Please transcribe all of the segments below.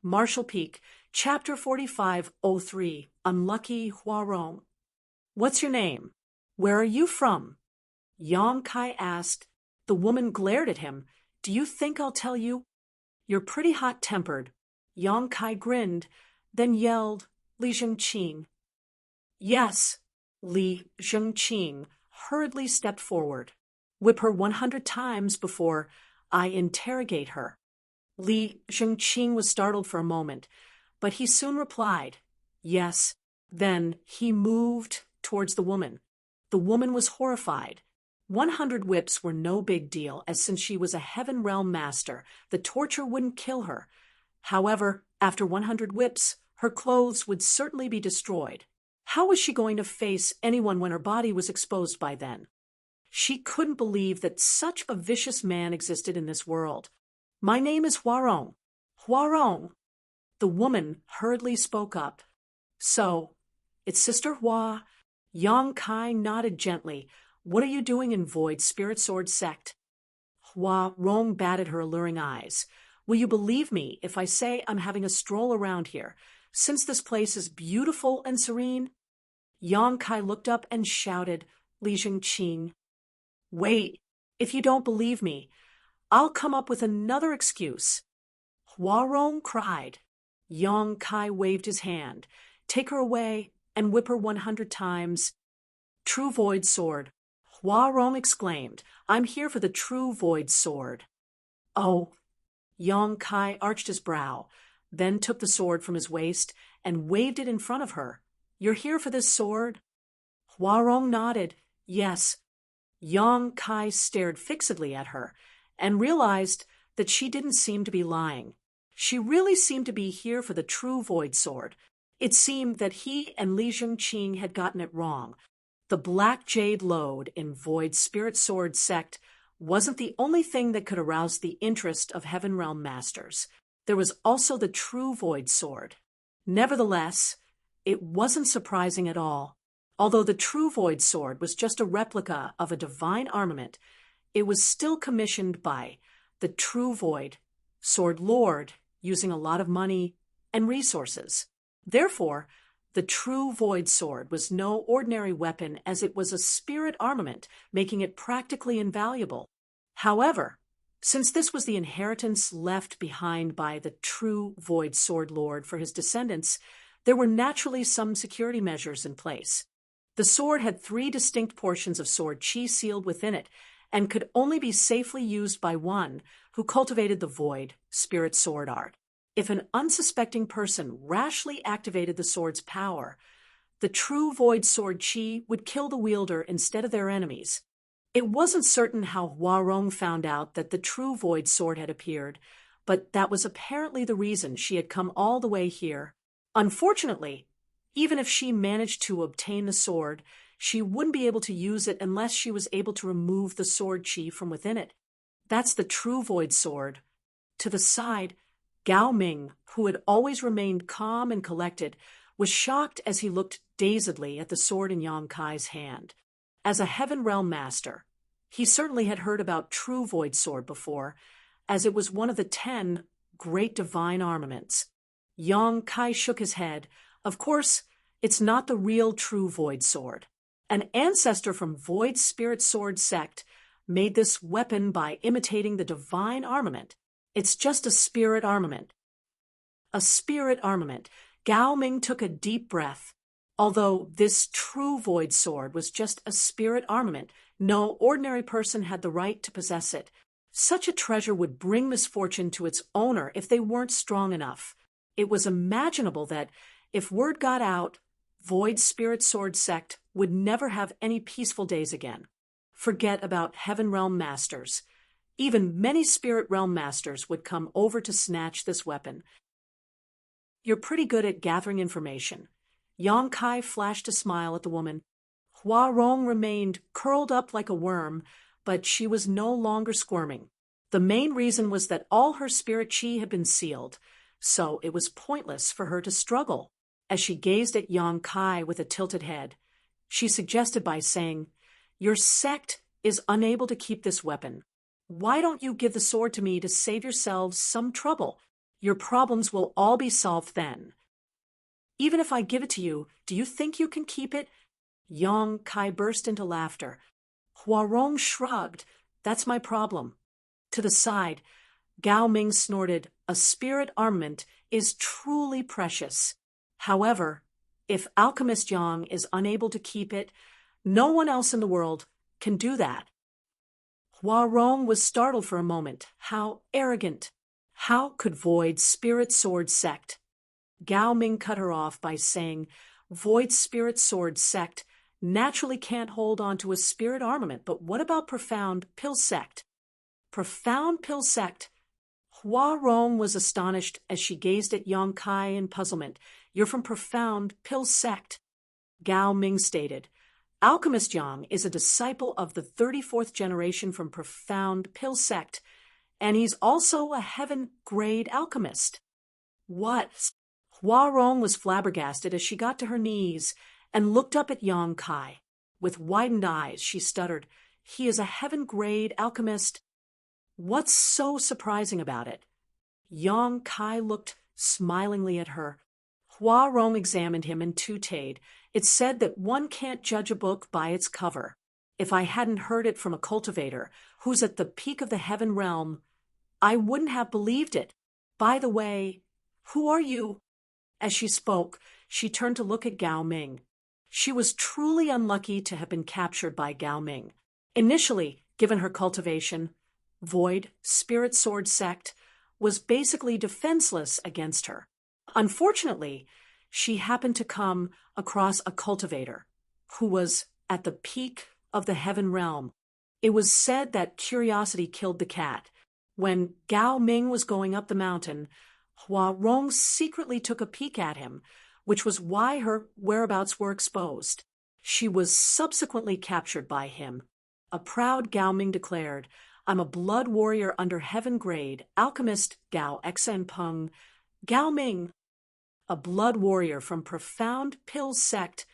Marshall Peak, Chapter 4503, Unlucky Huarong. What's your name? Where are you from? Yang Kai asked. The woman glared at him. Do you think I'll tell you? You're pretty hot-tempered. Yang Kai grinned, then yelled, Li Zhengqing. Yes. Li Zhengqing hurriedly stepped forward. Whip her 100 times before I interrogate her. Li Zhengqing was startled for a moment, but he soon replied, yes. Then he moved towards the woman. The woman was horrified. 100 whips were no big deal, as since she was a Heaven Realm master, the torture wouldn't kill her. However, after 100 whips, her clothes would certainly be destroyed. How was she going to face anyone when her body was exposed by then? She couldn't believe that such a vicious man existed in this world. My name is Huarong. Huarong. The woman hurriedly spoke up. So, it's Sister Hua. Yang Kai nodded gently. What are you doing in Void Spirit Sword Sect? Huarong batted her alluring eyes. Will you believe me if I say I'm having a stroll around here, since this place is beautiful and serene? Yang Kai looked up and shouted, Li Zhengqing. Wait, if you don't believe me, I'll come up with another excuse. Huarong cried. Yang Kai waved his hand. Take her away and whip her 100 times. True Void Sword. Huarong exclaimed. I'm here for the True Void Sword. Oh. Yang Kai arched his brow, then took the sword from his waist and waved it in front of her. You're here for this sword? Huarong nodded. Yes. Yang Kai stared fixedly at her and realized that she didn't seem to be lying. She really seemed to be here for the True Void Sword. It seemed that he and Li Zhengqing had gotten it wrong. The Black Jade Lode in Void Spirit Sword Sect wasn't the only thing that could arouse the interest of Heaven Realm Masters. There was also the True Void Sword. Nevertheless, it wasn't surprising at all. Although the True Void Sword was just a replica of a divine armament, it was still commissioned by the True Void Sword Lord, using a lot of money and resources. Therefore, the True Void Sword was no ordinary weapon, as it was a spirit armament, making it practically invaluable. However, since this was the inheritance left behind by the True Void Sword Lord for his descendants, there were naturally some security measures in place. The sword had 3 distinct portions of sword chi sealed within it, and could only be safely used by one who cultivated the Void Spirit Sword art. If an unsuspecting person rashly activated the sword's power, the True Void Sword chi would kill the wielder instead of their enemies. It wasn't certain how Huarong found out that the True Void Sword had appeared, but that was apparently the reason she had come all the way here. Unfortunately, even if she managed to obtain the sword, she wouldn't be able to use it unless she was able to remove the sword chi from within it. That's the True Void Sword. To the side, Gao Ming, who had always remained calm and collected, was shocked as he looked dazedly at the sword in Yang Kai's hand. As a Heaven Realm master, he certainly had heard about True Void Sword before, as it was one of the 10 great divine armaments. Yang Kai shook his head. Of course, it's not the real True Void Sword. An ancestor from Void Spirit Sword Sect made this weapon by imitating the divine armament. It's just a spirit armament. A spirit armament. Gao Ming took a deep breath. Although this True Void Sword was just a spirit armament, no ordinary person had the right to possess it. Such a treasure would bring misfortune to its owner if they weren't strong enough. It was imaginable that, if word got out, Void Spirit Sword Sect would never have any peaceful days again. Forget about Heaven Realm Masters. Even many Spirit Realm Masters would come over to snatch this weapon. You're pretty good at gathering information. Yang Kai flashed a smile at the woman. Huarong remained curled up like a worm, but she was no longer squirming. The main reason was that all her spirit chi had been sealed, so it was pointless for her to struggle. As she gazed at Yang Kai with a tilted head, she suggested by saying, Your sect is unable to keep this weapon. Why don't you give the sword to me to save yourselves some trouble? Your problems will all be solved then. Even if I give it to you, do you think you can keep it? Yang Kai burst into laughter. Huarong shrugged. That's my problem. To the side, Gao Ming snorted, a spirit armament is truly precious. However, if Alchemist Yang is unable to keep it, no one else in the world can do that. Huarong was startled for a moment. How arrogant! How could Void Spirit Sword Sect? Gao Ming cut her off by saying, Void Spirit Sword Sect naturally can't hold on to a spirit armament, but what about Profound Pill Sect? Profound Pill Sect? Huarong was astonished as she gazed at Yang Kai in puzzlement. You're from Profound Pill Sect. Gao Ming stated, Alchemist Yang is a disciple of the 34th generation from Profound Pill Sect, and he's also a heaven-grade alchemist. What? Huarong was flabbergasted as she got to her knees and looked up at Yang Kai. With widened eyes, she stuttered, He is a heaven-grade alchemist. What's so surprising about it? Yang Kai looked smilingly at her. Huarong examined him and tutade. It said that one can't judge a book by its cover. If I hadn't heard it from a cultivator who's at the peak of the heaven realm, I wouldn't have believed it. By the way, who are you? As she spoke, she turned to look at Gao Ming. She was truly unlucky to have been captured by Gao Ming. Initially, given her cultivation, Void Spirit Sword Sect was basically defenseless against her. Unfortunately, she happened to come across a cultivator who was at the peak of the heaven realm. It was said that curiosity killed the cat. When Gao Ming was going up the mountain, Huarong secretly took a peek at him, which was why her whereabouts were exposed. She was subsequently captured by him. A proud Gao Ming declared, I'm a blood warrior under heaven grade, alchemist Gao Xenpeng. Gao Ming, a blood warrior from Profound Pill Sect.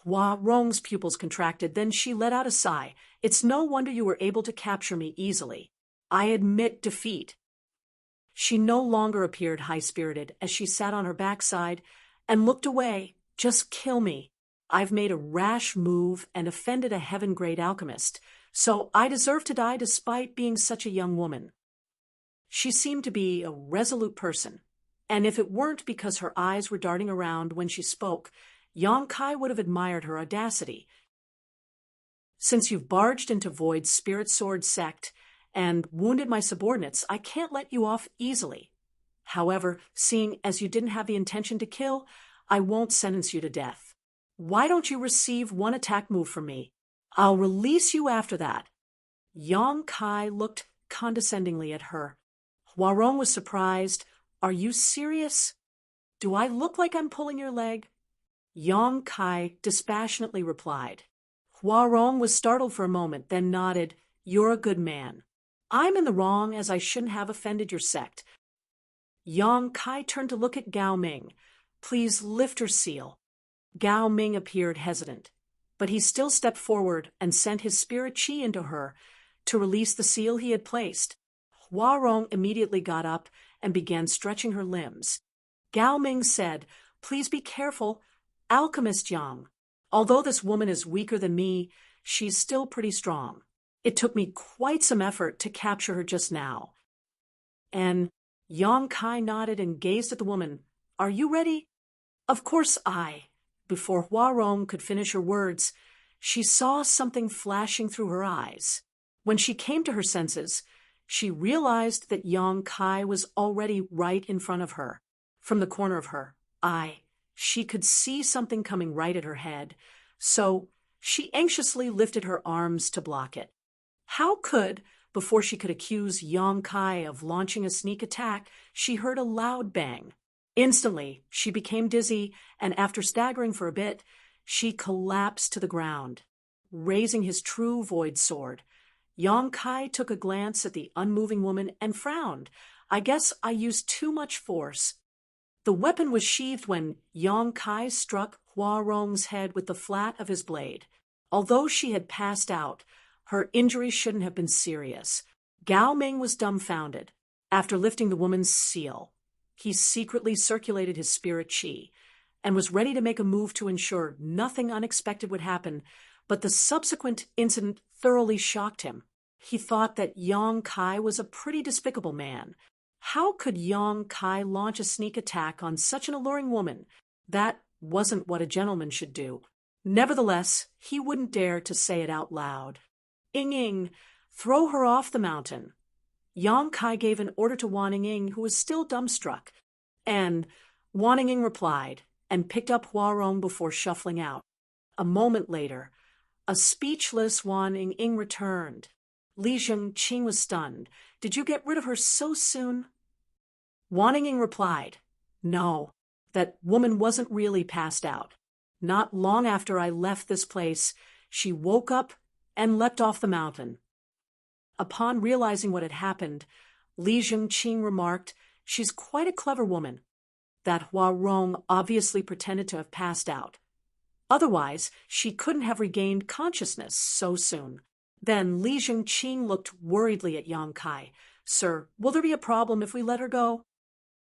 Huarong's pupils contracted, then she let out a sigh. It's no wonder you were able to capture me easily. I admit defeat. She no longer appeared high-spirited as she sat on her backside and looked away. Just kill me. I've made a rash move and offended a heaven-grade alchemist, so I deserve to die despite being such a young woman. She seemed to be a resolute person, and if it weren't because her eyes were darting around when she spoke, Yang Kai would have admired her audacity. Since you've barged into Void's Spirit Sword Sect and wounded my subordinates, I can't let you off easily. However, seeing as you didn't have the intention to kill, I won't sentence you to death. Why don't you receive one attack move from me? I'll release you after that. Yang Kai looked condescendingly at her. Huarong was surprised. Are you serious? Do I look like I'm pulling your leg? Yang Kai dispassionately replied. Huarong was startled for a moment, then nodded. You're a good man. I'm in the wrong as I shouldn't have offended your sect. Yang Kai turned to look at Gao Ming. Please lift her seal. Gao Ming appeared hesitant, but he still stepped forward and sent his spirit chi into her to release the seal he had placed. Huarong immediately got up and began stretching her limbs. Gao Ming said, Please be careful, Alchemist Yang. Although this woman is weaker than me, she's still pretty strong. It took me quite some effort to capture her just now. And Yang Kai nodded and gazed at the woman. Are you ready? Of course Before Huarong could finish her words, she saw something flashing through her eyes. When she came to her senses, she realized that Yang Kai was already right in front of her. From the corner of her eye, she could see something coming right at her head, so she anxiously lifted her arms to block it. Before she could accuse Yang Kai of launching a sneak attack, she heard a loud bang. Instantly, she became dizzy, and after staggering for a bit, she collapsed to the ground. Raising his true void sword, Yang Kai took a glance at the unmoving woman and frowned. I guess I used too much force. The weapon was sheathed when Yang Kai struck Huarong's head with the flat of his blade. Although she had passed out, her injury shouldn't have been serious. Gao Ming was dumbfounded. After lifting the woman's seal, He secretly circulated his spirit chi and was ready to make a move to ensure nothing unexpected would happen, but the subsequent incident thoroughly shocked him. He thought that Yang Kai was a pretty despicable man. How could Yang Kai launch a sneak attack on such an alluring woman? That wasn't what a gentleman should do. Nevertheless, he wouldn't dare to say it out loud. Ying, throw her off the mountain. Yang Kai gave an order to Wan Ying, who was still dumbstruck, and Wan Ying replied and picked up Huarong before shuffling out. A moment later, a speechless Wan Ying returned. Li Zhengqing was stunned. Did you get rid of her so soon? Wan Ying replied, no, that woman wasn't really passed out. Not long after I left this place, she woke up and leapt off the mountain. Upon realizing what had happened, Li Zhengqing remarked, she's quite a clever woman. That Huarong obviously pretended to have passed out. Otherwise, she couldn't have regained consciousness so soon. Then Li Zhengqing looked worriedly at Yang Kai. Sir, will there be a problem if we let her go?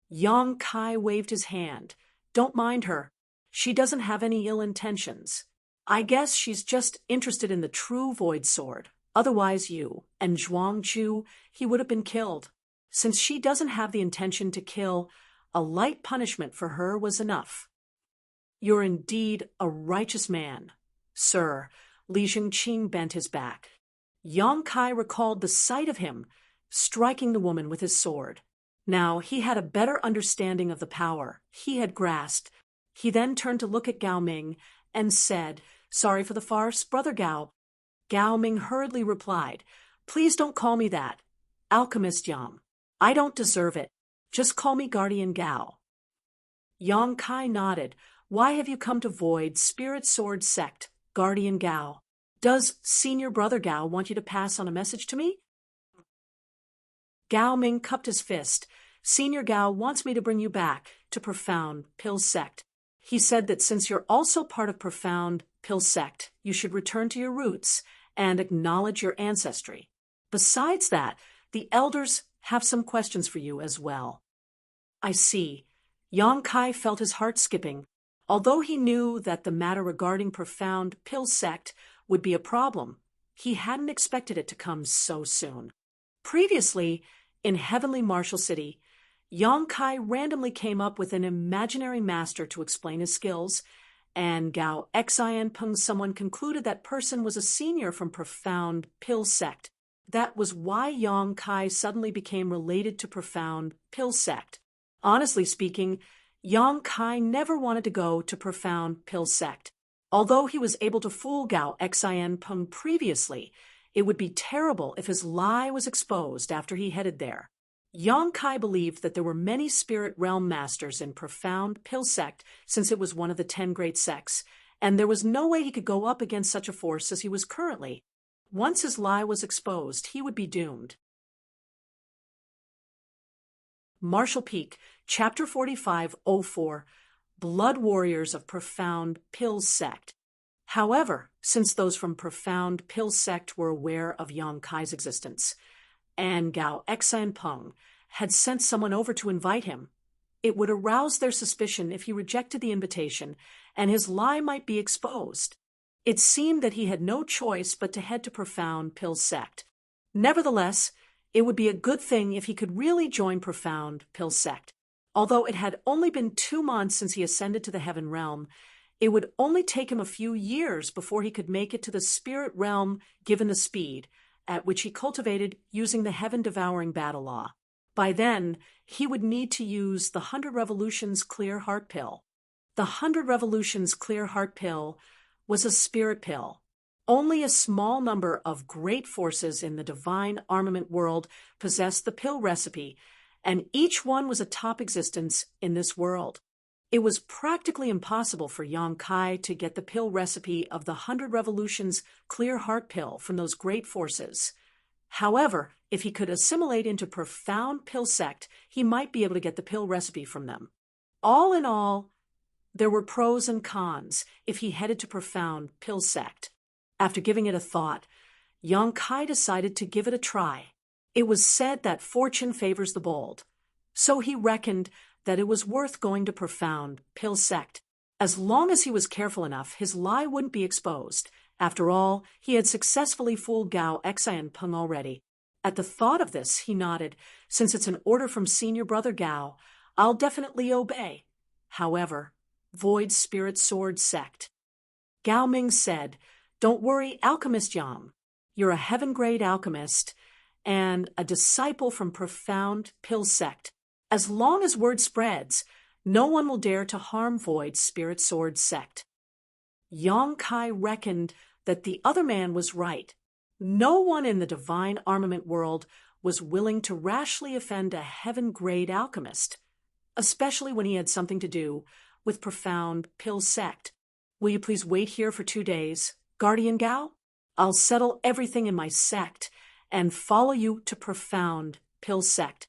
Yang Kai waved his hand. Don't mind her. She doesn't have any ill intentions. I guess she's just interested in the true void sword. Otherwise you, and Zhuang Zhu, he would have been killed. Since she doesn't have the intention to kill, a light punishment for her was enough. You're indeed a righteous man. Sir, Li Zhengqing bent his back. Yang Kai recalled the sight of him striking the woman with his sword. Now he had a better understanding of the power he had grasped. He then turned to look at Gao Ming and said, sorry for the farce, Brother Gao. Gao Ming hurriedly replied, please don't call me that. Alchemist Yang. I don't deserve it. Just call me Guardian Gao. Yang Kai nodded. Why have you come to Void Spirit Sword Sect, Guardian Gao? Does Senior Brother Gao want you to pass on a message to me? Gao Ming cupped his fist. Senior Gao wants me to bring you back to Profound Pill Sect. He said that since you're also part of Profound Pill Sect, you should return to your roots and acknowledge your ancestry. Besides that, the elders have some questions for you as well. I see. Yang Kai felt his heart skipping. Although he knew that the matter regarding Profound Pill Sect would be a problem, he hadn't expected it to come so soon. Previously, in Heavenly Martial City, Yang Kai randomly came up with an imaginary master to explain his skills, and Gao Xian Peng someone concluded that person was a senior from Profound Pill Sect. That was why Yang Kai suddenly became related to Profound Pill Sect. Honestly speaking, Yang Kai never wanted to go to Profound Pill Sect. Although he was able to fool Gao Xian Peng previously, it would be terrible if his lie was exposed after he headed there. Yang Kai believed that there were many spirit realm masters in Profound Pill Sect since it was one of the 10 great sects, and there was no way he could go up against such a force as he was currently. Once his lie was exposed, he would be doomed. Martial Peak, Chapter 4504, Blood Warriors of Profound Pill Sect. However, since those from Profound Pill Sect were aware of Yang Kai's existence, and Gao Xian Peng had sent someone over to invite him, it would arouse their suspicion if he rejected the invitation, and his lie might be exposed. It seemed that he had no choice but to head to Profound Pill Sect. Nevertheless, it would be a good thing if he could really join Profound Pill Sect. Although it had only been 2 months since he ascended to the Heaven Realm, it would only take him a few years before he could make it to the Spirit Realm given the speed at which he cultivated using the heaven-devouring battle law. By then, he would need to use the 100 Revolutions Clear Heart Pill. The 100 Revolutions Clear Heart Pill was a spirit pill. Only a small number of great forces in the divine armament world possessed the pill recipe, and each one was a top existence in this world. It was practically impossible for Yang Kai to get the pill recipe of the 100 Revolutions Clear Heart Pill from those great forces. However, if he could assimilate into Profound Pill Sect, he might be able to get the pill recipe from them. All in all, there were pros and cons if he headed to Profound Pill Sect. After giving it a thought, Yang Kai decided to give it a try. It was said that fortune favors the bold, so he reckoned that it was worth going to profound pill sect. As long as he was careful enough, his lie wouldn't be exposed. After all, he had successfully fooled Gao, Exai, and Peng already. At the thought of this, he nodded. Since it's an order from senior brother Gao, I'll definitely obey. However, Void Spirit Sword Sect. Gao Ming said, "Don't worry, Alchemist Yang. You're a heaven-grade alchemist and a disciple from Profound Pill Sect. As long as word spreads, no one will dare to harm Void Spirit Sword Sect." Yang Kai reckoned that the other man was right. No one in the divine armament world was willing to rashly offend a heaven-grade alchemist, especially when he had something to do with Profound Pill Sect. "Will you please wait here for 2 days, Guardian Gao? I'll settle everything in my sect and follow you to Profound Pill Sect."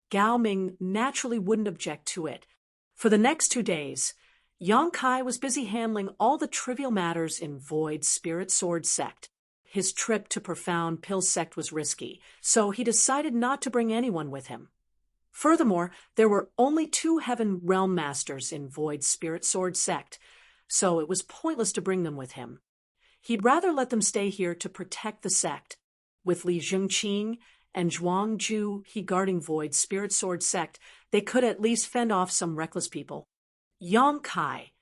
Gao Ming naturally wouldn't object to it. For the next 2 days, Yang Kai was busy handling all the trivial matters in Void Spirit Sword Sect. His trip to Profound Pill Sect was risky, so he decided not to bring anyone with him. Furthermore, there were only 2 Heaven Realm Masters in Void Spirit Sword Sect, so it was pointless to bring them with him. He'd rather let them stay here to protect the sect. With Li Jingqing and Zhuang Ju he guarding Void Spirit Sword Sect, they could at least fend off some reckless people. Yang Kai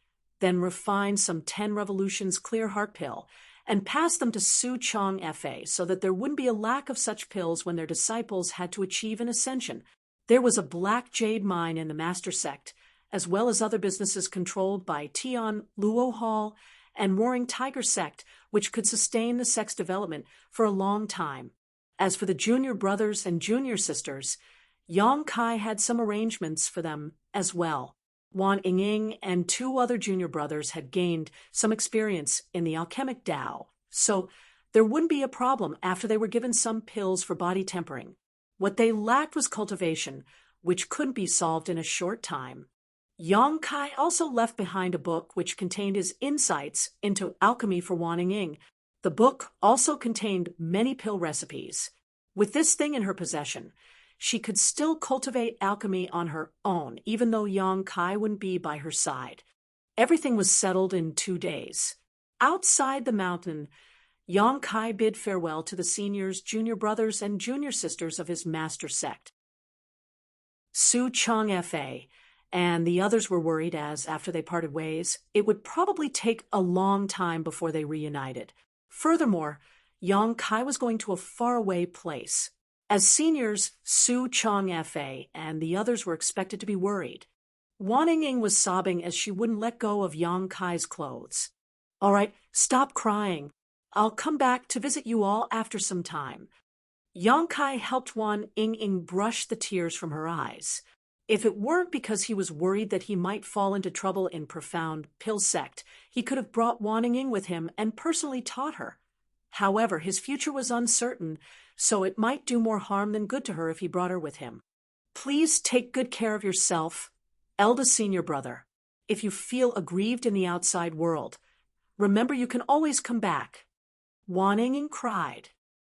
then refined some 10 Revolutions Clear Heart Pill and passed them to Su Chong Fa so that there wouldn't be a lack of such pills when their disciples had to achieve an ascension. There was a black jade mine in the Master Sect, as well as other businesses controlled by Tian Luo Hall and Roaring Tiger Sect, which could sustain the sect's development for a long time. As for the junior brothers and junior sisters, Yang Kai had some arrangements for them as well. Wan Ying and 2 other junior brothers had gained some experience in the alchemic Tao, so there wouldn't be a problem after they were given some pills for body tempering. What they lacked was cultivation, which couldn't be solved in a short time. Yang Kai also left behind a book which contained his insights into alchemy for Wan Ying. The book also contained many pill recipes. With this thing in her possession, she could still cultivate alchemy on her own, even though Yang Kai wouldn't be by her side. Everything was settled in 2 days. Outside the mountain, Yang Kai bid farewell to the seniors, junior brothers, and junior sisters of his master sect. Su Chong Fa and the others were worried as, after they parted ways, it would probably take a long time before they reunited. Furthermore, Yang Kai was going to a faraway place. As seniors, Su Chong Fa and the others were expected to be worried. Wan Ying was sobbing as she wouldn't let go of Yang Kai's clothes. "All right, stop crying. I'll come back to visit you all after some time." Yang Kai helped Wan Ying brush the tears from her eyes. If it weren't because he was worried that he might fall into trouble in Profound Pill Sect, he could have brought Wan Ying with him and personally taught her. However, his future was uncertain, so it might do more harm than good to her if he brought her with him. "Please take good care of yourself, eldest senior brother. If you feel aggrieved in the outside world, remember you can always come back." Wan Ying cried,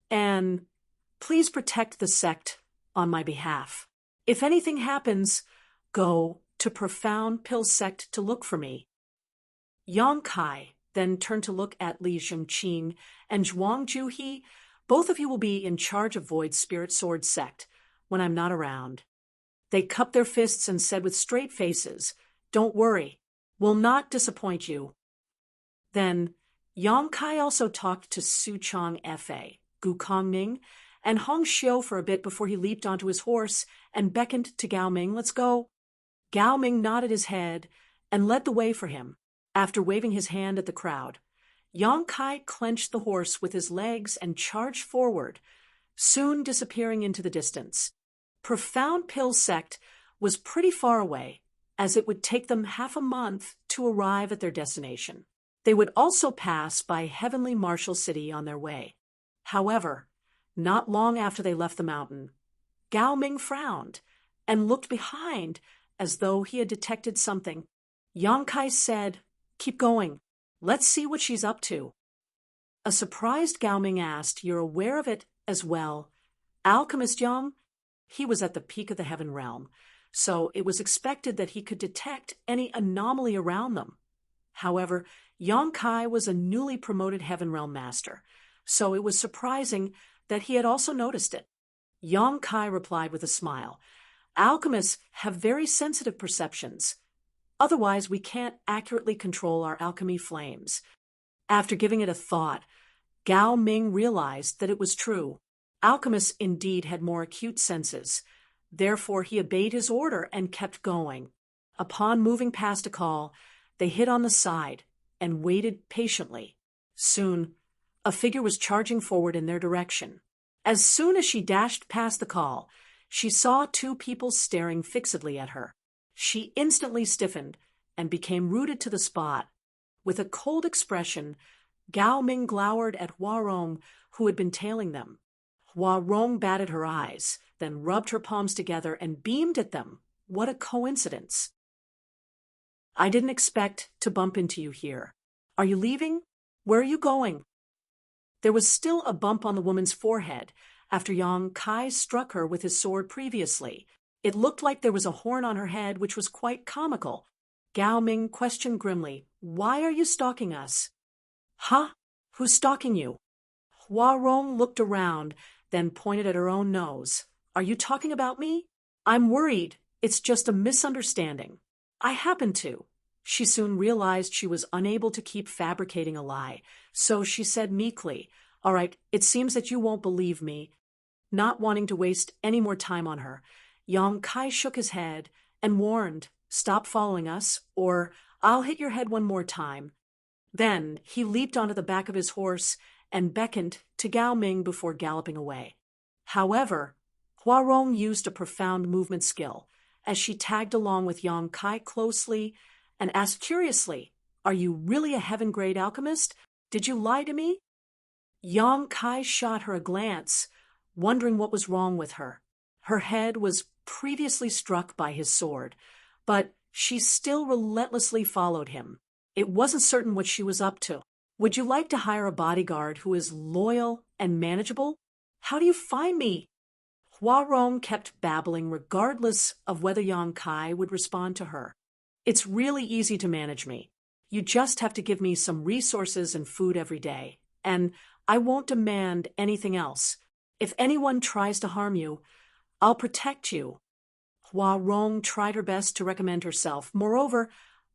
"And please protect the sect on my behalf. If anything happens, go to Profound Pill Sect to look for me." Yang Kai then turned to look at Li Jingqing and Zhuang Juhi. "Both of you will be in charge of Void Spirit Sword Sect when I'm not around." They cupped their fists and said with straight faces, "Don't worry, we'll not disappoint you." Then Yang Kai also talked to Su Chong Fa, Gu Kongning, and Hong Xiu for a bit before he leaped onto his horse and beckoned to Gao Ming, "Let's go." Gao Ming nodded his head and led the way for him. After waving his hand at the crowd, Yang Kai clenched the horse with his legs and charged forward, soon disappearing into the distance. Profound Pill Sect was pretty far away, as it would take them half a month to arrive at their destination. They would also pass by Heavenly Marshall City on their way. However, not long after they left the mountain, Gao Ming frowned and looked behind as though he had detected something. Yang Kai said, "Keep going. Let's see what she's up to." A surprised Gao Ming asked, "You're aware of it as well, Alchemist Yang?" He was at the peak of the heaven realm, so it was expected that he could detect any anomaly around them. However, Yang Kai was a newly promoted Heaven Realm Master, so it was surprising that he had also noticed it. Yang Kai replied with a smile, "Alchemists have very sensitive perceptions. Otherwise, we can't accurately control our alchemy flames." After giving it a thought, Gao Ming realized that it was true. Alchemists indeed had more acute senses. Therefore, he obeyed his order and kept going. Upon moving past a call, they hid on the side and waited patiently. Soon, a figure was charging forward in their direction. As soon as she dashed past the call, she saw two people staring fixedly at her. She instantly stiffened and became rooted to the spot. With a cold expression, Gao Ming glowered at Huarong, who had been tailing them. Huarong batted her eyes, then rubbed her palms together and beamed at them. What a coincidence! "I didn't expect to bump into you here. Are you leaving? Where are you going?" There was still a bump on the woman's forehead after Yang Kai struck her with his sword previously. It looked like there was a horn on her head, which was quite comical. Gao Ming questioned grimly, "Why are you stalking us?" "Huh? Who's stalking you?" Huarong looked around, then pointed at her own nose. "Are you talking about me?" "I'm worried. It's just a misunderstanding. I happen to." She soon realized she was unable to keep fabricating a lie, so she said meekly, "All right, it seems that you won't believe me." Not wanting to waste any more time on her, Yang Kai shook his head and warned, "Stop following us, or I'll hit your head one more time." Then he leaped onto the back of his horse and beckoned to Gao Ming before galloping away. However, Huarong used a profound movement skill as she tagged along with Yang Kai closely and asked curiously, "Are you really a heaven-grade alchemist? Did you lie to me?" Yang Kai shot her a glance, wondering what was wrong with her. Her head was previously struck by his sword, but she still relentlessly followed him. It wasn't certain what she was up to. "Would you like to hire a bodyguard who is loyal and manageable? How do you find me?" Huarong kept babbling regardless of whether Yang Kai would respond to her. "It's really easy to manage me. You just have to give me some resources and food every day, and I won't demand anything else. If anyone tries to harm you, I'll protect you." Huarong tried her best to recommend herself. "Moreover,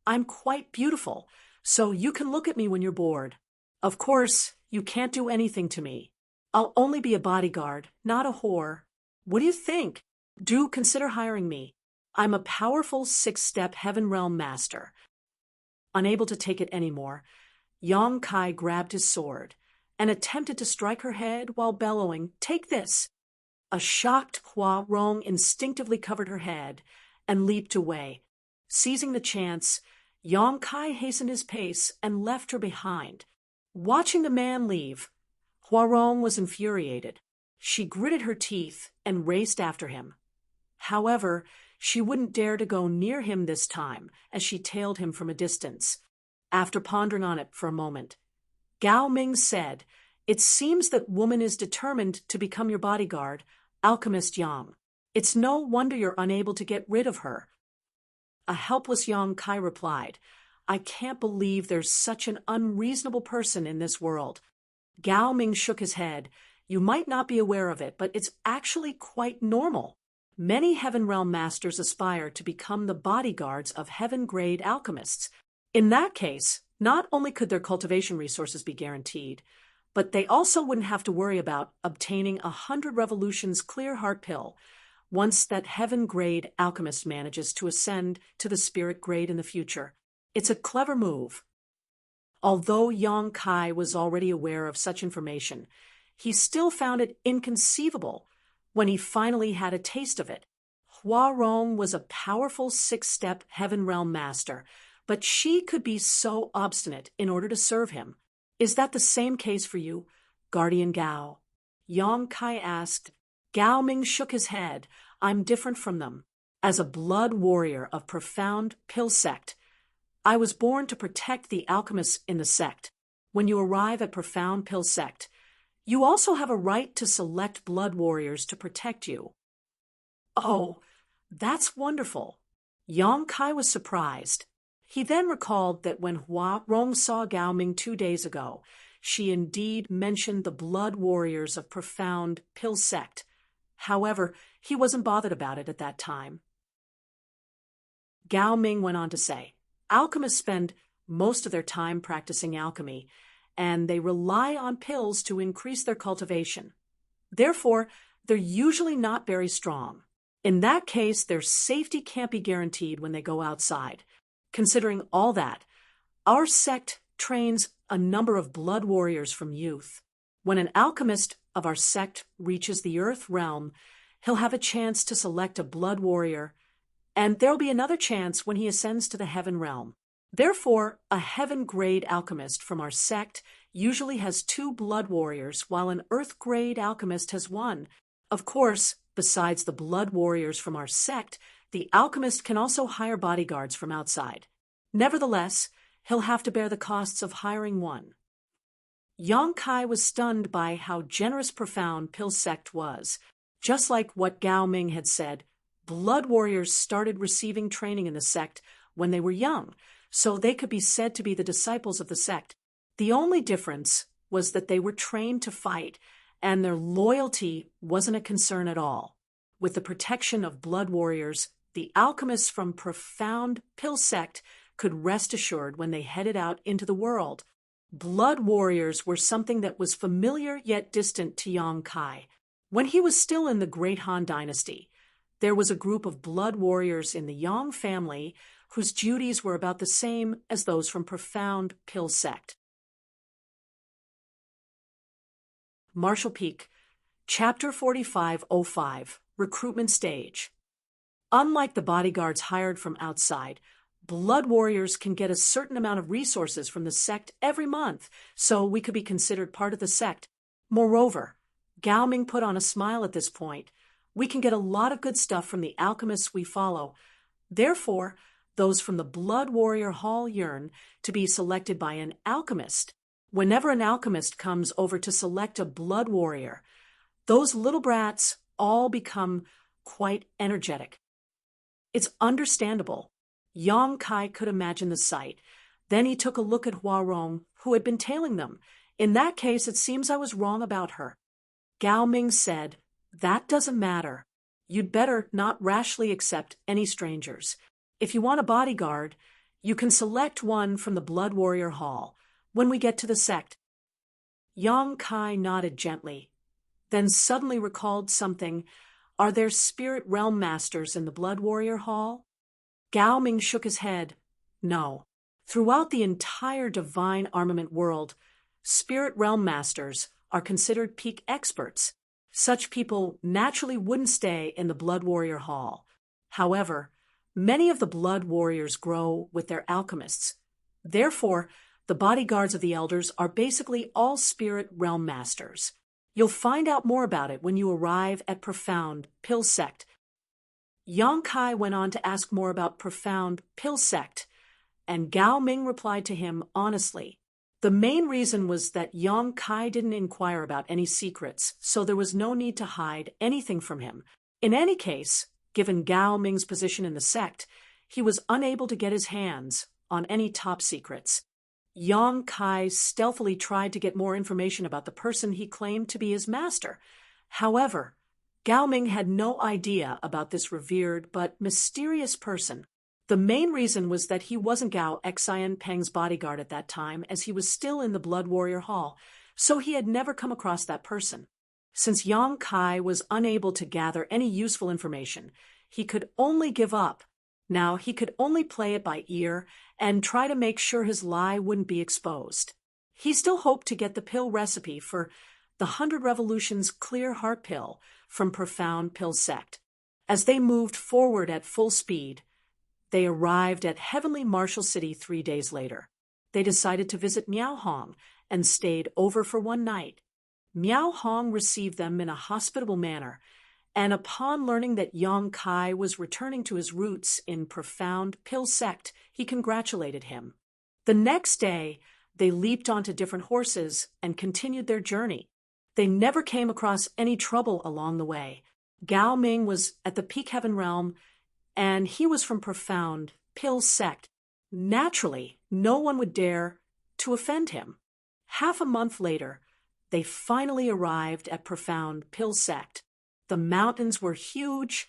I'm quite beautiful, so you can look at me when you're bored. Of course, you can't do anything to me. I'll only be a bodyguard, not a whore. What do you think? Do consider hiring me. I'm a powerful 6-step Heaven Realm Master." Unable to take it anymore, Yang Kai grabbed his sword and attempted to strike her head while bellowing, "Take this!" A shocked Huarong instinctively covered her head and leaped away. Seizing the chance, Yang Kai hastened his pace and left her behind. Watching the man leave, Huarong was infuriated. She gritted her teeth and raced after him. However, she wouldn't dare to go near him this time as she tailed him from a distance. After pondering on it for a moment, Gao Ming said, "It seems that woman is determined to become your bodyguard, Alchemist Yang. It's no wonder you're unable to get rid of her." A helpless Yang Kai replied, "I can't believe there's such an unreasonable person in this world." Gao Ming shook his head. "You might not be aware of it, but it's actually quite normal. Many Heaven Realm Masters aspire to become the bodyguards of heaven-grade alchemists. In that case, not only could their cultivation resources be guaranteed, but they also wouldn't have to worry about obtaining 100 revolutions clear heart pill once that heaven-grade alchemist manages to ascend to the spirit grade in the future. It's a clever move." Although Yang Kai was already aware of such information, he still found it inconceivable when he finally had a taste of it. Huarong was a powerful 6-step Heaven Realm Master, but she could be so obstinate in order to serve him. "Is that the same case for you, Guardian Gao?" Yang Kai asked. Gao Ming shook his head. "I'm different from them. As a blood warrior of profound pill sect, I was born to protect the alchemists in the sect. When you arrive at profound pill sect, you also have a right to select blood warriors to protect you." "Oh, That's wonderful. Yang Kai was surprised. He then recalled that when Hua Rong saw Gao Ming 2 days ago, she indeed mentioned the blood warriors of profound pill sect. However, he wasn't bothered about it at that time. Gao Ming went on to say, alchemists spend most of their time practicing alchemy, and they rely on pills to increase their cultivation. Therefore, they're usually not very strong. In that case, their safety can't be guaranteed when they go outside. Considering all that, our sect trains a number of blood warriors from youth. When an alchemist of our sect reaches the earth realm, he'll have a chance to select a blood warrior, and there'll be another chance when he ascends to the heaven realm. Therefore, a heaven-grade alchemist from our sect usually has 2 blood warriors, while an earth-grade alchemist has 1. Of course, besides the blood warriors from our sect, the alchemist can also hire bodyguards from outside. Nevertheless, he'll have to bear the costs of hiring 1. Yang Kai was stunned by how generous profound pill sect was. Just like what Gao Ming had said, blood warriors started receiving training in the sect when they were young, so they could be said to be the disciples of the sect. The only difference was that they were trained to fight, and their loyalty wasn't a concern at all. With the protection of blood warriors, the alchemists from profound pill sect could rest assured when they headed out into the world. Blood warriors were something that was familiar yet distant to Yang Kai. When he was still in the Great Han Dynasty, there was a group of blood warriors in the Yang family whose duties were about the same as those from profound pill sect. Marshall Peak, Chapter 4505, Recruitment Stage. Unlike the bodyguards hired from outside, blood warriors can get a certain amount of resources from the sect every month, so we could be considered part of the sect. Moreover, Gao Ming put on a smile at this point, we can get a lot of good stuff from the alchemists we follow. Therefore, those from the Blood Warrior Hall yearn to be selected by an alchemist. Whenever an alchemist comes over to select a blood warrior, those little brats all become quite energetic. It's understandable. Yang Kai could imagine the sight. Then he took a look at Hua Rong, who had been tailing them. In that case, it seems I was wrong about her. Gao Ming said, that doesn't matter. You'd better not rashly accept any strangers. If you want a bodyguard, you can select one from the Blood Warrior Hall when we get to the sect. Yang Kai nodded gently, then suddenly recalled something. Are there spirit realm masters in the Blood Warrior Hall? Gao Ming shook his head. No. Throughout the entire divine armament world, spirit realm masters are considered peak experts. Such people naturally wouldn't stay in the Blood Warrior Hall. However, many of the blood warriors grow with their alchemists. Therefore, the bodyguards of the elders are basically all spirit realm masters. You'll find out more about it when you arrive at Profound Pill Sect. Yang Kai went on to ask more about Profound Pill Sect, and Gao Ming replied to him honestly. The main reason was that Yang Kai didn't inquire about any secrets, so there was no need to hide anything from him. In any case, given Gao Ming's position in the sect, he was unable to get his hands on any top secrets. Yang Kai stealthily tried to get more information about the person he claimed to be his master. However, Gao Ming had no idea about this revered but mysterious person. The main reason was that he wasn't Gao Xian Peng's bodyguard at that time, as he was still in the Blood Warrior Hall, so he had never come across that person. Since Yang Kai was unable to gather any useful information, he could only give up. Now he could only play it by ear and try to make sure his lie wouldn't be exposed. He still hoped to get the pill recipe for the 100 Revolutions Clear Heart Pill from Profound Pill Sect. As they moved forward at full speed, they arrived at Heavenly Marshall City 3 days later. They decided to visit Miao Hong and stayed over for one night. Miao Hong received them in a hospitable manner, and upon learning that Yang Kai was returning to his roots in Profound Pill Sect, he congratulated him. The next day, they leaped onto different horses and continued their journey. They never came across any trouble along the way. Gao Ming was at the Peak Heaven Realm and he was from profound Pill sect. Naturally, no one would dare to offend him. Half a month later, they finally arrived at profound Pill sect. The mountains were huge,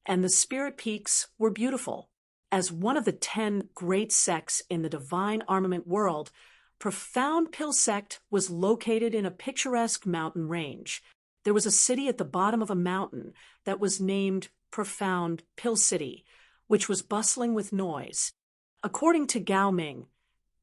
and the spirit peaks were beautiful. As one of the 10 great sects in the divine armament world, profound Pill sect was located in a picturesque mountain range. There was a city at the bottom of a mountain that was named Profound Pill City, which was bustling with noise. According to Gao Ming,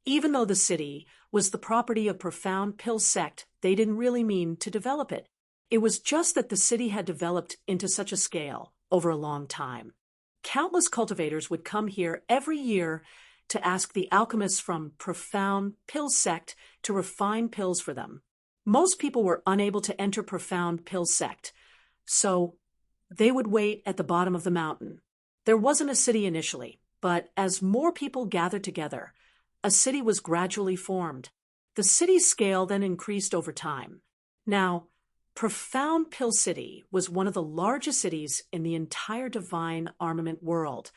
even though the city was the property of Profound Pill sect, they didn't really mean to develop it. It was just that the city had developed into such a scale over a long time. Countless cultivators would come here every year to ask the alchemists from Profound Pill sect to refine pills for them. Most people were unable to enter Profound Pill sect, so they would wait at the bottom of the mountain. There wasn't a city initially, but as more people gathered together, a city was gradually formed. The city's scale then increased over time. Now, Profound Pill City was one of the largest cities in the entire divine armament world.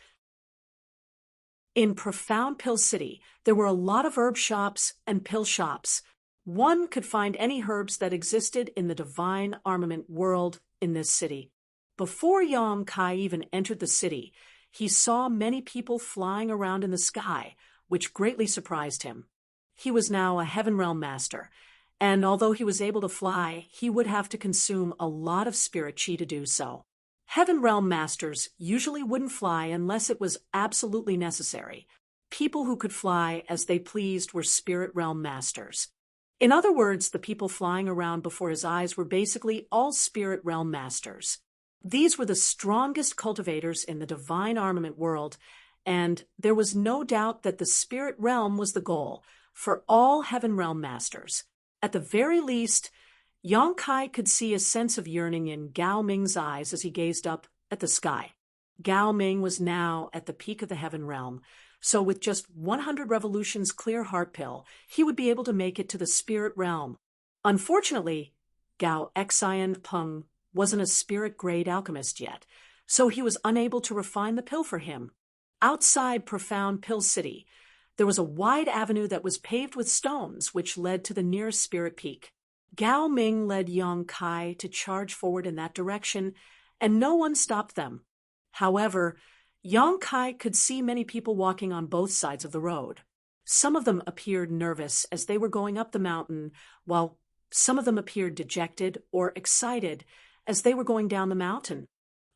In Profound Pill City, there were a lot of herb shops and pill shops. One could find any herbs that existed in the divine armament world in this city. Before Yang Kai even entered the city, he saw many people flying around in the sky, which greatly surprised him. He was now a Heaven Realm master, and although he was able to fly, he would have to consume a lot of spirit chi to do so. Heaven Realm masters usually wouldn't fly unless it was absolutely necessary. People who could fly as they pleased were Spirit Realm masters. In other words, the people flying around before his eyes were basically all Spirit Realm masters. These were the strongest cultivators in the divine armament world, and there was no doubt that the Spirit Realm was the goal for all Heaven Realm masters. At the very least, Yang Kai could see a sense of yearning in Gao Ming's eyes as he gazed up at the sky. Gao Ming was now at the peak of the Heaven Realm, so with just 100 revolutions clear heart pill, he would be able to make it to the Spirit Realm. Unfortunately, Gao Xian Peng wasn't a spirit-grade alchemist yet, so he was unable to refine the pill for him. Outside Profound Pill City, there was a wide avenue that was paved with stones, which led to the nearest spirit peak. Gao Ming led Yang Kai to charge forward in that direction, and no one stopped them. However, Yang Kai could see many people walking on both sides of the road. Some of them appeared nervous as they were going up the mountain, while some of them appeared dejected or excited as they were going down the mountain.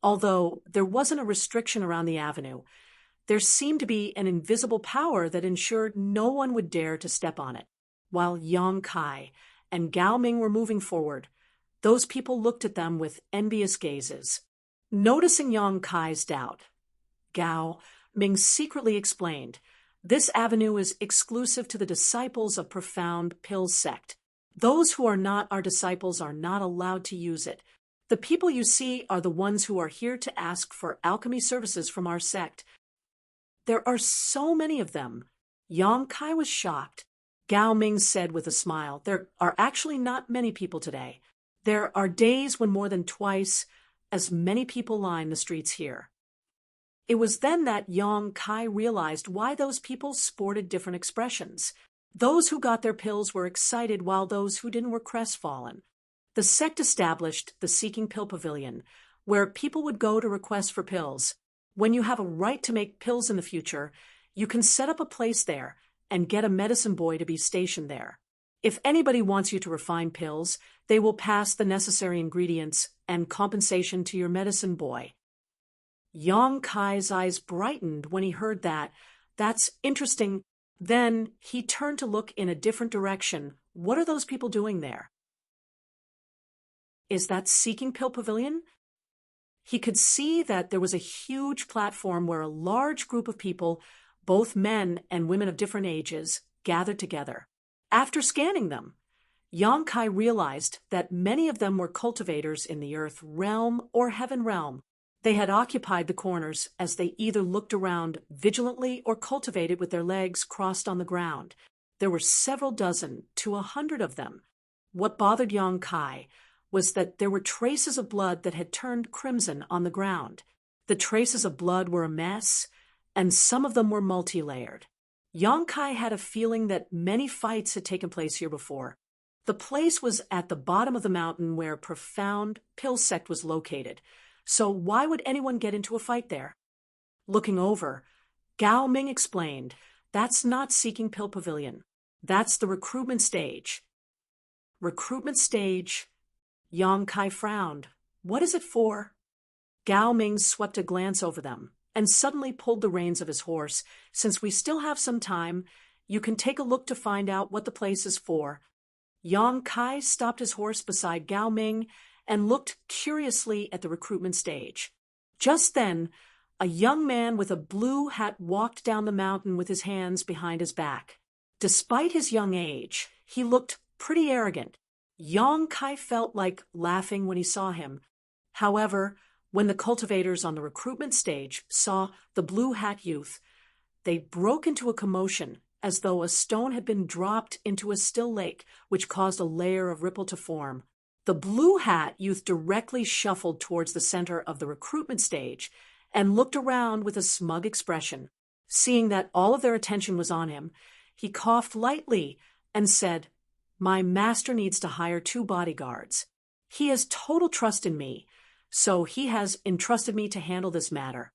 Although there wasn't a restriction around the avenue, there seemed to be an invisible power that ensured no one would dare to step on it. While Yang Kai and Gao Ming were moving forward, those people looked at them with envious gazes. Noticing Yang Kai's doubt, Gao Ming secretly explained, "This avenue is exclusive to the disciples of Profound Pill sect. Those who are not our disciples are not allowed to use it. The people you see are the ones who are here to ask for alchemy services from our sect." There are so many of them. Yang Kai was shocked. Gao Ming said with a smile, "There are actually not many people today. There are days when more than twice as many people line the streets here." It was then that Yang Kai realized why those people sported different expressions. Those who got their pills were excited while those who didn't were crestfallen. The sect established the Seeking Pill Pavilion, where people would go to request for pills. When you have a right to make pills in the future, you can set up a place there and get a medicine boy to be stationed there. If anybody wants you to refine pills, they will pass the necessary ingredients and compensation to your medicine boy. Yang Kai's eyes brightened when he heard that. That's interesting. Then he turned to look in a different direction. What are those people doing there? Is that Seeking Pill Pavilion? He could see that there was a huge platform where a large group of people, both men and women of different ages, gathered together. After scanning them, Yang Kai realized that many of them were cultivators in the Earth Realm or Heaven Realm. They had occupied the corners as they either looked around vigilantly or cultivated with their legs crossed on the ground. There were several dozen to 100 of them. What bothered Yang Kai was that there were traces of blood that had turned crimson on the ground. The traces of blood were a mess, and some of them were multi-layered. Yang Kai had a feeling that many fights had taken place here before. The place was at the bottom of the mountain where profound pill sect was located, so why would anyone get into a fight there? Looking over, Gao Ming explained, "That's not Seeking Pill Pavilion. That's the recruitment stage." Recruitment stage? Yang Kai frowned. "What is it for?" Gao Ming swept a glance over them and suddenly pulled the reins of his horse. "Since we still have some time, you can take a look to find out what the place is for." Yang Kai stopped his horse beside Gao Ming and looked curiously at the recruitment stage. Just then, a young man with a blue hat walked down the mountain with his hands behind his back. Despite his young age, he looked pretty arrogant. Yang Kai felt like laughing when he saw him. However, when the cultivators on the recruitment stage saw the blue hat youth, they broke into a commotion as though a stone had been dropped into a still lake, which caused a layer of ripple to form. The blue hat youth directly shuffled towards the center of the recruitment stage and looked around with a smug expression. Seeing that all of their attention was on him, he coughed lightly and said, "My master needs to hire 2 bodyguards. He has total trust in me, so he has entrusted me to handle this matter."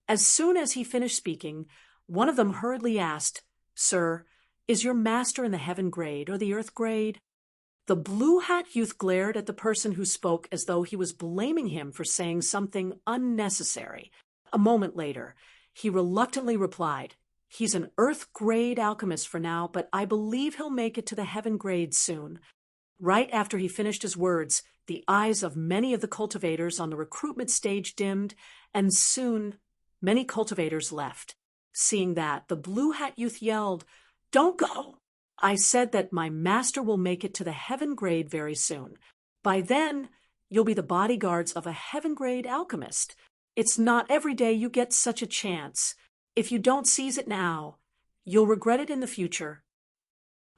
As soon as he finished speaking, one of them hurriedly asked, "Sir, is your master in the heaven grade or the earth grade?" The blue hat youth glared at the person who spoke as though he was blaming him for saying something unnecessary. A moment later, he reluctantly replied, "He's an earth grade alchemist for now, but I believe he'll make it to the heaven grade soon." Right after he finished his words, the eyes of many of the cultivators on the recruitment stage dimmed, and soon many cultivators left. Seeing that, the blue hat youth yelled, "Don't go! I said that my master will make it to the heaven grade very soon. By then, you'll be the bodyguards of a heaven grade alchemist. It's not every day you get such a chance. If you don't seize it now, you'll regret it in the future."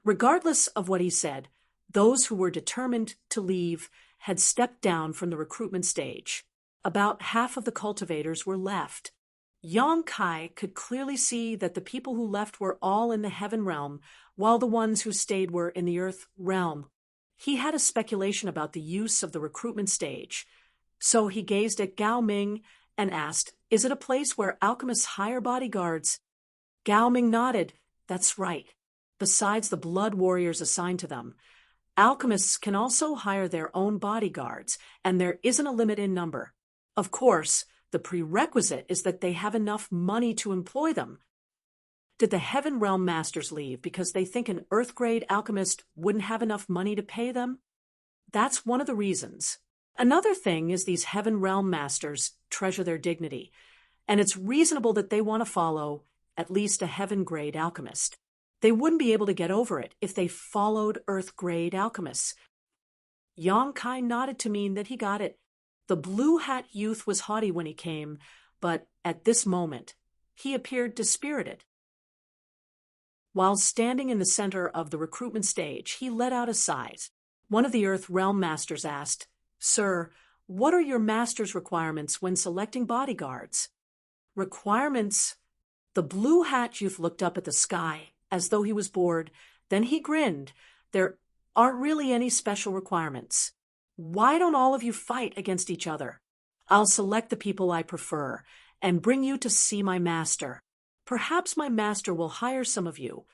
Regardless of what he said, those who were determined to leave had stepped down from the recruitment stage. About half of the cultivators were left. Yang Kai could clearly see that the people who left were all in the heaven realm, while the ones who stayed were in the earth realm. He had a speculation about the use of the recruitment stage, so he gazed at Gao Ming and asked, "Is it a place where alchemists hire bodyguards?" Gao Ming nodded. "That's right. Besides the blood warriors assigned to them, alchemists can also hire their own bodyguards, and there isn't a limit in number. Of course, the prerequisite is that they have enough money to employ them." Did the Heaven Realm Masters leave because they think an Earth-grade alchemist wouldn't have enough money to pay them? That's one of the reasons. Another thing is these Heaven Realm Masters treasure their dignity, and it's reasonable that they want to follow at least a Heaven-grade alchemist. They wouldn't be able to get over it if they followed Earth-grade alchemists. Yang Kai nodded to mean that he got it. The blue hat youth was haughty when he came, but at this moment, he appeared dispirited. While standing in the center of the recruitment stage, he let out a sigh. One of the Earth Realm Masters asked, "Sir, what are your master's requirements when selecting bodyguards?" "Requirements?" The blue hat youth looked up at the sky as though he was bored. Then he grinned. "There aren't really any special requirements. Why don't all of you fight against each other? I'll select the people I prefer and bring you to see my master. Perhaps my master will hire some of you."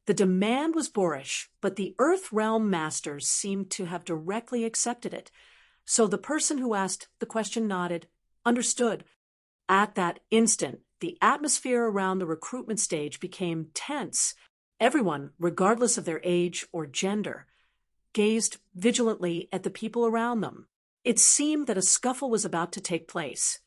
The demand was boorish, but the Earth Realm Masters seemed to have directly accepted it. So the person who asked the question nodded, "Understood." At that instant, the atmosphere around the recruitment stage became tense. Everyone, regardless of their age or gender, gazed vigilantly at the people around them. It seemed that a scuffle was about to take place.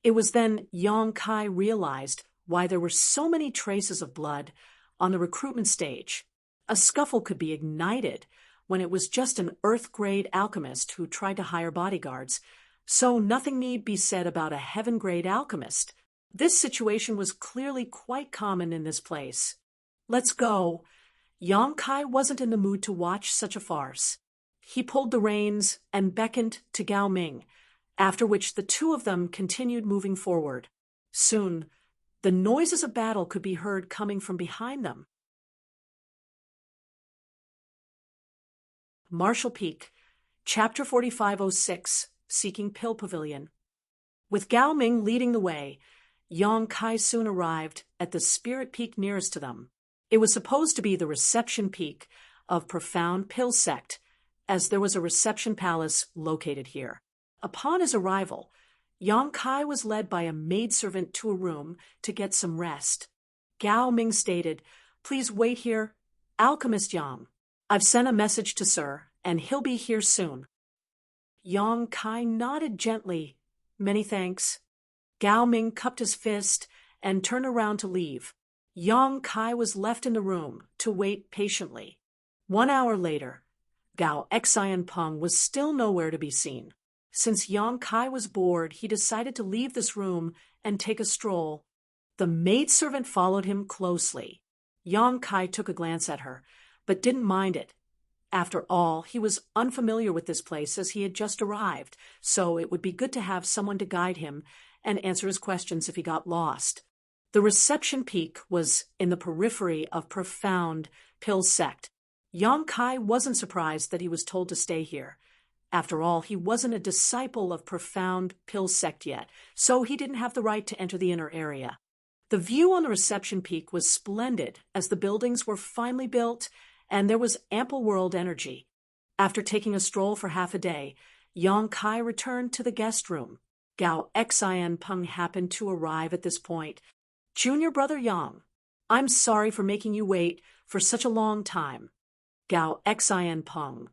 It was then Yang Kai realized why there were so many traces of blood on the recruitment stage. A scuffle could be ignited when it was just an Earth-grade alchemist who tried to hire bodyguards, so nothing need be said about a heaven-grade alchemist. This situation was clearly quite common in this place. "Let's go." Yang Kai wasn't in the mood to watch such a farce. He pulled the reins and beckoned to Gao Ming. after which the two of them continued moving forward. Soon, the noises of battle could be heard coming from behind them. Marshall Peak, Chapter 4506, Seeking Pill Pavilion. With Gao Ming leading the way, Yang Kai soon arrived at the spirit peak nearest to them. It was supposed to be the reception peak of Profound Pill Sect, as there was a reception palace located here. Upon his arrival, Yang Kai was led by a maidservant to a room to get some rest. Gao Ming stated, "Please wait here, Alchemist Yang. I've sent a message to Sir, and he'll be here soon." Yang Kai nodded gently. "Many thanks." Gao Ming cupped his fist and turned around to leave. Yang Kai was left in the room to wait patiently. 1 hour later, Gao Xian Peng was still nowhere to be seen. Since Yang Kai was bored, he decided to leave this room and take a stroll. The maidservant followed him closely. Yang Kai took a glance at her, but didn't mind it. After all, he was unfamiliar with this place as he had just arrived, so it would be good to have someone to guide him and answer his questions if he got lost. The reception peak was in the periphery of Profound Pill Sect. Yang Kai wasn't surprised that he was told to stay here. After all, he wasn't a disciple of Profound Pill Sect yet, so he didn't have the right to enter the inner area. The view on the reception peak was splendid as the buildings were finely built and there was ample world energy. After taking a stroll for half a day, Yang Kai returned to the guest room. Gao Xian Peng happened to arrive at this point. "Junior brother Yang, I'm sorry for making you wait for such a long time." Gao Xian Peng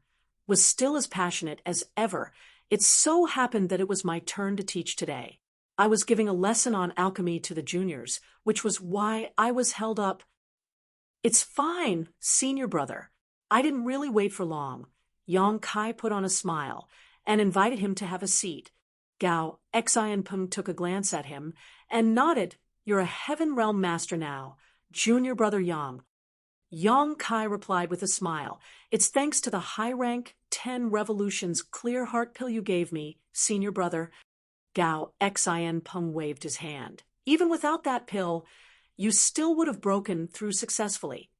was still as passionate as ever. "It so happened that it was my turn to teach today. I was giving a lesson on alchemy to the juniors, which was why I was held up." "It's fine, senior brother. I didn't really wait for long." Yang Kai put on a smile and invited him to have a seat. Gao Xian Peng took a glance at him and nodded. "You're a Heaven Realm master now, junior brother Yang." Yang Kai replied with a smile, "It's thanks to the high rank 10 revolutions clear heart pill you gave me, senior brother." Gao Xian Peng waved his hand. "Even without that pill, you still would have broken through successfully.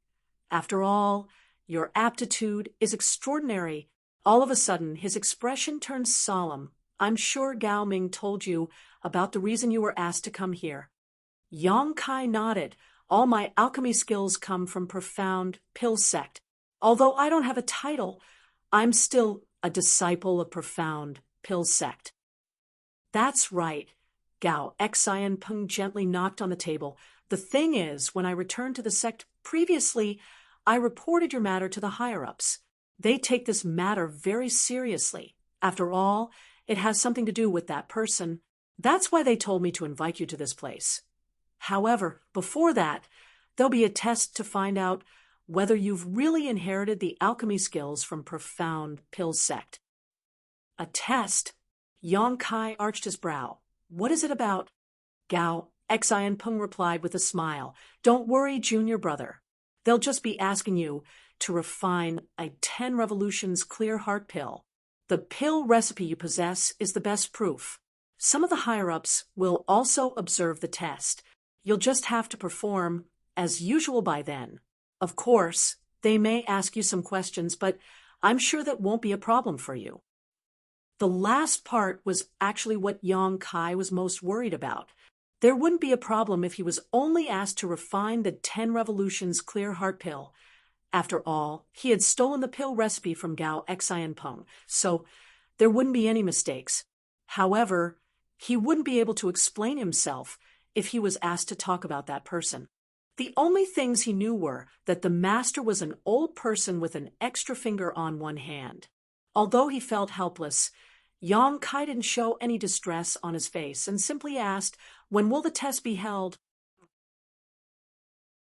After all, your aptitude is extraordinary." All of a sudden, his expression turned solemn. "I'm sure Gao Ming told you about the reason you were asked to come here." Yang Kai nodded. "All my alchemy skills come from Profound Pill Sect. Although I don't have a title, I'm still a disciple of Profound Pill Sect." "That's right." Gao Xian Peng gently knocked on the table. "The thing is, when I returned to the sect previously, I reported your matter to the higher-ups. They take this matter very seriously. After all, it has something to do with that person. That's why they told me to invite you to this place. However, before that, there'll be a test to find out whether you've really inherited the alchemy skills from Profound Pill Sect." "A test?" Yang Kai arched his brow. "What is it about?" Gao Xian Peng replied with a smile. "Don't worry, junior brother. They'll just be asking you to refine a 10 revolutions clear heart pill. The pill recipe you possess is the best proof. Some of the higher-ups will also observe the test. You'll just have to perform as usual by then. Of course, they may ask you some questions, but I'm sure that won't be a problem for you." The last part was actually what Yang Kai was most worried about. There wouldn't be a problem if he was only asked to refine the 10 revolutions clear heart pill. After all, he had stolen the pill recipe from Gao Xian Peng, so there wouldn't be any mistakes. However, he wouldn't be able to explain himself if he was asked to talk about that person. The only things he knew were that the master was an old person with an extra finger on one hand. Although he felt helpless, Yang Kai didn't show any distress on his face and simply asked, "When will the test be held?"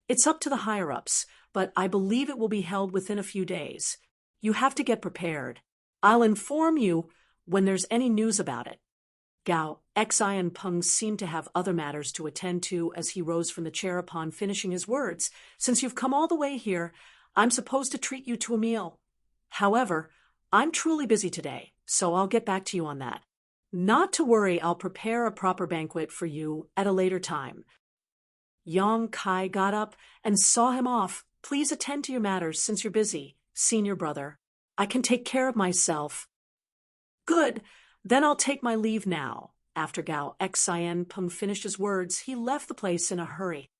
"It's up to the higher-ups, but I believe it will be held within a few days. You have to get prepared. I'll inform you when there's any news about it." Gao Xian Peng seemed to have other matters to attend to as he rose from the chair upon finishing his words. "Since you've come all the way here, I'm supposed to treat you to a meal. However, I'm truly busy today, so I'll get back to you on that." Not to worry, I'll prepare a proper banquet for you at a later time. Yong Kai got up and saw him off. Please attend to your matters since you're busy, senior brother. I can take care of myself. Good, then I'll take my leave now. After Gao Xian Peng finished his words, he left the place in a hurry.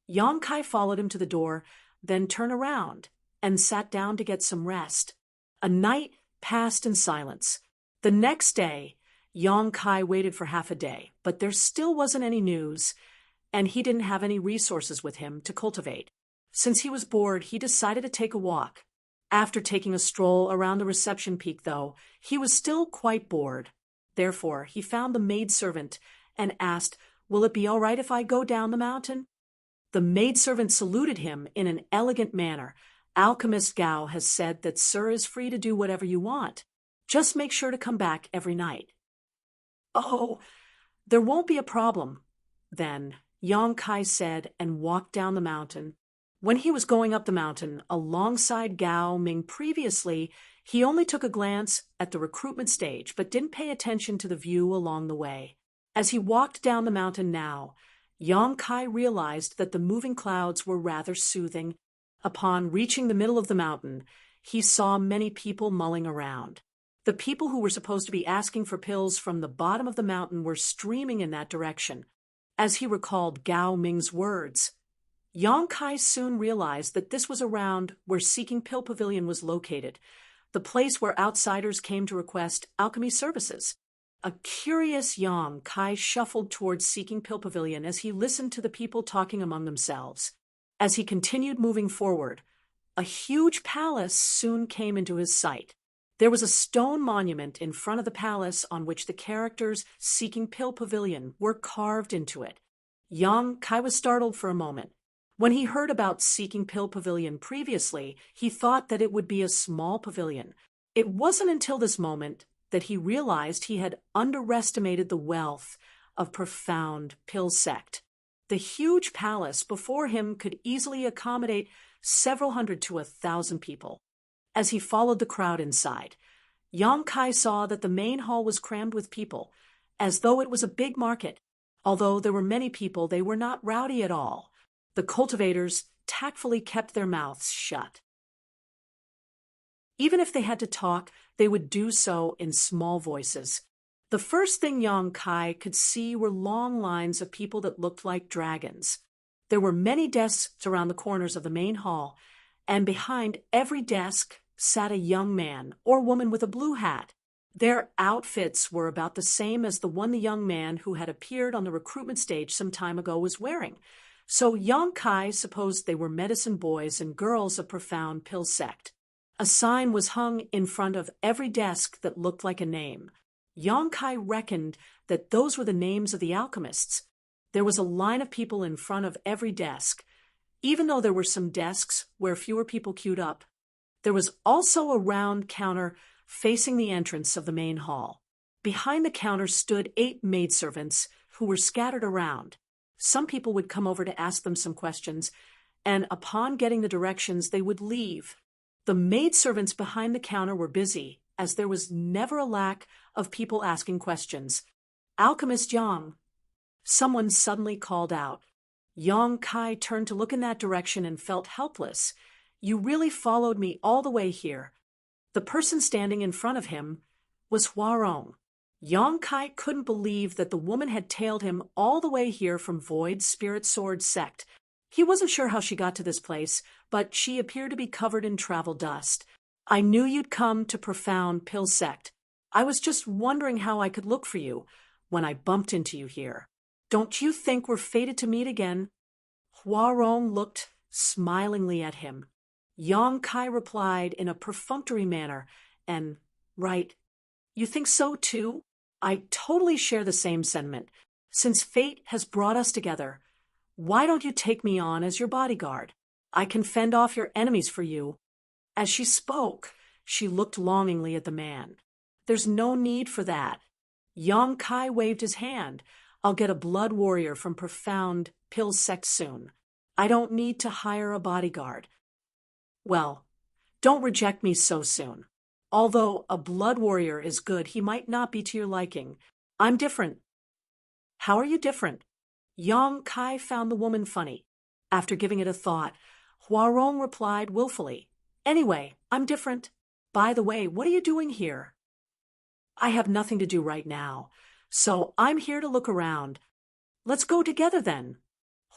Yong Kai followed him to the door, then turned around and sat down to get some rest. A night passed in silence. The next day, Yong Kai waited for half a day, but there still wasn't any news, and he didn't have any resources with him to cultivate. Since he was bored, he decided to take a walk. After taking a stroll around the reception peak, though, he was still quite bored. Therefore, he found the maidservant and asked, "Will it be all right if I go down the mountain?" The maidservant saluted him in an elegant manner. "Alchemist Gao has said that Sir is free to do whatever you want. Just make sure to come back every night." "Oh, there won't be a problem," then Yong Kai said and walked down the mountain. When he was going up the mountain alongside Gao Ming previously, he only took a glance at the recruitment stage but didn't pay attention to the view along the way. As he walked down the mountain now, Yong Kai realized that the moving clouds were rather soothing. Upon reaching the middle of the mountain, he saw many people mulling around. The people who were supposed to be asking for pills from the bottom of the mountain were streaming in that direction. As he recalled Gao Ming's words, Yong Kai soon realized that this was around where Seeking Pill Pavilion was located, the place where outsiders came to request alchemy services. A curious Yong Kai shuffled towards Seeking Pill Pavilion as he listened to the people talking among themselves. As he continued moving forward, a huge palace soon came into his sight. There was a stone monument in front of the palace on which the characters Seeking Pill Pavilion were carved into it. Yong Kai was startled for a moment. When he heard about Seeking Pill Pavilion previously, he thought that it would be a small pavilion. It wasn't until this moment that he realized he had underestimated the wealth of Profound Pill Sect. The huge palace before him could easily accommodate several hundred to 1,000 people. As he followed the crowd inside, Yong Kai saw that the main hall was crammed with people, as though it was a big market. Although there were many people, they were not rowdy at all. The cultivators tactfully kept their mouths shut. Even if they had to talk, they would do so in small voices. The first thing Yong Kai could see were long lines of people that looked like dragons. There were many desks around the corners of the main hall, and behind every desk sat a young man or woman with a blue hat. Their outfits were about the same as the one the young man who had appeared on the recruitment stage some time ago was wearing. So Yong Kai supposed they were medicine boys and girls of Profound Pill Sect. A sign was hung in front of every desk that looked like a name. Yong Kai reckoned that those were the names of the alchemists. There was a line of people in front of every desk. Even though there were some desks where fewer people queued up, there was also a round counter facing the entrance of the main hall. Behind the counter stood 8 maidservants who were scattered around. Some people would come over to ask them some questions, and upon getting the directions, they would leave. The maidservants behind the counter were busy, as there was never a lack of people asking questions. "Alchemist Yang," someone suddenly called out. Yong Kai turned to look in that direction and felt helpless. "You really followed me all the way here." The person standing in front of him was Huarong. Yong Kai couldn't believe that the woman had tailed him all the way here from Void Spirit Sword Sect. He wasn't sure how she got to this place, but she appeared to be covered in travel dust. "I knew you'd come to Profound Pill Sect. I was just wondering how I could look for you when I bumped into you here. Don't you think we're fated to meet again?" Huarong looked smilingly at him. Yong Kai replied in a perfunctory manner, and, "Right. You think so too? I totally share the same sentiment. Since fate has brought us together, why don't you take me on as your bodyguard? I can fend off your enemies for you." As she spoke, she looked longingly at the man. "There's no need for that." Yong Kai waved his hand. "I'll get a blood warrior from Profound Pill Sect soon. I don't need to hire a bodyguard." "Well, don't reject me so soon. Although a blood warrior is good, he might not be to your liking. I'm different. How are you different? Yang Kai found the woman funny. After giving it a thought, Huarong replied willfully, Anyway, I'm different. By the way, what are you doing here? I have nothing to do right now, so I'm here to look around. Let's go together then.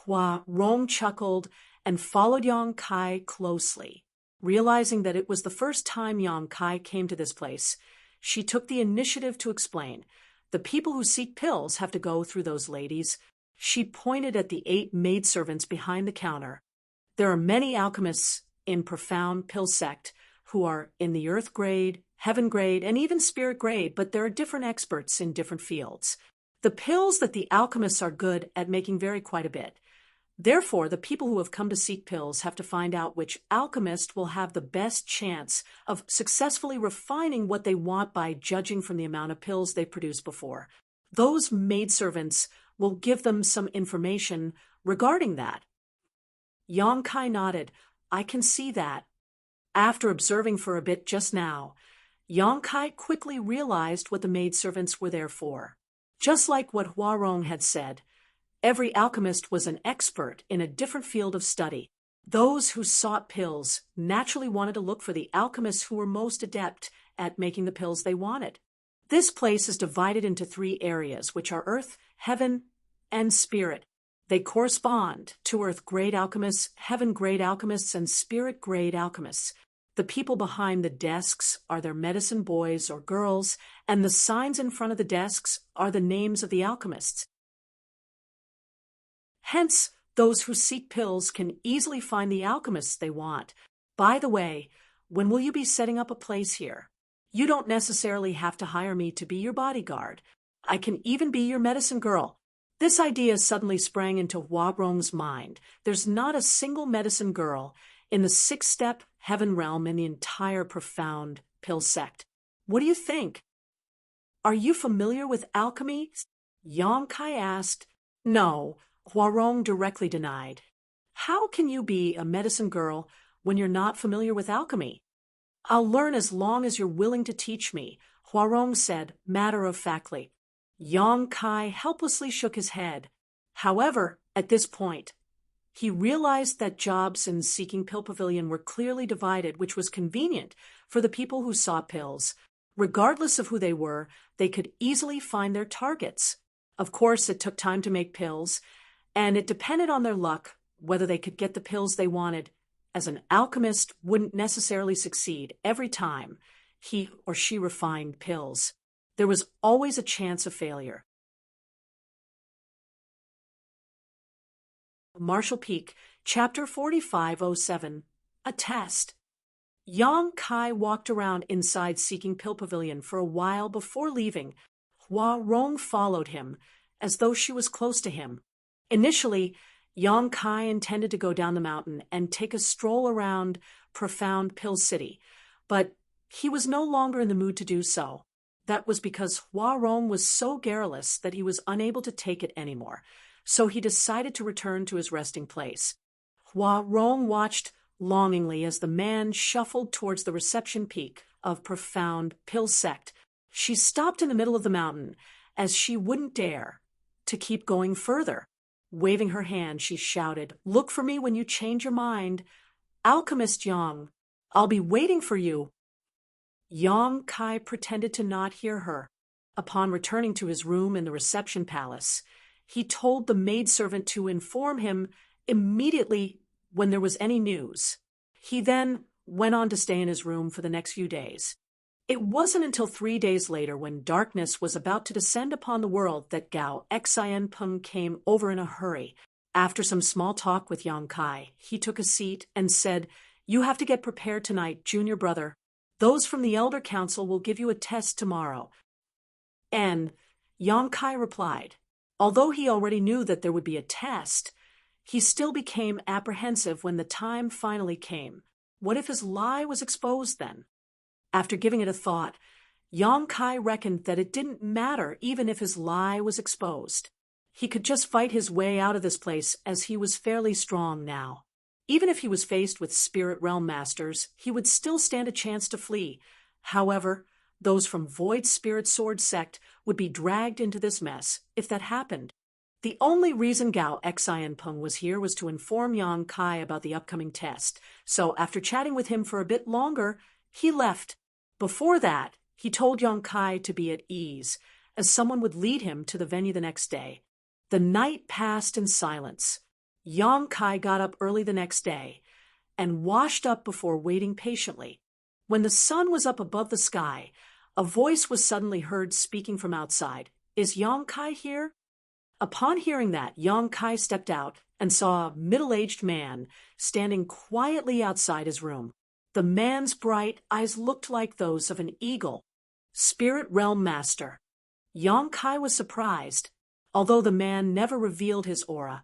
Huarong chuckled and followed Yang Kai closely. Realizing that it was the first time Yang Kai came to this place, she took the initiative to explain. The people who seek pills have to go through those ladies. She pointed at the 8 maidservants behind the counter. There are many alchemists in profound pill sect who are in the earth grade, heaven grade, and even spirit grade, but there are different experts in different fields. The pills that the alchemists are good at making vary quite a bit. Therefore, the people who have come to seek pills have to find out which alchemist will have the best chance of successfully refining what they want by judging from the amount of pills they produced before. Those maidservants will give them some information regarding that. Yang Kai nodded. I can see that. After observing for a bit just now, Yang Kai quickly realized what the maidservants were there for. Just like what Huarong had said, every alchemist was an expert in a different field of study. Those who sought pills naturally wanted to look for the alchemists who were most adept at making the pills they wanted. This place is divided into 3 areas, which are earth, heaven, and spirit. They correspond to earth-grade alchemists, heaven-grade alchemists, and spirit-grade alchemists. The people behind the desks are their medicine boys or girls, and the signs in front of the desks are the names of the alchemists. Hence, those who seek pills can easily find the alchemists they want. By the way, when will you be setting up a place here? You don't necessarily have to hire me to be your bodyguard. I can even be your medicine girl. This idea suddenly sprang into Huarong's mind. There's not a single medicine girl in the 6-step heaven realm in the entire profound pill sect. What do you think? Are you familiar with alchemy? Yang Kai asked. No, Huarong directly denied. How can you be a medicine girl when you're not familiar with alchemy? I'll learn as long as you're willing to teach me, Huarong said matter-of-factly. Yang Kai helplessly shook his head. However, at this point, he realized that jobs in Seeking Pill Pavilion were clearly divided, which was convenient for the people who sought pills. Regardless of who they were, they could easily find their targets. Of course, it took time to make pills, and it depended on their luck whether they could get the pills they wanted, as an alchemist wouldn't necessarily succeed every time he or she refined pills. There was always a chance of failure. Marshall Peak, Chapter 4507, A Test. Yang Kai walked around inside Seeking Pill Pavilion for a while before leaving. Huarong followed him, as though she was close to him. Initially, Yang Kai intended to go down the mountain and take a stroll around Profound Pill City, but he was no longer in the mood to do so. That was because Huarong was so garrulous that he was unable to take it anymore, so he decided to return to his resting place. Huarong watched longingly as the man shuffled towards the reception peak of Profound Pill Sect. She stopped in the middle of the mountain, as she wouldn't dare to keep going further. Waving her hand, she shouted, "Look for me when you change your mind. Alchemist Yang, I'll be waiting for you." Yang Kai pretended to not hear her. Upon returning to his room in the reception palace, he told the maidservant to inform him immediately when there was any news. He then went on to stay in his room for the next few days. It wasn't until 3 days later, when darkness was about to descend upon the world, that Gao Xianpeng came over in a hurry. After some small talk with Yang Kai, he took a seat and said, "You have to get prepared tonight, junior brother. Those from the Elder Council will give you a test tomorrow." And Yang Kai replied. Although he already knew that there would be a test, he still became apprehensive when the time finally came. What if his lie was exposed then? After giving it a thought, Yang Kai reckoned that it didn't matter even if his lie was exposed. He could just fight his way out of this place, as he was fairly strong now. Even if he was faced with spirit realm masters, he would still stand a chance to flee. However, Those from Void Spirit Sword sect would be dragged into this mess if that happened. The only reason Gao Xianpeng was here was to inform Yang Kai about the upcoming test, so after chatting with him for a bit longer, he left. Before that, he told Yang Kai to be at ease, as someone would lead him to the venue the next day. The night passed in silence. Yang Kai got up early the next day and washed up before waiting patiently. When the sun was up above the sky, a voice was suddenly heard speaking from outside. "Is Yang Kai here?" Upon hearing that, Yang Kai stepped out and saw a middle-aged man standing quietly outside his room. The man's bright eyes looked like those of an eagle. Spirit Realm Master. Yang Kai was surprised. Although the man never revealed his aura,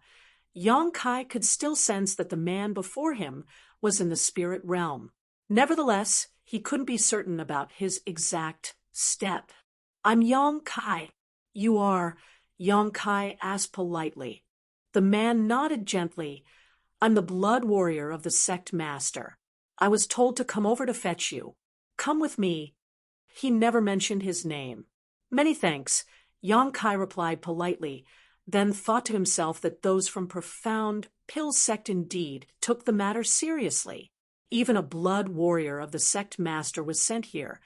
Yang Kai could still sense that the man before him was in the spirit realm. Nevertheless, he couldn't be certain about his exact step. "I'm Yang Kai." "You are?" Yang Kai asked politely. The man nodded gently. "I'm the blood warrior of the sect master. I was told to come over to fetch you. Come with me." He never mentioned his name. "Many thanks," Yang Kai replied politely, then thought to himself that those from Profound Pill sect indeed took the matter seriously. Even a blood warrior of the sect master was sent here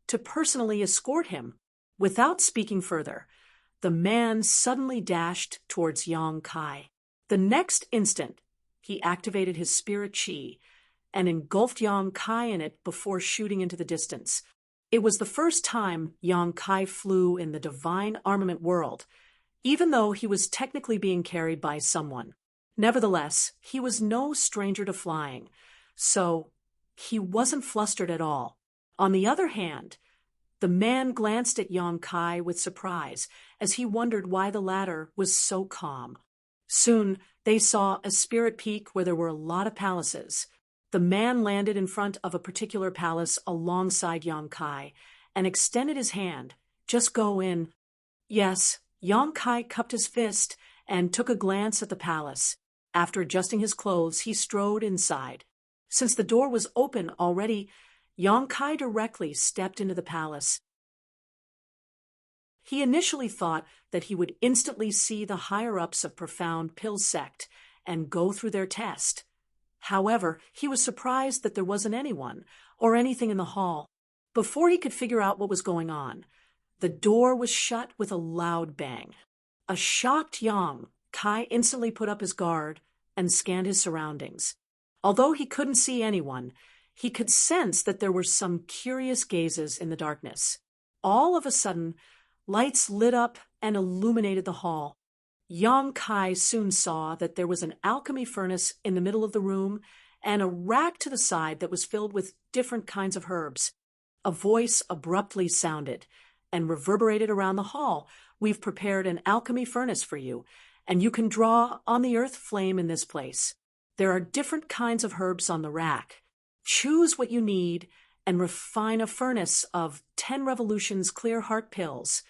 to personally escort him. Without speaking further, the man suddenly dashed towards Yang Kai. The next instant, he activated his spirit chi and engulfed Yang Kai in it before shooting into the distance. It was the first time Yang Kai flew in the divine armament world, even though he was technically being carried by someone. Nevertheless, he was no stranger to flying, so he wasn't flustered at all. On the other hand, the man glanced at Yang Kai with surprise as he wondered why the latter was so calm. Soon, they saw a spirit peak where there were a lot of palaces. The man landed in front of a particular palace alongside Yang Kai and extended his hand. "Just go in." "Yes." Yang Kai cupped his fist and took a glance at the palace. After adjusting his clothes, he strode inside. Since the door was open already, Yang Kai directly stepped into the palace. He initially thought that he would instantly see the higher-ups of Profound Pill sect and go through their test. However, he was surprised that there wasn't anyone or anything in the hall. Before he could figure out what was going on, the door was shut with a loud bang. A shocked Yang Kai instantly put up his guard and scanned his surroundings. Although he couldn't see anyone, he could sense that there were some curious gazes in the darkness. All of a sudden, lights lit up and illuminated the hall. Yang Kai soon saw that there was an alchemy furnace in the middle of the room and a rack to the side that was filled with different kinds of herbs. A voice abruptly sounded and reverberated around the hall. "We've prepared an alchemy furnace for you, and you can draw on the earth flame in this place. There are different kinds of herbs on the rack. Choose what you need and refine a furnace of 10 revolutions clear heart pills."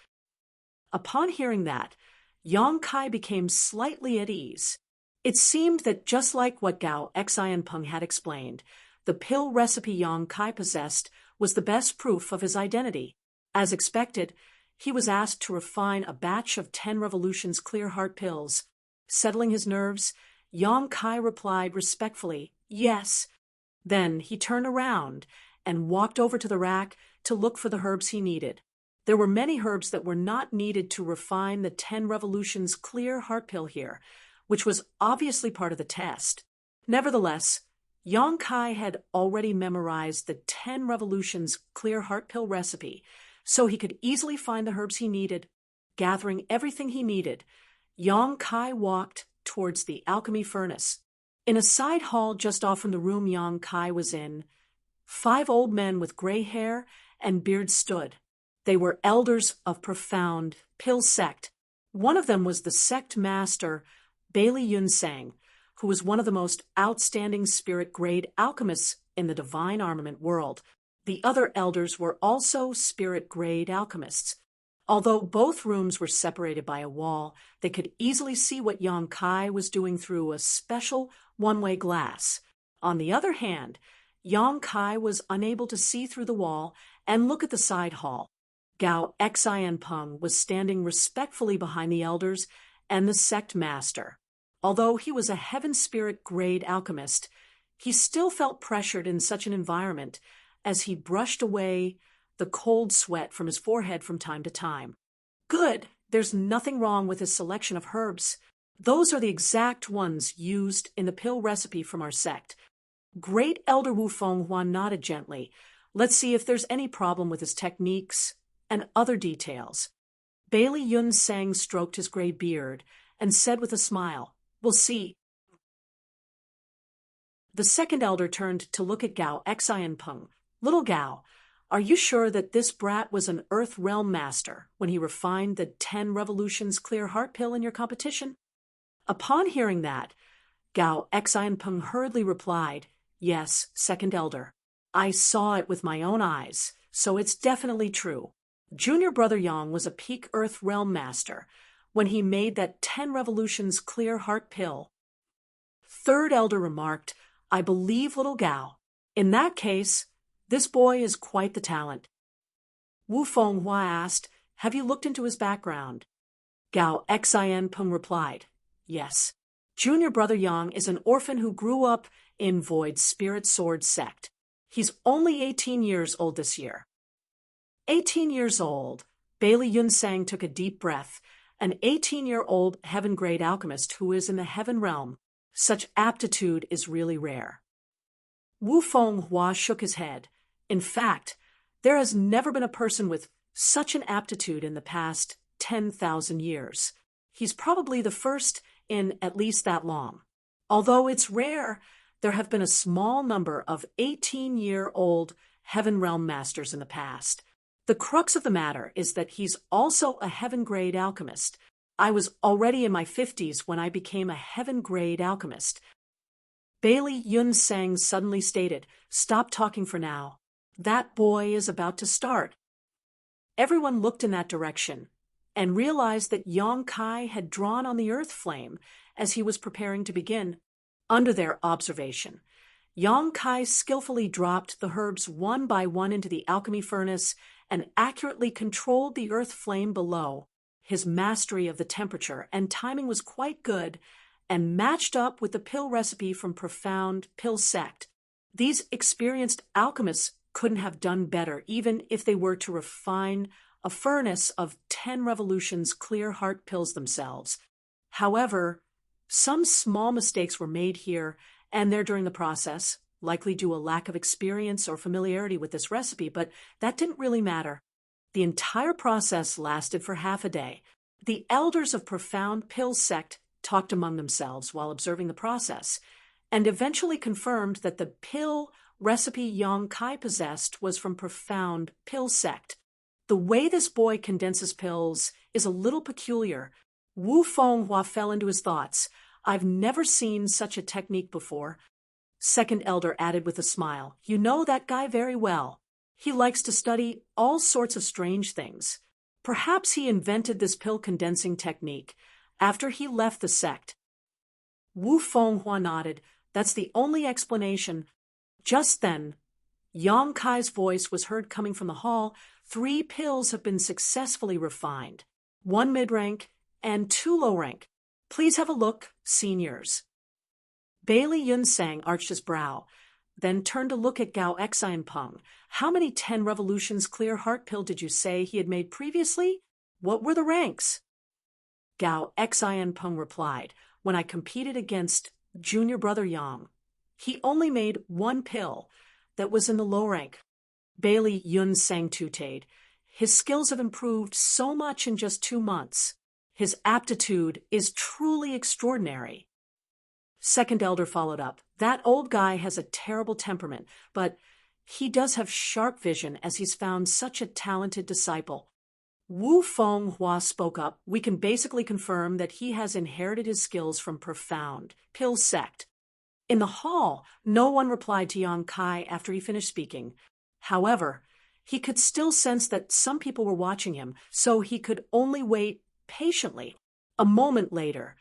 Upon hearing that, Yang Kai became slightly at ease. It seemed that just like what Gao Xianpeng had explained, the pill recipe Yang Kai possessed was the best proof of his identity. As expected, he was asked to refine a batch of 10 revolutions clear heart pills. Settling his nerves, Yang Kai replied respectfully, "Yes." Then he turned around and walked over to the rack to look for the herbs he needed. There were many herbs that were not needed to refine the 10 revolutions clear heart pill here, which was obviously part of the test. Nevertheless, Yang Kai had already memorized the 10 revolutions clear heart pill recipe, so he could easily find the herbs he needed. Gathering everything he needed, Yang Kai walked towards the alchemy furnace. In a side hall just off from the room Yang Kai was in, 5 old men with gray hair and beards stood. They were elders of Profound Pill sect. One of them was the sect master, Bailey Yunsang, who was one of the most outstanding spirit-grade alchemists in the divine armament world. The other elders were also spirit-grade alchemists. Although both rooms were separated by a wall, they could easily see what Yang Kai was doing through a special one-way glass. On the other hand, Yang Kai was unable to see through the wall and look at the side hall. Gao Xianpeng was standing respectfully behind the elders and the sect master. Although he was a heaven spirit grade alchemist, he still felt pressured in such an environment as he brushed away the cold sweat from his forehead from time to time. Good, there's nothing wrong with his selection of herbs. Those are the exact ones used in the pill recipe from our sect. Great Elder Wu Fenghua nodded gently. Let's see if there's any problem with his techniques and other details. Bailey Yun Sang stroked his gray beard and said with a smile, "We'll see." The second elder turned to look at Gao Xianpeng. "Little Gao, are you sure that this brat was an Earth Realm master when he refined the 10 Revolutions Clear Heart pill in your competition?" Upon hearing that, Gao Xianpeng hurriedly replied, "Yes, second elder. I saw it with my own eyes, so it's definitely true. Junior Brother Yang was a peak Earth Realm master when he made that 10 Revolutions Clear Heart pill." Third elder remarked, "I believe little Gao. In that case, this boy is quite the talent." Wu Fenghua asked, "Have you looked into his background?" Gao Xianpeng replied, "Yes. Junior Brother Yang is an orphan who grew up in Void Spirit Sword sect. He's only 18 years old this year." 18 years old. Bailey Yun Sang took a deep breath. An 18-year-old heaven-grade alchemist who is in the heaven realm. Such aptitude is really rare. Wu Fenghua shook his head. In fact, there has never been a person with such an aptitude in the past 10,000 years. He's probably the first in at least that long. Although it's rare, there have been a small number of 18-year-old heaven realm masters in the past. The crux of the matter is that he's also a heaven-grade alchemist. I was already in my 50s when I became a heaven-grade alchemist. Bailey Yun Sang suddenly stated, "Stop talking for now. That boy is about to start." Everyone looked in that direction and realized that Yang Kai had drawn on the earth flame as he was preparing to begin. Under their observation, Yang Kai skillfully dropped the herbs one by one into the alchemy furnace and accurately controlled the earth flame below. His mastery of the temperature and timing was quite good and matched up with the pill recipe from Profound Pill Sect. These experienced alchemists couldn't have done better, even if they were to refine a furnace of 10 Revolutions Clear Heart pills themselves. However, some small mistakes were made here and there during the process, likely due to a lack of experience or familiarity with this recipe, but that didn't really matter. The entire process lasted for half a day. The elders of Profound Pill Sect talked among themselves while observing the process, and eventually confirmed that the pill recipe Yang Kai possessed was from Profound Pill Sect. The way this boy condenses pills is a little peculiar. Wu Fenghua fell into his thoughts. "I've never seen such a technique before." Second elder added with a smile, "You know that guy very well. He likes to study all sorts of strange things. Perhaps he invented this pill condensing technique after he left the sect." Wu Fenghua nodded. "That's the only explanation." Just then, Yang Kai's voice was heard coming from the hall. 3 pills have been successfully refined. 1 mid-rank and 2 low-rank. Please have a look, seniors. Bailey Yun Sang arched his brow, then turned to look at Gao Xianpeng. "How many 10 Revolutions Clear Heart pill did you say he had made previously? What were the ranks?" Gao Xianpeng replied, "When I competed against Junior Brother Yang, he only made 1 pill that was in the low rank." Bailey Yun Sang tutade, "His skills have improved so much in just 2 months. His aptitude is truly extraordinary." Second elder followed up, "That old guy has a terrible temperament, but he does have sharp vision as he's found such a talented disciple." Wu Fenghua spoke up, "We can basically confirm that he has inherited his skills from Profound Pill Sect." In the hall, no one replied to Yang Kai after he finished speaking. However, he could still sense that some people were watching him, so he could only wait patiently. A moment later,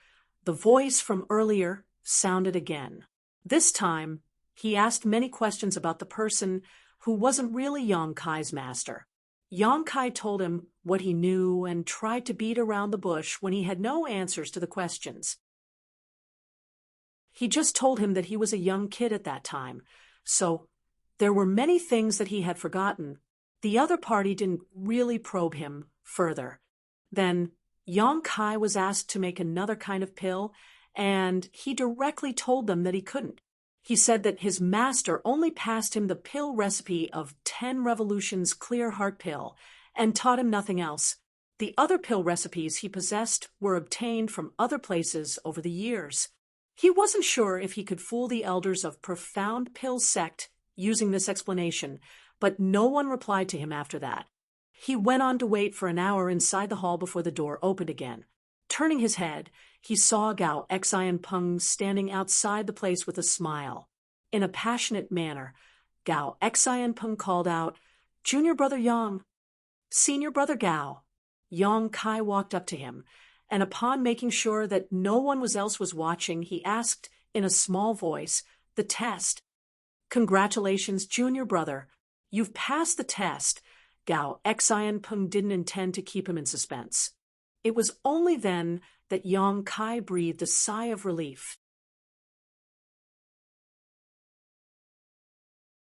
the voice from earlier sounded again. This time, he asked many questions about the person who wasn't really Yang Kai's master. Yang Kai told him what he knew and tried to beat around the bush when he had no answers to the questions. He just told him that he was a young kid at that time, so there were many things that he had forgotten. The other party didn't really probe him further. Then Yang Kai was asked to make another kind of pill, and he directly told them that he couldn't. He said that his master only passed him the pill recipe of 10 Revolutions Clear Heart Pill and taught him nothing else. The other pill recipes he possessed were obtained from other places over the years. He wasn't sure if he could fool the elders of Profound Pill Sect using this explanation, but no one replied to him after that. He went on to wait for an hour inside the hall before the door opened again. Turning his head, he saw Gao Xian Peng standing outside the place with a smile. In a passionate manner, Gao Xian Peng called out, "Junior brother Yang." "Senior brother Gao." Yang Kai walked up to him, and upon making sure that no one else was watching, he asked in a small voice, "The test." "Congratulations, junior brother. You've passed the test." Gao Xian Peng didn't intend to keep him in suspense. It was only then that Yang Kai breathed a sigh of relief.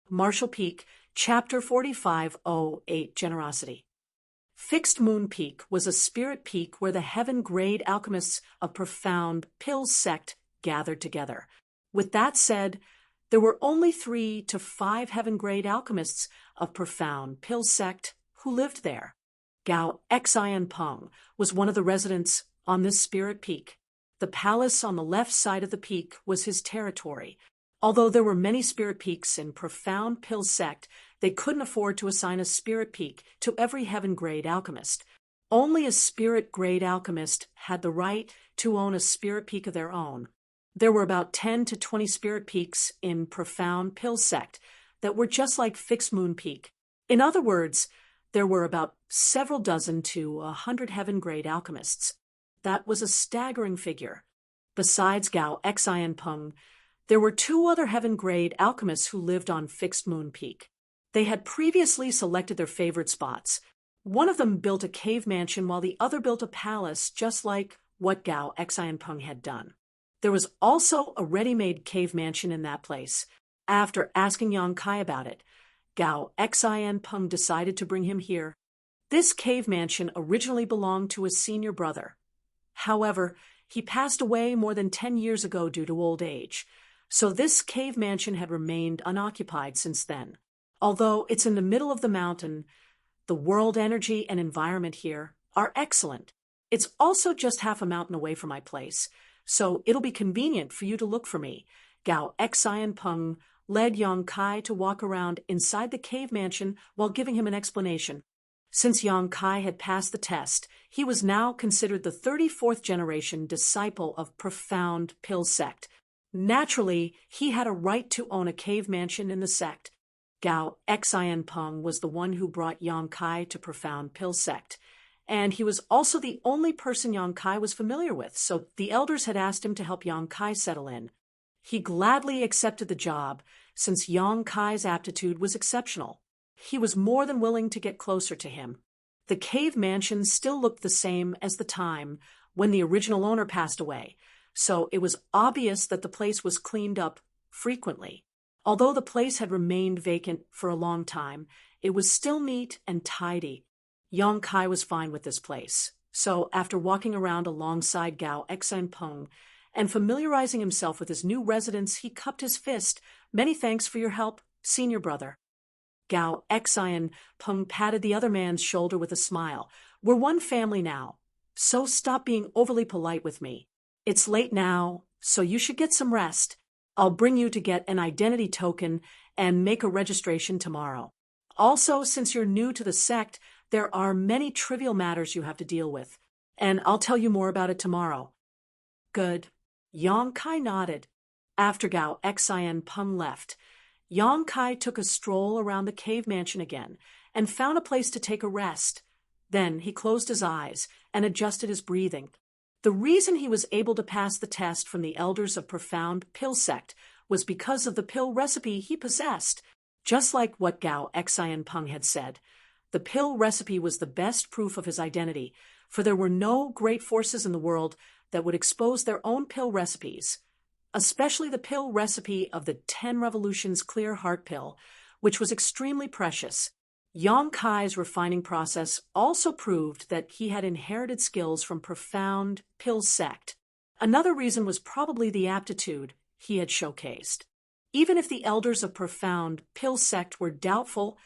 Marshall Peak, Chapter 4508, Generosity. Fixed Moon Peak was a spirit peak where the heaven-grade alchemists of Profound Pill Sect gathered together. With that said, there were only 3 to 5 heaven-grade alchemists of Profound Pill Sect who lived there. Gao Xian Peng was one of the residents on this spirit peak. The palace on the left side of the peak was his territory. Although there were many spirit peaks in Profound Pill Sect, they couldn't afford to assign a spirit peak to every heaven-grade alchemist. Only a spirit-grade alchemist had the right to own a spirit peak of their own. There were about 10 to 20 spirit peaks in Profound Pill Sect that were just like Fixed Moon Peak. In other words, there were about several dozen to 100 heaven-grade alchemists. That was a staggering figure. Besides Gao Xian Peng, there were 2 other heaven-grade alchemists who lived on Fixed Moon Peak. They had previously selected their favorite spots. One of them built a cave mansion while the other built a palace, just like what Gao Xian Peng had done. There was also a ready-made cave mansion in that place. After asking Yang Kai about it, Gao Xian Peng decided to bring him here. This cave mansion originally belonged to his senior brother. However, he passed away more than 10 years ago due to old age, so this cave mansion had remained unoccupied since then. Although it's in the middle of the mountain, the world energy and environment here are excellent. It's also just half a mountain away from my place, so it'll be convenient for you to look for me. Gao Xian Peng led Yang Kai to walk around inside the cave mansion while giving him an explanation. Since Yang Kai had passed the test, he was now considered the 34th generation disciple of Profound Pill Sect. Naturally, he had a right to own a cave mansion in the sect. Gao Xian Peng was the one who brought Yang Kai to Profound Pill Sect, and he was also the only person Yang Kai was familiar with, so the elders had asked him to help Yang Kai settle in. He gladly accepted the job, since Yang Kai's aptitude was exceptional. He was more than willing to get closer to him. The cave mansion still looked the same as the time when the original owner passed away, so it was obvious that the place was cleaned up frequently. Although the place had remained vacant for a long time, it was still neat and tidy. Yang Kai was fine with this place, so after walking around alongside Gao Xian Peng and familiarizing himself with his new residence, he cupped his fist. "Many thanks for your help, senior brother." Gao Xian Peng patted the other man's shoulder with a smile. "We're one family now, so stop being overly polite with me. It's late now, so you should get some rest. I'll bring you to get an identity token and make a registration tomorrow. Also, since you're new to the sect, there are many trivial matters you have to deal with, and I'll tell you more about it tomorrow." "Good." Yang Kai nodded. After Gao Xian Peng left, Yang Kai took a stroll around the cave mansion again and found a place to take a rest. Then he closed his eyes and adjusted his breathing. The reason he was able to pass the test from the elders of Profound Pill Sect was because of the pill recipe he possessed. Just like what Gao Xian Peng had said, the pill recipe was the best proof of his identity, for there were no great forces in the world that would expose their own pill recipes, especially the pill recipe of the 10 Revolutions Clear Heart Pill, which was extremely precious. Yang Kai's refining process also proved that he had inherited skills from profound pill sect. Another reason was probably the aptitude he had showcased. Even if the elders of profound pill sect were doubtful,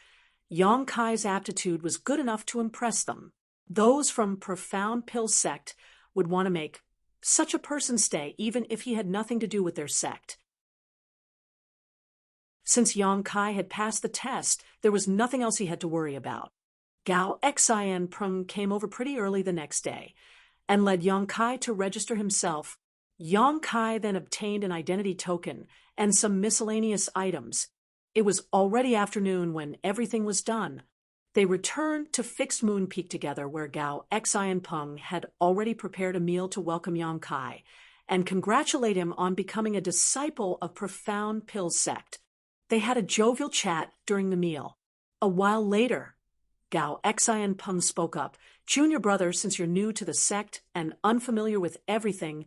Yang Kai's aptitude was good enough to impress them. Those from profound pill sect would want to make such a person stay even if he had nothing to do with their sect. Since Yang Kai had passed the test, there was nothing else he had to worry about. Gao Xian Peng came over pretty early the next day and led Yang Kai to register himself. Yang Kai then obtained an identity token and some miscellaneous items. It was already afternoon when everything was done. They returned to Fixed Moon Peak together, where Gao Xian Peng had already prepared a meal to welcome Yang Kai and congratulate him on becoming a disciple of Profound Pill Sect. They had a jovial chat during the meal. A while later, Gao Xian Peng spoke up. "Junior brother, since you're new to the sect and unfamiliar with everything,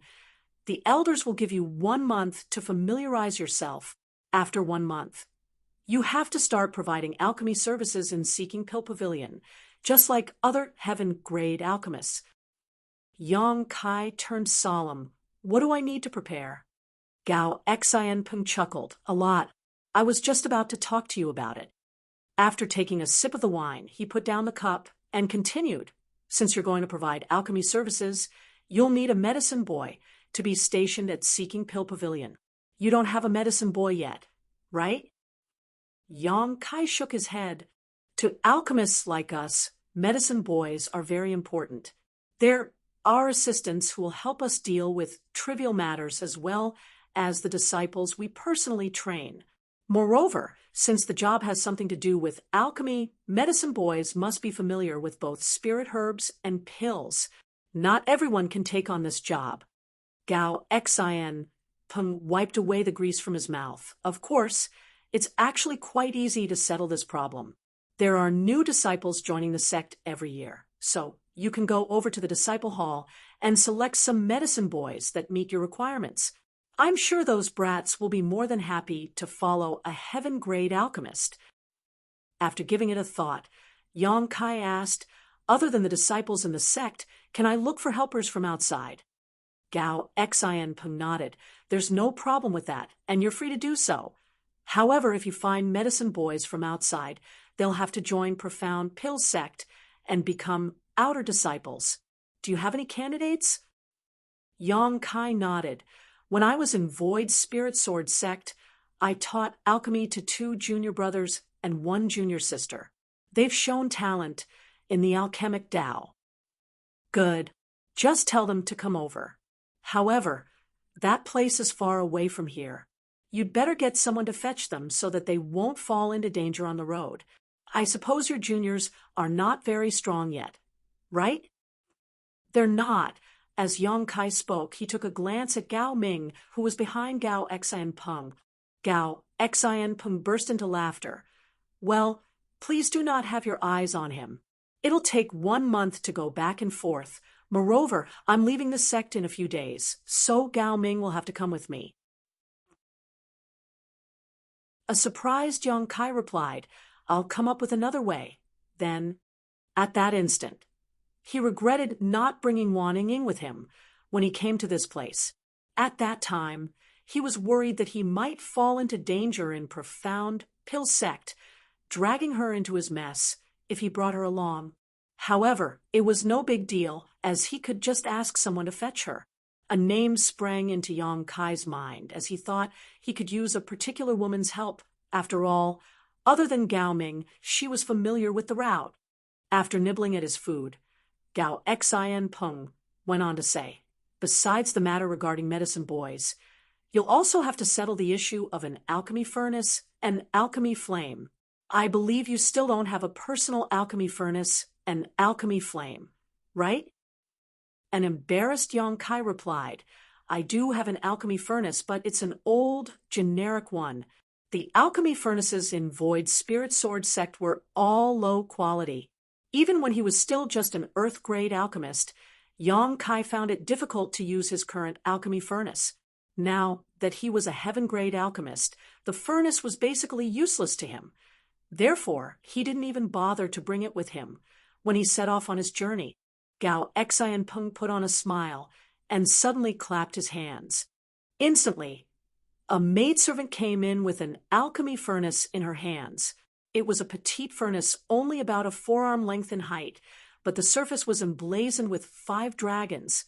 the elders will give you 1 month to familiarize yourself. After 1 month, you have to start providing alchemy services in Seeking Pill Pavilion, just like other heaven-grade alchemists." Yang Kai turned solemn. "What do I need to prepare?" Gao Xian Peng chuckled. "A lot. I was just about to talk to you about it." After taking a sip of the wine, he put down the cup and continued. "Since you're going to provide alchemy services, you'll need a medicine boy to be stationed at Seeking Pill Pavilion. You don't have a medicine boy yet, right?" Yang Kai shook his head. "To alchemists like us, medicine boys are very important. They're our assistants who will help us deal with trivial matters as well as the disciples we personally train. Moreover, since the job has something to do with alchemy, medicine boys must be familiar with both spirit herbs and pills. Not everyone can take on this job." Gao Xian Peng wiped away the grease from his mouth. "Of course, it's actually quite easy to settle this problem. There are new disciples joining the sect every year, so you can go over to the disciple hall and select some medicine boys that meet your requirements. I'm sure those brats will be more than happy to follow a heaven-grade alchemist." After giving it a thought, Yang Kai asked, "Other than the disciples in the sect, can I look for helpers from outside?" Gao Xian Peng nodded. "There's no problem with that, and you're free to do so. However, if you find medicine boys from outside, they'll have to join Profound Pill Sect and become outer disciples. Do you have any candidates?" Yang Kai nodded. "When I was in Void Spirit Sword Sect, I taught alchemy to 2 junior brothers and 1 junior sister. They've shown talent in the alchemic Tao." "Good. Just tell them to come over. However, that place is far away from here. You'd better get someone to fetch them so that they won't fall into danger on the road. I suppose your juniors are not very strong yet, right?" "They're not." As Yang Kai spoke, he took a glance at Gao Ming, who was behind Gao Xian Peng. Gao Xian Peng burst into laughter. "Well, please do not have your eyes on him. It'll take 1 month to go back and forth. Moreover, I'm leaving the sect in a few days, so Gao Ming will have to come with me." A surprised Yang Kai replied, "I'll come up with another way." Then, at that instant, he regretted not bringing Wan Ying with him when he came to this place. At that time, he was worried that he might fall into danger in Profound Pill Sect, dragging her into his mess if he brought her along. However, it was no big deal, as he could just ask someone to fetch her. A name sprang into Yang Kai's mind as he thought he could use a particular woman's help. After all, other than Gao Ming, she was familiar with the route. After nibbling at his food, Gao Xian Peng went on to say, "Besides the matter regarding medicine boys, you'll also have to settle the issue of an alchemy furnace and alchemy flame. I believe you still don't have a personal alchemy furnace and alchemy flame, right?" An embarrassed Yang Kai replied, "I do have an alchemy furnace, but it's an old, generic one. The alchemy furnaces in Void's Spirit Sword sect were all low quality. Even when he was still just an Earth-grade alchemist, Yang Kai found it difficult to use his current alchemy furnace. Now that he was a heaven-grade alchemist, the furnace was basically useless to him. Therefore, he didn't even bother to bring it with him. When he set off on his journey, Gao Xianpeng put on a smile and suddenly clapped his hands. Instantly, a maidservant came in with an alchemy furnace in her hands. It was a petite furnace only about a forearm length in height, but the surface was emblazoned with 5 dragons,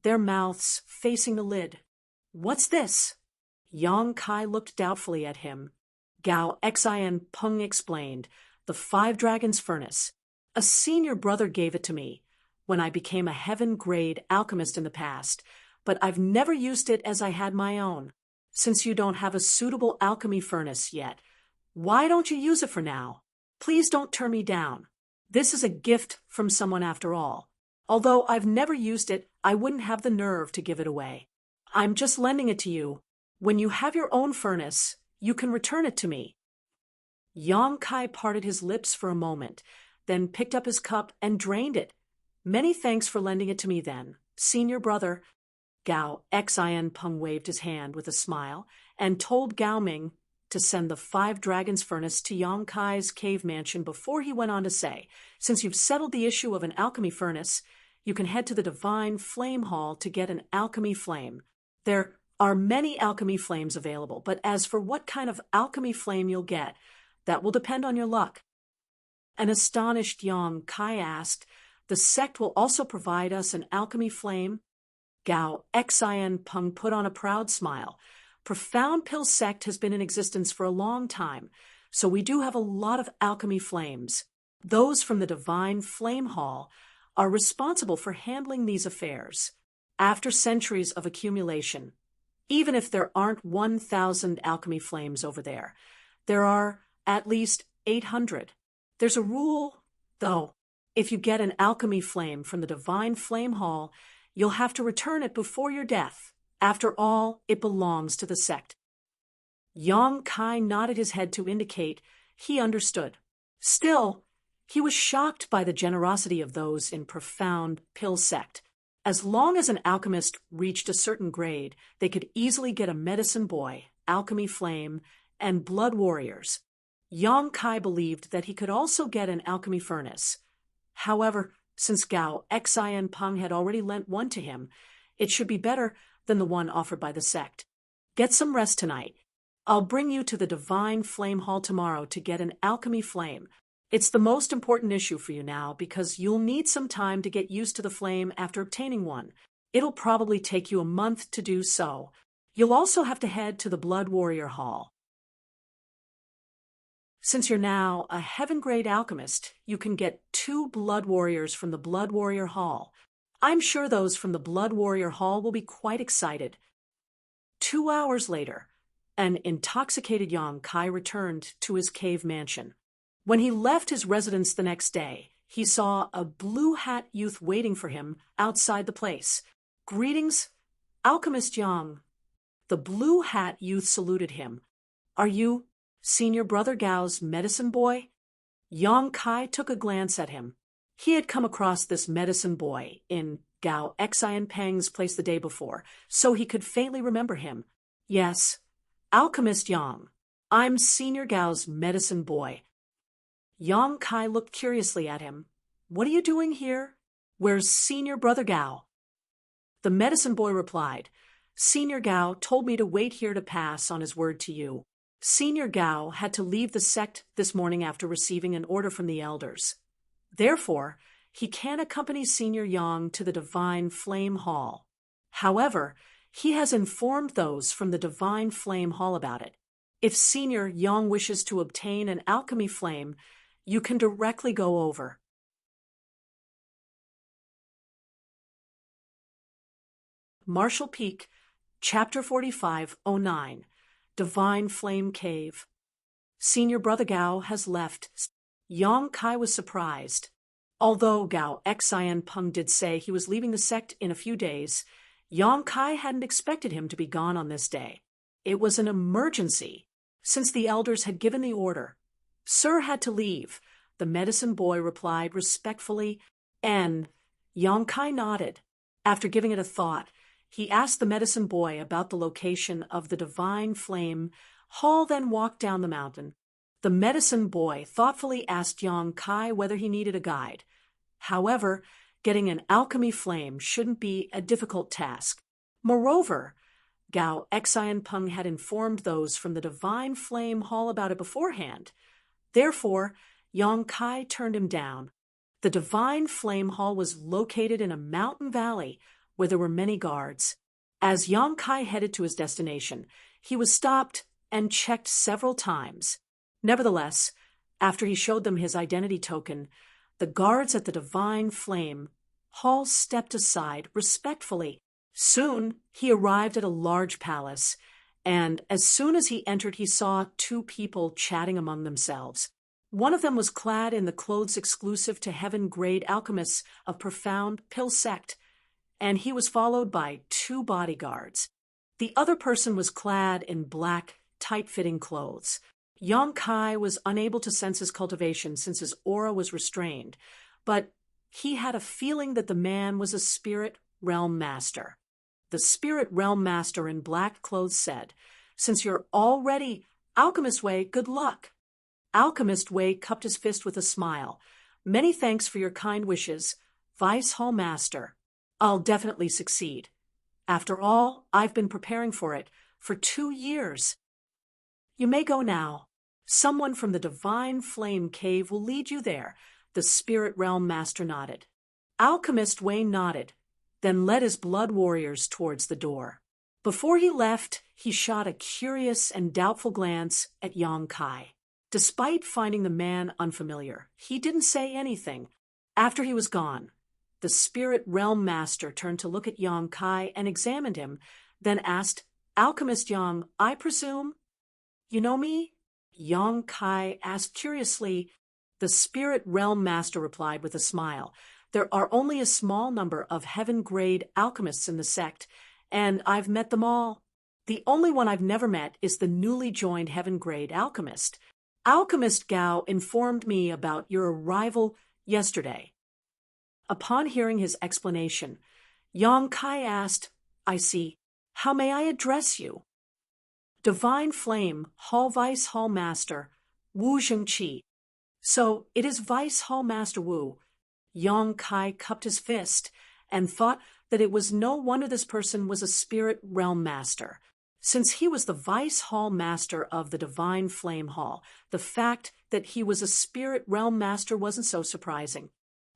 their mouths facing the lid. "What's this?" Yang Kai looked doubtfully at him. Gao Xianpeng explained, "The 5 dragons furnace. A senior brother gave it to me when I became a heaven-grade alchemist in the past, but I've never used it as I had my own. Since you don't have a suitable alchemy furnace yet, why don't you use it for now? Please don't turn me down. This is a gift from someone after all. Although I've never used it, I wouldn't have the nerve to give it away. I'm just lending it to you. When you have your own furnace, you can return it to me." Yang Kai parted his lips for a moment, then picked up his cup and drained it. "Many thanks for lending it to me then, senior brother." Gao Xianpeng waved his hand with a smile and told Gao Ming to send the 5 dragons furnace to Yang Kai's cave mansion before he went on to say, "Since you've settled the issue of an alchemy furnace, you can head to the Divine Flame Hall to get an alchemy flame. There are many alchemy flames available, but as for what kind of alchemy flame you'll get, that will depend on your luck." An astonished Yang Kai asked, "The sect will also provide us an alchemy flame?" Gao Xianpeng put on a proud smile. "Profound Pill sect has been in existence for a long time, so we do have a lot of alchemy flames. Those from the Divine Flame Hall are responsible for handling these affairs. After centuries of accumulation, even if there aren't 1,000 alchemy flames over there, there are at least 800. There's a rule, though. If you get an alchemy flame from the Divine Flame Hall, you'll have to return it before your death. After all, it belongs to the sect." Yang Kai nodded his head to indicate he understood. Still, he was shocked by the generosity of those in Profound Pill sect. As long as an alchemist reached a certain grade, they could easily get a medicine boy, alchemy flame, and blood warriors. Yang Kai believed that he could also get an alchemy furnace. However, since Gao Xianpeng had already lent one to him, it should be better than the one offered by the sect. "Get some rest tonight. I'll bring you to the Divine Flame Hall tomorrow to get an alchemy flame. It's the most important issue for you now because you'll need some time to get used to the flame after obtaining one. It'll probably take you a month to do so. You'll also have to head to the Blood Warrior Hall. Since you're now a heaven-grade alchemist, you can get 2 Blood Warriors from the Blood Warrior Hall. I'm sure those from the Blood Warrior Hall will be quite excited." 2 hours later, an intoxicated Yang Kai returned to his cave mansion. When he left his residence the next day, he saw a blue-hat youth waiting for him outside the place. "Greetings, Alchemist Yang." The blue-hat youth saluted him. "Are you Senior Brother Gao's medicine boy?" Yang Kai took a glance at him. He had come across this medicine boy in Gao Xianpeng's place the day before, so he could faintly remember him. "Yes, Alchemist Yang. I'm Senior Gao's medicine boy." Yang Kai looked curiously at him. "What are you doing here? Where's Senior Brother Gao?" The medicine boy replied, "Senior Gao told me to wait here to pass on his word to you. Senior Gao had to leave the sect this morning after receiving an order from the elders. Therefore, he can't accompany Senior Yang to the Divine Flame Hall. However, he has informed those from the Divine Flame Hall about it. If Senior Yang wishes to obtain an alchemy flame, you can directly go over." Marshall Peak, Chapter 4509, Divine Flame Cave. Senior Brother Gao has left. Yang Kai was surprised. Although Gao Xianpeng did say he was leaving the sect in a few days, Yang Kai hadn't expected him to be gone on this day. It was an emergency. since the elders had given the order. Sir had to leave, the medicine boy replied respectfully, and Yongkai nodded. After giving it a thought, he asked the medicine boy about the location of the divine flame. Hall then walked down the mountain. The medicine boy thoughtfully asked Yongkai whether he needed a guide. However, getting an alchemy flame shouldn't be a difficult task. Moreover, Gao Xianpeng had informed those from the divine flame hall about it beforehand. Therefore, Yongkai turned him down. The divine flame hall was located in a mountain valley where there were many guards. As Yongkai headed to his destination, he was stopped and checked several times. Nevertheless, after he showed them his identity token, the guards at the divine flame hall stepped aside respectfully. Soon he arrived at a large palace, and as soon as he entered he saw two people chatting among themselves. One of them was clad in the clothes exclusive to heaven-grade alchemists of profound pill sect, and he was followed by two bodyguards. The other person was clad in black, tight-fitting clothes. Yongkai was unable to sense his cultivation since his aura was restrained, but he had a feeling that the man was a spirit realm master. The spirit realm master in black clothes said, "Since you're already Alchemist Wei, good luck." Alchemist Wei cupped his fist with a smile. "Many thanks for your kind wishes, Vice Hall Master. I'll definitely succeed. After all, I've been preparing for it for 2 years. You may go now. Someone from the Divine Flame Cave will lead you there." The Spirit Realm Master nodded. Alchemist Wei nodded, then led his blood warriors towards the door. Before he left, he shot a curious and doubtful glance at Yongkai. Despite finding the man unfamiliar, he didn't say anything. After he was gone, the Spirit Realm Master turned to look at Yongkai and examined him, then asked, "Alchemist Yang, I presume? You know me?" Yongkai asked curiously. The Spirit Realm Master replied with a smile, "There are only a small number of heaven-grade alchemists in the sect, and I've met them all. The only one I've never met is the newly joined heaven-grade alchemist. Alchemist Gao informed me about your arrival yesterday." Upon hearing his explanation, Yongkai asked, "I see. How may I address you?" "Divine Flame, Hall Vice Hall Master, Wu Zhengqi." "So it is Vice Hall Master Wu." Yongkai cupped his fist and thought that it was no wonder this person was a Spirit Realm Master. Since he was the Vice Hall Master of the Divine Flame Hall, the fact that he was a Spirit Realm Master wasn't so surprising.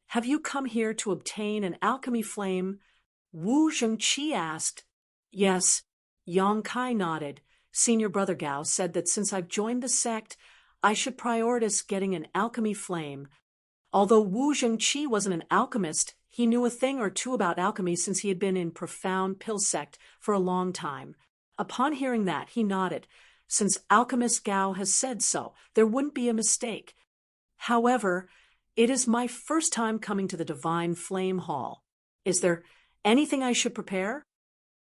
"Have you come here to obtain an alchemy flame?" Wu Zhengqi asked. "Yes." Yongkai nodded. "Senior Brother Gao said that since I've joined the sect, I should prioritize getting an alchemy flame." Although Wu Zhengqi wasn't an alchemist, he knew a thing or two about alchemy since he had been in profound pill sect for a long time. Upon hearing that, he nodded. Since Alchemist Gao has said so, there wouldn't be a mistake. "However, it is my first time coming to the Divine Flame Hall. Is there anything I should prepare?"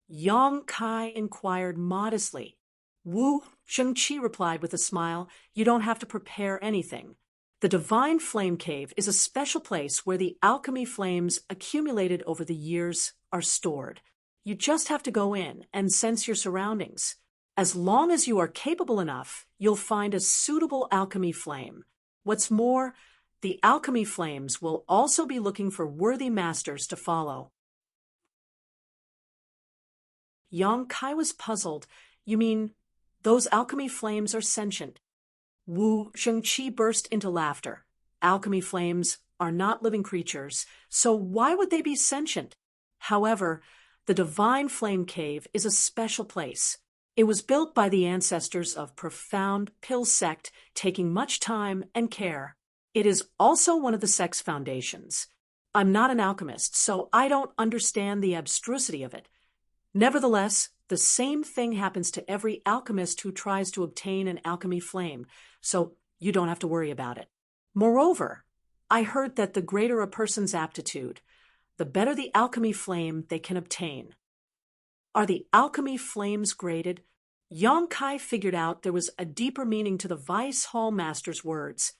Yongkai inquired modestly. Wu Zhengqi replied with a smile, "You don't have to prepare anything. The Divine Flame Cave is a special place where the alchemy flames accumulated over the years are stored. You just have to go in and sense your surroundings. As long as you are capable enough, you'll find a suitable alchemy flame. What's more, the alchemy flames will also be looking for worthy masters to follow." Yongkai was puzzled. "You mean those alchemy flames are sentient?" Wu Zhengqi burst into laughter. "Alchemy flames are not living creatures, so why would they be sentient? However, the Divine Flame Cave is a special place. It was built by the ancestors of profound pill sect, taking much time and care. It is also one of the sect's foundations. I'm not an alchemist, so I don't understand the abstrusity of it. Nevertheless, the same thing happens to every alchemist who tries to obtain an alchemy flame, so you don't have to worry about it. Moreover, I heard that the greater a person's aptitude, the better the alchemy flame they can obtain." "Are the alchemy flames graded?" Yang Kai figured out there was a deeper meaning to the Vice Hall Master's words.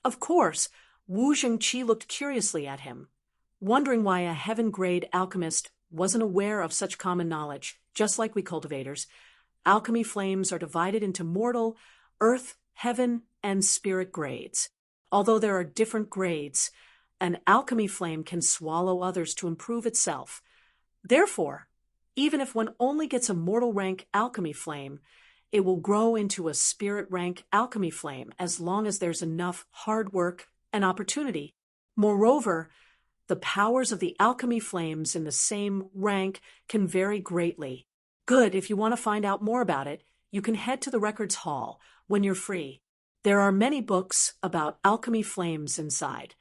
Of course, Wu Zhengqi looked curiously at him, wondering why a heaven-grade alchemist wasn't aware of such common knowledge. Just like we cultivators, alchemy flames are divided into mortal, earth, heaven, and spirit grades. Although there are different grades, an alchemy flame can swallow others to improve itself. Therefore, even if one only gets a mortal rank alchemy flame, it will grow into a spirit rank alchemy flame as long as there's enough hard work and opportunity. Moreover, the powers of the alchemy flames in the same rank can vary greatly. Good, if you want to find out more about it, you can head to the Records Hall when you're free. There are many books about alchemy flames inside.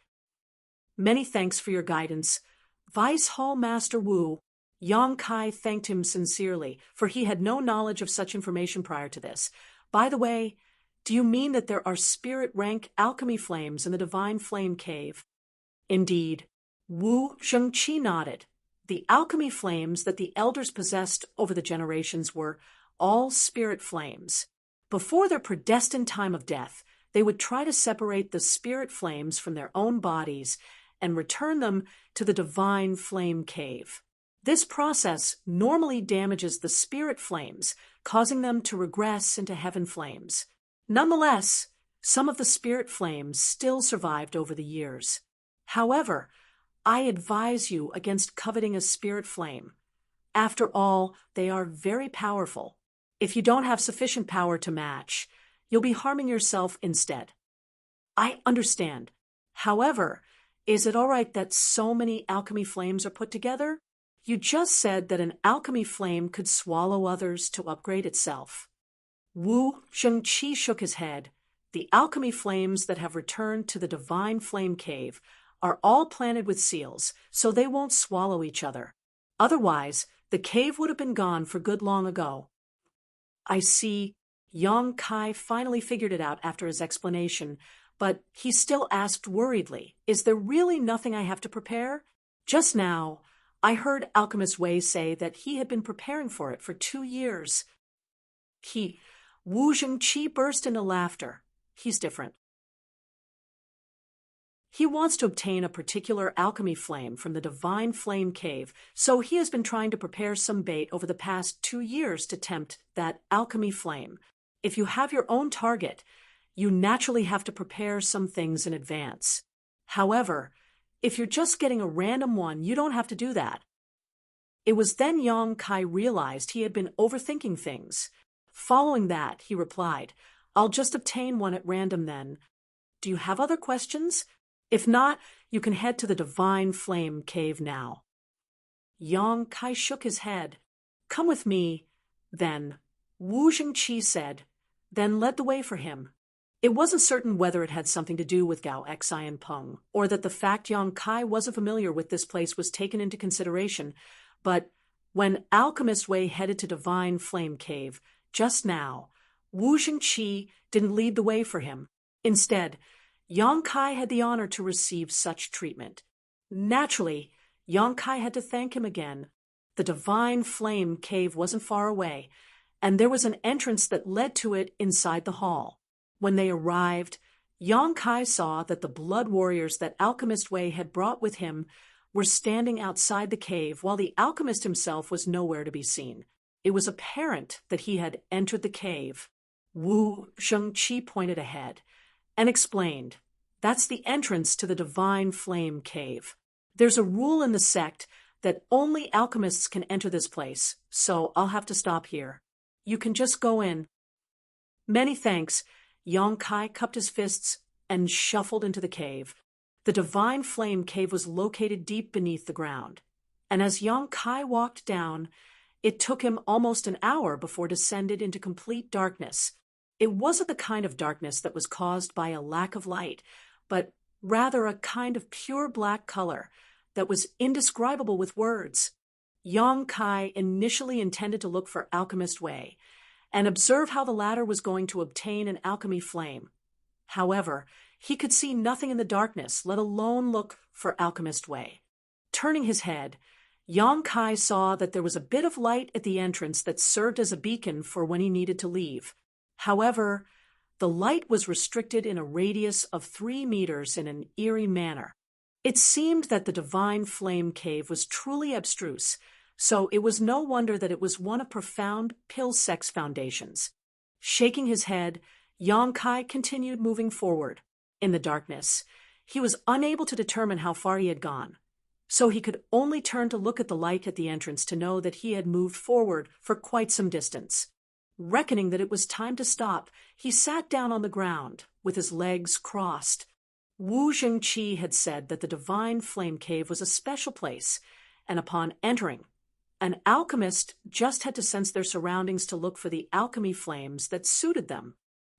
Many thanks for your guidance. Vice Hall Master Wu. Yang Kai thanked him sincerely, for he had no knowledge of such information prior to this. By the way, do you mean that there are spirit rank alchemy flames in the Divine Flame Cave? Indeed. Wu Zhengqi nodded. The alchemy flames that the elders possessed over the generations were all spirit flames. Before their predestined time of death, they would try to separate the spirit flames from their own bodies and return them to the Divine Flame Cave. This process normally damages the spirit flames, causing them to regress into heaven flames. Nonetheless, some of the spirit flames still survived over the years. However, I advise you against coveting a spirit flame. After all, they are very powerful. If you don't have sufficient power to match, you'll be harming yourself instead. I understand. However, is it all right that so many alchemy flames are put together? You just said that an alchemy flame could swallow others to upgrade itself. Wu Zhengqi shook his head. The alchemy flames that have returned to the Divine Flame Cave are all planted with seals, so they won't swallow each other. Otherwise, the cave would have been gone for good long ago. I see. Yang Kai finally figured it out after his explanation, but he still asked worriedly, is there really nothing I have to prepare? Just now, I heard Alchemist Wei say that he had been preparing for it for 2 years. Wu Zhengqi burst into laughter. He's different. He wants to obtain a particular alchemy flame from the Divine Flame Cave, so he has been trying to prepare some bait over the past 2 years to tempt that alchemy flame. If you have your own target, you naturally have to prepare some things in advance. However, if you're just getting a random one, you don't have to do that. It was then Yang Kai realized he had been overthinking things. Following that, he replied, I'll just obtain one at random then. Do you have other questions? If not, you can head to the Divine Flame Cave now. Yang Kai shook his head. Come with me, then, Wu Zhengqi said, then led the way for him. It wasn't certain whether it had something to do with Gao Xi and Peng, or that the fact Yang Kai wasn't familiar with this place was taken into consideration, but when Alchemist Wei headed to Divine Flame Cave, just now, Wu Zhengqi didn't lead the way for him. Instead, Yang Kai had the honor to receive such treatment. Naturally, Yang Kai had to thank him again. The Divine Flame Cave wasn't far away, and there was an entrance that led to it inside the hall. When they arrived, Yang Kai saw that the blood warriors that Alchemist Wei had brought with him were standing outside the cave while the alchemist himself was nowhere to be seen. It was apparent that he had entered the cave. Wu Zhengqi pointed ahead and explained, that's the entrance to the Divine Flame Cave. There's a rule in the sect that only alchemists can enter this place, so I'll have to stop here. You can just go in. Many thanks. Yang Kai cupped his fists and shuffled into the cave. The Divine Flame Cave was located deep beneath the ground, and as Yang Kai walked down, it took him almost an hour before descended into complete darkness. It wasn't the kind of darkness that was caused by a lack of light, but rather a kind of pure black color that was indescribable with words. Yang Kai initially intended to look for Alchemist Wei and observe how the latter was going to obtain an alchemy flame. However, he could see nothing in the darkness, let alone look for Alchemist Wei. Turning his head, Yang Kai saw that there was a bit of light at the entrance that served as a beacon for when he needed to leave. However, the light was restricted in a radius of 3 meters in an eerie manner. It seemed that the divine flame cave was truly abstruse, so it was no wonder that it was one of profound pill-sex foundations. Shaking his head, Yang Kai continued moving forward. In the darkness, he was unable to determine how far he had gone, so he could only turn to look at the light at the entrance to know that he had moved forward for quite some distance. Reckoning that it was time to stop, he sat down on the ground, with his legs crossed. Wu Zhengqi had said that the divine flame cave was a special place, and upon entering, an alchemist just had to sense their surroundings to look for the alchemy flames that suited them.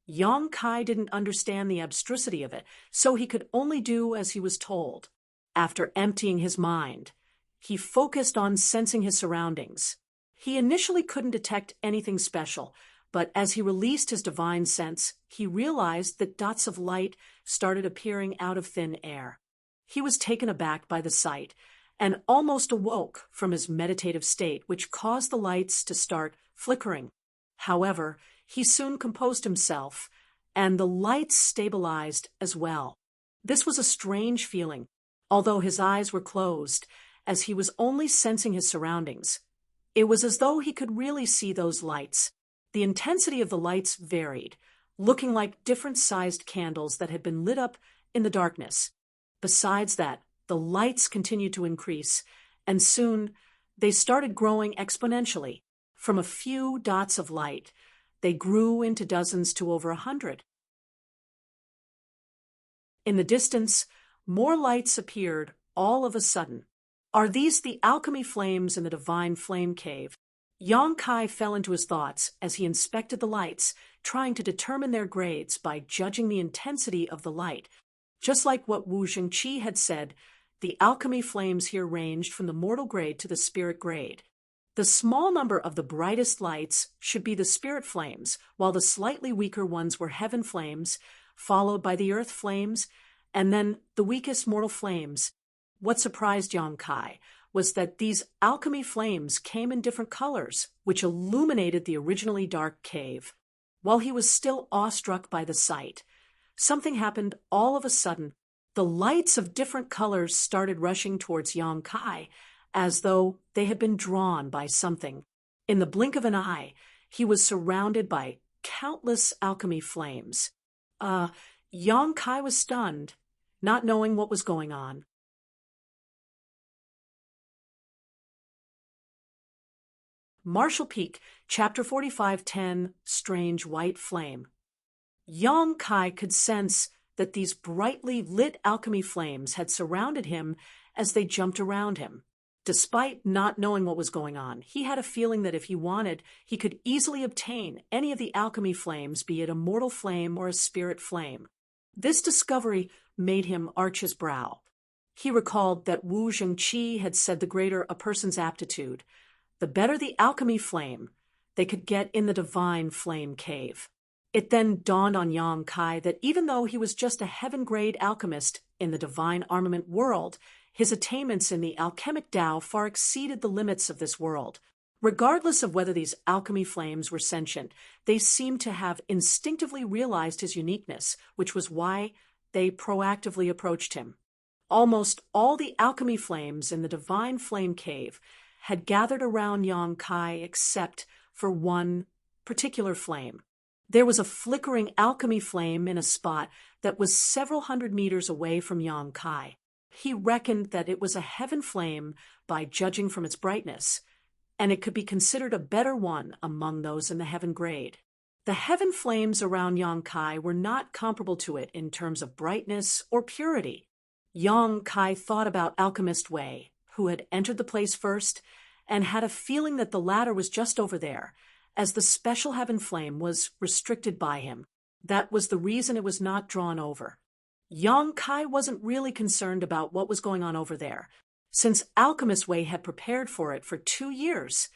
Yang Kai didn't understand the abstrusity of it, so he could only do as he was told. After emptying his mind, he focused on sensing his surroundings. He initially couldn't detect anything special, but as he released his divine sense, he realized that dots of light started appearing out of thin air. He was taken aback by the sight and almost awoke from his meditative state, which caused the lights to start flickering. However, he soon composed himself, and the lights stabilized as well. This was a strange feeling, although his eyes were closed, as he was only sensing his surroundings. It was as though he could really see those lights. The intensity of the lights varied, looking like different-sized candles that had been lit up in the darkness. Besides that, the lights continued to increase, and soon they started growing exponentially. From a few dots of light, they grew into dozens to over 100. In the distance, more lights appeared all of a sudden. Are these the alchemy flames in the divine flame cave? Yang Kai fell into his thoughts as he inspected the lights, trying to determine their grades by judging the intensity of the light. Just like what Wu Zhengqi had said, the alchemy flames here ranged from the mortal grade to the spirit grade. The small number of the brightest lights should be the spirit flames, while the slightly weaker ones were heaven flames, followed by the earth flames, and then the weakest mortal flames. What surprised Yang Kai was that these alchemy flames came in different colors, which illuminated the originally dark cave. While he was still awestruck by the sight, something happened all of a sudden. The lights of different colors started rushing towards Yang Kai, as though they had been drawn by something. In the blink of an eye, he was surrounded by countless alchemy flames. Yang Kai was stunned, not knowing what was going on. Marshall Peak, Chapter 45:10, Strange White Flame. Yang Kai could sense that these brightly lit alchemy flames had surrounded him as they jumped around him. Despite not knowing what was going on, he had a feeling that if he wanted, he could easily obtain any of the alchemy flames, be it a mortal flame or a spirit flame. This discovery made him arch his brow. He recalled that Wu Zhengqi had said the greater a person's aptitude, the better the alchemy flame they could get in the divine flame cave. It then dawned on Yang Kai that even though he was just a heaven-grade alchemist in the divine armament world, his attainments in the alchemic Tao far exceeded the limits of this world. Regardless of whether these alchemy flames were sentient, they seemed to have instinctively realized his uniqueness, which was why they proactively approached him. Almost all the alchemy flames in the divine flame cave had gathered around Yang Kai except for one particular flame. There was a flickering alchemy flame in a spot that was several hundred meters away from Yang Kai. He reckoned that it was a heaven flame by judging from its brightness, and it could be considered a better one among those in the heaven grade. The heaven flames around Yang Kai were not comparable to it in terms of brightness or purity. Yang Kai thought about Alchemist Wei, who had entered the place first, and had a feeling that the latter was just over there, as the special heaven flame was restricted by him. That was the reason it was not drawn over. Yang Kai wasn't really concerned about what was going on over there. Since Alchemist Wei had prepared for it for 2 years,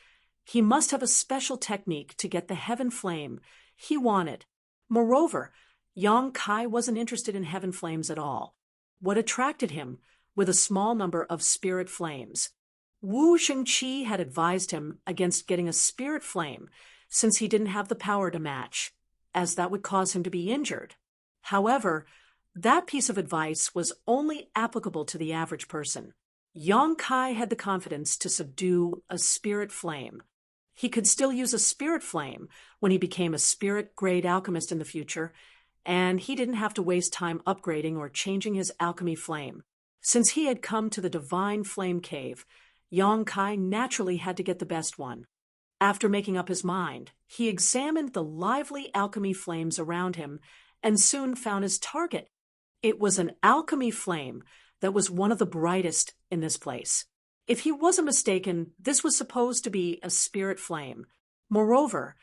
he must have a special technique to get the heaven flame he wanted. Moreover, Yang Kai wasn't interested in heaven flames at all. What attracted him were the small number of spirit flames. Wu Shengqi had advised him against getting a spirit flame since he didn't have the power to match, as that would cause him to be injured. However, that piece of advice was only applicable to the average person. Yang Kai had the confidence to subdue a spirit flame. He could still use a spirit flame when he became a spirit-grade alchemist in the future, and he didn't have to waste time upgrading or changing his alchemy flame. Since he had come to the divine flame cave, Yang Kai naturally had to get the best one. After making up his mind, he examined the lively alchemy flames around him and soon found his target. It was an alchemy flame that was one of the brightest in this place. If he wasn't mistaken, this was supposed to be a spirit flame. Moreover,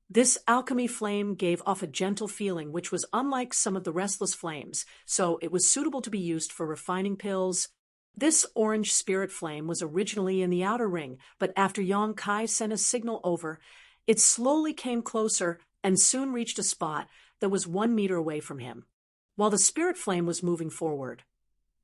this alchemy flame gave off a gentle feeling which was unlike some of the restless flames, so it was suitable to be used for refining pills. This orange spirit flame was originally in the outer ring, but after Yang Kai sent a signal over, it slowly came closer and soon reached a spot that was 1 meter away from him. While the spirit flame was moving forward,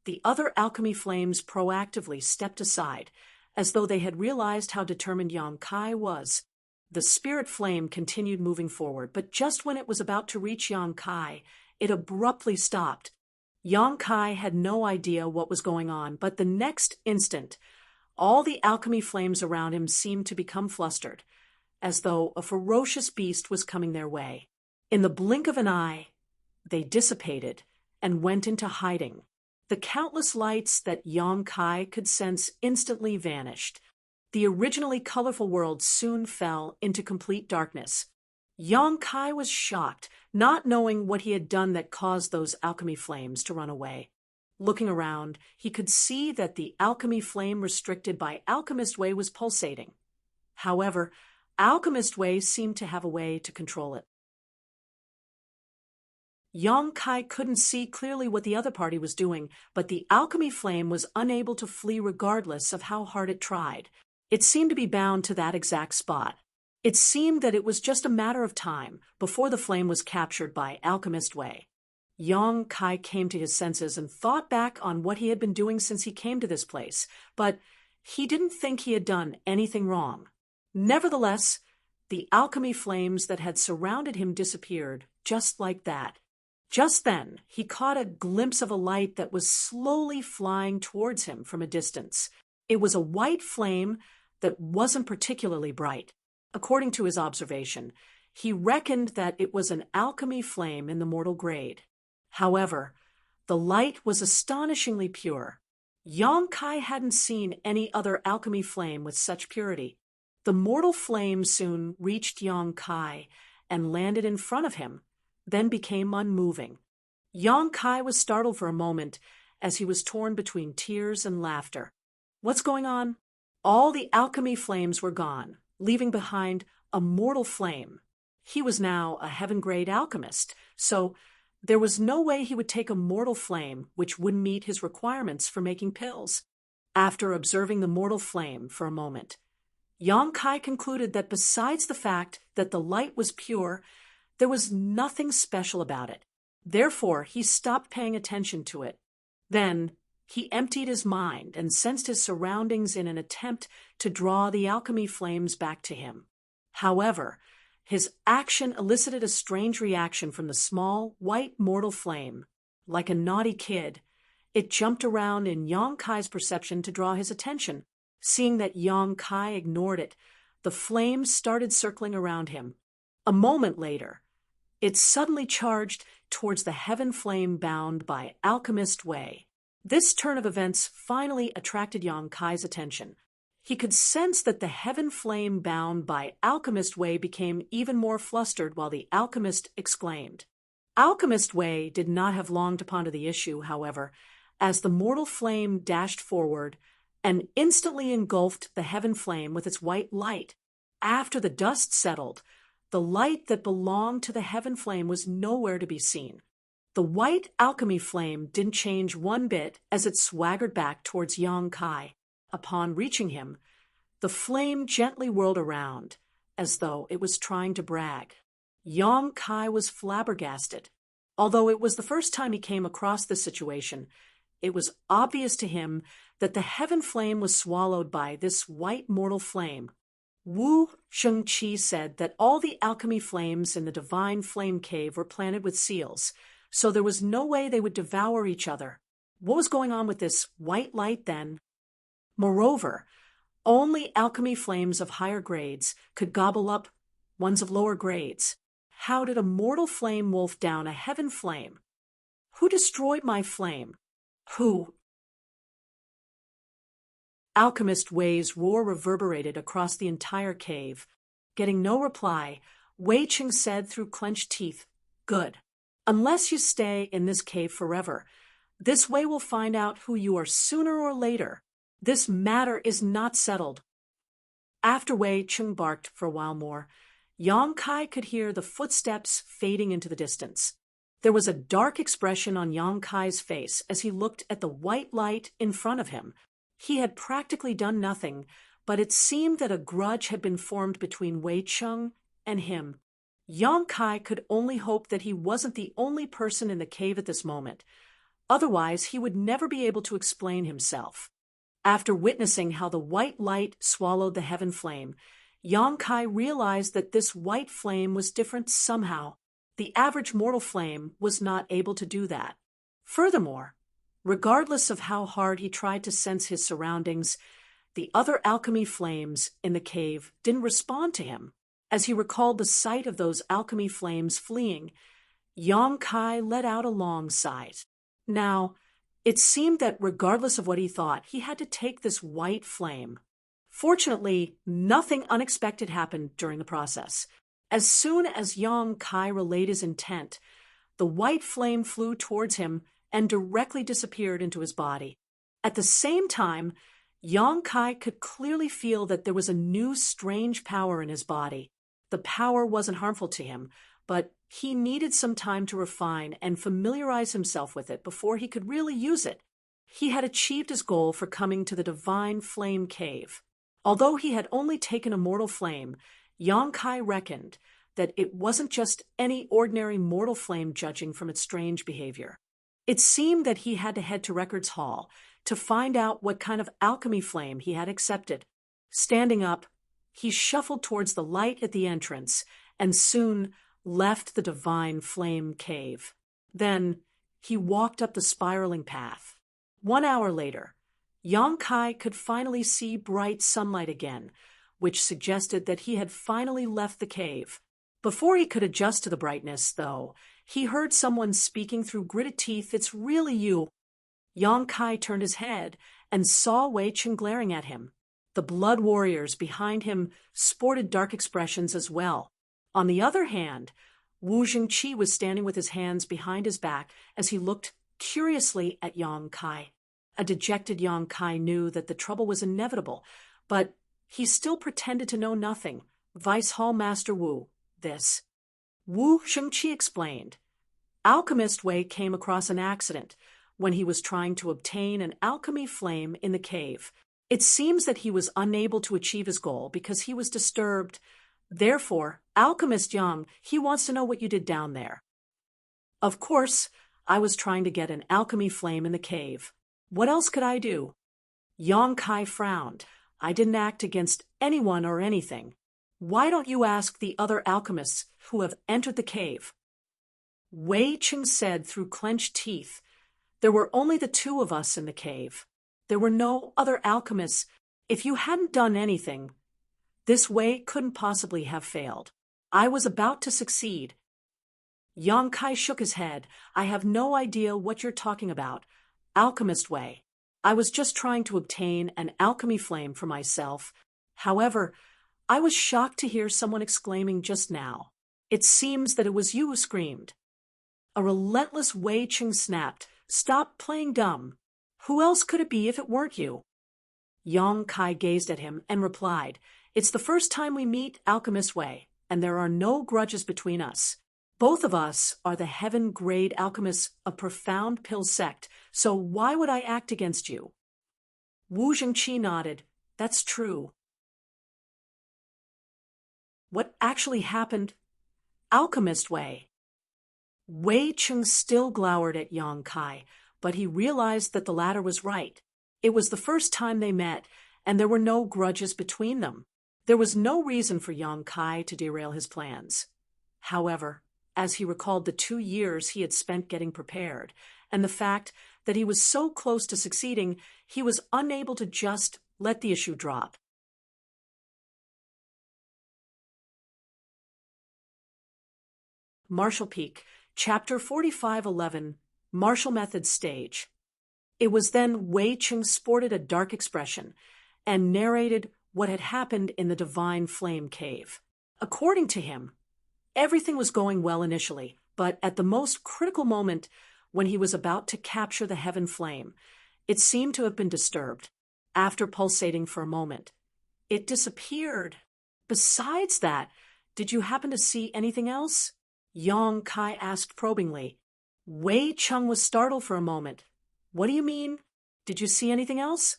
the other alchemy flames proactively stepped aside, as though they had realized how determined Yang Kai was. The spirit flame continued moving forward, but just when it was about to reach Yang Kai, it abruptly stopped. Yang Kai had no idea what was going on, but the next instant, all the alchemy flames around him seemed to become flustered, as though a ferocious beast was coming their way. In the blink of an eye, they dissipated and went into hiding. The countless lights that Yang Kai could sense instantly vanished. The originally colorful world soon fell into complete darkness. Yang Kai was shocked, not knowing what he had done that caused those alchemy flames to run away. Looking around, he could see that the alchemy flame restricted by Alchemist Way was pulsating. However, Alchemist Way seemed to have a way to control it. Yang Kai couldn't see clearly what the other party was doing, but the alchemy flame was unable to flee regardless of how hard it tried. It seemed to be bound to that exact spot. It seemed that it was just a matter of time before the flame was captured by Alchemist Way. Yang Kai came to his senses and thought back on what he had been doing since he came to this place, but he didn't think he had done anything wrong. Nevertheless, the alchemy flames that had surrounded him disappeared, just like that. Just then, he caught a glimpse of a light that was slowly flying towards him from a distance. It was a white flame that wasn't particularly bright. According to his observation, he reckoned that it was an alchemy flame in the mortal grade. However, the light was astonishingly pure. Yang Kai hadn't seen any other alchemy flame with such purity. The mortal flame soon reached Yang Kai and landed in front of him, then became unmoving. Yang Kai was startled for a moment as he was torn between tears and laughter. What's going on? All the alchemy flames were gone, leaving behind a mortal flame. He was now a heaven-grade alchemist, so there was no way he would take a mortal flame which wouldn't meet his requirements for making pills. After observing the mortal flame for a moment, Yang Kai concluded that besides the fact that the light was pure, there was nothing special about it. Therefore, he stopped paying attention to it. Then, he emptied his mind and sensed his surroundings in an attempt to draw the alchemy flames back to him. However, his action elicited a strange reaction from the small, white mortal flame. Like a naughty kid, it jumped around in Yang Kai's perception to draw his attention. Seeing that Yang Kai ignored it, the flame started circling around him. A moment later, it suddenly charged towards the heaven flame bound by Alchemist Way. This turn of events finally attracted Yang Kai's attention. He could sense that the heaven flame bound by Alchemist Way became even more flustered while the alchemist exclaimed. Alchemist Way did not have long to ponder the issue, however, as the mortal flame dashed forward and instantly engulfed the heaven flame with its white light. After the dust settled, the light that belonged to the heaven flame was nowhere to be seen. The white alchemy flame didn't change one bit as it swaggered back towards Yang Kai. Upon reaching him, the flame gently whirled around, as though it was trying to brag. Yang Kai was flabbergasted. Although it was the first time he came across this situation, It was obvious to him that the heaven flame was swallowed by this white mortal flame. Wu Shengqi said that all the alchemy flames in the divine flame cave were planted with seals, so there was no way they would devour each other. What was going on with this white light then? Moreover, only alchemy flames of higher grades could gobble up ones of lower grades. How did a mortal flame wolf down a heaven flame? Who destroyed my flame? Who? Alchemist Wei's roar reverberated across the entire cave. Getting no reply, Wei Qing said through clenched teeth, "Good. Unless you stay in this cave forever, this Wei will find out who you are sooner or later. This matter is not settled." After Wei Qing barked for a while more, Yang Kai could hear the footsteps fading into the distance. There was a dark expression on Yang Kai's face as he looked at the white light in front of him. He had practically done nothing, but it seemed that a grudge had been formed between Wei Qing and him. Yang Kai could only hope that he wasn't the only person in the cave at this moment. Otherwise, he would never be able to explain himself. After witnessing how the white light swallowed the heaven flame, Yang Kai realized that this white flame was different somehow. The average mortal flame was not able to do that. Furthermore, regardless of how hard he tried to sense his surroundings, the other alchemy flames in the cave didn't respond to him. As he recalled the sight of those alchemy flames fleeing, Yang Kai let out a long sigh. Now, it seemed that regardless of what he thought, he had to take this white flame. Fortunately, nothing unexpected happened during the process. As soon as Yang Kai relayed his intent, the white flame flew towards him and directly disappeared into his body. At the same time, Yang Kai could clearly feel that there was a new strange power in his body. The power wasn't harmful to him, but he needed some time to refine and familiarize himself with it before he could really use it. He had achieved his goal for coming to the divine flame cave. Although he had only taken a mortal flame, Yang Kai reckoned that it wasn't just any ordinary mortal flame judging from its strange behavior. It seemed that he had to head to Records Hall to find out what kind of alchemy flame he had accepted. Standing up, he shuffled towards the light at the entrance and soon left the divine flame cave. Then he walked up the spiraling path. 1 hour later, Yang Kai could finally see bright sunlight again, which suggested that he had finally left the cave. Before he could adjust to the brightness, though, he heard someone speaking through gritted teeth, "It's really you." Yang Kai turned his head and saw Wei Qing glaring at him. The blood warriors behind him sported dark expressions as well. On the other hand, Wu Jingqi was standing with his hands behind his back as he looked curiously at Yang Kai. A dejected Yang Kai knew that the trouble was inevitable, but he still pretended to know nothing. "Vice Hall Master Wu, this." Wu Shengqi explained. Alchemist Wei came across an accident when he was trying to obtain an alchemy flame in the cave. It seems that he was unable to achieve his goal because he was disturbed. Therefore, Alchemist Yang, he wants to know what you did down there. Of course, I was trying to get an alchemy flame in the cave. What else could I do? Yang Kai frowned. I didn't act against anyone or anything. Why don't you ask the other alchemists who have entered the cave? Wei Qing said through clenched teeth. There were only the two of us in the cave. There were no other alchemists. If you hadn't done anything, this Wei couldn't possibly have failed. I was about to succeed. Yang Kai shook his head. I have no idea what you're talking about. Alchemist Wei. I was just trying to obtain an alchemy flame for myself. However, I was shocked to hear someone exclaiming just now. It seems that it was you who screamed. A relentless Wei Qing snapped. Stop playing dumb. Who else could it be if it weren't you? Yang Kai gazed at him and replied, It's the first time we meet, Alchemist Wei, and there are no grudges between us. Both of us are the heaven-grade alchemists of Profound Pill Sect, so why would I act against you? Wu Jingqi nodded. That's true. What actually happened? Alchemist Wei. Wei Qing still glowered at Yang Kai, but he realized that the latter was right. It was the first time they met, and there were no grudges between them. There was no reason for Yang Kai to derail his plans. However, as he recalled the 2 years he had spent getting prepared, and the fact that he was so close to succeeding, he was unable to just let the issue drop. Marshall Peak, Chapter 45:11, Marshall Method Stage. It was then Wei Cheng sported a dark expression and narrated what had happened in the Divine Flame Cave. According to him, everything was going well initially, but at the most critical moment, when he was about to capture the heaven flame, it seemed to have been disturbed. After pulsating for a moment, it disappeared. Besides that, did you happen to see anything else? Yang Kai asked probingly. Wei Cheng was startled for a moment. What do you mean? Did you see anything else?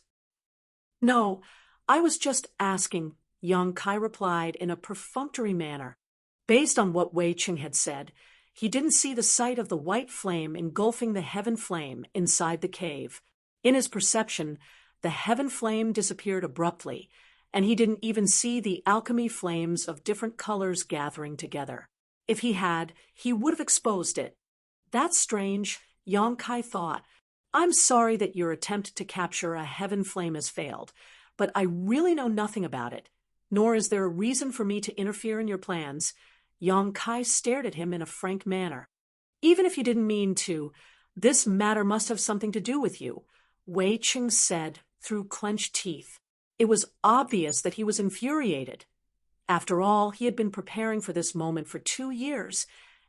No, I was just asking, Yang Kai replied in a perfunctory manner. Based on what Wei Cheng had said, he didn't see the sight of the white flame engulfing the heaven flame inside the cave. In his perception, the heaven flame disappeared abruptly, and he didn't even see the alchemy flames of different colors gathering together. If he had, he would have exposed it. That's strange, Yang Kai thought. I'm sorry that your attempt to capture a heaven flame has failed, but I really know nothing about it, nor is there a reason for me to interfere in your plans. Yang Kai stared at him in a frank manner. Even if you didn't mean to, this matter must have something to do with you, Wei Cheng said through clenched teeth. It was obvious that he was infuriated. After all, he had been preparing for this moment for 2 years,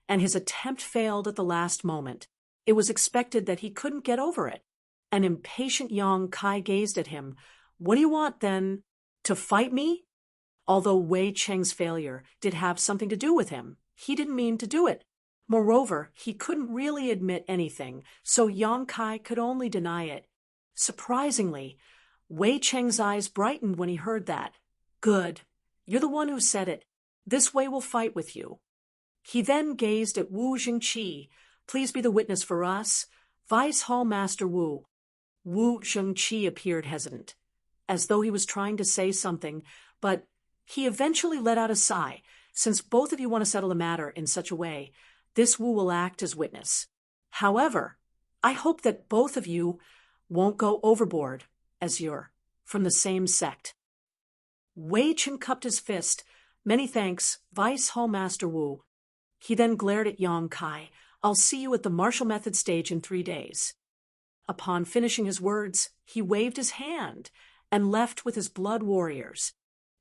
and his attempt failed at the last moment. It was expected that he couldn't get over it. An impatient Yang Kai gazed at him. What do you want, then? To fight me? Although Wei Cheng's failure did have something to do with him, he didn't mean to do it. Moreover, he couldn't really admit anything, so Yang Kai could only deny it. Surprisingly, Wei Cheng's eyes brightened when he heard that. Good. You're the one who said it. This way we'll fight with you. He then gazed at Wu Zhengqi. Please be the witness for us. Vice Hall Master Wu. Wu Zhengqi appeared hesitant, as though he was trying to say something, but he eventually let out a sigh. Since both of you want to settle the matter in such a way, this Wu will act as witness. However, I hope that both of you won't go overboard, as you're from the same sect. Wei Cheng cupped his fist. Many thanks, Vice Hall Master Wu. He then glared at Yang Kai. I'll see you at the Marshall Method stage in 3 days. Upon finishing his words, he waved his hand and left with his blood warriors.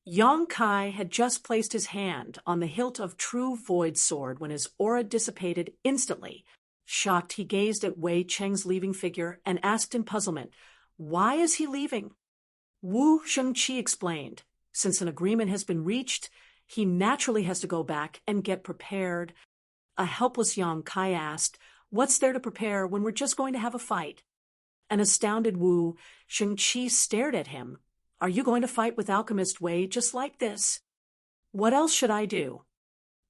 Yang Kai had just placed his hand on the hilt of True Void Sword when his aura dissipated instantly. Shocked, he gazed at Wei Cheng's leaving figure and asked in puzzlement, why is he leaving? Wu Zhengqi explained. Since an agreement has been reached, he naturally has to go back and get prepared. A helpless Yang Kai asked, what's there to prepare when we're just going to have a fight? An astounded Wu Zhengqi stared at him. Are you going to fight with Alchemist Wei just like this? What else should I do?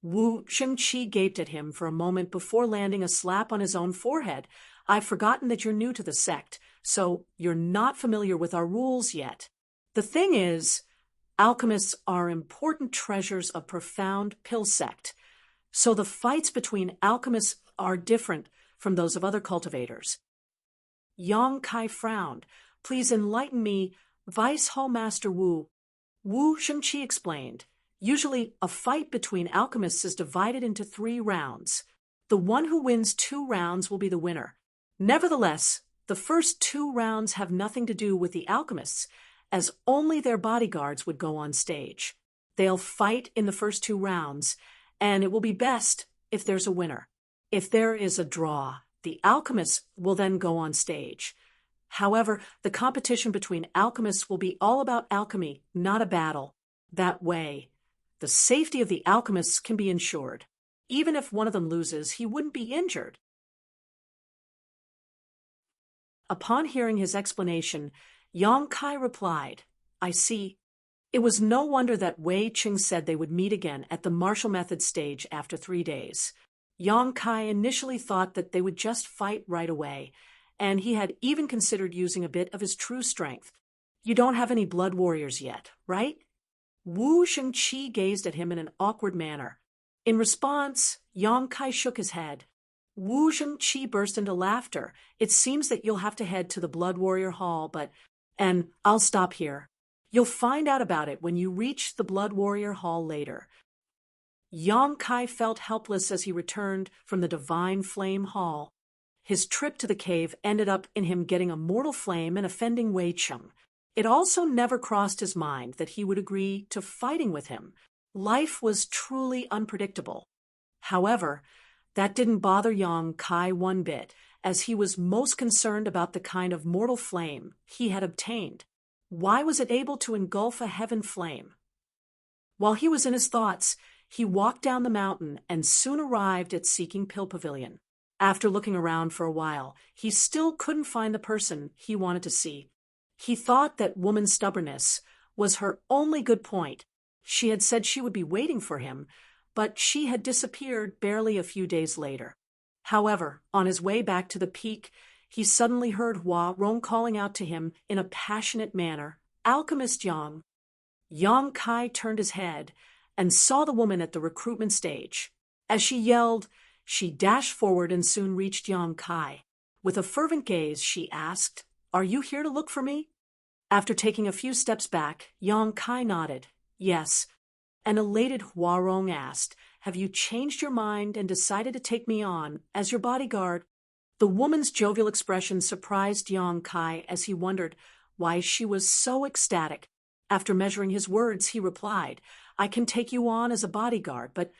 Wu Zhengqi gaped at him for a moment before landing a slap on his own forehead. I've forgotten that you're new to the sect, so you're not familiar with our rules yet. The thing is, alchemists are important treasures of profound pill sect, so the fights between alchemists are different from those of other cultivators. Yang Kai frowned. Please enlighten me, Vice Hall Master Wu. Wu Zhengqi explained. Usually, a fight between alchemists is divided into 3 rounds. The one who wins 2 rounds will be the winner. Nevertheless, the first 2 rounds have nothing to do with the alchemists, as only their bodyguards would go on stage. They'll fight in the first 2 rounds, and it will be best if there's a winner. If there is a draw, the alchemists will then go on stage. However, the competition between alchemists will be all about alchemy, not a battle. That way, the safety of the alchemists can be ensured. Even if one of them loses, he wouldn't be injured. Upon hearing his explanation, Yang Kai replied, I see. It was no wonder that Wei Cheng said they would meet again at the Marshall Method stage after 3 days. Yang Kai initially thought that they would just fight right away, and he had even considered using a bit of his true strength. You don't have any blood warriors yet, right? Wu Shengqi gazed at him in an awkward manner. In response, Yang Kai shook his head. Wu Shengqi burst into laughter. It seems that you'll have to head to the Blood Warrior Hall, and I'll stop here. You'll find out about it when you reach the Blood Warrior Hall later. Yang Kai felt helpless as he returned from the Divine Flame Hall. His trip to the cave ended up in him getting a mortal flame and offending Wei Cheng. It also never crossed his mind that he would agree to fighting with him. Life was truly unpredictable. However, that didn't bother Yang Kai one bit, as he was most concerned about the kind of mortal flame he had obtained. Why was it able to engulf a heaven flame? While he was in his thoughts, he walked down the mountain and soon arrived at Seeking Pill Pavilion. After looking around for a while, he still couldn't find the person he wanted to see. He thought that woman's stubbornness was her only good point. She had said she would be waiting for him, but she had disappeared barely a few days later. However, on his way back to the peak, he suddenly heard Hua Rong calling out to him in a passionate manner, "Alchemist Yang." Yang Kai turned his head and saw the woman at the recruitment stage. As she yelled, she dashed forward and soon reached Yang Kai. With a fervent gaze, she asked, "Are you here to look for me?" After taking a few steps back, Yang Kai nodded, "Yes." An elated Huarong asked, "Have you changed your mind and decided to take me on as your bodyguard?" The woman's jovial expression surprised Yang Kai as he wondered why she was so ecstatic. After measuring his words, he replied, "I can take you on as a bodyguard, but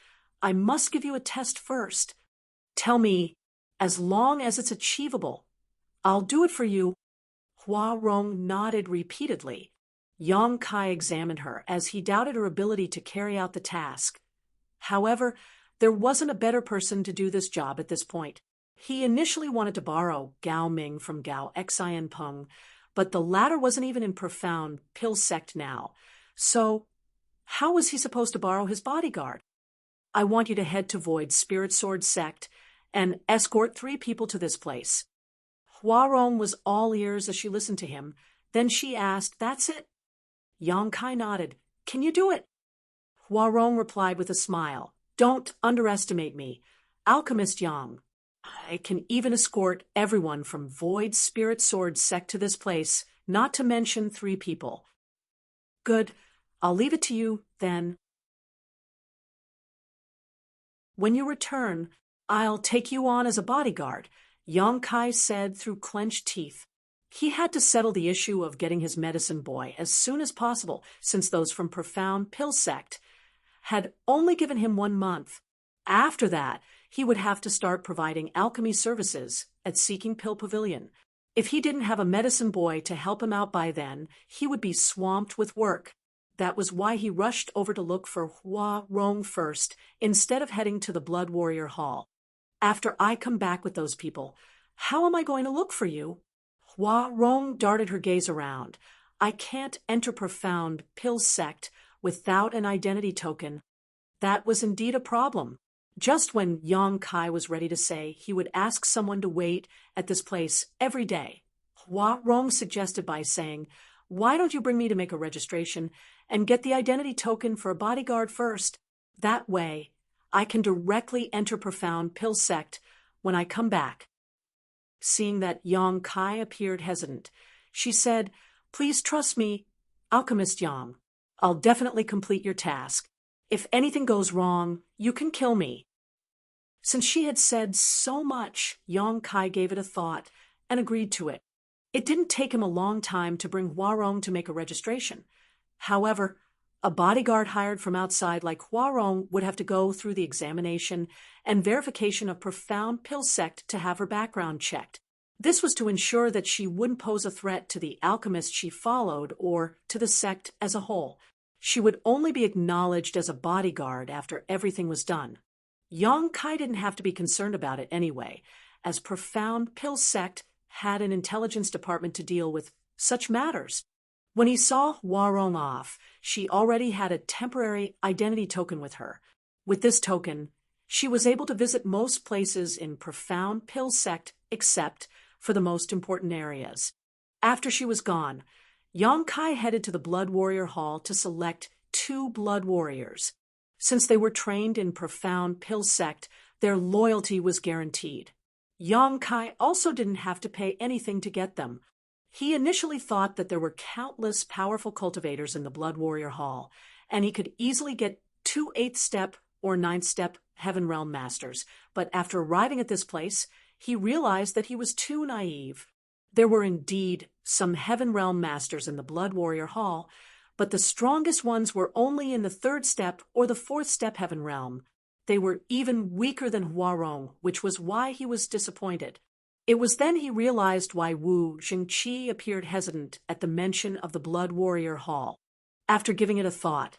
I must give you a test first. Tell me, as long as it's achievable, I'll do it for you." Hua Rong nodded repeatedly. Yang Kai examined her as he doubted her ability to carry out the task. However, there wasn't a better person to do this job at this point. He initially wanted to borrow Gao Ming from Gao Xian Peng, but the latter wasn't even in profound pill sect now. So, how was he supposed to borrow his bodyguard? "I want you to head to Void Spirit Sword Sect and escort 3 people to this place." Huarong was all ears as she listened to him. Then she asked, "That's it?" Yang Kai nodded. "Can you do it?" Huarong replied with a smile, "Don't underestimate me. Alchemist Yang. I can even escort everyone from Void Spirit Sword Sect to this place, not to mention 3 people." "Good. I'll leave it to you, then. When you return, I'll take you on as a bodyguard," Yang Kai said through clenched teeth. He had to settle the issue of getting his medicine boy as soon as possible, since those from Profound Pill Sect had only given him 1 month. After that, he would have to start providing alchemy services at Seeking Pill Pavilion. If he didn't have a medicine boy to help him out by then, he would be swamped with work. That was why he rushed over to look for Hua Rong first, instead of heading to the Blood Warrior Hall. "After I come back with those people, how am I going to look for you?" Hua Rong darted her gaze around. "I can't enter Profound Pill Sect without an identity token." That was indeed a problem. Just when Yang Kai was ready to say he would ask someone to wait at this place every day, Hua Rong suggested by saying, "Why don't you bring me to make a registration and get the identity token for a bodyguard first? That way, I can directly enter Profound Pill Sect when I come back." Seeing that Yang Kai appeared hesitant, she said, "Please trust me, Alchemist Yang. I'll definitely complete your task. If anything goes wrong, you can kill me." Since she had said so much, Yang Kai gave it a thought and agreed to it. It didn't take him a long time to bring Huarong to make a registration. However, a bodyguard hired from outside like Huarong would have to go through the examination and verification of Profound Pill Sect to have her background checked. This was to ensure that she wouldn't pose a threat to the alchemist she followed or to the sect as a whole. She would only be acknowledged as a bodyguard after everything was done. Yang Kai didn't have to be concerned about it anyway, as Profound Pill Sect had an intelligence department to deal with such matters. When he saw Huarong off, she already had a temporary identity token with her. With this token, she was able to visit most places in Profound Pill Sect except for the most important areas. After she was gone, Yang Kai headed to the Blood Warrior Hall to select 2 blood warriors. Since they were trained in profound pill sect, their loyalty was guaranteed. Yang Kai also didn't have to pay anything to get them. He initially thought that there were countless powerful cultivators in the Blood Warrior Hall, and he could easily get 2 8th-step or 9th-step Heaven Realm Masters, but after arriving at this place, he realized that he was too naive. There were indeed some Heaven Realm Masters in the Blood Warrior Hall, but the strongest ones were only in the 3rd step or the 4th step Heaven Realm. They were even weaker than Huarong, which was why he was disappointed. It was then he realized why Wu Jingqi appeared hesitant at the mention of the Blood Warrior Hall. After giving it a thought,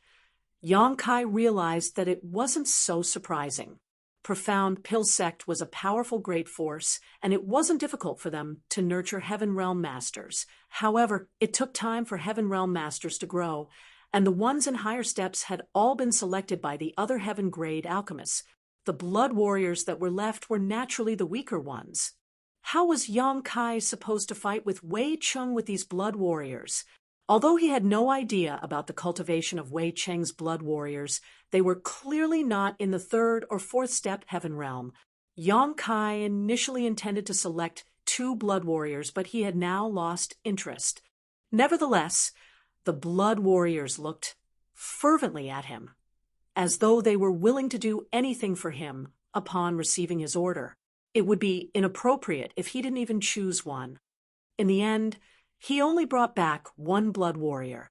Yang Kai realized that it wasn't so surprising. Profound Pill Sect was a powerful great force, and it wasn't difficult for them to nurture Heaven Realm Masters. However, it took time for Heaven Realm Masters to grow, and the ones in higher steps had all been selected by the other Heaven Grade alchemists. The blood warriors that were left were naturally the weaker ones. How was Yang Kai supposed to fight with Wei Cheng with these blood warriors? Although he had no idea about the cultivation of Wei Cheng's blood warriors, they were clearly not in the 3rd or 4th step Heaven Realm. Yang Kai initially intended to select 2 blood warriors, but he had now lost interest. Nevertheless, the blood warriors looked fervently at him, as though they were willing to do anything for him upon receiving his order. It would be inappropriate if he didn't even choose one. In the end, he only brought back 1 blood warrior.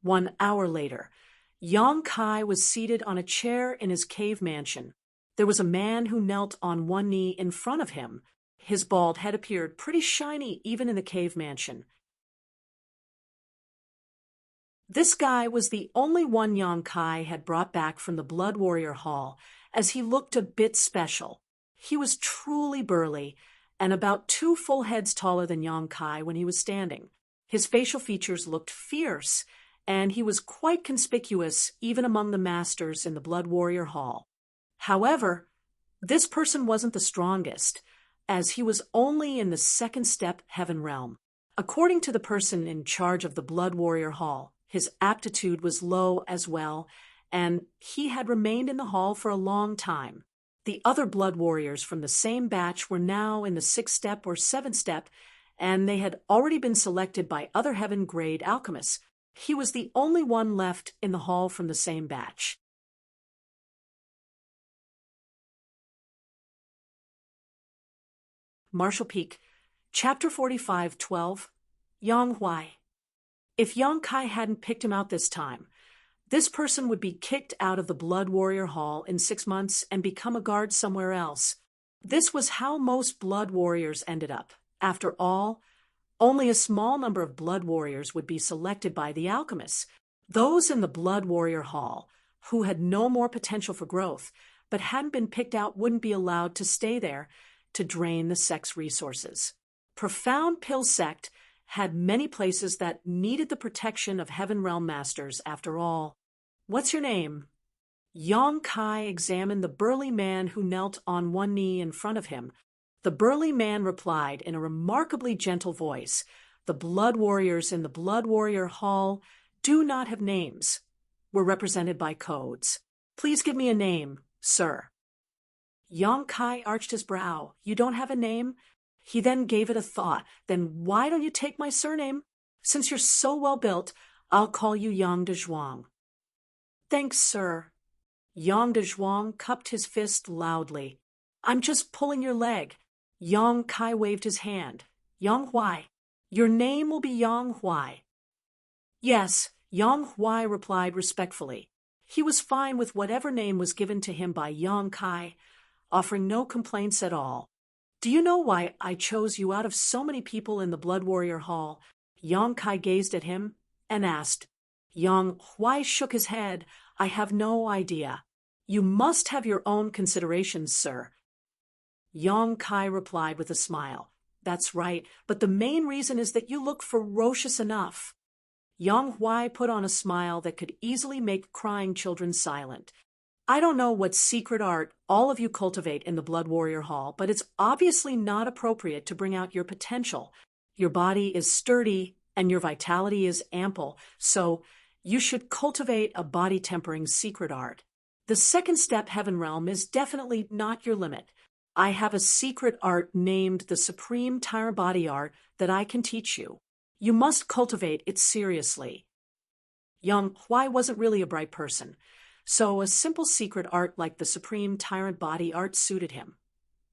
1 hour later, Yang Kai was seated on a chair in his cave mansion. There was a man who knelt on one knee in front of him. His bald head appeared pretty shiny even in the cave mansion. This guy was the only one Yang Kai had brought back from the Blood Warrior Hall, as he looked a bit special. He was truly burly, and about 2 full heads taller than Yang Kai when he was standing. His facial features looked fierce, and he was quite conspicuous even among the masters in the Blood Warrior Hall. However, this person wasn't the strongest, as he was only in the 2nd step Heaven Realm. According to the person in charge of the Blood Warrior Hall, his aptitude was low as well, and he had remained in the hall for a long time. The other blood warriors from the same batch were now in the 6th step or 7th step, and they had already been selected by other Heaven Grade alchemists. He was the only one left in the hall from the same batch. Marshall Peak, Chapter 45:12, Yang Huai. If Yang Kai hadn't picked him out this time, this person would be kicked out of the Blood Warrior Hall in 6 months and become a guard somewhere else. This was how most blood warriors ended up. After all, only a small number of blood warriors would be selected by the alchemists. Those in the Blood Warrior Hall, who had no more potential for growth, but hadn't been picked out, wouldn't be allowed to stay there to drain the sect's resources. Profound Pill Sect had many places that needed the protection of Heaven Realm Masters after all. What's your name? Yang Kai examined the burly man who knelt on one knee in front of him. The burly man replied in a remarkably gentle voice, "The blood warriors in the Blood Warrior Hall do not have names. We're represented by codes. Please give me a name, sir." Yang Kai arched his brow. "You don't have a name?" He then gave it a thought. "Then why don't you take my surname? Since you're so well built, I'll call you Yang de Zhuang." "Thanks, sir." Yang de Zhuang cupped his fist loudly. "I'm just pulling your leg." Yang Kai waved his hand. "Yang Huai. Your name will be Yang Huai." "Yes," Yang Huai replied respectfully. He was fine with whatever name was given to him by Yang Kai, offering no complaints at all. "Do you know why I chose you out of so many people in the Blood Warrior Hall?" Yang Kai gazed at him and asked. Yang Huai shook his head. "I have no idea." "You must have your own considerations, sir." Yang Kai replied with a smile. "That's right, but the main reason is that you look ferocious enough." Yang Huai put on a smile that could easily make crying children silent. I don't know what secret art all of you cultivate in the Blood Warrior Hall, but it's obviously not appropriate to bring out your potential. Your body is sturdy and your vitality is ample, so you should cultivate a body-tempering secret art. The second step, Heaven Realm, is definitely not your limit. I have a secret art named the Supreme Tire Body Art that I can teach you. You must cultivate it seriously. Yang Huai wasn't really a bright person, so a simple secret art like the Supreme Tyrant Body Art suited him.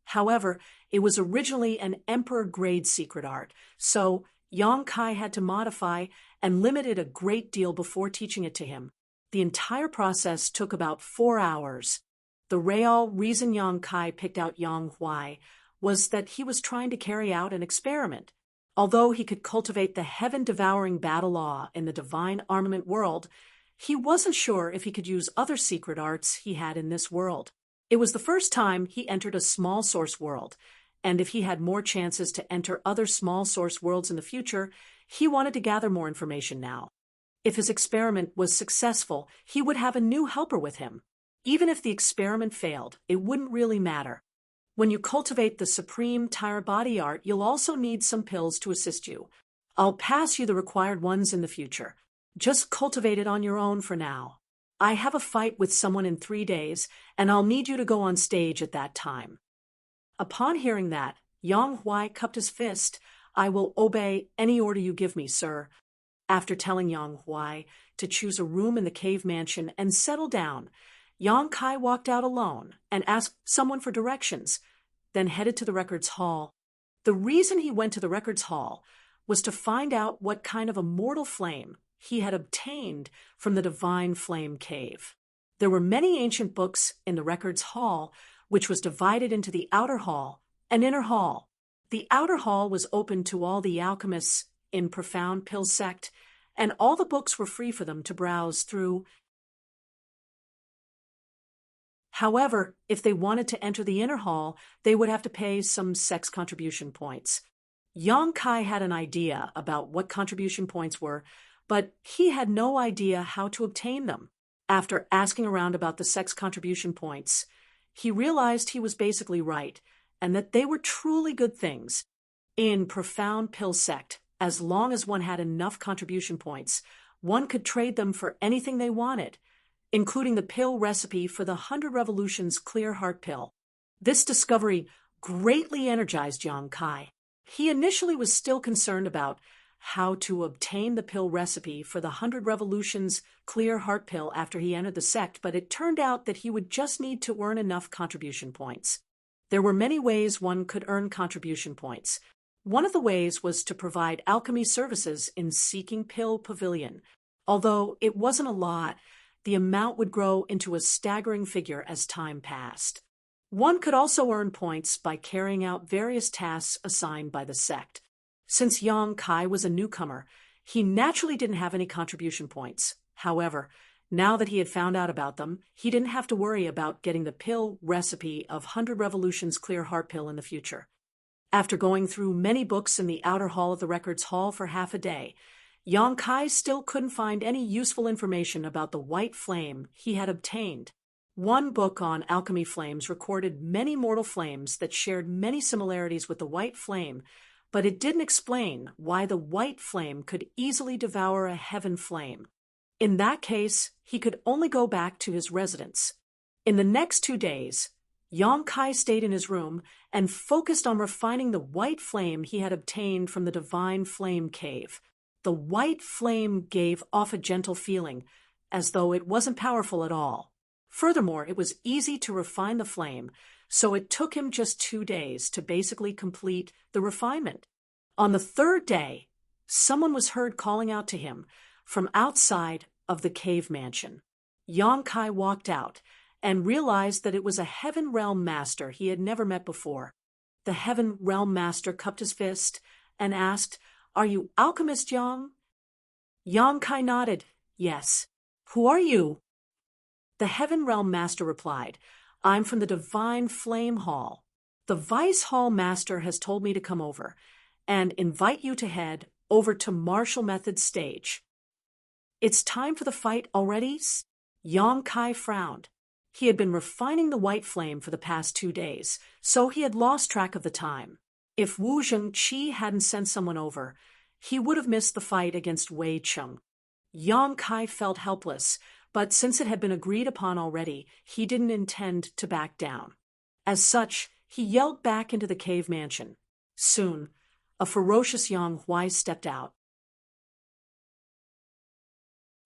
However, it was originally an emperor-grade secret art, so Yang Kai had to modify and limit it a great deal before teaching it to him. The entire process took about 4 hours. The real reason Yang Kai picked out Yang Huai was that he was trying to carry out an experiment. Although he could cultivate the heaven-devouring battle awe in the divine armament world, he wasn't sure if he could use other secret arts he had in this world. It was the first time he entered a small source world, and if he had more chances to enter other small source worlds in the future, he wanted to gather more information now. If his experiment was successful, he would have a new helper with him. Even if the experiment failed, it wouldn't really matter. When you cultivate the Supreme Tire Body Art, you'll also need some pills to assist you. I'll pass you the required ones in the future. Just cultivate it on your own for now. I have a fight with someone in 3 days, and I'll need you to go on stage at that time. Upon hearing that, Yang Huai cupped his fist. I will obey any order you give me, sir. After telling Yang Huai to choose a room in the cave mansion and settle down, Yang Kai walked out alone and asked someone for directions, then headed to the records hall. The reason he went to the records hall was to find out what kind of immortal flame he had obtained from the divine flame cave. There were many ancient books in the records hall, which was divided into the outer hall and inner hall. The outer hall was open to all the alchemists in Profound Pill Sect, and all the books were free for them to browse through. However, if they wanted to enter the inner hall, they would have to pay some sex contribution points. Yang Kai had an idea about what contribution points were, but he had no idea how to obtain them. After asking around about the sex contribution points, he realized he was basically right, and that they were truly good things. In Profound Pill Sect, as long as one had enough contribution points, one could trade them for anything they wanted, including the pill recipe for the 100 Revolutions Clear Heart Pill. This discovery greatly energized Yang Kai. He initially was still concerned about how to obtain the pill recipe for the 100 Revolutions Clear Heart Pill after he entered the sect, but it turned out that he would just need to earn enough contribution points. There were many ways one could earn contribution points. One of the ways was to provide alchemy services in Seeking Pill Pavilion. Although it wasn't a lot, the amount would grow into a staggering figure as time passed. One could also earn points by carrying out various tasks assigned by the sect. Since Yang Kai was a newcomer, he naturally didn't have any contribution points. However, now that he had found out about them, he didn't have to worry about getting the pill recipe of 100 Revolutions Clear Heart Pill in the future. After going through many books in the outer hall of the records hall for half a day, Yang Kai still couldn't find any useful information about the white flame he had obtained. One book on alchemy flames recorded many mortal flames that shared many similarities with the white flame, but it didn't explain why the white flame could easily devour a heaven flame. In that case, he could only go back to his residence. In the next 2 days, Yang Kai stayed in his room and focused on refining the white flame he had obtained from the divine flame cave. The white flame gave off a gentle feeling, as though it wasn't powerful at all. Furthermore, it was easy to refine the flame, so it took him just 2 days to basically complete the refinement. On the 3rd day, someone was heard calling out to him from outside of the cave mansion. Yang Kai walked out and realized that it was a Heaven Realm Master he had never met before. The Heaven Realm Master cupped his fist and asked, "Are you Alchemist Yang?" Yang Kai nodded, "Yes." "Who are you?" The Heaven Realm Master replied, "I'm from the Divine Flame Hall. The Vice Hall Master has told me to come over and invite you to head over to Martial Method's stage." "It's time for the fight already?" Yang Kai frowned. He had been refining the white flame for the past 2 days, so he had lost track of the time. If Wu Zhengqi hadn't sent someone over, he would have missed the fight against Wei Cheng. Yang Kai felt helpless, but since it had been agreed upon already, he didn't intend to back down. As such, he yelled back into the cave mansion. Soon, a ferocious Yang Huai stepped out.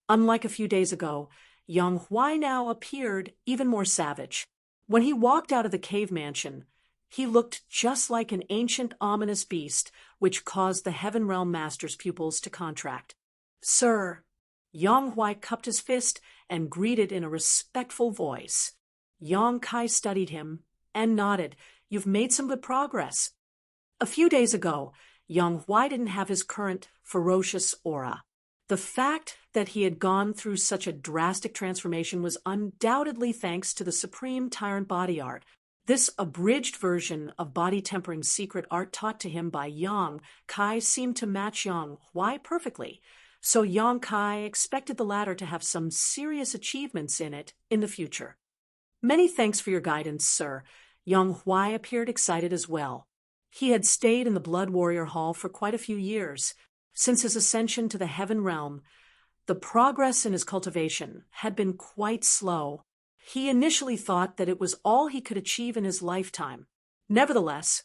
Unlike a few days ago, Yang Huai now appeared even more savage. When he walked out of the cave mansion, he looked just like an ancient ominous beast, which caused the Heaven Realm Master's pupils to contract. "Sir," Yang Huai cupped his fist and greeted in a respectful voice. Yang Kai studied him and nodded. "You've made some good progress." A few days ago, Yang Huai didn't have his current ferocious aura. The fact that he had gone through such a drastic transformation was undoubtedly thanks to the supreme tyrant body art. This abridged version of body-tempering secret art taught to him by Yang Kai seemed to match Yang Huai perfectly, so Yang Kai expected the latter to have some serious achievements in it in the future. "Many thanks for your guidance, sir." Yang Huai appeared excited as well. He had stayed in the Blood Warrior Hall for quite a few years. Since his ascension to the Heaven Realm, the progress in his cultivation had been quite slow. He initially thought that it was all he could achieve in his lifetime. Nevertheless,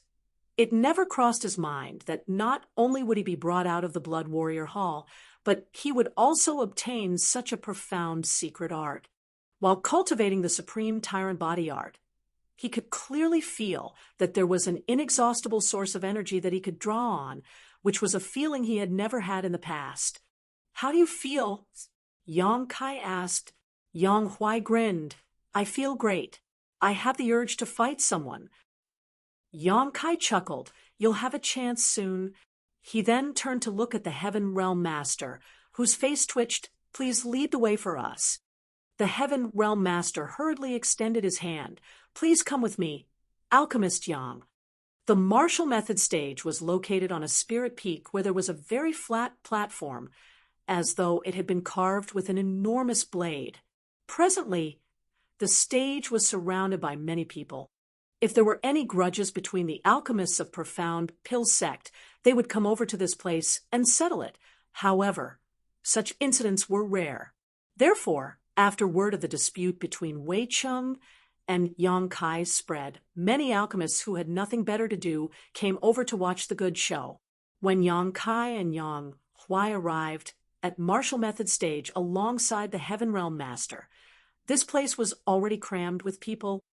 it never crossed his mind that not only would he be brought out of the Blood Warrior Hall, but he would also obtain such a profound secret art. While cultivating the supreme tyrant body art, he could clearly feel that there was an inexhaustible source of energy that he could draw on, which was a feeling he had never had in the past. "How do you feel?" Yang Kai asked. Yang Huai grinned. "I feel great. I have the urge to fight someone." Yang Kai chuckled. "You'll have a chance soon." He then turned to look at the Heaven Realm Master, whose face twitched. "Please lead the way for us." The Heaven Realm Master hurriedly extended his hand. "Please come with me, Alchemist Yang." The martial method stage was located on a spirit peak where there was a very flat platform, as though it had been carved with an enormous blade. Presently, the stage was surrounded by many people. If there were any grudges between the alchemists of Profound Pill Sect, they would come over to this place and settle it. However, such incidents were rare. Therefore, after word of the dispute between Wei Cheng and Yang Kai spread, many alchemists who had nothing better to do came over to watch the good show. When Yang Kai and Yang Huai arrived at martial method stage alongside the Heaven Realm Master, this place was already crammed with people.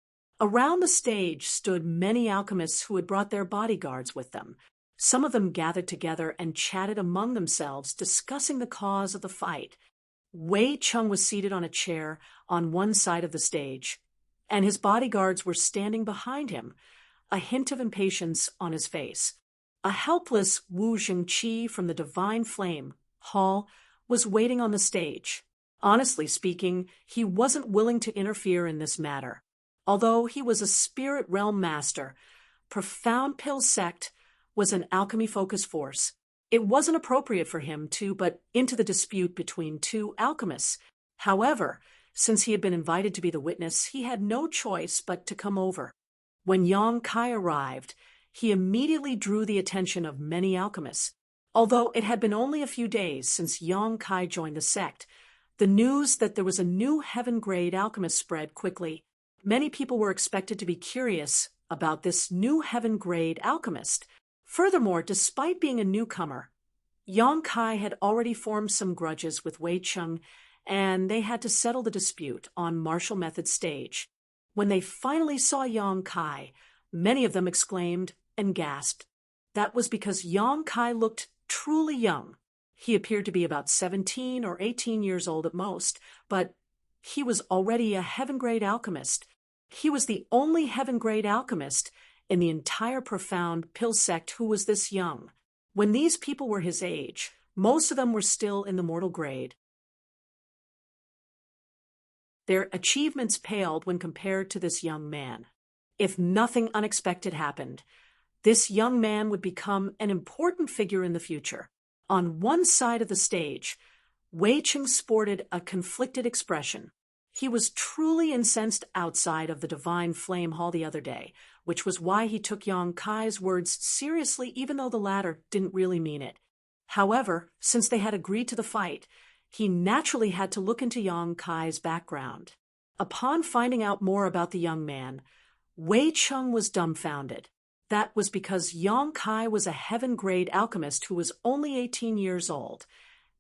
Around the stage stood many alchemists who had brought their bodyguards with them. Some of them gathered together and chatted among themselves, discussing the cause of the fight. Wei Cheng was seated on a chair on one side of the stage, and his bodyguards were standing behind him, a hint of impatience on his face. A helpless Wu Zhengqi from the Divine Flame Hall was waiting on the stage. Honestly speaking, he wasn't willing to interfere in this matter. Although he was a spirit realm master, Profound Pill Sect was an alchemy-focused force. It wasn't appropriate for him to butt into the dispute between two alchemists. However, since he had been invited to be the witness, he had no choice but to come over. When Yang Kai arrived, he immediately drew the attention of many alchemists. Although it had been only a few days since Yang Kai joined the sect, the news that there was a new heaven-grade alchemist spread quickly. Many people were expected to be curious about this new heaven-grade alchemist. Furthermore, despite being a newcomer, Yang Kai had already formed some grudges with Wei Cheng, and they had to settle the dispute on martial method stage. When they finally saw Yang Kai, many of them exclaimed and gasped. That was because Yang Kai looked truly young. He appeared to be about 17 or 18 years old at most, but he was already a heaven-grade alchemist. He was the only heaven-grade alchemist in the entire Profound Pill Sect who was this young. When these people were his age, most of them were still in the mortal grade. Their achievements paled when compared to this young man. If nothing unexpected happened, this young man would become an important figure in the future. On one side of the stage, Wei Cheng sported a conflicted expression. He was truly incensed outside of the divine flame hall the other day, which was why he took Yang Kai's words seriously even though the latter didn't really mean it. However, since they had agreed to the fight, he naturally had to look into Yang Kai's background. Upon finding out more about the young man, Wei Cheng was dumbfounded. That was because Yang Kai was a heaven-grade alchemist who was only 18 years old,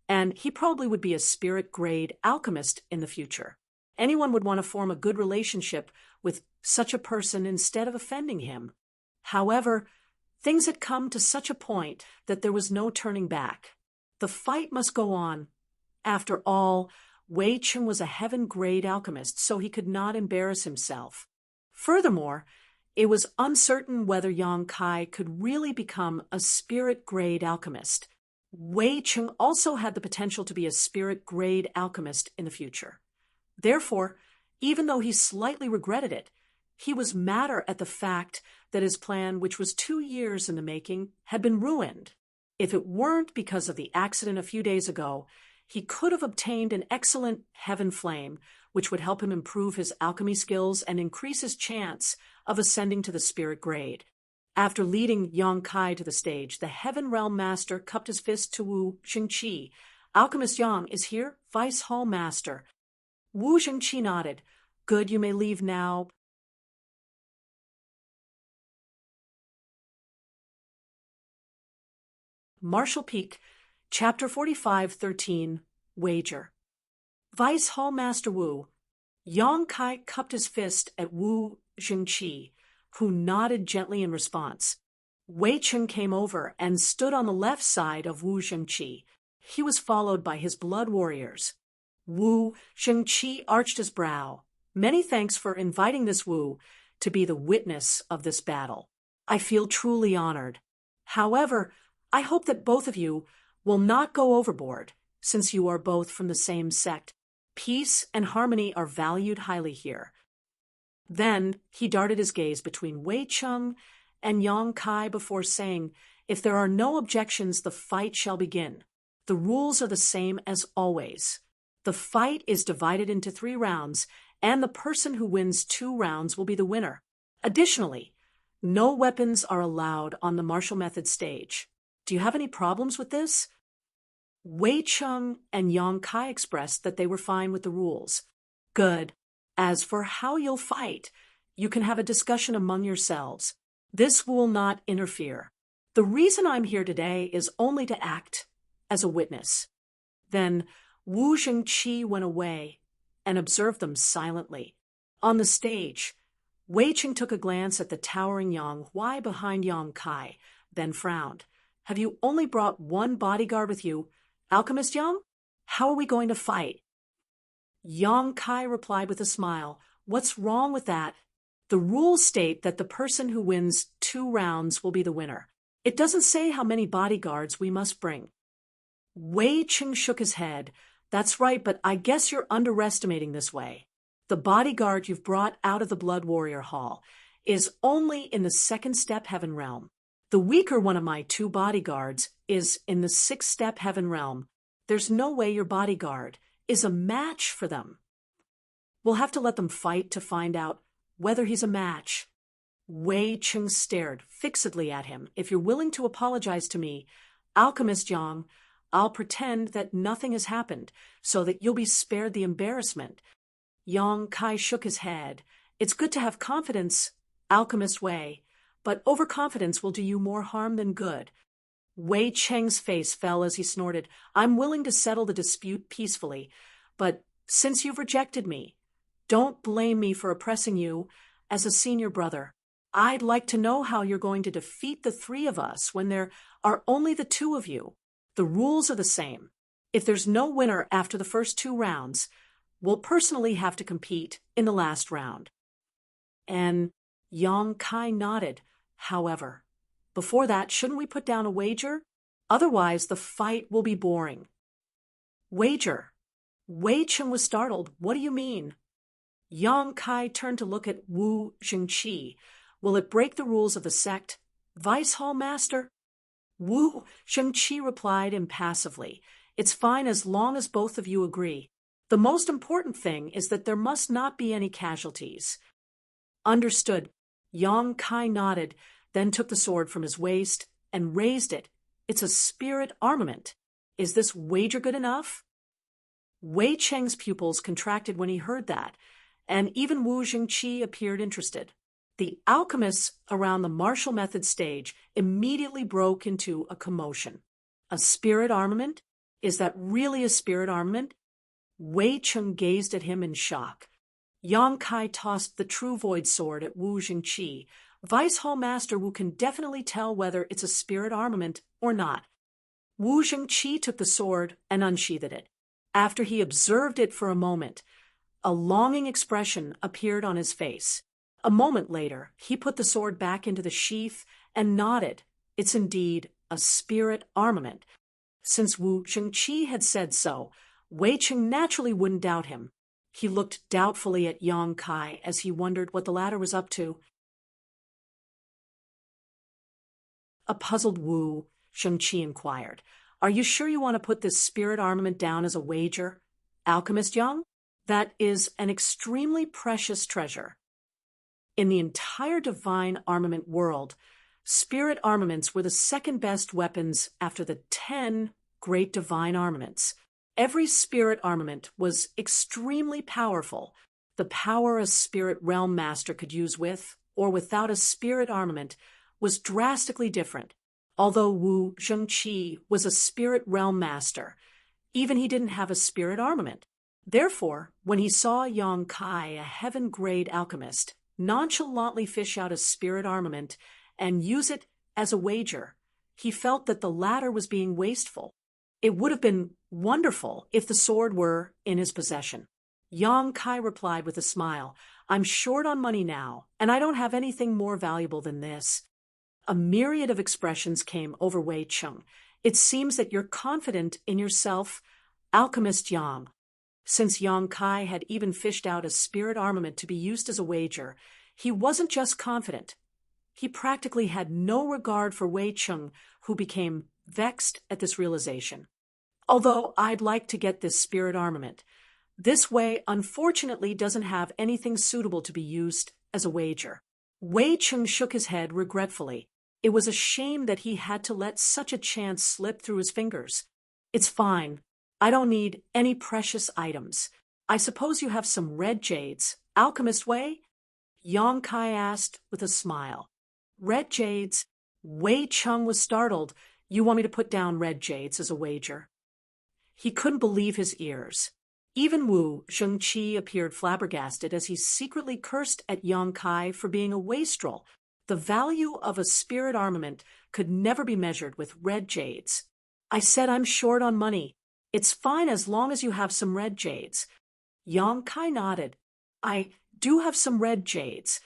and he probably would be a spirit-grade alchemist in the future. Anyone would want to form a good relationship with such a person instead of offending him. However, things had come to such a point that there was no turning back. The fight must go on. After all, Wei Cheng was a heaven-grade alchemist, so he could not embarrass himself. Furthermore, it was uncertain whether Yang Kai could really become a spirit-grade alchemist. Wei Cheng also had the potential to be a spirit-grade alchemist in the future. Therefore, even though he slightly regretted it, he was madder at the fact that his plan, which was 2 years in the making, had been ruined. If it weren't because of the accident a few days ago, he could have obtained an excellent heaven flame, which would help him improve his alchemy skills and increase his chance of ascending to the spirit grade. After leading Yang Kai to the stage, the Heaven Realm Master cupped his fist to Wu Xingqi. Alchemist Yang is here, Vice Hall Master. Wu Xingqi nodded. Good, you may leave now. Marshall Peak, Chapter 45-13, Wager. Vice Hall Master Wu. Yang Kai cupped his fist at Wu Xingqi, who nodded gently in response. Wei Cheng came over and stood on the left side of Wu Xingqi. He was followed by his blood warriors. Wu Xingqi arched his brow. Many thanks for inviting this Wu to be the witness of this battle. I feel truly honored. However, I hope that both of you will not go overboard, since you are both from the same sect. Peace and harmony are valued highly here. Then he darted his gaze between Wei Cheng and Yang Kai before saying, if there are no objections, the fight shall begin. The rules are the same as always. The fight is divided into 3 rounds, and the person who wins 2 rounds will be the winner. Additionally, no weapons are allowed on the martial method stage. Do you have any problems with this? Wei Cheng and Yang Kai expressed that they were fine with the rules. Good. As for how you'll fight, you can have a discussion among yourselves. This will not interfere. The reason I'm here today is only to act as a witness. Then Wu Xingqi went away and observed them silently. On the stage, Wei Cheng took a glance at the towering Yang Huai behind Yang Kai, then frowned. Have you only brought 1 bodyguard with you, Alchemist Yang? How are we going to fight? Yang Kai replied with a smile. What's wrong with that? The rules state that the person who wins 2 rounds will be the winner. It doesn't say how many bodyguards we must bring. Wei Cheng shook his head. That's right, but I guess you're underestimating this way. The bodyguard you've brought out of the Blood Warrior Hall is only in the 2nd step heaven realm. The weaker one of my 2 bodyguards is in the 6th step heaven realm. There's no way your bodyguard is a match for them. We'll have to let them fight to find out whether he's a match. Wei Cheng stared fixedly at him. If you're willing to apologize to me, Alchemist Yang, I'll pretend that nothing has happened so that you'll be spared the embarrassment. Yang Kai shook his head. It's good to have confidence, Alchemist Wei, but overconfidence will do you more harm than good. Wei Cheng's face fell as he snorted. I'm willing to settle the dispute peacefully, but since you've rejected me, don't blame me for oppressing you as a senior brother. I'd like to know how you're going to defeat the 3 of us when there are only the 2 of you. The rules are the same. If there's no winner after the first 2 rounds, we'll personally have to compete in the last round. And Yang Kai nodded. However, before that, shouldn't we put down a wager? Otherwise, the fight will be boring. Wager. Wei Cheng was startled. What do you mean? Yang Kai turned to look at Wu Xingqi. Will it break the rules of the sect? Vice Hall Master? Wu Xingqi replied impassively. It's fine as long as both of you agree. The most important thing is that there must not be any casualties. Understood. Yang Kai nodded, then took the sword from his waist and raised it. It's a spirit armament. Is this wager good enough? Wei Cheng's pupils contracted when he heard that, and even Wu Jingqi appeared interested. The alchemists around the martial method stage immediately broke into a commotion. A spirit armament? Is that really a spirit armament? Wei Cheng gazed at him in shock. Yang Kai tossed the true void sword at Wu Jingqi. Vice Hall Master Wu can definitely tell whether it's a spirit armament or not. Wu Jingqi took the sword and unsheathed it. After he observed it for a moment, a longing expression appeared on his face. A moment later, he put the sword back into the sheath and nodded. It's indeed a spirit armament. Since Wu Jingqi had said so, Wei Cheng naturally wouldn't doubt him. He looked doubtfully at Yang Kai as he wondered what the latter was up to. A puzzled Wu Jingqi inquired, "Are you sure you want to put this spirit armament down as a wager? Alchemist Yang? That is an extremely precious treasure. In the entire divine armament world, spirit armaments were the second best weapons after the 10 great divine armaments. Every spirit armament was extremely powerful. The power a spirit realm master could use with or without a spirit armament was drastically different. Although Wu Jingqi was a spirit realm master, even he didn't have a spirit armament. Therefore, when he saw Yang Kai, a heaven-grade alchemist, nonchalantly fish out a spirit armament and use it as a wager, he felt that the latter was being wasteful. It would have been wonderful if the sword were in his possession. Yang Kai replied with a smile, "I'm short on money now, and I don't have anything more valuable than this." A myriad of expressions came over Wei Cheng. "It seems that you're confident in yourself, Alchemist Yang." Since Yang Kai had even fished out a spirit armament to be used as a wager, he wasn't just confident. He practically had no regard for Wei Cheng, who became vexed at this realization. "Although I'd like to get this spirit armament, this way unfortunately doesn't have anything suitable to be used as a wager." Wei Cheng shook his head regretfully. It was a shame that he had to let such a chance slip through his fingers. "It's fine. I don't need any precious items. I suppose you have some red jades, Alchemist Wei?" Yang Kai asked with a smile. "Red jades?" Wei Cheng was startled. "You want me to put down red jades as a wager?" He couldn't believe his ears. Even Wu Jingqi appeared flabbergasted as he secretly cursed at Yang Kai for being a wastrel. The value of a spirit armament could never be measured with red jades. "I said I'm short on money. It's fine as long as you have some red jades." Yang Kai nodded. "I do have some red jades.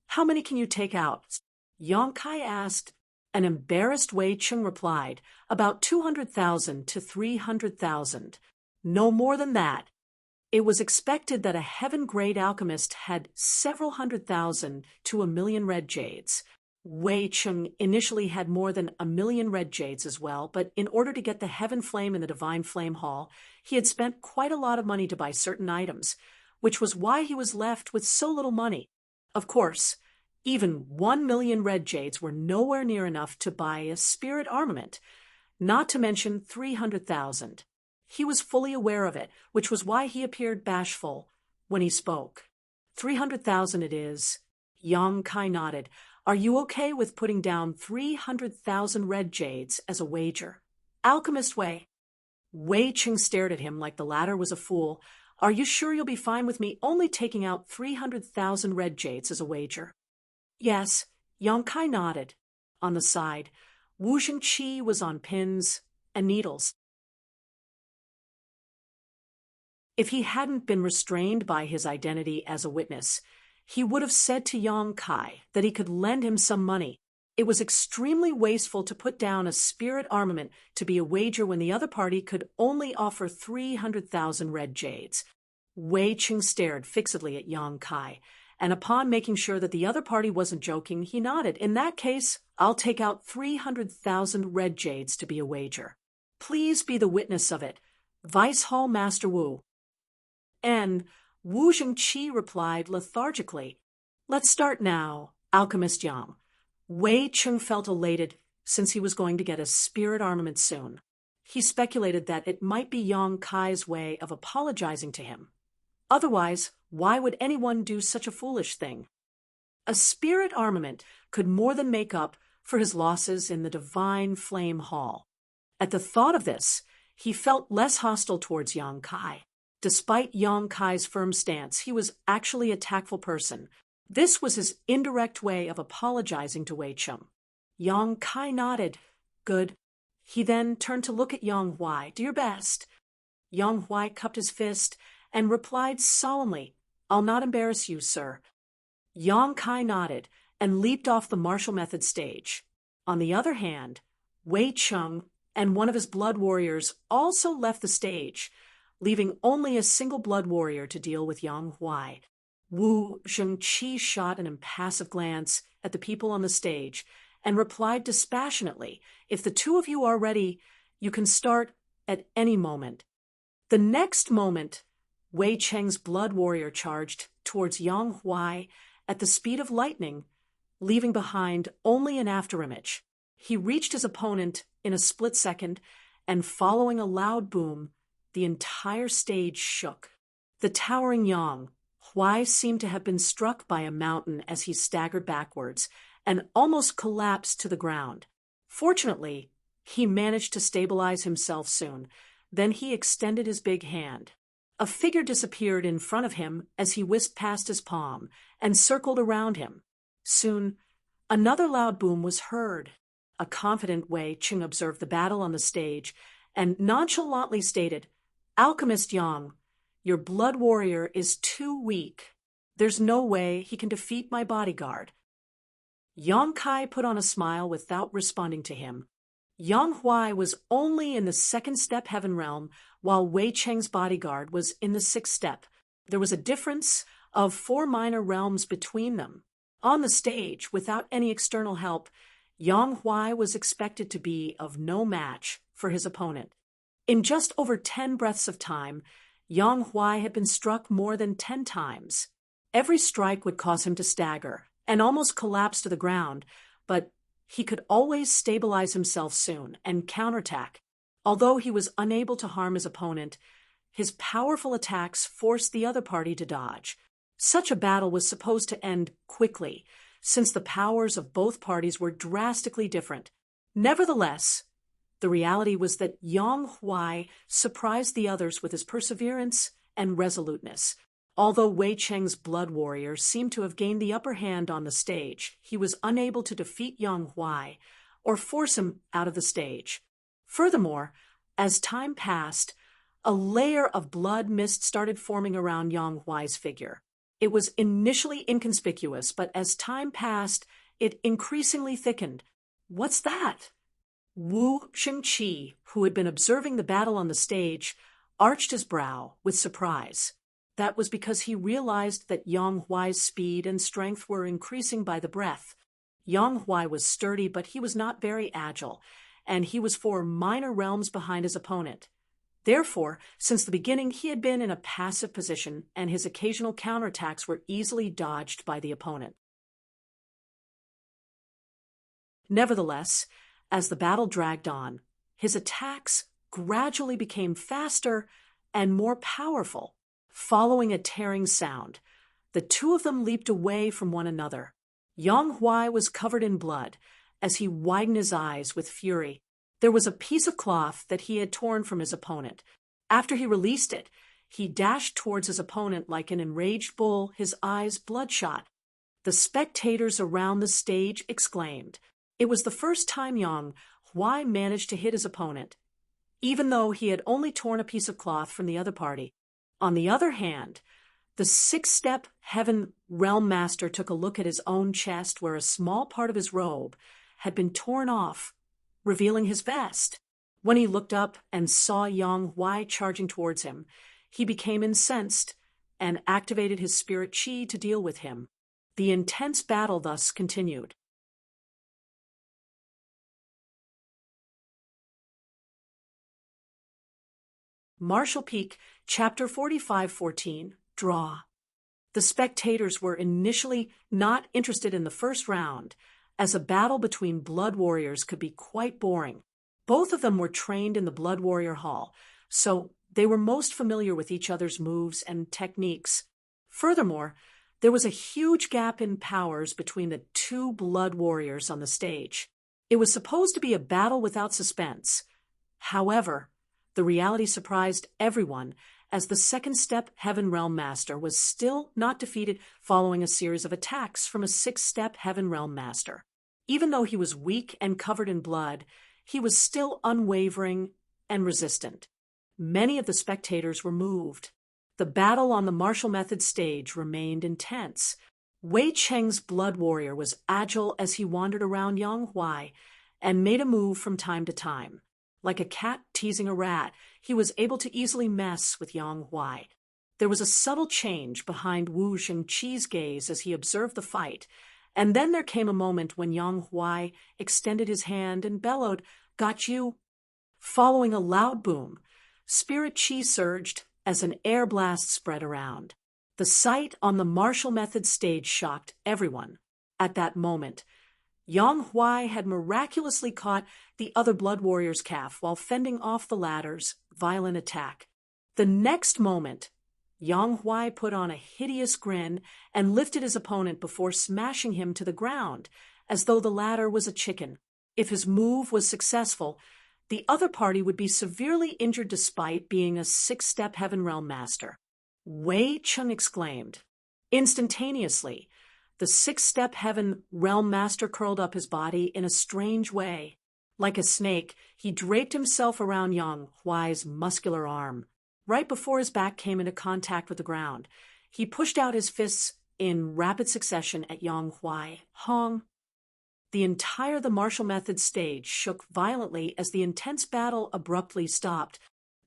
How many can you take out?" Yang Kai asked. An embarrassed Wei Cheng replied, "About 200,000 to 300,000. No more than that." It was expected that a heaven-grade alchemist had several 100,000 to 1,000,000 red jades. Wei Cheng initially had more than 1,000,000 red jades as well, but in order to get the heaven flame in the divine flame hall, he had spent quite a lot of money to buy certain items, which was why he was left with so little money. Of course, even 1,000,000 red jades were nowhere near enough to buy a spirit armament, not to mention 300,000. He was fully aware of it, which was why he appeared bashful when he spoke. 300,000 it is." Yang Kai nodded. "Are you okay with putting down 300,000 red jades as a wager? Alchemist Wei?" Wei Cheng stared at him like the latter was a fool. "Are you sure you'll be fine with me only taking out 300,000 red jades as a wager?" "Yes." Yang Kai nodded. On the side, Wu Jingqi was on pins and needles. If he hadn't been restrained by his identity as a witness, he would have said to Yang Kai that he could lend him some money. It was extremely wasteful to put down a spirit armament to be a wager when the other party could only offer 300,000 red jades. Wei Cheng stared fixedly at Yang Kai, and upon making sure that the other party wasn't joking, he nodded. "In that case, I'll take out 300,000 red jades to be a wager. Please be the witness of it. Vice Hall Master Wu." And Wu Zhengqi replied lethargically, "Let's start now, Alchemist Yang." Wei Cheng felt elated since he was going to get a spirit armament soon. He speculated that it might be Yang Kai's way of apologizing to him. Otherwise, why would anyone do such a foolish thing? A spirit armament could more than make up for his losses in the Divine Flame Hall. At the thought of this, he felt less hostile towards Yang Kai. Despite Yang Kai's firm stance, he was actually a tactful person. This was his indirect way of apologizing to Wei Cheng. Yang Kai nodded. "Good." He then turned to look at Yang Huai. "Do your best." Yang Huai cupped his fist and replied solemnly, "I'll not embarrass you, sir." Yang Kai nodded and leaped off the martial method stage. On the other hand, Wei Cheng and one of his blood warriors also left the stage, leaving only a single blood warrior to deal with Yang Huai. Wu Zhengqi shot an impassive glance at the people on the stage and replied dispassionately, "If the two of you are ready, you can start at any moment." The next moment, Wei Cheng's blood warrior charged towards Yang Huai at the speed of lightning, leaving behind only an afterimage. He reached his opponent in a split second, and following a loud boom, the entire stage shook. The towering Yang Huai seemed to have been struck by a mountain as he staggered backwards and almost collapsed to the ground. Fortunately, he managed to stabilize himself soon. Then he extended his big hand. A figure disappeared in front of him as he whisked past his palm and circled around him. Soon, another loud boom was heard. A confident Wei Cheng observed the battle on the stage and nonchalantly stated, "Alchemist Yang, your blood warrior is too weak. There's no way he can defeat my bodyguard." Yang Kai put on a smile without responding to him. Yang Huai was only in the second step heaven realm, while Wei Cheng's bodyguard was in the sixth step. There was a difference of 4 minor realms between them. On the stage, without any external help, Yang Huai was expected to be of no match for his opponent. In just over 10 breaths of time, Yang Huai had been struck more than 10 times. Every strike would cause him to stagger and almost collapse to the ground, but he could always stabilize himself soon and counterattack. Although he was unable to harm his opponent, his powerful attacks forced the other party to dodge. Such a battle was supposed to end quickly, since the powers of both parties were drastically different. Nevertheless, the reality was that Yang Huai surprised the others with his perseverance and resoluteness. Although Wei Cheng's blood warrior seemed to have gained the upper hand on the stage, he was unable to defeat Yang Huai or force him out of the stage. Furthermore, as time passed, a layer of blood mist started forming around Yang Huai's figure. It was initially inconspicuous, but as time passed, it increasingly thickened. "What's that?" Wu Zhengqi, who had been observing the battle on the stage, arched his brow with surprise. That was because he realized that Yang Huai's speed and strength were increasing by the breath. Yang Huai was sturdy, but he was not very agile, and he was 4 minor realms behind his opponent. Therefore, since the beginning, he had been in a passive position, and his occasional counterattacks were easily dodged by the opponent. Nevertheless, as the battle dragged on, his attacks gradually became faster and more powerful. Following a tearing sound, the two of them leaped away from one another. Yang Huai was covered in blood as he widened his eyes with fury. There was a piece of cloth that he had torn from his opponent. After he released it, he dashed towards his opponent like an enraged bull, his eyes bloodshot. The spectators around the stage exclaimed. It was the first time Yang Huai managed to hit his opponent, even though he had only torn a piece of cloth from the other party. On the other hand, the 6-step heaven realm master took a look at his own chest, where a small part of his robe had been torn off, revealing his vest. When he looked up and saw Yang Huai charging towards him, he became incensed and activated his spirit chi to deal with him. The intense battle thus continued. Martial Peak, Chapter 45:14, Draw. The spectators were initially not interested in the first round, as a battle between blood warriors could be quite boring. Both of them were trained in the Blood Warrior Hall, so they were most familiar with each other's moves and techniques. Furthermore, there was a huge gap in powers between the two blood warriors on the stage. It was supposed to be a battle without suspense. However, the reality surprised everyone, as the second step Heaven Realm Master was still not defeated following a series of attacks from a six-step Heaven Realm Master. Even though he was weak and covered in blood, he was still unwavering and resistant. Many of the spectators were moved. The battle on the martial method stage remained intense. Wei Cheng's blood warrior was agile as he wandered around Yang Huai and made a move from time to time. Like a cat teasing a rat, he was able to easily mess with Yang Huai. There was a subtle change behind Wu Zhengqi's gaze as he observed the fight, and then there came a moment when Yang Huai extended his hand and bellowed, "Got you!" Following a loud boom, spirit chi surged as an air blast spread around. The sight on the martial method stage shocked everyone. At that moment, Yang Huai had miraculously caught the other blood warrior's calf while fending off the latter's violent attack. The next moment, Yang Huai put on a hideous grin and lifted his opponent before smashing him to the ground, as though the latter was a chicken. If his move was successful, the other party would be severely injured despite being a six-step Heaven Realm Master. Wei Cheng exclaimed. Instantaneously, the six-step Heaven Realm Master curled up his body in a strange way. Like a snake, he draped himself around Yang Huai's muscular arm. Right before his back came into contact with the ground, he pushed out his fists in rapid succession at Yang Huai. Hong! The martial method stage shook violently as the intense battle abruptly stopped.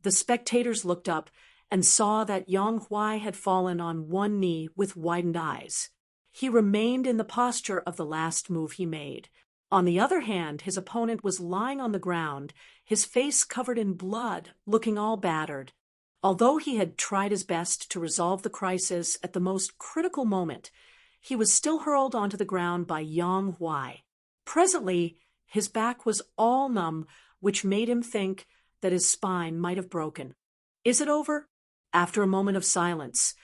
The spectators looked up and saw that Yang Huai had fallen on one knee with widened eyes. He remained in the posture of the last move he made. On the other hand, his opponent was lying on the ground, his face covered in blood, looking all battered. Although he had tried his best to resolve the crisis at the most critical moment, he was still hurled onto the ground by Yang Huai. Presently, his back was all numb, which made him think that his spine might have broken. "Is it over?" After a moment of silence,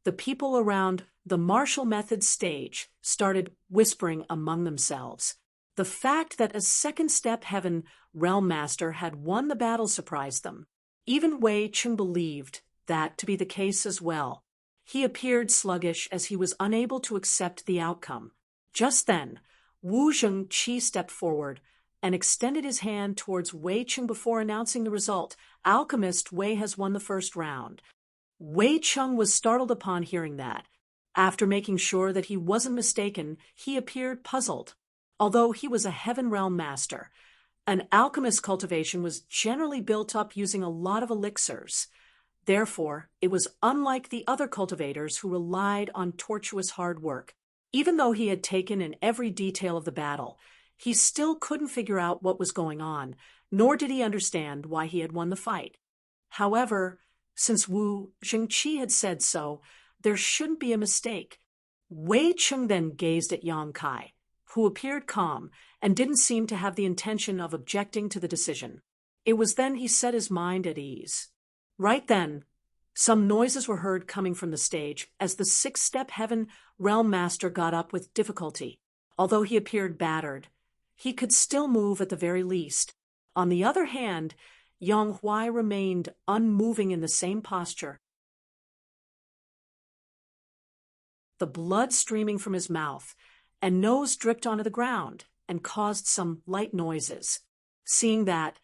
the people around the martial method stage started whispering among themselves. The fact that a second-step Heaven Realm Master had won the battle surprised them. Even Wei Cheng believed that to be the case as well. He appeared sluggish as he was unable to accept the outcome. Just then, Wu Zhengqi stepped forward and extended his hand towards Wei Cheng before announcing the result. "Alchemist Wei has won the first round." Wei Cheng was startled upon hearing that. After making sure that he wasn't mistaken, he appeared puzzled. Although he was a Heaven Realm Master, an alchemist cultivation was generally built up using a lot of elixirs. Therefore, it was unlike the other cultivators who relied on tortuous hard work. Even though he had taken in every detail of the battle, he still couldn't figure out what was going on, nor did he understand why he had won the fight. However, since Wu Zhengqi had said so, there shouldn't be a mistake. Wei Cheng then gazed at Yang Kai, who appeared calm and didn't seem to have the intention of objecting to the decision. It was then he set his mind at ease. Right then, some noises were heard coming from the stage as the six-step Heaven Realm Master got up with difficulty. Although he appeared battered, he could still move at the very least. On the other hand, Yang Huai remained unmoving in the same posture. The blood streaming from his mouth and nose dripped onto the ground and caused some light noises. Seeing that,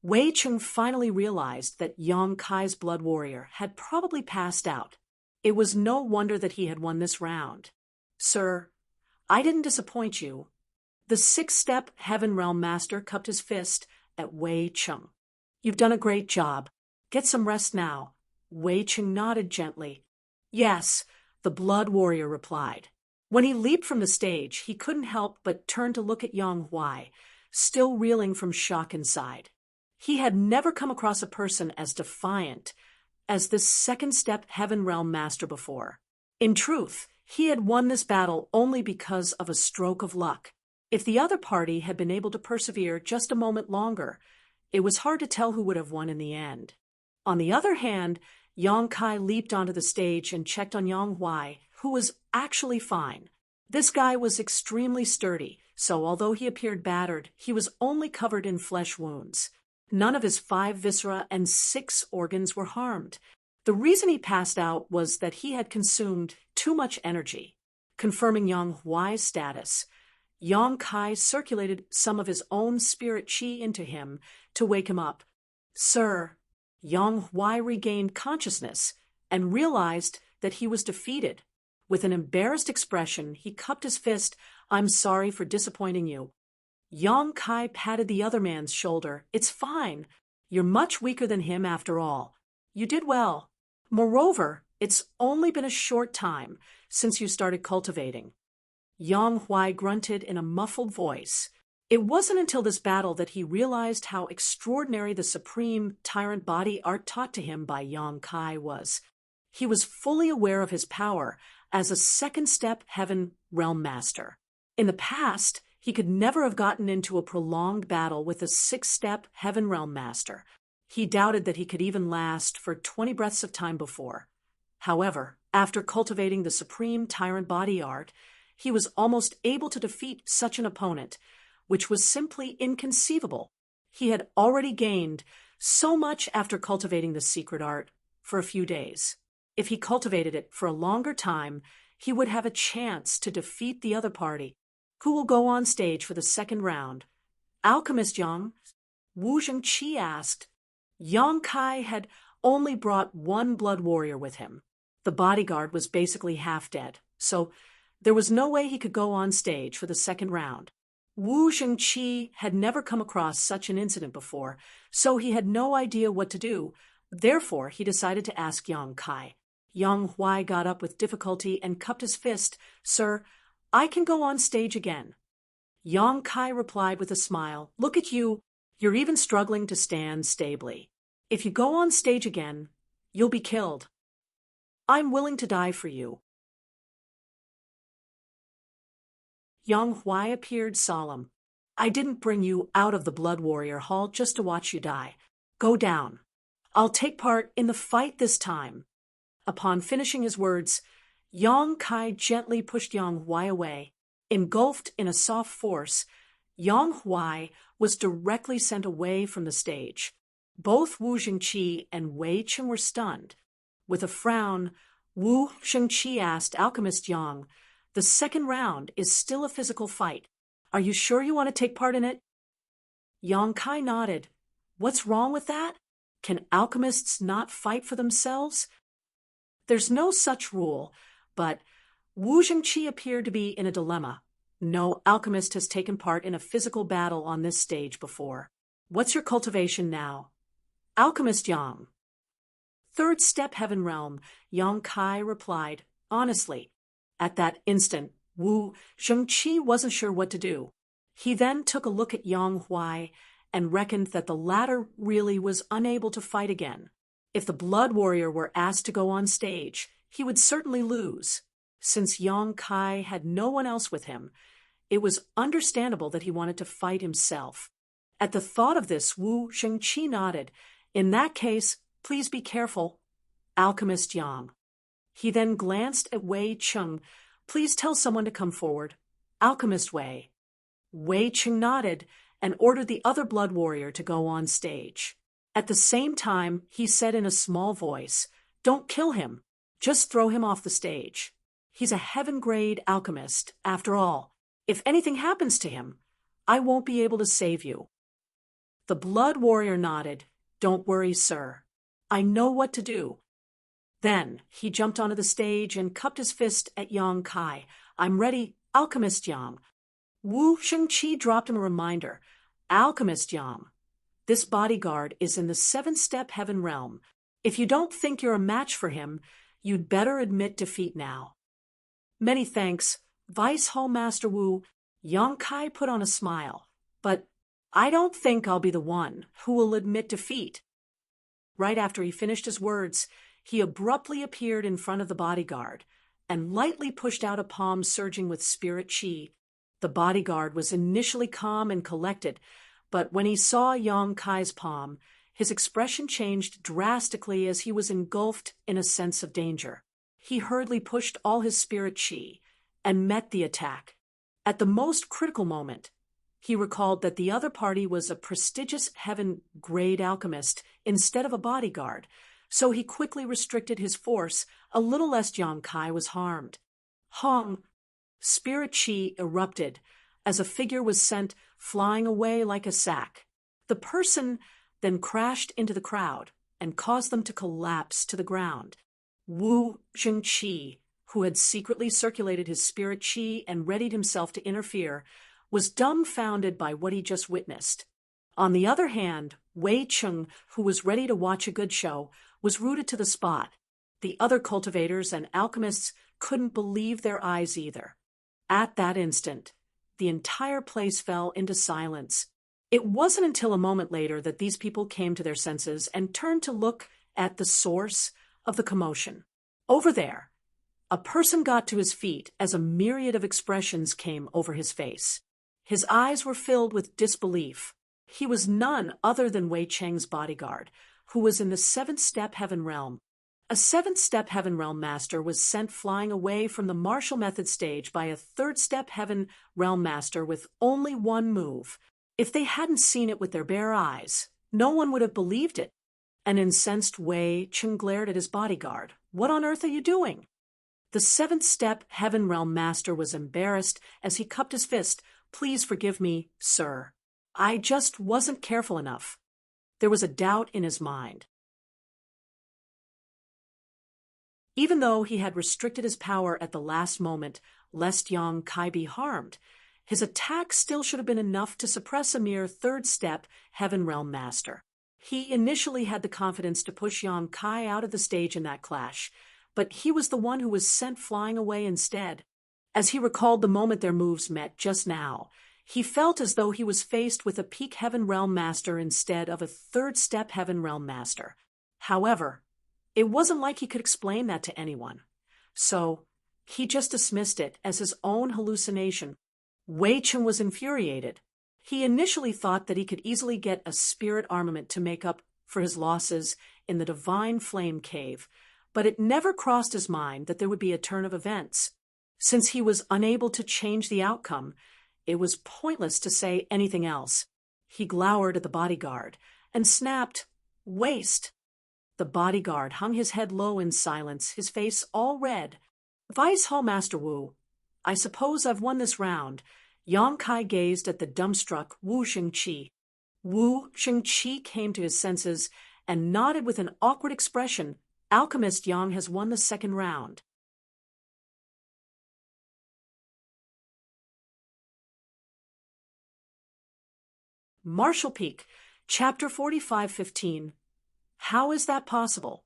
Wei Cheng finally realized that Yang Kai's blood warrior had probably passed out. It was no wonder that he had won this round. "Sir, I didn't disappoint you." The six-step Heaven Realm Master cupped his fist at Wei Cheng. "You've done a great job. Get some rest now." Wei Cheng nodded gently. "Yes," the blood warrior replied. When he leaped from the stage, he couldn't help but turn to look at Yang Huai, still reeling from shock inside. He had never come across a person as defiant as this second-step Heaven Realm Master before. In truth, he had won this battle only because of a stroke of luck. If the other party had been able to persevere just a moment longer, it was hard to tell who would have won in the end. On the other hand, Yang Kai leaped onto the stage and checked on Yang Huai, who was actually fine. This guy was extremely sturdy, so although he appeared battered, he was only covered in flesh wounds. None of his 5 viscera and 6 organs were harmed. The reason he passed out was that he had consumed too much energy. Confirming Yang Huai's status, Yang Kai circulated some of his own spirit qi into him to wake him up. Sir, Yang Huai regained consciousness and realized that he was defeated. With an embarrassed expression, he cupped his fist. I'm sorry for disappointing you. Yang Kai patted the other man's shoulder. It's fine. You're much weaker than him after all. You did well. Moreover, it's only been a short time since you started cultivating. Yang Huai grunted in a muffled voice. It wasn't until this battle that he realized how extraordinary the supreme tyrant body art taught to him by Yang Kai was. He was fully aware of his power as a second-step Heaven Realm Master. In the past, he could never have gotten into a prolonged battle with a 6-step Heaven Realm Master. He doubted that he could even last for 20 breaths of time before. However, after cultivating the supreme tyrant body art, he was almost able to defeat such an opponent, which was simply inconceivable. He had already gained so much after cultivating the secret art for a few days. If he cultivated it for a longer time, he would have a chance to defeat the other party. Who will go on stage for the second round? Alchemist Yang? Wu Zhengqi asked. Yang Kai had only brought 1 blood warrior with him. The bodyguard was basically half dead, so there was no way he could go on stage for the second round. Wu Zhengqi had never come across such an incident before, so he had no idea what to do. Therefore, he decided to ask Yang Kai. Yang Huai got up with difficulty and cupped his fist. Sir, I can go on stage again. Yang Kai replied with a smile. Look at you. You're even struggling to stand stably. If you go on stage again, you'll be killed. I'm willing to die for you. Yang Huai appeared solemn. I didn't bring you out of the Blood Warrior Hall just to watch you die. Go down. I'll take part in the fight this time. Upon finishing his words, Yang Kai gently pushed Yang Huai away. Engulfed in a soft force, Yang Huai was directly sent away from the stage. Both Wu Zhengqi and Wei Cheng were stunned. With a frown, Wu Zhengqi asked Alchemist Yang, the second round is still a physical fight. Are you sure you want to take part in it? Yang Kai nodded. What's wrong with that? Can alchemists not fight for themselves? There's no such rule, but Wu Zhengqi appeared to be in a dilemma. No alchemist has taken part in a physical battle on this stage before. What's your cultivation now? Alchemist Yang. 3rd step Heaven Realm, Yang Kai replied, honestly. At that instant, Wu Zhengqi wasn't sure what to do. He then took a look at Yang Huai and reckoned that the latter really was unable to fight again. If the Blood Warrior were asked to go on stage, he would certainly lose. Since Yang Kai had no one else with him, it was understandable that he wanted to fight himself. At the thought of this, Wu Zhengqi nodded. In that case, please be careful. Alchemist Yang. He then glanced at Wei Cheng. Please tell someone to come forward. Alchemist Wei. Wei Cheng nodded and ordered the other Blood Warrior to go on stage. At the same time, he said in a small voice, Don't kill him. Just throw him off the stage. He's a heaven-grade alchemist, after all. If anything happens to him, I won't be able to save you. The Blood Warrior nodded. Don't worry, sir. I know what to do. Then he jumped onto the stage and cupped his fist at Yang Kai. I'm ready, Alchemist Yang. Wu Zhengqi dropped him a reminder. Alchemist Yang. This bodyguard is in the 7th-step Heaven Realm. If you don't think you're a match for him, you'd better admit defeat now. Many thanks, Vice Hall Master Wu. Yang Kai put on a smile. But I don't think I'll be the one who will admit defeat. Right after he finished his words, he abruptly appeared in front of the bodyguard and lightly pushed out a palm surging with spirit chi. The bodyguard was initially calm and collected, but when he saw Yang Kai's palm, his expression changed drastically as he was engulfed in a sense of danger. He hurriedly pushed all his spirit chi and met the attack. At the most critical moment, he recalled that the other party was a prestigious heaven-grade alchemist instead of a bodyguard, so he quickly restricted his force a little lest Yang Kai was harmed. Hong! Spirit chi erupted as a figure was sent flying away like a sack. The person then crashed into the crowd and caused them to collapse to the ground. Wu Jingqi, who had secretly circulated his spirit chi and readied himself to interfere, was dumbfounded by what he just witnessed. On the other hand, Wei Cheng, who was ready to watch a good show, was rooted to the spot. The other cultivators and alchemists couldn't believe their eyes either. At that instant, the entire place fell into silence. It wasn't until a moment later that these people came to their senses and turned to look at the source of the commotion. Over there, a person got to his feet as a myriad of expressions came over his face. His eyes were filled with disbelief. He was none other than Wei Cheng's bodyguard, who was in the seventh-step heaven realm. A seventh-step heaven realm master was sent flying away from the martial method stage by a third-step heaven realm master with only one move. If they hadn't seen it with their bare eyes, no one would have believed it. An incensed Wei Cheng glared at his bodyguard. "What on earth are you doing?" The seventh-step heaven realm master was embarrassed as he cupped his fist. "Please forgive me, sir. I just wasn't careful enough." There was a doubt in his mind. Even though he had restricted his power at the last moment, lest Yang Kai be harmed, his attack still should have been enough to suppress a mere third-step heaven realm master. He initially had the confidence to push Yang Kai out of the stage in that clash, but he was the one who was sent flying away instead. As he recalled the moment their moves met just now, he felt as though he was faced with a peak heaven realm master instead of a third-step heaven realm master. However, it wasn't like he could explain that to anyone, so he just dismissed it as his own hallucination. Wei Cheng was infuriated. He initially thought that he could easily get a spirit armament to make up for his losses in the Divine Flame Cave, but it never crossed his mind that there would be a turn of events. Since he was unable to change the outcome, it was pointless to say anything else. He glowered at the bodyguard and snapped, "Waste!" The bodyguard hung his head low in silence, his face all red. "Vice Hall Master Wu, I suppose I've won this round." Yang Kai gazed at the dumbstruck Wu Jingqi. Wu Jingqi came to his senses and nodded with an awkward expression. "Alchemist Yang has won the second round." Martial Peak, Chapter 45:15. How is that possible?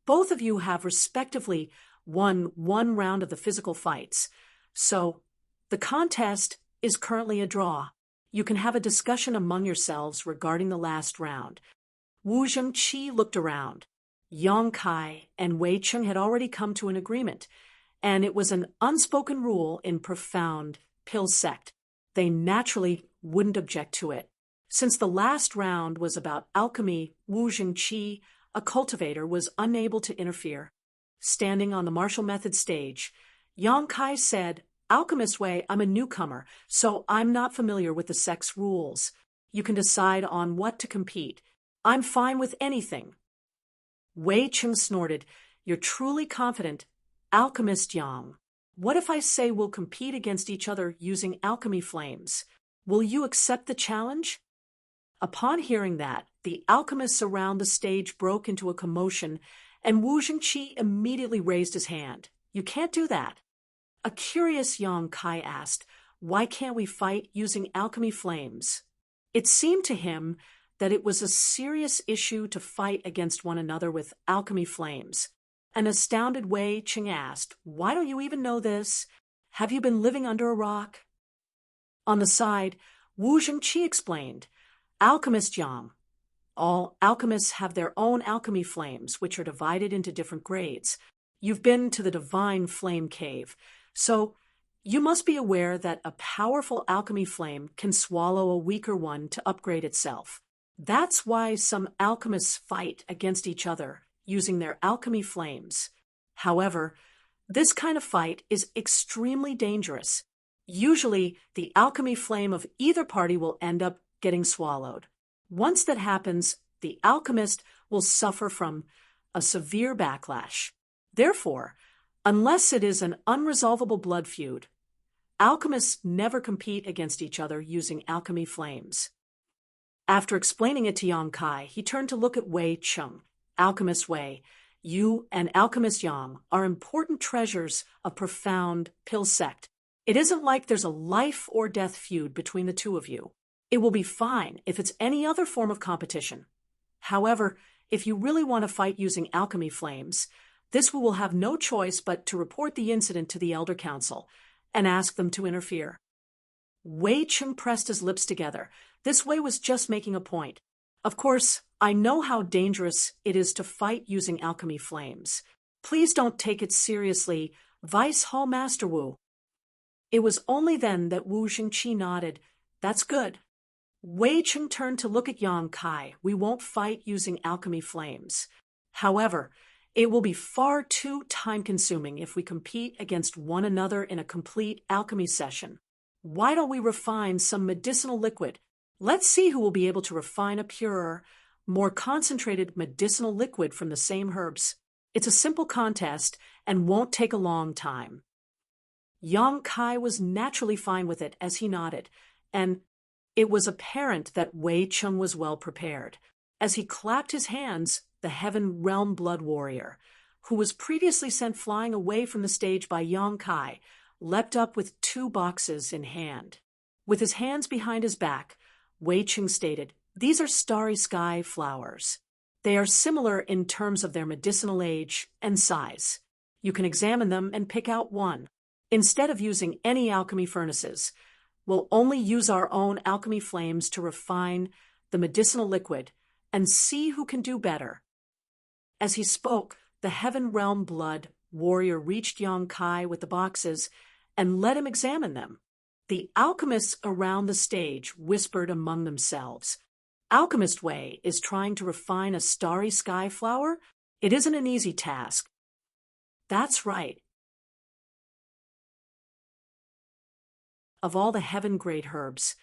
Both of you have respectively won one round of the physical fights, so the contest is currently a draw. You can have a discussion among yourselves regarding the last round. Wu Zhengqi looked around. Yang Kai and Wei Cheng had already come to an agreement, and it was an unspoken rule in profound Pill sect. They naturally wouldn't object to it. Since the last round was about alchemy, Wu Jingqi, a cultivator, was unable to interfere. Standing on the martial method stage, Yang Kai said, "Alchemist Wei, I'm a newcomer, so I'm not familiar with the sect's rules. You can decide on what to compete. I'm fine with anything." Wei Cheng snorted. "You're truly confident, Alchemist Yang. What if I say we'll compete against each other using alchemy flames? Will you accept the challenge?" Upon hearing that, the alchemists around the stage broke into a commotion, and Wu Jingqi immediately raised his hand. "You can't do that." A curious Yang Kai asked, "Why can't we fight using alchemy flames?" It seemed to him that it was a serious issue to fight against one another with alchemy flames. An astounded Wei Cheng asked, "Why don't you even know this? Have you been living under a rock?" On the side, Wu Zhengqi explained, Alchemist Yang. All alchemists have their own alchemy flames, which are divided into different grades. You've been to the divine flame cave, so you must be aware that a powerful alchemy flame can swallow a weaker one to upgrade itself. That's why some alchemists fight against each other using their alchemy flames. However, this kind of fight is extremely dangerous. Usually, the alchemy flame of either party will end up getting swallowed. Once that happens, the alchemist will suffer from a severe backlash. Therefore, unless it is an unresolvable blood feud, alchemists never compete against each other using alchemy flames. After explaining it to Yang Kai, he turned to look at Wei Cheng. Alchemist Wei, you and Alchemist Yang are important treasures of profound Pill sect. It isn't like there's a life or death feud between the two of you. It will be fine if it's any other form of competition. However, if you really want to fight using alchemy flames, this will have no choice but to report the incident to the Elder Council and ask them to interfere. Wei Cheng pressed his lips together. This Wei was just making a point. Of course, I know how dangerous it is to fight using alchemy flames. Please don't take it seriously, Vice Hall Master Wu. It was only then that Wu Zhengqi nodded. That's good. Wei Cheng turned to look at Yang Kai. We won't fight using alchemy flames. However, it will be far too time-consuming if we compete against one another in a complete alchemy session. Why don't we refine some medicinal liquid? Let's see who will be able to refine a purer, more concentrated medicinal liquid from the same herbs. It's a simple contest and won't take a long time. Yang Kai was naturally fine with it as he nodded, and it was apparent that Wei Cheng was well prepared. As he clapped his hands, the Heaven Realm Blood Warrior, who was previously sent flying away from the stage by Yang Kai, leapt up with 2 boxes in hand. With his hands behind his back, Wei Cheng stated, These are starry sky flowers. They are similar in terms of their medicinal age and size. You can examine them and pick out one. Instead of using any alchemy furnaces, we'll only use our own alchemy flames to refine the medicinal liquid and see who can do better. As he spoke, the Heaven Realm Blood Warrior reached Yang Kai with the boxes and let him examine them. The alchemists around the stage whispered among themselves. Alchemist Wei is trying to refine a starry sky flower? It isn't an easy task. That's right. Of all the heaven-grade herbs,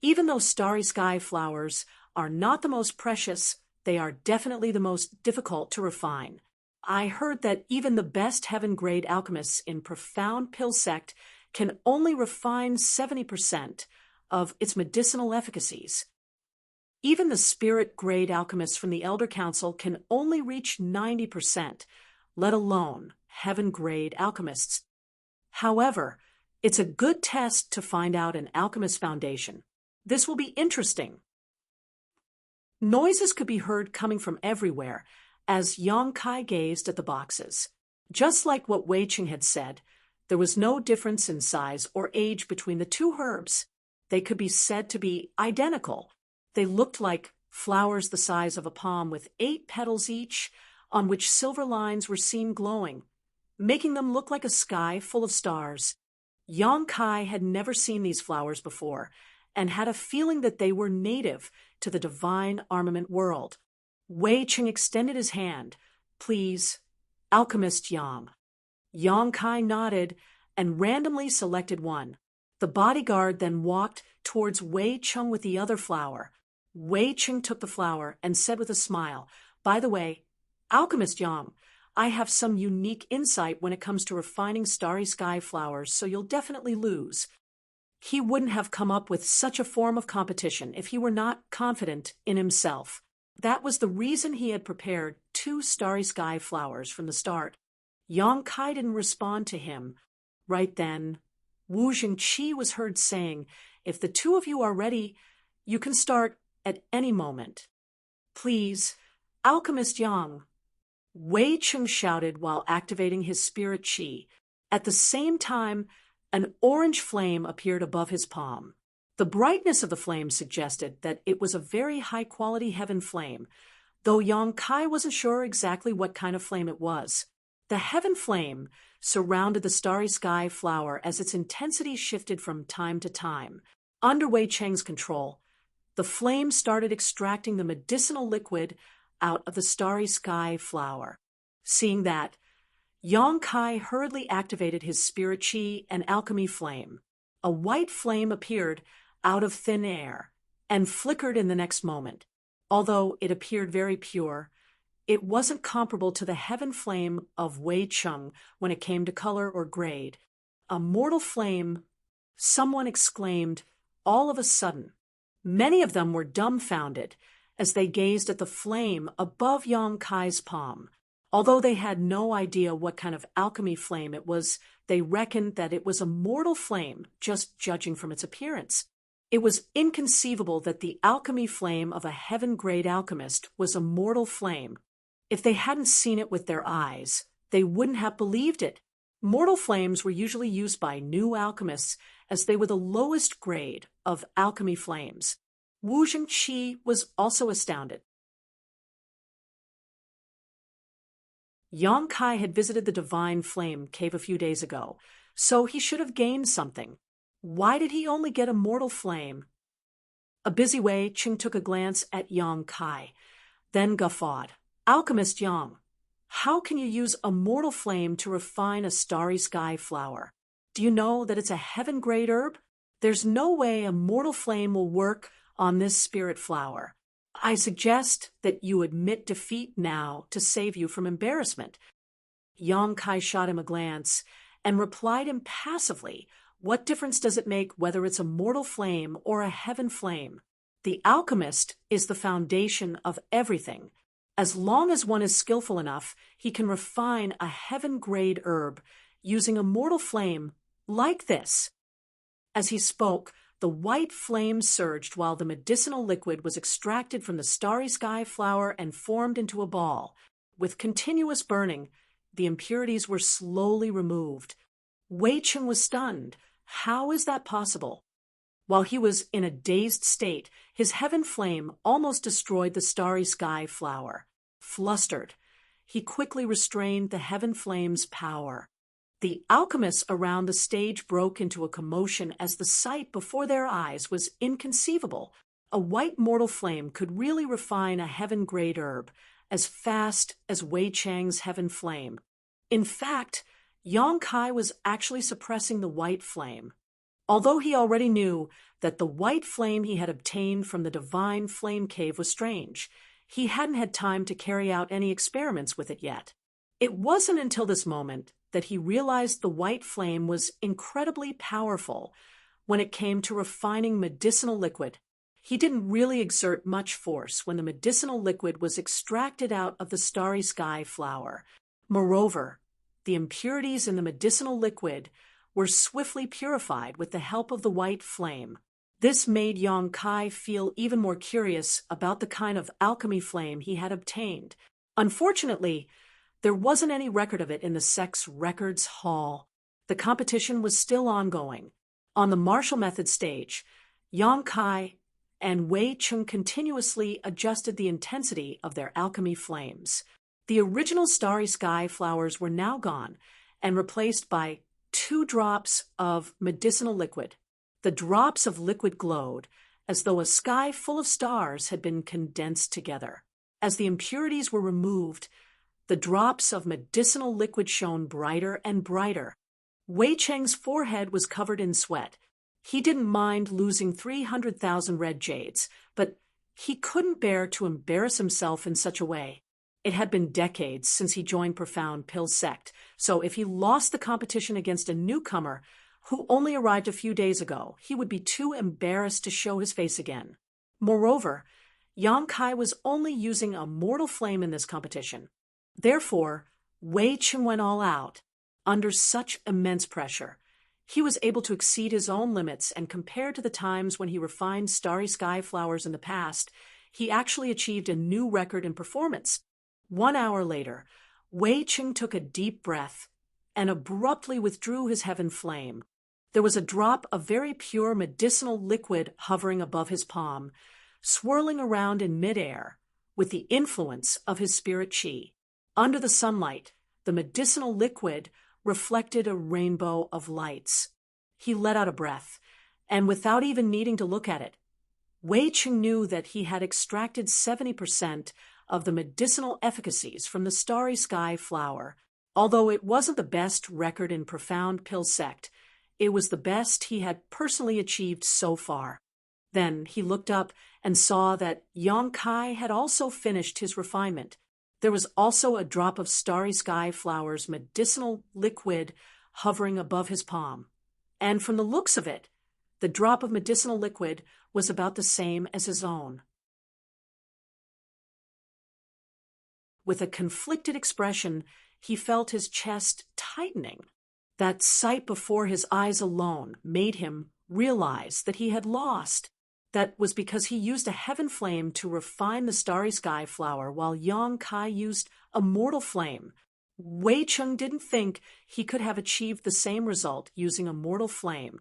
even though starry sky flowers are not the most precious, they are definitely the most difficult to refine. I heard that even the best heaven-grade alchemists in profound Pill sect can only refine 70% of its medicinal efficacies. Even the spirit-grade alchemists from the Elder Council can only reach 90%, let alone heaven-grade alchemists. However, it's a good test to find out an alchemist's foundation. This will be interesting. Noises could be heard coming from everywhere as Yang Kai gazed at the boxes. Just like what Wei Cheng had said, there was no difference in size or age between the 2 herbs. They could be said to be identical. They looked like flowers the size of a palm with 8 petals each, on which silver lines were seen glowing, making them look like a sky full of stars. Yang Kai had never seen these flowers before and had a feeling that they were native to the divine armament world. Wei Cheng extended his hand. Please, Alchemist Yang. Yang Kai nodded and randomly selected one. The bodyguard then walked towards Wei Cheng with the other flower. Wei Cheng took the flower and said with a smile, By the way, Alchemist Yang, I have some unique insight when it comes to refining starry sky flowers, so you'll definitely lose. He wouldn't have come up with such a form of competition if he were not confident in himself. That was the reason he had prepared 2 starry sky flowers from the start. Yang Kai didn't respond to him. Right then, Wu Zhengqi was heard saying, If the 2 of you are ready, you can start at any moment. Please, Alchemist Yang. Wei Cheng shouted while activating his spirit chi. At the same time, an orange flame appeared above his palm. The brightness of the flame suggested that it was a very high-quality heaven flame, though Yang Kai wasn't sure exactly what kind of flame it was. The heaven flame surrounded the starry sky flower as its intensity shifted from time to time. Under Wei Cheng's control, the flame started extracting the medicinal liquid out of the starry sky flower. Seeing that, Yang Kai hurriedly activated his spirit chi and alchemy flame. A white flame appeared out of thin air and flickered in the next moment. Although it appeared very pure, it wasn't comparable to the heaven flame of Wei Cheng when it came to color or grade. A mortal flame, someone exclaimed, all of a sudden. Many of them were dumbfounded as they gazed at the flame above Yang Kai's palm. Although they had no idea what kind of alchemy flame it was, they reckoned that it was a mortal flame, just judging from its appearance. It was inconceivable that the alchemy flame of a heaven-grade alchemist was a mortal flame. If they hadn't seen it with their eyes, they wouldn't have believed it. Mortal flames were usually used by new alchemists as they were the lowest grade of alchemy flames. Wu Zhengqi was also astounded. Yang Kai had visited the Divine Flame cave a few days ago, so he should have gained something. Why did he only get a mortal flame? A busy Wei Cheng took a glance at Yang Kai, then guffawed. Alchemist Yang, how can you use a mortal flame to refine a starry sky flower? Do you know that it's a heaven-grade herb? There's no way a mortal flame will work on this spirit flower. I suggest that you admit defeat now to save you from embarrassment. Yang Kai shot him a glance and replied impassively, what difference does it make whether it's a mortal flame or a heaven flame? The alchemist is the foundation of everything. As long as one is skillful enough, he can refine a heaven-grade herb using a mortal flame like this. As he spoke, the white flame surged while the medicinal liquid was extracted from the starry sky flower and formed into a ball. With continuous burning, the impurities were slowly removed. Wei Cheng was stunned. How is that possible? While he was in a dazed state, his heaven flame almost destroyed the starry sky flower. Flustered, he quickly restrained the heaven flame's power. The alchemists around the stage broke into a commotion as the sight before their eyes was inconceivable. A white mortal flame could really refine a heaven-grade herb as fast as Wei Cheng's heaven flame. In fact, Yang Kai was actually suppressing the white flame. Although he already knew that the white flame he had obtained from the Divine Flame Cave was strange, he hadn't had time to carry out any experiments with it yet. It wasn't until this moment that he realized the white flame was incredibly powerful when it came to refining medicinal liquid. He didn't really exert much force when the medicinal liquid was extracted out of the starry sky flower. Moreover, the impurities in the medicinal liquid were swiftly purified with the help of the white flame. This made Yang Kai feel even more curious about the kind of alchemy flame he had obtained. Unfortunately, there wasn't any record of it in the Sex Records Hall. The competition was still ongoing. On the martial method stage, Yang Kai and Wei Cheng continuously adjusted the intensity of their alchemy flames. The original starry sky flowers were now gone and replaced by 2 drops of medicinal liquid. The drops of liquid glowed as though a sky full of stars had been condensed together. As the impurities were removed, the drops of medicinal liquid shone brighter and brighter. Wei Cheng's forehead was covered in sweat. He didn't mind losing 300,000 red jades, but he couldn't bear to embarrass himself in such a way. It had been decades since he joined Profound Pill Sect, so if he lost the competition against a newcomer who only arrived a few days ago, he would be too embarrassed to show his face again. Moreover, Yang Kai was only using a mortal flame in this competition. Therefore, Wei Cheng went all out. Under such immense pressure, he was able to exceed his own limits, and compared to the times when he refined starry sky flowers in the past, he actually achieved a new record in performance. 1 hour later, Wei Cheng took a deep breath and abruptly withdrew his heaven flame. There was a drop of very pure medicinal liquid hovering above his palm, swirling around in midair with the influence of his spirit chi. Under the sunlight, the medicinal liquid reflected a rainbow of lights. He let out a breath, and without even needing to look at it, Wei Cheng knew that he had extracted 70% of the medicinal efficacies from the starry sky flower. Although it wasn't the best record in profound pill sect, it was the best he had personally achieved so far. Then he looked up and saw that Yang Kai had also finished his refinement. There was also a drop of starry sky flower's medicinal liquid hovering above his palm. And from the looks of it, the drop of medicinal liquid was about the same as his own. With a conflicted expression, he felt his chest tightening. That sight before his eyes alone made him realize that he had lost. That was because he used a heaven flame to refine the starry sky flower, while Yang Kai used a mortal flame. Wei Cheng didn't think he could have achieved the same result using a mortal flame.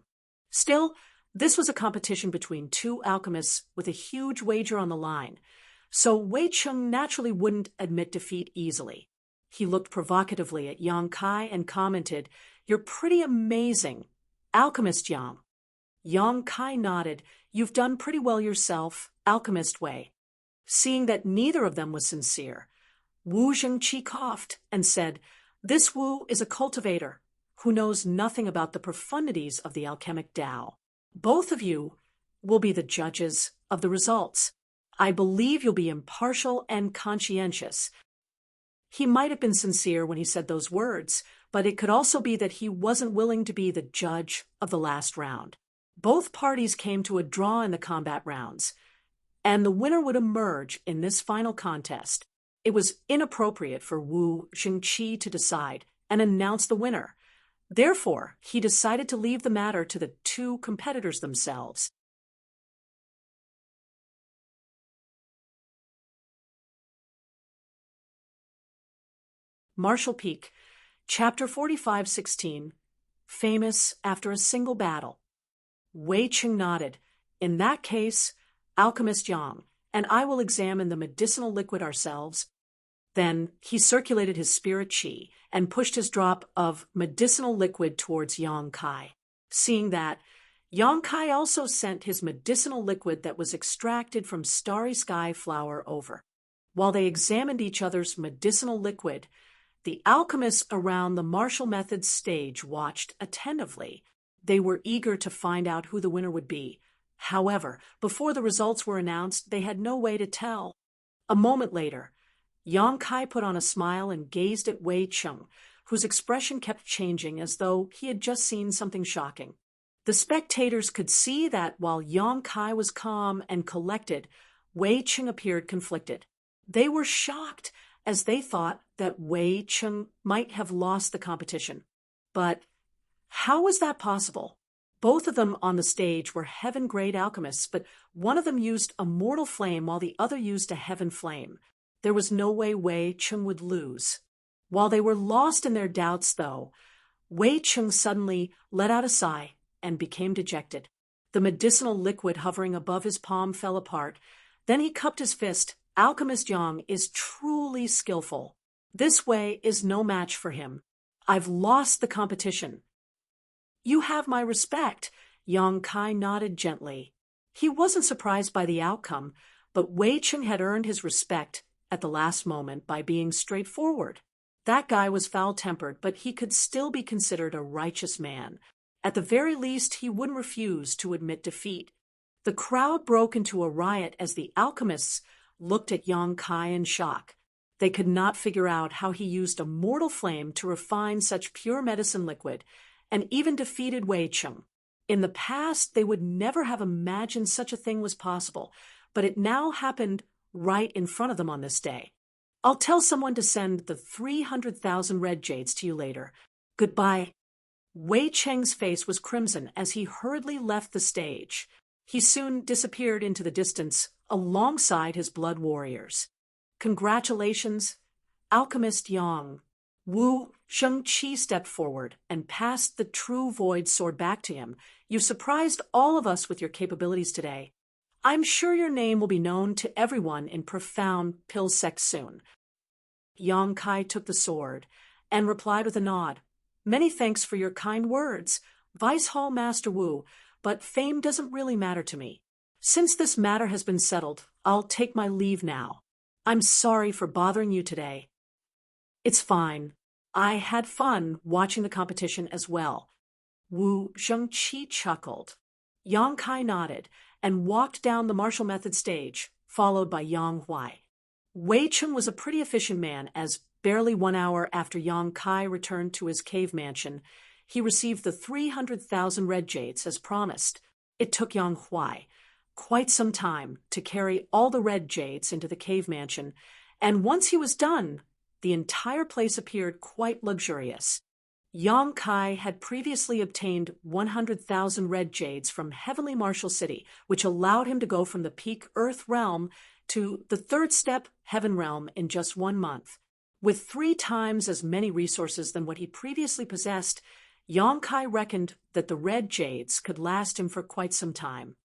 Still, this was a competition between two alchemists with a huge wager on the line, so Wei Cheng naturally wouldn't admit defeat easily. He looked provocatively at Yang Kai and commented, "You're pretty amazing, Alchemist Yang." Yang Kai nodded. "You've done pretty well yourself, Alchemist Wei." Seeing that neither of them was sincere, Wu Zhengqi coughed and said, "This Wu is a cultivator who knows nothing about the profundities of the alchemic Tao. Both of you will be the judges of the results. I believe you'll be impartial and conscientious." He might have been sincere when he said those words, but it could also be that he wasn't willing to be the judge of the last round. Both parties came to a draw in the combat rounds, and the winner would emerge in this final contest. It was inappropriate for Wu Zhengqi to decide and announce the winner. Therefore, he decided to leave the matter to the two competitors themselves. Marshall Peak, Chapter 45:16, Famous After a Single Battle. Wei Cheng nodded. "In that case, Alchemist Yang, and I will examine the medicinal liquid ourselves." Then he circulated his spirit chi and pushed his drop of medicinal liquid towards Yang Kai. Seeing that, Yang Kai also sent his medicinal liquid that was extracted from starry sky flower over. While they examined each other's medicinal liquid, the alchemists around the martial methods stage watched attentively. They were eager to find out who the winner would be. However, before the results were announced, they had no way to tell. A moment later, Yang Kai put on a smile and gazed at Wei Cheng, whose expression kept changing as though he had just seen something shocking. The spectators could see that while Yang Kai was calm and collected, Wei Cheng appeared conflicted. They were shocked, as they thought that Wei Cheng might have lost the competition. But how was that possible? Both of them on the stage were heaven-grade alchemists, but one of them used a mortal flame while the other used a heaven flame. There was no way Wei Cheng would lose. While they were lost in their doubts, though, Wei Cheng suddenly let out a sigh and became dejected. The medicinal liquid hovering above his palm fell apart. Then he cupped his fist. "Alchemist Yang is truly skillful. This Wei is no match for him. I've lost the competition." "You have my respect," Yang Kai nodded gently. He wasn't surprised by the outcome, but Wei Cheng had earned his respect at the last moment by being straightforward. That guy was foul-tempered, but he could still be considered a righteous man. At the very least, he wouldn't refuse to admit defeat. The crowd broke into a riot as the alchemists looked at Yang Kai in shock. They could not figure out how he used a mortal flame to refine such pure medicine liquid, and even defeated Wei Cheng. In the past, they would never have imagined such a thing was possible, but it now happened right in front of them on this day. "I'll tell someone to send the 300,000 red jades to you later. Goodbye." Wei Cheng's face was crimson as he hurriedly left the stage. He soon disappeared into the distance alongside his blood warriors. "Congratulations, Alchemist Yang," Wu Shengqi stepped forward and passed the true void sword back to him. You surprised all of us with your capabilities today. I'm sure your name will be known to everyone in profound Pill sect soon. Yang Kai took the sword and replied with a nod. Many thanks for your kind words, Vice Hall Master Wu, but fame doesn't really matter to me. Since this matter has been settled, I'll take my leave now. I'm sorry for bothering you today. It's fine. I had fun watching the competition as well. Wu Zhengqi chuckled. Yang Kai nodded and walked down the martial method stage, followed by Yang Huai. Wei Cheng was a pretty efficient man, as barely 1 hour after Yang Kai returned to his cave mansion, he received the 300,000 red jades as promised. It took Yang Huai quite some time to carry all the red jades into the cave mansion, and once he was done, the entire place appeared quite luxurious. Yang Kai had previously obtained 100,000 red jades from Heavenly Martial City, which allowed him to go from the peak Earth realm to the third step Heaven realm in just 1 month. With 3 times as many resources than what he previously possessed, Yang Kai reckoned that the red jades could last him for quite some time.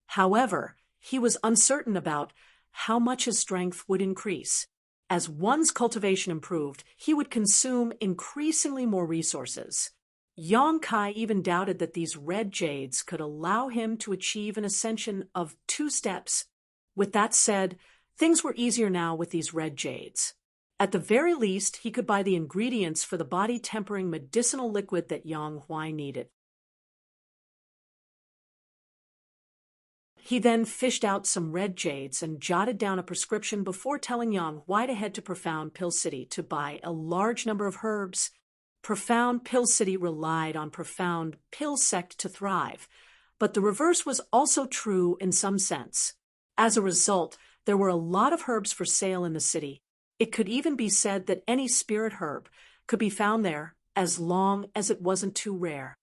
However, he was uncertain about how much his strength would increase. As one's cultivation improved, he would consume increasingly more resources. Yang Kai even doubted that these red jades could allow him to achieve an ascension of 2 steps. With that said, things were easier now with these red jades. At the very least, he could buy the ingredients for the body-tempering medicinal liquid that Yang Huai needed. He then fished out some red jades and jotted down a prescription before telling Yang Huai to head to Profound Pill City to buy a large number of herbs. Profound Pill City relied on Profound Pill Sect to thrive, but the reverse was also true in some sense. As a result, there were a lot of herbs for sale in the city. It could even be said that any spirit herb could be found there as long as it wasn't too rare.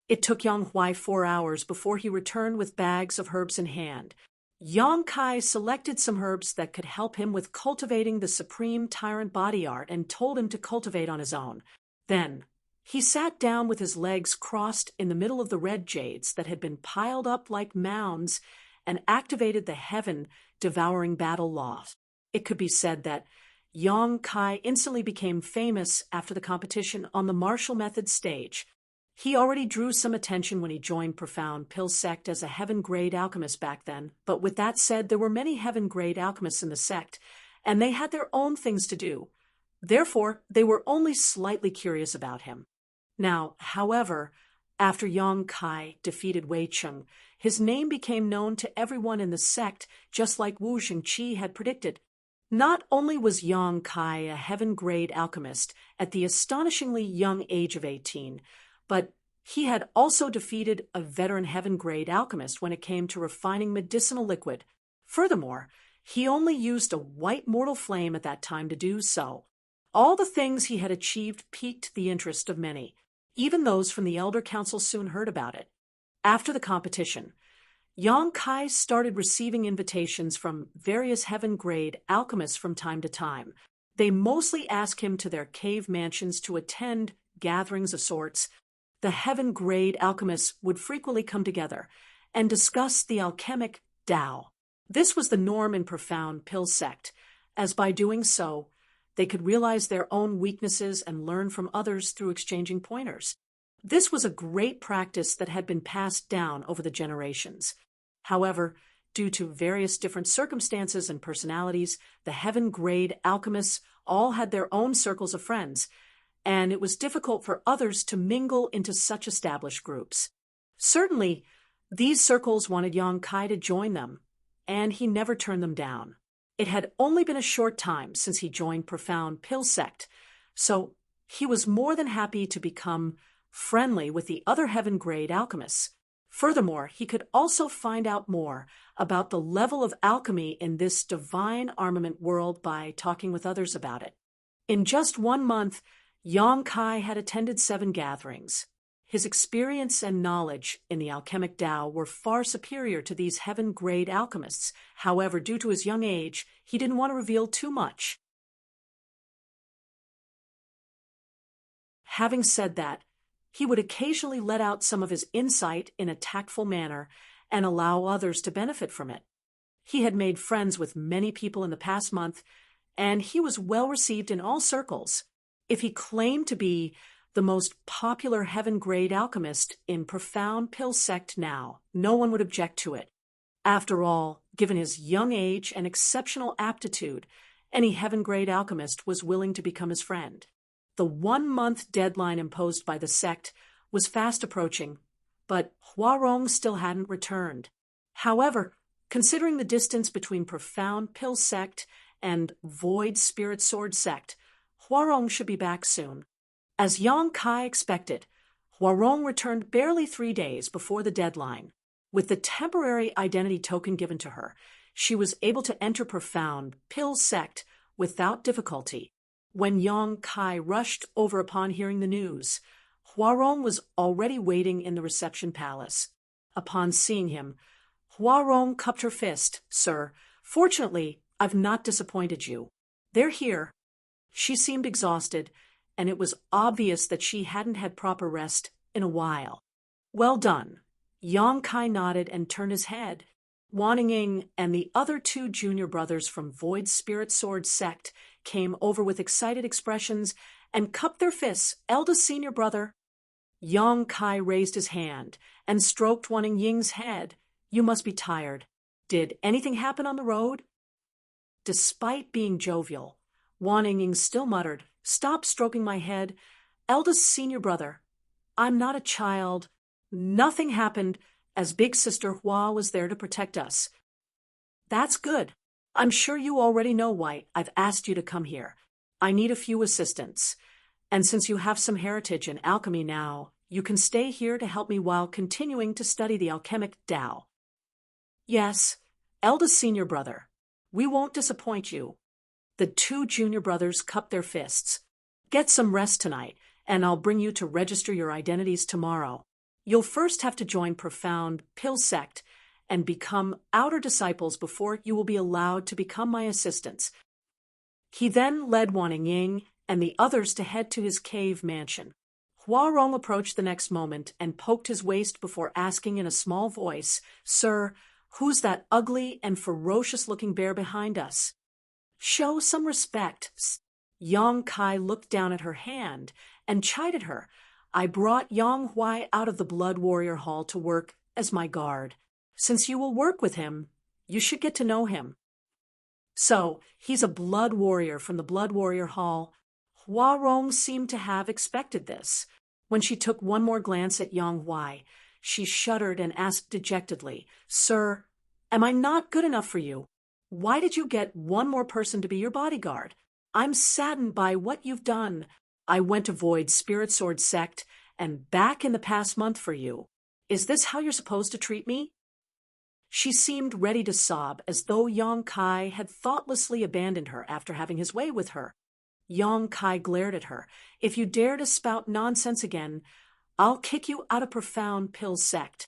It took Yang Huai 4 hours before he returned with bags of herbs in hand. Yang Kai selected some herbs that could help him with cultivating the supreme tyrant body art and told him to cultivate on his own. Then, he sat down with his legs crossed in the middle of the red jades that had been piled up like mounds and activated the heaven-devouring battle law. It could be said that Yang Kai instantly became famous after the competition on the martial method stage. He already drew some attention when he joined Profound Pill Sect as a heaven-grade alchemist back then, but with that said, there were many heaven-grade alchemists in the sect, and they had their own things to do. Therefore, they were only slightly curious about him. Now, however, after Yang Kai defeated Wei Cheng, his name became known to everyone in the sect, just like Wu Zhengqi had predicted. Not only was Yang Kai a heaven-grade alchemist at the astonishingly young age of 18, but he had also defeated a veteran heaven-grade alchemist when it came to refining medicinal liquid. Furthermore, he only used a white mortal flame at that time to do so. All the things he had achieved piqued the interest of many. Even those from the Elder Council soon heard about it. After the competition, Yang Kai started receiving invitations from various heaven-grade alchemists from time to time. They mostly asked him to their cave mansions to attend gatherings of sorts. The heaven-grade alchemists would frequently come together and discuss the alchemic Tao. This was the norm in Profound Pill Sect, as by doing so, they could realize their own weaknesses and learn from others through exchanging pointers. This was a great practice that had been passed down over the generations. However, due to various different circumstances and personalities, the heaven-grade alchemists all had their own circles of friends, and it was difficult for others to mingle into such established groups. Certainly, these circles wanted Yang Kai to join them, and he never turned them down. It had only been a short time since he joined Profound Pill Sect, so he was more than happy to become friendly with the other heaven-grade alchemists. Furthermore, he could also find out more about the level of alchemy in this divine armament world by talking with others about it. In just 1 month, Yang Kai had attended 7 gatherings. His experience and knowledge in the alchemic Tao were far superior to these heaven-grade alchemists. However, due to his young age, he didn't want to reveal too much. Having said that, he would occasionally let out some of his insight in a tactful manner and allow others to benefit from it. He had made friends with many people in the past month, and he was well received in all circles. If he claimed to be the most popular heaven-grade alchemist in profound pill sect now, no one would object to it. After all, given his young age and exceptional aptitude, any heaven-grade alchemist was willing to become his friend. The 1-month deadline imposed by the sect was fast approaching, but Huarong still hadn't returned. However, considering the distance between profound pill sect and void spirit sword sect, Huarong should be back soon. As Yang Kai expected, Huarong returned barely 3 days before the deadline. With the temporary identity token given to her, she was able to enter profound pill sect without difficulty. When Yang Kai rushed over upon hearing the news, Huarong was already waiting in the reception palace. Upon seeing him, Huarong cupped her fist. "Sir, fortunately, I've not disappointed you. They're here." She seemed exhausted, and it was obvious that she hadn't had proper rest in a while. "Well done." Yang Kai nodded and turned his head. Wanning and the other 2 junior brothers from Void Spirit Sword sect came over with excited expressions and cupped their fists. "Eldest senior brother." Yang Kai raised his hand and stroked Wanning Ying's head. "You must be tired. Did anything happen on the road?" Despite being jovial, Wanning Ying still muttered, "Stop stroking my head. Eldest senior brother. I'm not a child. Nothing happened, as big sister Hua was there to protect us." "That's good. I'm sure you already know why I've asked you to come here. I need a few assistants. And since you have some heritage in alchemy now, you can stay here to help me while continuing to study the alchemic Tao." "Yes, eldest senior brother. We won't disappoint you." The 2 junior brothers cupped their fists. "Get some rest tonight, and I'll bring you to register your identities tomorrow. You'll first have to join profound pill sect and become outer disciples before you will be allowed to become my assistants." He then led Wanning Ying and the others to head to his cave mansion. Huarong approached the next moment and poked his waist before asking in a small voice, "Sir, who's that ugly and ferocious-looking bear behind us?" "Show some respect." Yang Kai looked down at her hand and chided her. "I brought Yang Huai out of the Blood Warrior Hall to work as my guard. Since you will work with him, you should get to know him." "So, he's a blood warrior from the Blood Warrior Hall." Huarong seemed to have expected this. When she took one more glance at Yang Huai, she shuddered and asked dejectedly, "Sir, am I not good enough for you? Why did you get one more person to be your bodyguard? I'm saddened by what you've done. I went to Void Spirit Sword sect and back in the past month for you. Is this how you're supposed to treat me?" She seemed ready to sob, as though Yang Kai had thoughtlessly abandoned her after having his way with her. Yang Kai glared at her. "If you dare to spout nonsense again, I'll kick you out of profound pill sect."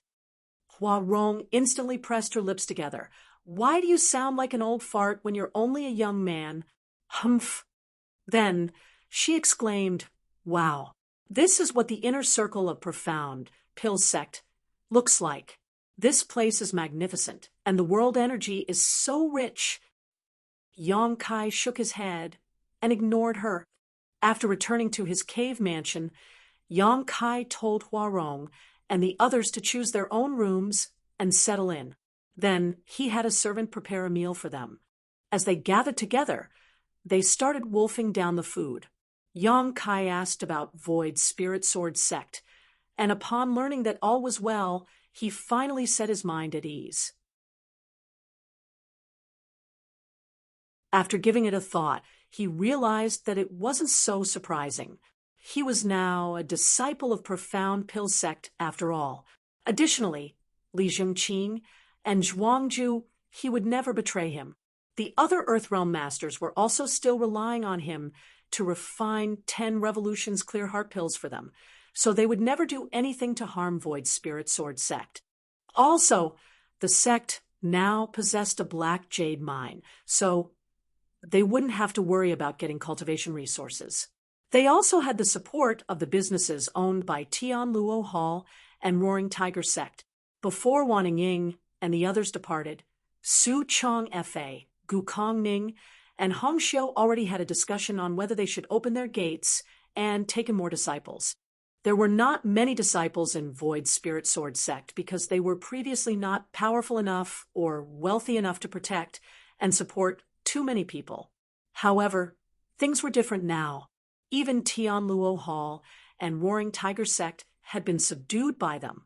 Huarong instantly pressed her lips together. "Why do you sound like an old fart when you're only a young man?" "Humph." Then she exclaimed, "Wow, this is what the inner circle of profound pill sect looks like. This place is magnificent, and the world energy is so rich." Yang Kai shook his head and ignored her. After returning to his cave mansion, Yang Kai told Huarong and the others to choose their own rooms and settle in. Then he had a servant prepare a meal for them. As they gathered together, they started wolfing down the food. Yang Kai asked about Void Spirit Sword sect, and upon learning that all was well, he finally set his mind at ease. After giving it a thought, he realized that it wasn't so surprising. He was now a disciple of profound pill sect after all. Additionally, Li Zhengqing and Zhuangju, he would never betray him. The other Earthrealm masters were also still relying on him to refine 10 Revolution's clear heart pills for them, so they would never do anything to harm Void Spirit Sword sect. Also, the sect now possessed a black jade mine, so they wouldn't have to worry about getting cultivation resources. They also had the support of the businesses owned by Tian Luo Hall and Roaring Tiger Sect. Before Wan Ying and the others departed, Su Chong Fa, Gu Kong Ning, and Hong Xiu already had a discussion on whether they should open their gates and take in more disciples. There were not many disciples in Void Spirit Sword Sect because they were previously not powerful enough or wealthy enough to protect and support too many people. However, things were different now. Even Tian Luo Hall and Roaring Tiger Sect had been subdued by them.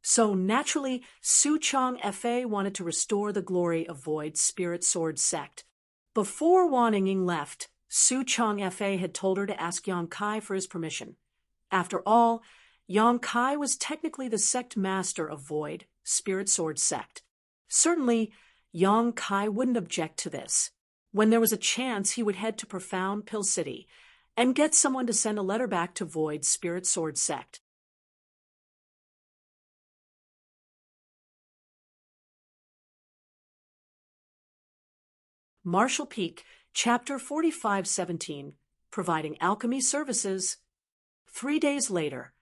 So naturally, Su Chong Fa wanted to restore the glory of Void Spirit Sword Sect. Before Wan Ying left, Su Chong Fa had told her to ask Yang Kai for his permission. After all, Yang Kai was technically the sect master of Void Spirit Sword Sect. Certainly, Yang Kai wouldn't object to this. When there was a chance, he would head to Profound Pill City and get someone to send a letter back to Void Spirit Sword Sect. Marshall Peak, Chapter 4517, Providing Alchemy Services. 3 days later,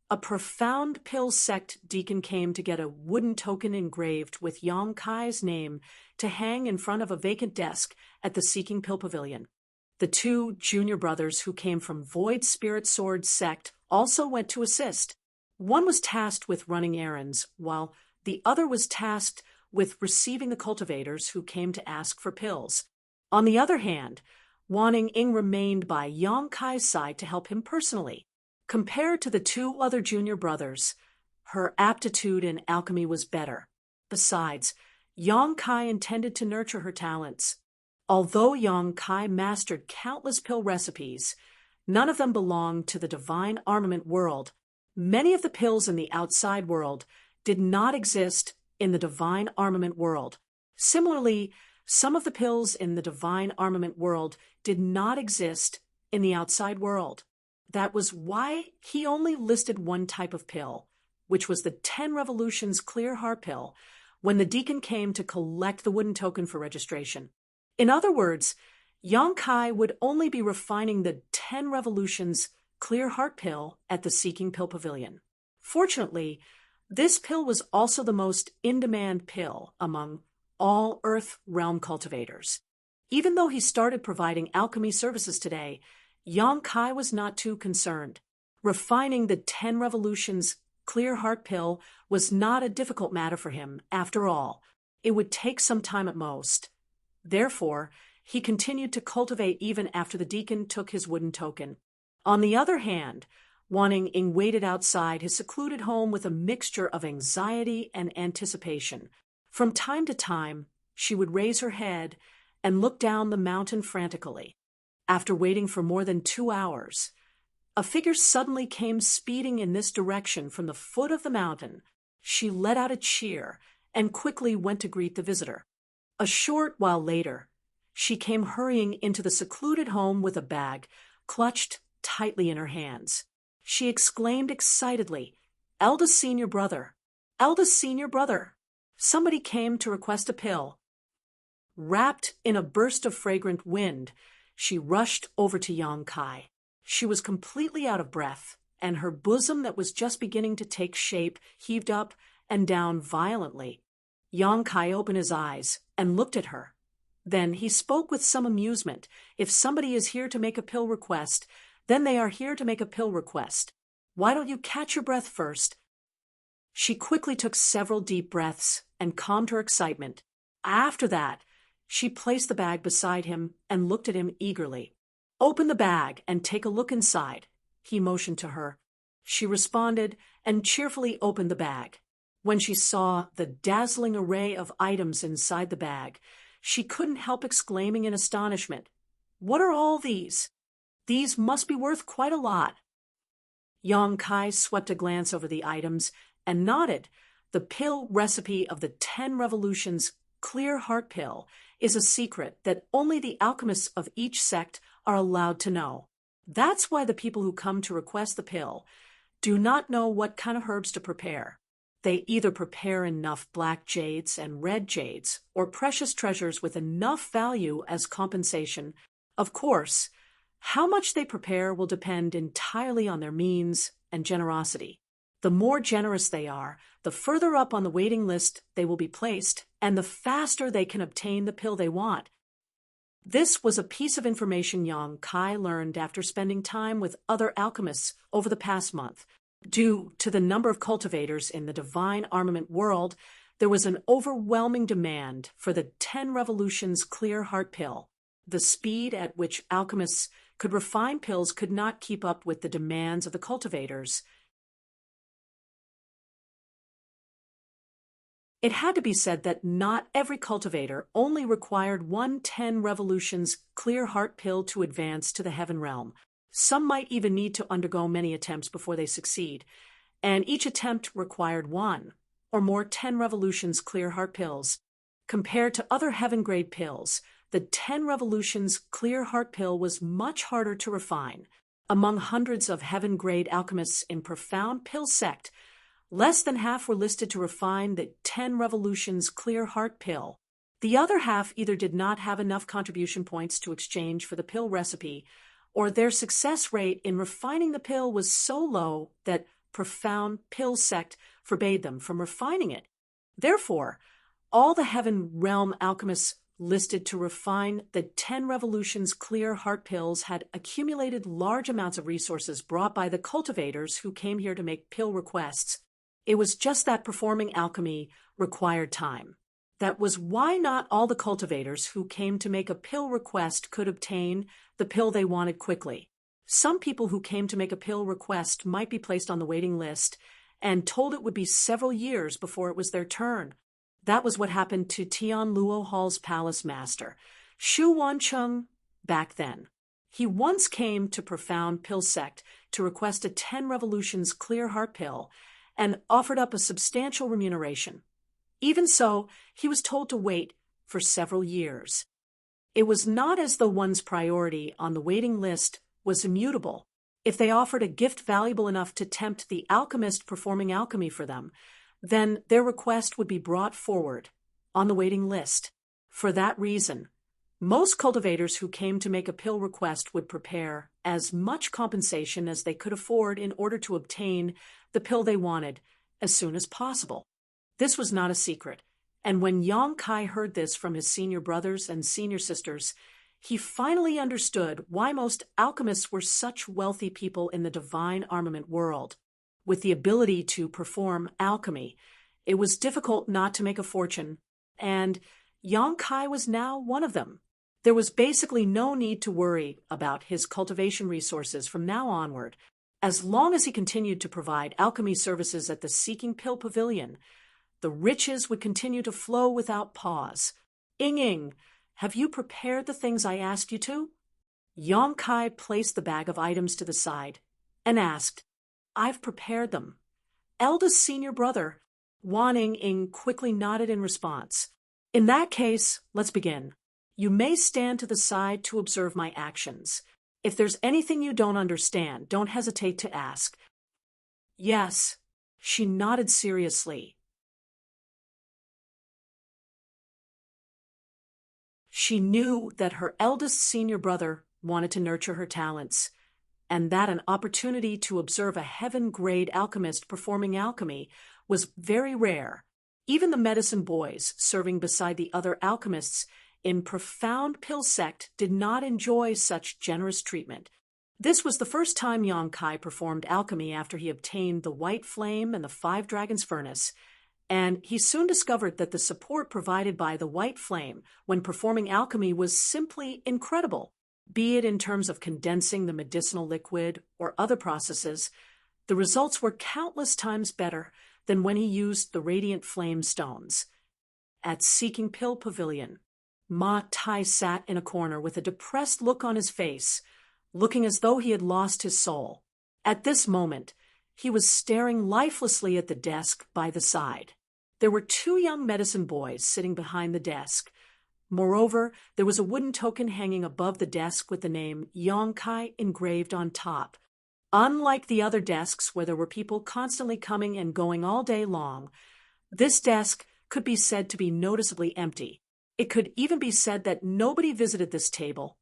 a Profound Pill Sect deacon came to get a wooden token engraved with Yang Kai's name to hang in front of a vacant desk at the Seeking Pill Pavilion. The 2 junior brothers who came from Void Spirit Sword Sect also went to assist. One was tasked with running errands, while the other was tasked with receiving the cultivators who came to ask for pills. On the other hand, Wan Ying remained by Yang Kai's side to help him personally. Compared to the 2 other junior brothers, her aptitude in alchemy was better. Besides, Yang Kai intended to nurture her talents. Although Yang Kai mastered countless pill recipes, none of them belonged to the divine armament world. Many of the pills in the outside world did not exist in the divine armament world. Similarly, some of the pills in the divine armament world did not exist in the outside world. That was why he only listed one type of pill, which was the 10 Revolutions Clear Heart Pill, when the deacon came to collect the wooden token for registration. In other words, Yang Kai would only be refining the 10 Revolutions Clear Heart Pill at the Seeking Pill Pavilion. Fortunately, this pill was also the most in-demand pill among all Earth realm cultivators. Even though he started providing alchemy services today, Yang Kai was not too concerned. Refining the 10 Revolutions Clear Heart Pill was not a difficult matter for him. After all, it would take some time at most. Therefore, he continued to cultivate even after the deacon took his wooden token. On the other hand, Wan Ying waited outside his secluded home with a mixture of anxiety and anticipation. From time to time, she would raise her head and look down the mountain frantically. After waiting for more than 2 hours, a figure suddenly came speeding in this direction from the foot of the mountain. She let out a cheer and quickly went to greet the visitor. A short while later, she came hurrying into the secluded home with a bag clutched tightly in her hands. She exclaimed excitedly, "Eldest senior brother! Eldest senior brother!" Somebody came to request a pill. Wrapped in a burst of fragrant wind, she rushed over to Yang Kai. She was completely out of breath, and her bosom that was just beginning to take shape heaved up and down violently. Yang Kai opened his eyes and looked at her. Then he spoke with some amusement. "If somebody is here to make a pill request, then they are here to make a pill request. Why don't you catch your breath first?" She quickly took several deep breaths and calmed her excitement. After that, she placed the bag beside him and looked at him eagerly. "Open the bag and take a look inside," he motioned to her. She responded and cheerfully opened the bag. When she saw the dazzling array of items inside the bag, she couldn't help exclaiming in astonishment, "What are all these? These must be worth quite a lot." Yang Kai swept a glance over the items and nodded. The pill recipe of the 10 Revolutions Clear Heart Pill is a secret that only the alchemists of each sect are allowed to know. That's why the people who come to request the pill do not know what kind of herbs to prepare. They either prepare enough black jades and red jades or precious treasures with enough value as compensation. Of course, How much they prepare will depend entirely on their means and generosity. The more generous they are, the further up on the waiting list they will be placed, and the faster they can obtain the pill they want. This was a piece of information Yang Kai learned after spending time with other alchemists over the past month. Due to the number of cultivators in the divine armament world, there was an overwhelming demand for the 10 Revolutions Clear Heart Pill. The speed at which alchemists could refine pills could not keep up with the demands of the cultivators. It had to be said that not every cultivator only required one 10 Revolutions Clear Heart Pill to advance to the heaven realm. Some might even need to undergo many attempts before they succeed, and each attempt required one or more 10 Revolutions Clear Heart Pills. Compared to other heaven-grade pills, the 10 Revolutions Clear Heart Pill was much harder to refine. Among hundreds of heaven-grade alchemists in Profound Pill Sect, less than half were listed to refine the 10 Revolutions Clear Heart Pill. The other half either did not have enough contribution points to exchange for the pill recipe, or their success rate in refining the pill was so low that Profound Pill Sect forbade them from refining it. Therefore, all the heaven realm alchemists listed to refine the 10 Revolutions Clear Heart Pills had accumulated large amounts of resources brought by the cultivators who came here to make pill requests. It was just that performing alchemy required time. That was why not all the cultivators who came to make a pill request could obtain the pill they wanted quickly. Some people who came to make a pill request might be placed on the waiting list and told it would be several years before it was their turn. That was what happened to Tian Luo Hall's palace master, Shu Wancheng, back then. He once came to Profound Pill Sect to request a 10 Revolutions Clear Heart Pill and offered up a substantial remuneration. Even so, he was told to wait for several years. It was not as though one's priority on the waiting list was immutable. If they offered a gift valuable enough to tempt the alchemist performing alchemy for them, then their request would be brought forward on the waiting list. For that reason, most cultivators who came to make a pill request would prepare as much compensation as they could afford in order to obtain the pill they wanted as soon as possible. This was not a secret, and when Yang Kai heard this from his senior brothers and senior sisters, he finally understood why most alchemists were such wealthy people in the divine armament world. With the ability to perform alchemy, it was difficult not to make a fortune, and Yang Kai was now one of them. There was basically no need to worry about his cultivation resources from now onward. As long as he continued to provide alchemy services at the Seeking Pill Pavilion, the riches would continue to flow without pause. Ying, have you prepared the things I asked you to? Yang Kai placed the bag of items to the side and asked, I've prepared them. Eldest senior brother, Wan Ying quickly nodded in response. In that case, let's begin. You may stand to the side to observe my actions. If there's anything you don't understand, don't hesitate to ask. Yes, she nodded seriously. She knew that her eldest senior brother wanted to nurture her talents, and that an opportunity to observe a heaven-grade alchemist performing alchemy was very rare. Even the medicine boys serving beside the other alchemists in Profound Pill Sect did not enjoy such generous treatment. This was the first time Yang Kai performed alchemy after he obtained the White Flame and the 5 Dragons Furnace, and he soon discovered that the support provided by the White Flame when performing alchemy was simply incredible. Be it in terms of condensing the medicinal liquid or other processes, the results were countless times better than when he used the radiant flame stones. At Seeking Pill Pavilion, Ma Tai sat in a corner with a depressed look on his face, looking as though he had lost his soul. At this moment, he was staring lifelessly at the desk by the side. There were 2 young medicine boys sitting behind the desk. Moreover, there was a wooden token hanging above the desk with the name Yang Kai engraved on top. Unlike the other desks where there were people constantly coming and going all day long, this desk could be said to be noticeably empty. It could even be said that nobody visited this table.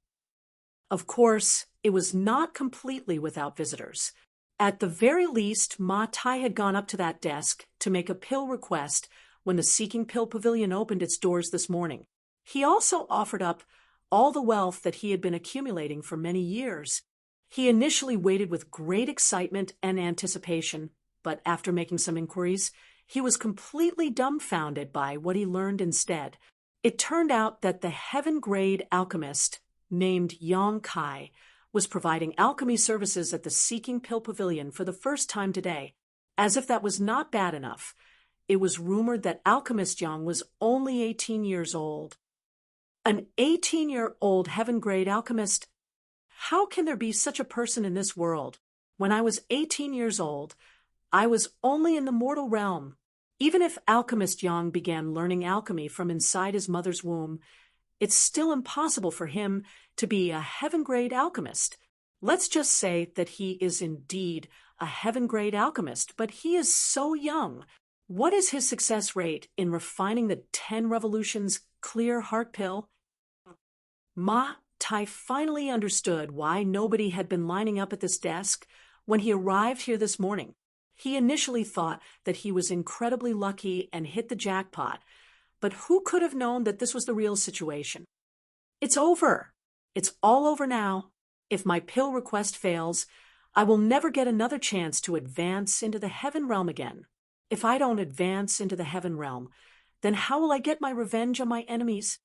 Of course, it was not completely without visitors. At the very least, Ma Tai had gone up to that desk to make a pill request when the Seeking Pill Pavilion opened its doors this morning. He also offered up all the wealth that he had been accumulating for many years. He initially waited with great excitement and anticipation, but after making some inquiries, he was completely dumbfounded by what he learned instead. It turned out that the heaven-grade alchemist named Yang Kai was providing alchemy services at the Seeking Pill Pavilion for the first time today. As if that was not bad enough, it was rumored that alchemist Yang was only 18 years old. An 18-year-old heaven-grade alchemist? How can there be such a person in this world? When I was 18 years old, I was only in the mortal realm. Even if alchemist Yang began learning alchemy from inside his mother's womb, it's still impossible for him to be a heaven-grade alchemist. Let's just say that he is indeed a heaven-grade alchemist, but he is so young. What is his success rate in refining the 10 revolutions clear heart pill? Ma Tai finally understood why nobody had been lining up at this desk when he arrived here this morning. He initially thought that he was incredibly lucky and hit the jackpot, but who could have known that this was the real situation? It's over. It's all over now. If my pill request fails, I will never get another chance to advance into the heaven realm again. If I don't advance into the heaven realm, then how will I get my revenge on my enemies?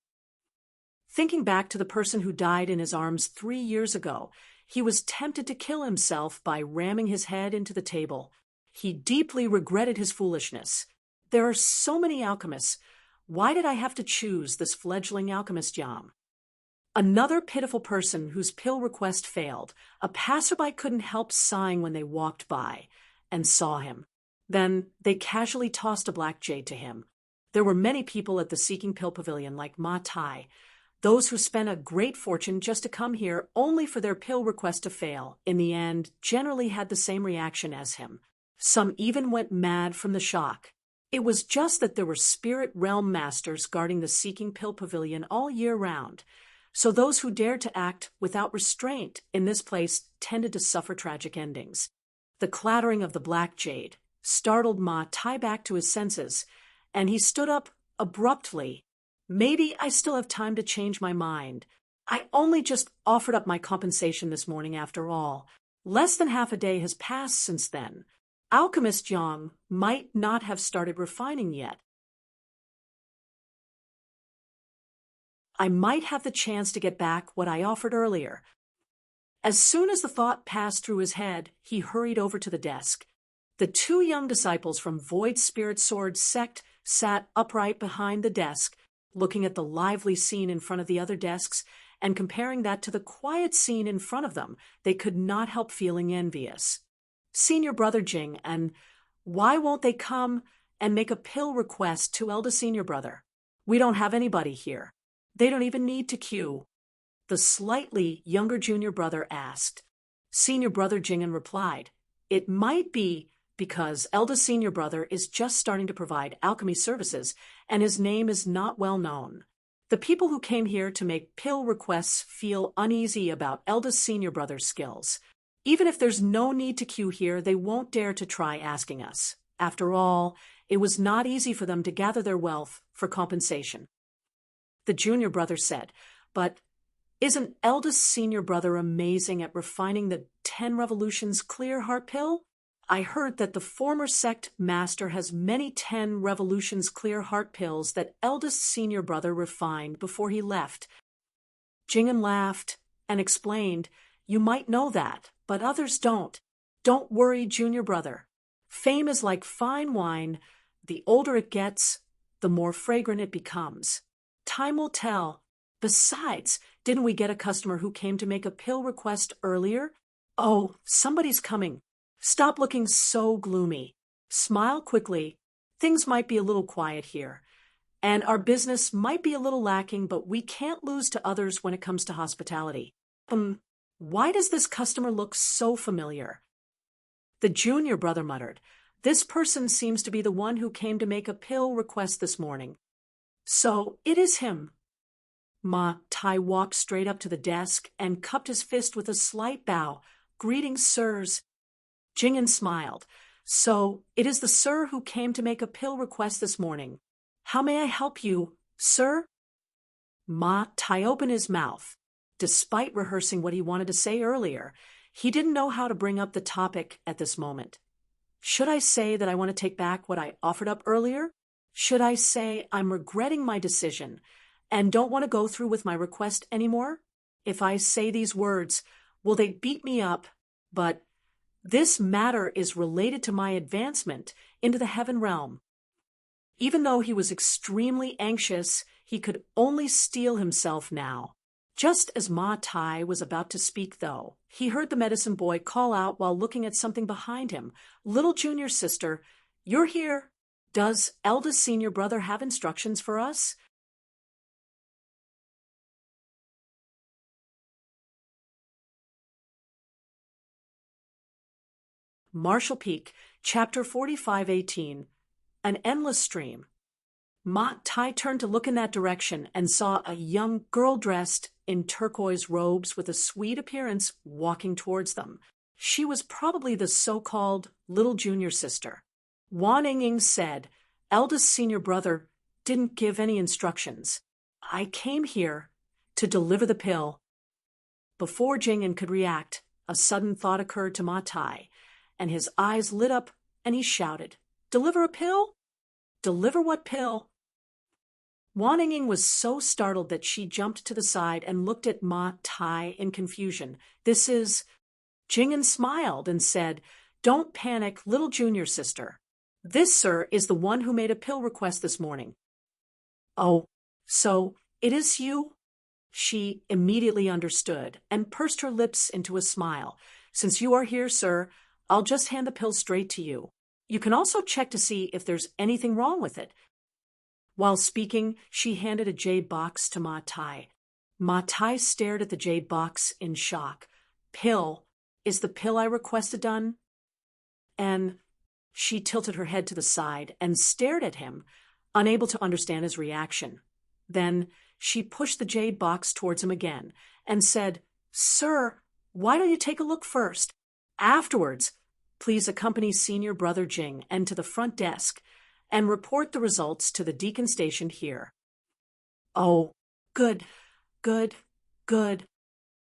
Thinking back to the person who died in his arms 3 years ago, he was tempted to kill himself by ramming his head into the table. He deeply regretted his foolishness. There are so many alchemists. Why did I have to choose this fledgling alchemist Yang? Another pitiful person whose pill request failed. A passerby couldn't help sighing when they walked by and saw him. Then they casually tossed a black jade to him. There were many people at the Seeking Pill Pavilion like Ma Tai, those who spent a great fortune just to come here only for their pill request to fail, in the end, generally had the same reaction as him. Some even went mad from the shock. It was just that there were spirit realm masters guarding the Seeking Pill Pavilion all year round, so those who dared to act without restraint in this place tended to suffer tragic endings. The clattering of the black jade startled Ma Tai back to his senses, and he stood up abruptly. Maybe I still have time to change my mind. I only just offered up my compensation this morning after all. Less than half a day has passed since then. Alchemist Yang might not have started refining yet. I might have the chance to get back what I offered earlier. As soon as the thought passed through his head, he hurried over to the desk. The 2 young disciples from Void Spirit Sword sect sat upright behind the desk, looking at the lively scene in front of the other desks and comparing that to the quiet scene in front of them. They could not help feeling envious. Senior Brother Jing, and why won't they come and make a pill request to eldest Senior Brother? We don't have anybody here. They don't even need to queue. The slightly younger Junior Brother asked. Senior Brother Jingen replied, it might be because eldest Senior Brother is just starting to provide alchemy services and his name is not well known. The people who came here to make pill requests feel uneasy about eldest Senior Brother's skills. Even if there's no need to queue here, they won't dare to try asking us. After all, it was not easy for them to gather their wealth for compensation. The Junior Brother said, but isn't eldest Senior Brother amazing at refining the 10 revolutions clear heart pill? I heard that the former sect master has many 10 revolutions clear heart pills that eldest Senior Brother refined before he left. Jingen laughed and explained, you might know that, but others don't. Don't worry, Junior Brother. Fame is like fine wine. The older it gets, the more fragrant it becomes. Time will tell. Besides, didn't we get a customer who came to make a pill request earlier? Oh, somebody's coming. Stop looking so gloomy. Smile quickly. Things might be a little quiet here, and our business might be a little lacking, but we can't lose to others when it comes to hospitality. Why does this customer look so familiar? The Junior Brother muttered, this person seems to be the one who came to make a pill request this morning. So it is him. Ma Tai walked straight up to the desk and cupped his fist with a slight bow. "Greetings, sirs." Jing'an smiled. "So, it is the sir who came to make a pill request this morning. How may I help you, sir?" Ma Tai opened his mouth. Despite rehearsing what he wanted to say earlier, he didn't know how to bring up the topic at this moment. Should I say that I want to take back what I offered up earlier? Should I say I'm regretting my decision and don't want to go through with my request anymore? If I say these words, will they beat me up? But this matter is related to my advancement into the heaven realm. Even though he was extremely anxious, he could only steel himself now. Just as Ma Tai was about to speak, though, he heard the medicine boy call out while looking at something behind him. "Little junior sister, you're here. Does eldest senior brother have instructions for us?" Marshall Peak, Chapter 45:18. An Endless Stream. Ma Tai turned to look in that direction and saw a young girl dressed in turquoise robes with a sweet appearance walking towards them. She was probably the so-called little junior sister. Wan Ying said, "Eldest senior brother didn't give any instructions. I came here to deliver the pill." Before Jing'an could react, a sudden thought occurred to Ma Tai, and his eyes lit up and he shouted, "Deliver a pill? Deliver what pill?" Wan Ying was so startled that she jumped to the side and looked at Ma Tai in confusion. "This is—" Jing'an smiled and said, "Don't panic, little junior sister. This, sir, is the one who made a pill request this morning." "Oh, so it is you?" She immediately understood and pursed her lips into a smile. "Since you are here, sir, I'll just hand the pill straight to you. You can also check to see if there's anything wrong with it." While speaking, she handed a jade box to Ma Tai. Ma Tai stared at the jade box in shock. "Pill? Is the pill I requested done?" And she tilted her head to the side and stared at him, unable to understand his reaction. Then she pushed the jade box towards him again and said, "Sir, why don't you take a look first? Afterwards, please accompany senior brother Jing and to the front desk and report the results to the deacon stationed here." "Oh, good, good, good."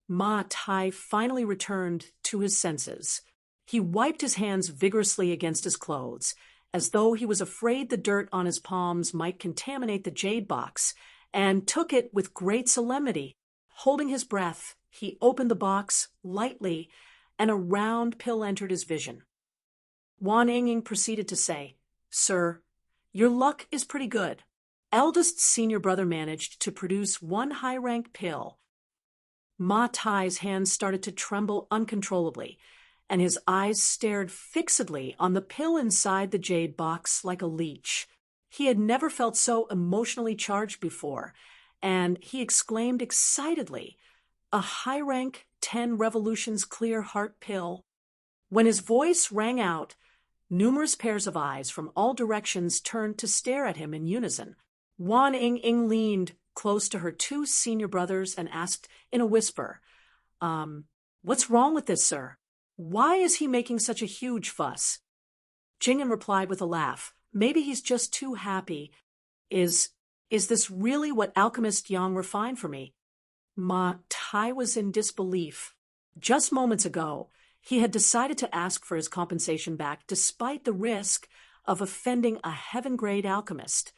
Ma Tai finally returned to his senses. He wiped his hands vigorously against his clothes, as though he was afraid the dirt on his palms might contaminate the jade box, and took it with great solemnity. Holding his breath, he opened the box lightly, and a round pill entered his vision. Wan Ying proceeded to say, "Sir, your luck is pretty good. Eldest senior brother managed to produce one high-rank pill." Ma Tai's hands started to tremble uncontrollably, and his eyes stared fixedly on the pill inside the jade box like a leech. He had never felt so emotionally charged before, and he exclaimed excitedly, "A high-rank 10 revolutions clear heart pill." When his voice rang out, numerous pairs of eyes from all directions turned to stare at him in unison. Wan Ying leaned close to her two senior brothers and asked in a whisper, "What's wrong with this, sir? Why is he making such a huge fuss?" Jing'an replied with a laugh, "Maybe he's just too happy. Is this really what alchemist Yang refined for me?" Ma Tai was in disbelief. Just moments ago, he had decided to ask for his compensation back despite the risk of offending a heaven-grade alchemist.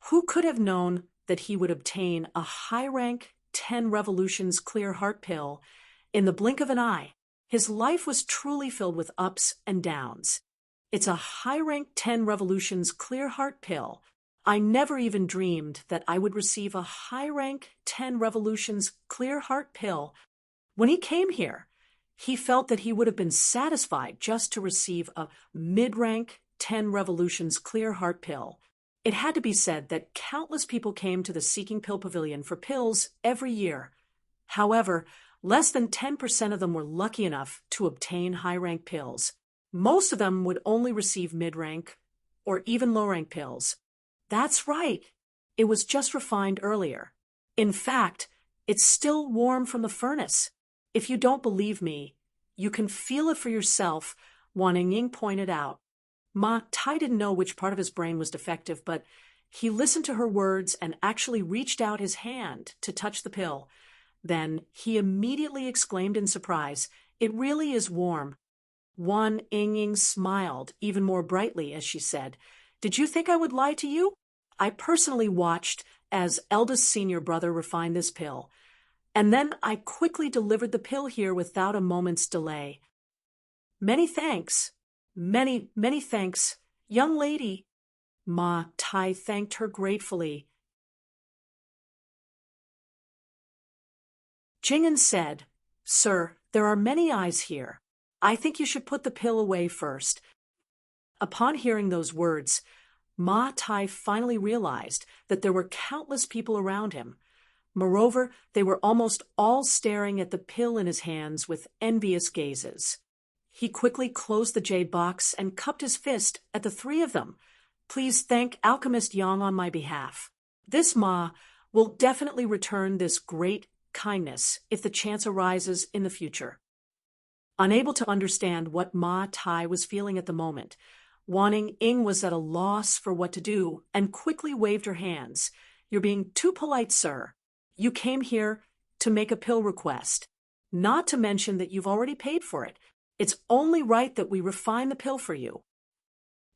Who could have known that he would obtain a high-rank 10 revolutions clear heart pill in the blink of an eye? His life was truly filled with ups and downs. "It's a high-rank 10 revolutions clear heart pill. I never even dreamed that I would receive a high-rank 10 revolutions clear heart pill." When he came here, he felt that he would have been satisfied just to receive a mid-rank 10 revolutions clear heart pill. It had to be said that countless people came to the Seeking Pill Pavilion for pills every year. However, less than 10% of them were lucky enough to obtain high-rank pills. Most of them would only receive mid-rank or even low-rank pills. That's right. It was just refined earlier. In fact, It's still warm from the furnace. If you don't believe me, you can feel it for yourself, Wan Ying pointed out. Ma Tai didn't know which part of his brain was defective, but he listened to her words and actually reached out his hand to touch the pill. Then he immediately exclaimed in surprise, "It really is warm." Wan Ying smiled even more brightly as she said, "Did you think I would lie to you? I personally watched as eldest senior brother refined this pill, and then I quickly delivered the pill here without a moment's delay." "Many thanks. Many thanks, young lady." Ma Tai thanked her gratefully. Jing'an said, "Sir, there are many eyes here. I think you should put the pill away first." Upon hearing those words, Ma Tai finally realized that there were countless people around him. Moreover, they were almost all staring at the pill in his hands with envious gazes. He quickly closed the jade box and cupped his fist at the three of them. "Please thank Alchemist Yang on my behalf. This Ma will definitely return this great kindness if the chance arises in the future." Unable to understand what Ma Tai was feeling at the moment, Wan Ying was at a loss for what to do and quickly waved her hands. "You're being too polite, sir. You came here to make a pill request, not to mention that you've already paid for it. It's only right that we refine the pill for you."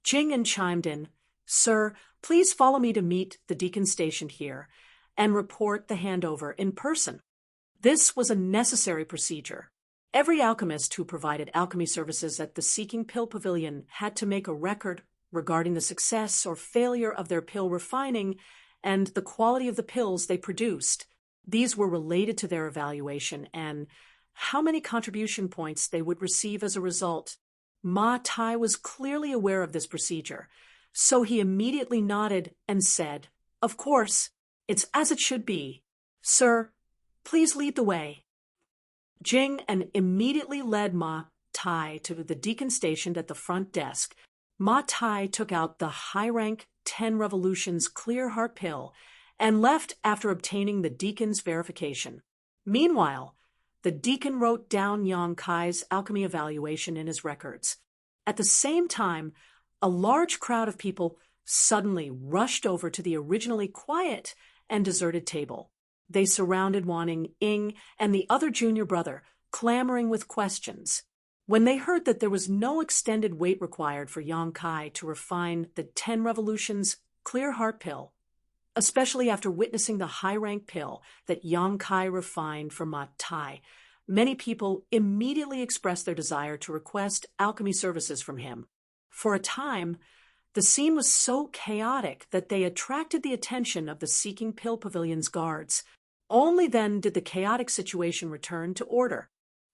Jing'an chimed in, "Sir, please follow me to meet the deacon stationed here and report the handover in person." This was a necessary procedure. Every alchemist who provided alchemy services at the Seeking Pill Pavilion had to make a record regarding the success or failure of their pill refining and the quality of the pills they produced. These were related to their evaluation and how many contribution points they would receive as a result. Ma Tai was clearly aware of this procedure, so he immediately nodded and said, "Of course, it's as it should be. Sir, please lead the way." Jing'an immediately led Ma Tai to the deacon stationed at the front desk. Ma Tai took out the high-rank 10 Revolutions Clear Heart pill and left after obtaining the deacon's verification. Meanwhile, the deacon wrote down Yang Kai's alchemy evaluation in his records. At the same time, a large crowd of people suddenly rushed over to the originally quiet and deserted table. They surrounded Wan Ying and the other junior brother, clamoring with questions. When they heard that there was no extended wait required for Yang Kai to refine the 10 Revolutions Clear Heart pill, especially after witnessing the high-rank pill that Yang Kai refined for Ma Tai, many people immediately expressed their desire to request alchemy services from him. For a time, the scene was so chaotic that they attracted the attention of the Seeking Pill Pavilion's guards. Only then did the chaotic situation return to order.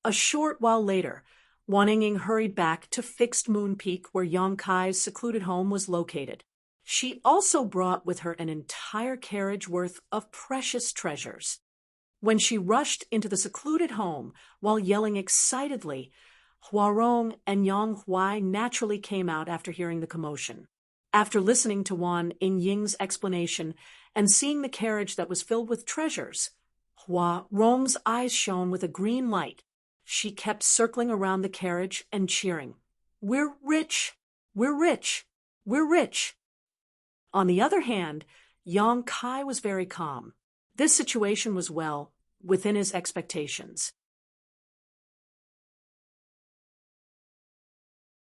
A short while later, Wan Ying hurried back to Fixed Moon Peak where Yang Kai's secluded home was located. She also brought with her an entire carriage worth of precious treasures. When she rushed into the secluded home while yelling excitedly, Huarong and Yang Huai naturally came out after hearing the commotion. After listening to Wan Ying's explanation and seeing the carriage that was filled with treasures, Huarong's eyes shone with a green light. She kept circling around the carriage and cheering, "We're rich! We're rich! We're rich!" On the other hand, Yang Kai was very calm. This situation was well within his expectations.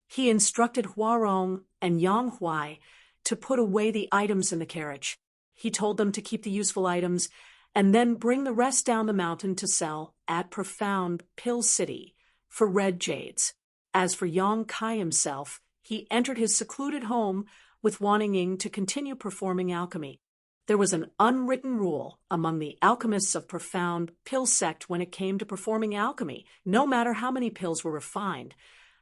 He instructed Huarong and Yang Huai to put away the items in the carriage. He told them to keep the useful items and then bring the rest down the mountain to sell at Profound Pill City for red jades. As for Yang Kai himself, he entered his secluded home with Wan Ying to continue performing alchemy. There was an unwritten rule among the alchemists of Profound Pill Sect when it came to performing alchemy. No matter how many pills were refined,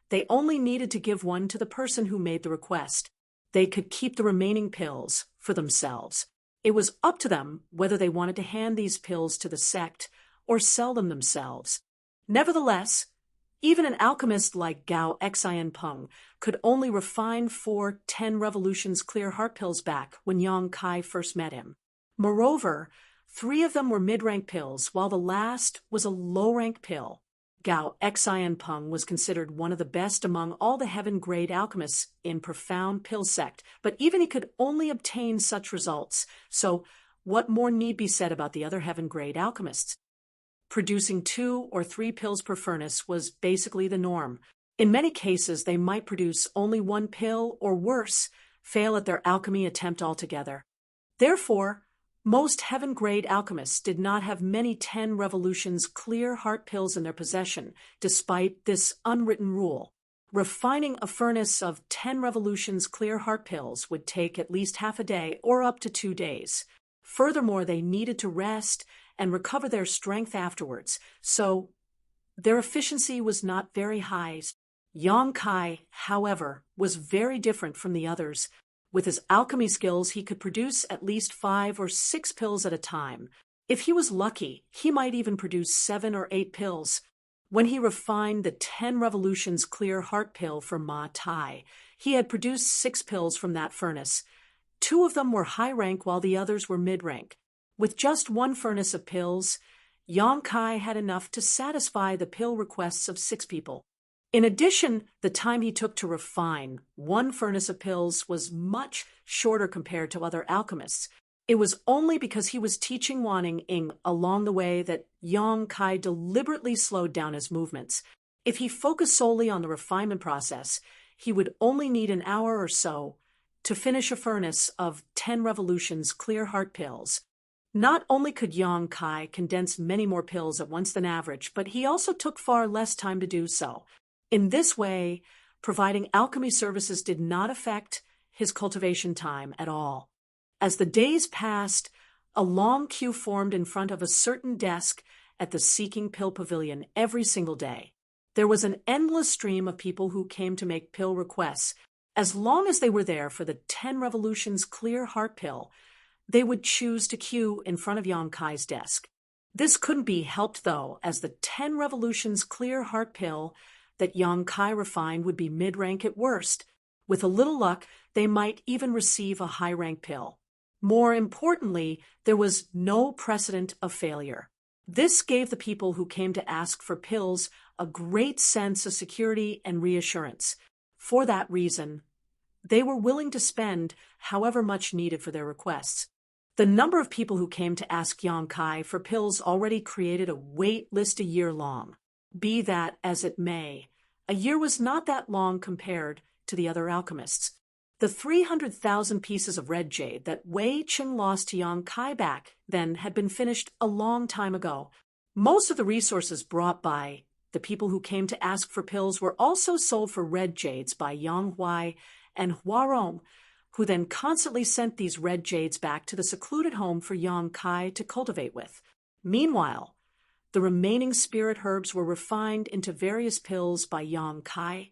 they only needed to give one to the person who made the request. They could keep the remaining pills for themselves. It was up to them whether they wanted to hand these pills to the sect or sell them themselves. Nevertheless, even an alchemist like Gao Xian Peng could only refine 4 10 Revolutions Clear Heart pills back when Yang Kai first met him. Moreover, 3 of them were mid-rank pills, while the last was a low-rank pill. Gao Xianpeng was considered one of the best among all the heaven-grade alchemists in profound pill sect, but even he could only obtain such results. So what more need be said about the other heaven-grade alchemists? Producing 2 or 3 pills per furnace was basically the norm. In many cases, they might produce only 1 pill, or worse, fail at their alchemy attempt altogether. Therefore, most heaven-grade alchemists did not have many 10 revolutions clear heart pills in their possession, despite this unwritten rule. Refining a furnace of 10 revolutions clear heart pills would take at least half a day or up to 2 days. Furthermore, they needed to rest and recover their strength afterwards, so their efficiency was not very high. Yang Kai, however, was very different from the others. With his alchemy skills, he could produce at least 5 or 6 pills at a time. If he was lucky, he might even produce 7 or 8 pills. When he refined the 10 revolutions clear heart pill for Ma Tai, he had produced 6 pills from that furnace. 2 of them were high rank while the others were mid-rank. With just 1 furnace of pills, Yang Kai had enough to satisfy the pill requests of 6 people. In addition, the time he took to refine 1 furnace of pills was much shorter compared to other alchemists. It was only because he was teaching Wan Ying along the way that Yang Kai deliberately slowed down his movements. If he focused solely on the refinement process, he would only need an hour or so to finish a furnace of 10 revolutions clear heart pills. Not only could Yang Kai condense many more pills at once than average, but he also took far less time to do so. In this way, providing alchemy services did not affect his cultivation time at all. As the days passed, a long queue formed in front of a certain desk at the Seeking Pill Pavilion every single day. There was an endless stream of people who came to make pill requests. As long as they were there for the 10 revolutions clear heart pill, they would choose to queue in front of Yang Kai's desk. This couldn't be helped, though, as the 10 revolutions clear heart pill that Yang Kai refined would be mid-rank at worst. With a little luck, they might even receive a high-rank pill. More importantly, there was no precedent of failure. This gave the people who came to ask for pills a great sense of security and reassurance. For that reason, they were willing to spend however much needed for their requests. The number of people who came to ask Yang Kai for pills already created a wait list a year long. Be that as it may, a year was not that long compared to the other alchemists. The 300,000 pieces of red jade that Wei Qing lost to Yang Kai back then had been finished a long time ago. Most of the resources brought by the people who came to ask for pills were also sold for red jades by Yang Huai and Huarong, who then constantly sent these red jades back to the secluded home for Yang Kai to cultivate with. Meanwhile, the remaining spirit herbs were refined into various pills by Yang Kai.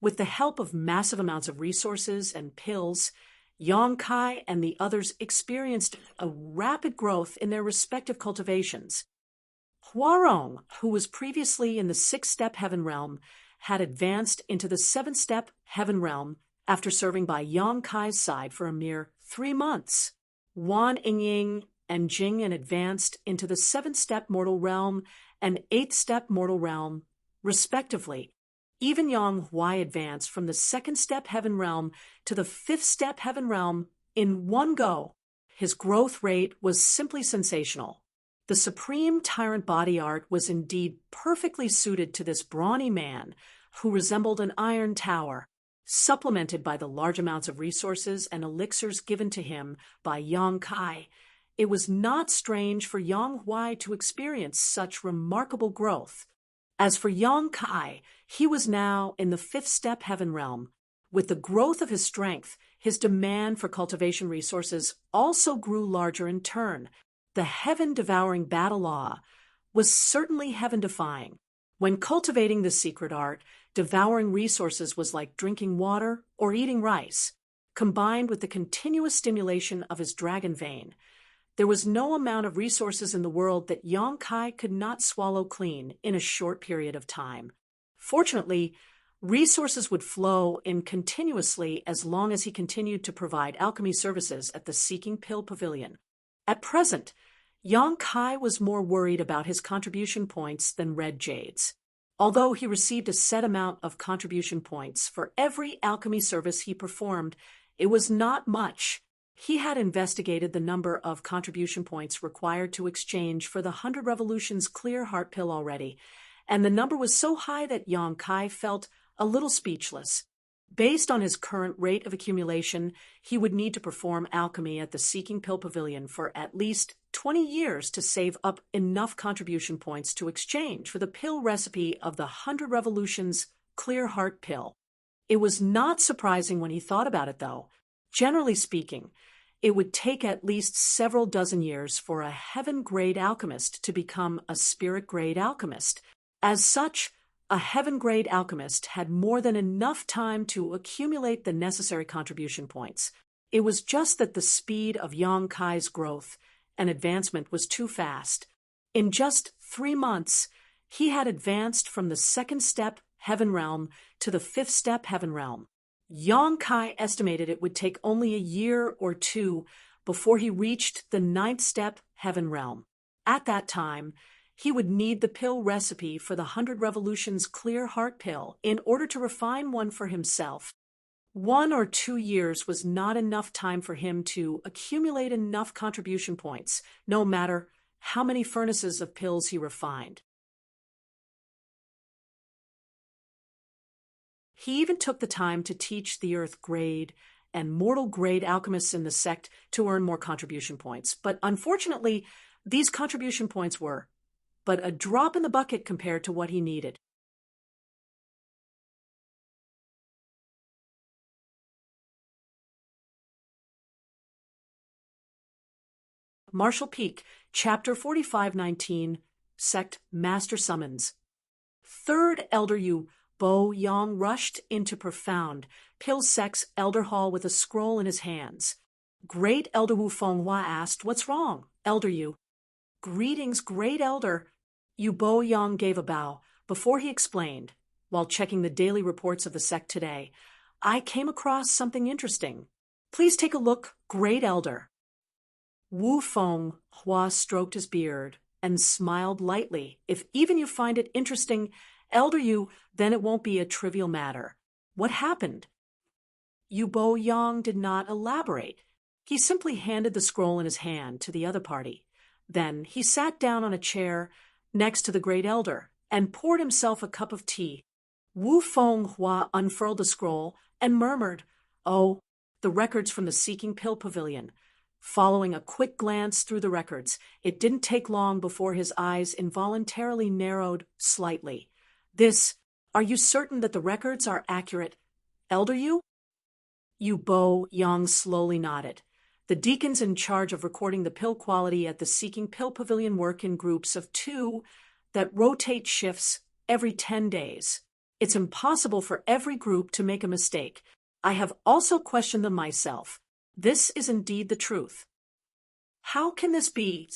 With the help of massive amounts of resources and pills, Yang Kai and the others experienced a rapid growth in their respective cultivations. Huarong, who was previously in the 6-step heaven realm, had advanced into the 7-step heaven realm after serving by Yang Kai's side for a mere 3 months. Wan Ying and Jing advanced into the 7-step mortal realm and 8th-step mortal realm, respectively. Even Yang Huai advanced from the 2nd-step heaven realm to the 5th-step heaven realm in one go. His growth rate was simply sensational. The supreme tyrant body art was indeed perfectly suited to this brawny man who resembled an iron tower. Supplemented by the large amounts of resources and elixirs given to him by Yang Kai, it was not strange for Yang Huai to experience such remarkable growth. As for Yang Kai, he was now in the 5th-step heaven realm. With the growth of his strength, his demand for cultivation resources also grew larger in turn. The heaven-devouring battle law was certainly heaven-defying. When cultivating this secret art, devouring resources was like drinking water or eating rice. Combined with the continuous stimulation of his dragon vein, there was no amount of resources in the world that Yang Kai could not swallow clean in a short period of time. Fortunately, Resources would flow in continuously as long as he continued to provide alchemy services at the Seeking Pill Pavilion. At present, Yang Kai was more worried about his contribution points than red jades. Although he received a set amount of contribution points for every alchemy service he performed, it was not much. He had investigated the number of contribution points required to exchange for the 100 Revolutions Clear Heart Pill already, and the number was so high that Yang Kai felt a little speechless. Based on his current rate of accumulation, he would need to perform alchemy at the Seeking Pill Pavilion for at least 20 years to save up enough contribution points to exchange for the pill recipe of the 100 Revolutions Clear Heart Pill. It was not surprising when he thought about it, though. Generally speaking, it would take at least several dozen years for a heaven-grade alchemist to become a spirit-grade alchemist. As such, a heaven-grade alchemist had more than enough time to accumulate the necessary contribution points. It was just that the speed of Yang Kai's growth and advancement was too fast. In just 3 months, he had advanced from the 2nd step Heaven Realm to the 5th step Heaven Realm. Yang Kai estimated it would take only a year or 2 before he reached the 9th step Heaven Realm. At that time, he would need the pill recipe for the 100 Revolutions Clear Heart Pill in order to refine one for himself. 1 or 2 years was not enough time for him to accumulate enough contribution points, no matter how many furnaces of pills he refined. He even took the time to teach the Earth grade and mortal grade alchemists in the sect to earn more contribution points, but unfortunately, these contribution points were but a drop in the bucket compared to what he needed. Martial Peak, Chapter 4519, Sect Master Summons. 3rd Elder Yu Bo Yang rushed into profound Pill Sect's Elder Hall with a scroll in his hands. Great Elder Wu Fenghua asked, "What's wrong, Elder Yu?" "Greetings, Great Elder." Yu Bo Yang gave a bow before he explained, "While checking the daily reports of the sect today, I came across something interesting. Please take a look, Great Elder." Wu Fenghua stroked his beard and smiled lightly. "If even you find it interesting, Elder Yu, then it won't be a trivial matter. What happened?" Yu Bo Yang did not elaborate. He simply handed the scroll in his hand to the other party. Then he sat down on a chair next to the Great Elder and poured himself a cup of tea. Wu Fenghua unfurled the scroll and murmured, "Oh, the records from the Seeking Pill Pavilion." Following a quick glance through the records, it didn't take long before his eyes involuntarily narrowed slightly. Are you certain that the records are accurate, Elder Yu?" Yu Bo Yang slowly nodded. The deacons in charge of recording the pill quality at the Seeking Pill Pavilion work in groups of 2 that rotate shifts every 10 days. It's impossible for every group to make a mistake. I have also questioned them myself. This is indeed the truth. How can this be?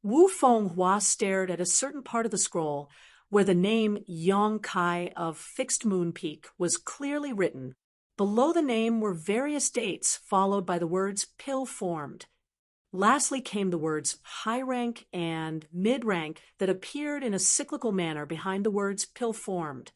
Wu Fenghua stared at a certain part of the scroll where the name Yang Kai of Fixed Moon Peak was clearly written. Below the name were various dates followed by the words pill formed. Lastly came the words high rank and mid rank that appeared in a cyclical manner behind the words pill formed.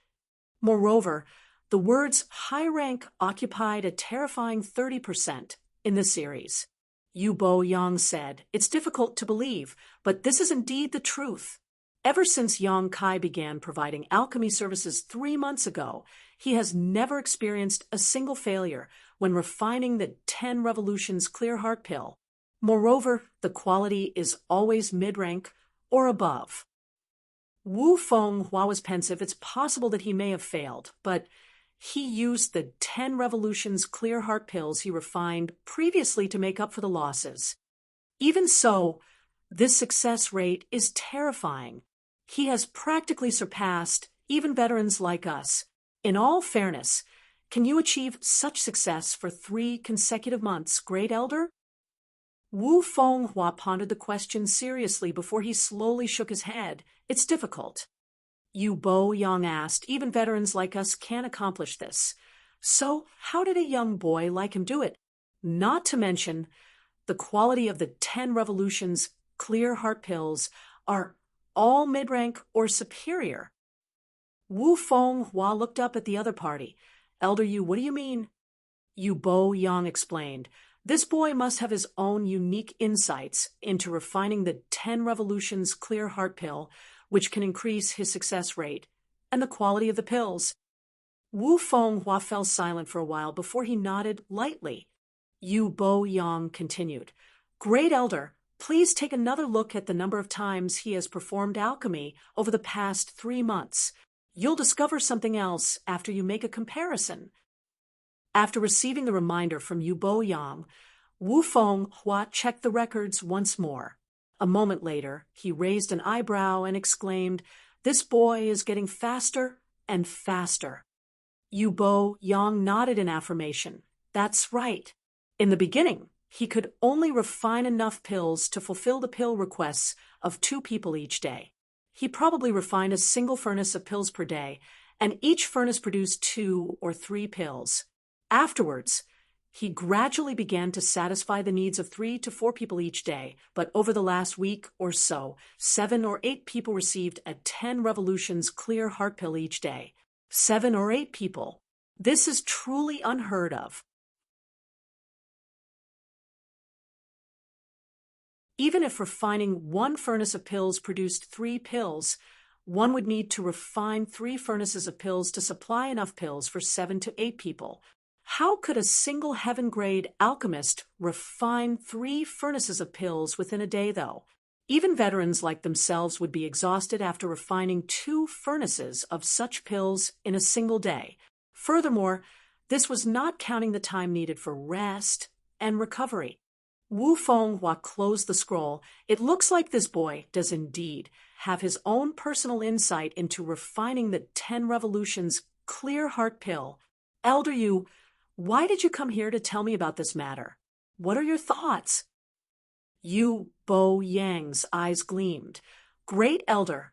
Moreover, the words high rank occupied a terrifying 30% in the series. Yu Bo Yang said, "It's difficult to believe, but this is indeed the truth. Ever since Yang Kai began providing alchemy services 3 months ago, he has never experienced a single failure when refining the 10 Revolutions Clear Heart Pill. Moreover, the quality is always mid-rank or above." Wu Fenghua was pensive. It's possible that he may have failed, but he used the 10 Revolutions Clear Heart Pills he refined previously to make up for the losses. Even so, this success rate is terrifying. He has practically surpassed even veterans like us. In all fairness, can you achieve such success for 3 consecutive months, Great Elder? Wu Fenghua pondered the question seriously before he slowly shook his head. It's difficult. Yu Bo Yang asked. Even veterans like us can't accomplish this. So how did a young boy like him do it? Not to mention, the quality of the 10 Revolutions clear heart pills are all mid-rank or superior. Wu Feng Hua looked up at the other party. Elder Yu, what do you mean? Yu Bo Yang explained. This boy must have his own unique insights into refining the 10 Revolutions clear heart pill, which can increase his success rate, and the quality of the pills. Wu Feng Hua fell silent for a while before he nodded lightly. Yu Bo Yang continued. Great Elder, please take another look at the number of times he has performed alchemy over the past 3 months. You'll discover something else after you make a comparison. After receiving the reminder from Yu Bo Yang, Wu Feng Hua checked the records once more. A moment later, he raised an eyebrow and exclaimed, This boy is getting faster and faster. Yu Bo Yang nodded in affirmation. That's right. In the beginning, he could only refine enough pills to fulfill the pill requests of 2 people each day. He probably refined a single furnace of pills per day, and each furnace produced 2 or 3 pills. Afterwards, he gradually began to satisfy the needs of 3 to 4 people each day, but over the last week or so, 7 or 8 people received a 10 Revolutions clear heart pill each day. 7 or 8 people. This is truly unheard of. Even if refining 1 furnace of pills produced 3 pills, one would need to refine 3 furnaces of pills to supply enough pills for 7 to 8 people. How could a single heaven-grade alchemist refine 3 furnaces of pills within a day, though? Even veterans like themselves would be exhausted after refining 2 furnaces of such pills in a single day. Furthermore, this was not counting the time needed for rest and recovery. Wu Feng Hua closed the scroll. It looks like this boy does indeed have his own personal insight into refining the 10 Revolutions clear heart pill. Elder Yu, why did you come here to tell me about this matter? What are your thoughts? Yu Bo Yang's eyes gleamed. Great Elder,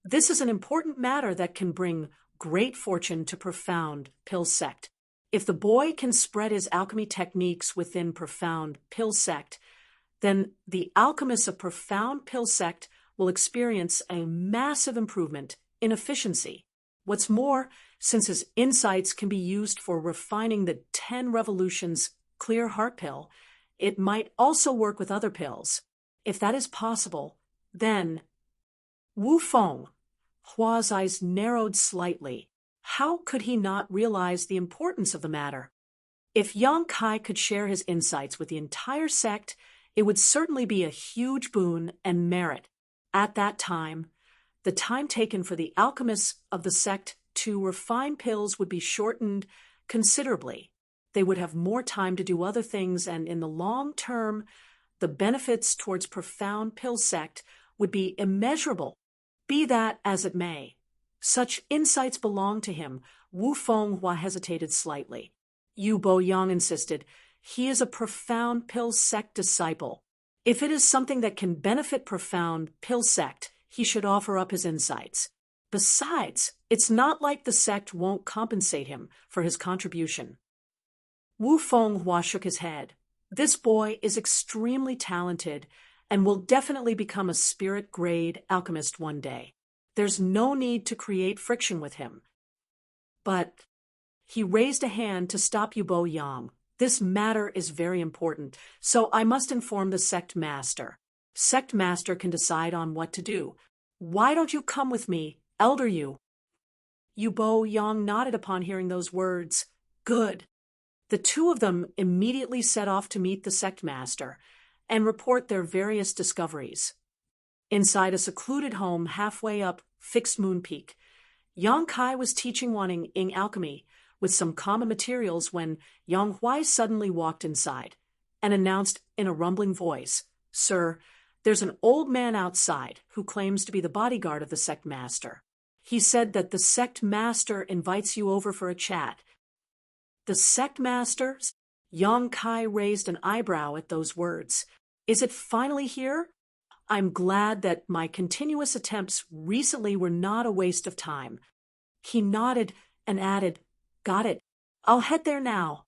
this is an important matter that can bring great fortune to Profound Pill Sect. If the boy can spread his alchemy techniques within Profound Pill Sect, then the alchemists of Profound Pill Sect will experience a massive improvement in efficiency. What's more, since his insights can be used for refining the 10 Revolutions clear heart pill, it might also work with other pills. If that is possible, then… Wu Feng Hua's eyes narrowed slightly. How could he not realize the importance of the matter? If Yang Kai could share his insights with the entire sect, it would certainly be a huge boon and merit. At that time, the time taken for the alchemists of the sect to refine pills would be shortened considerably. They would have more time to do other things, and in the long term, the benefits towards Profound Pill Sect would be immeasurable. Be that as it may, such insights belong to him. Wu Feng Hua hesitated slightly. Yu Bo Yang insisted. He is a Profound Pill Sect disciple. If it is something that can benefit Profound Pill Sect, he should offer up his insights. Besides, it's not like the sect won't compensate him for his contribution. Wu Feng Hua shook his head. This boy is extremely talented and will definitely become a spirit-grade alchemist one day. There's no need to create friction with him. But he raised a hand to stop Yu Bo Yang. This matter is very important, so I must inform the sect master. Sect master can decide on what to do. Why don't you come with me, Elder Yu? Yu Bo Yang nodded upon hearing those words. Good. The 2 of them immediately set off to meet the sect master and report their various discoveries. Inside a secluded home halfway up Fixed Moon Peak, Yang Kai was teaching Wan Ying alchemy with some common materials when Yang Huai suddenly walked inside and announced in a rumbling voice, Sir, there's an old man outside who claims to be the bodyguard of the sect master. He said that the sect master invites you over for a chat. The sect master? Yang Kai raised an eyebrow at those words. Is it finally here? I'm glad that my continuous attempts recently were not a waste of time. He nodded and added, Got it. I'll head there now.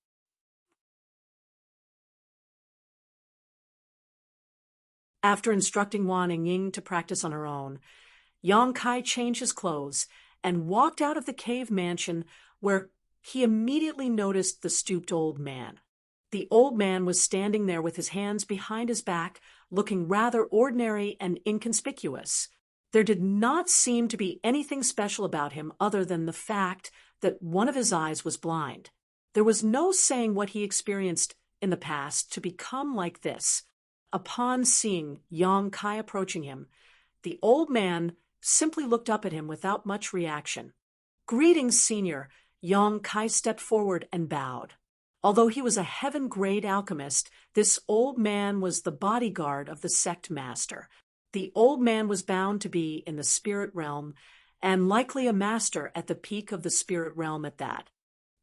After instructing Wan and Ying to practice on her own, Yang Kai changed his clothes and walked out of the cave mansion, where he immediately noticed the stooped old man. The old man was standing there with his hands behind his back, looking rather ordinary and inconspicuous. There did not seem to be anything special about him other than the fact that one of his eyes was blind. There was no saying what he experienced in the past to become like this. Upon seeing Yang Kai approaching him, the old man simply looked up at him without much reaction. Greetings, Senior. Yang Kai stepped forward and bowed. Although he was a heaven-grade alchemist, this old man was the bodyguard of the sect master. The old man was bound to be in the spirit realm, and likely a master at the peak of the spirit realm at that.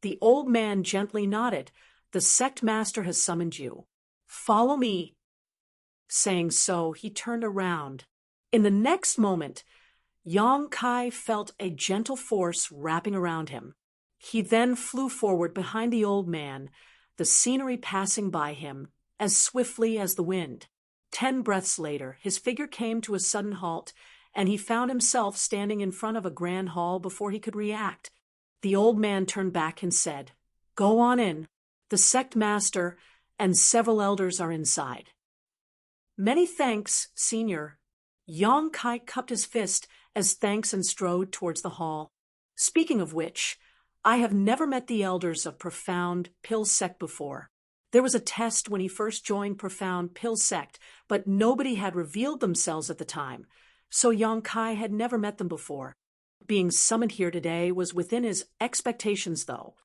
The old man gently nodded. The sect master has summoned you. Follow me. Saying so, he turned around. In the next moment, Yang Kai felt a gentle force wrapping around him. He then flew forward behind the old man, the scenery passing by him as swiftly as the wind. 10 breaths later, his figure came to a sudden halt, and he found himself standing in front of a grand hall before he could react. The old man turned back and said, Go on in. The sect master and several elders are inside. Many thanks, Senior. Yang Kai cupped his fist as thanks and strode towards the hall. Speaking of which, I have never met the elders of Profound Pill Sect before. There was a test when he first joined Profound Pill Sect, but nobody had revealed themselves at the time, so Yang Kai had never met them before. Being summoned here today was within his expectations, though.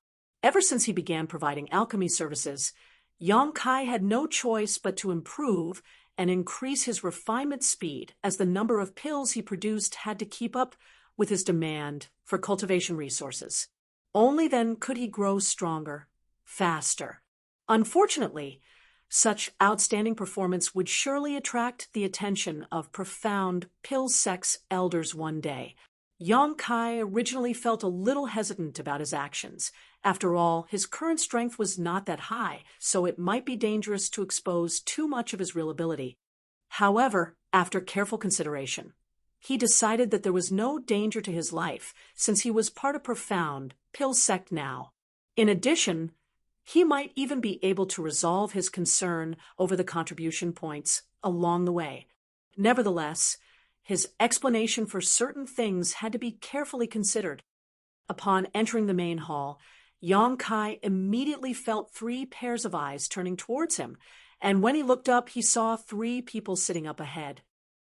Ever since he began providing alchemy services, Yang Kai had no choice but to improve and increase his refinement speed, as the number of pills he produced had to keep up with his demand for cultivation resources. Only then could he grow stronger, faster. Unfortunately, such outstanding performance would surely attract the attention of Profound Pill Sect's elders one day. Yang Kai originally felt a little hesitant about his actions. After all, his current strength was not that high, so it might be dangerous to expose too much of his real ability. However, after careful consideration, he decided that there was no danger to his life, since he was part of Profound Pill Sect now. In addition, he might even be able to resolve his concern over the contribution points along the way. Nevertheless, his explanation for certain things had to be carefully considered. Upon entering the main hall, Yang Kai immediately felt 3 pairs of eyes turning towards him, and when he looked up, he saw 3 people sitting up ahead.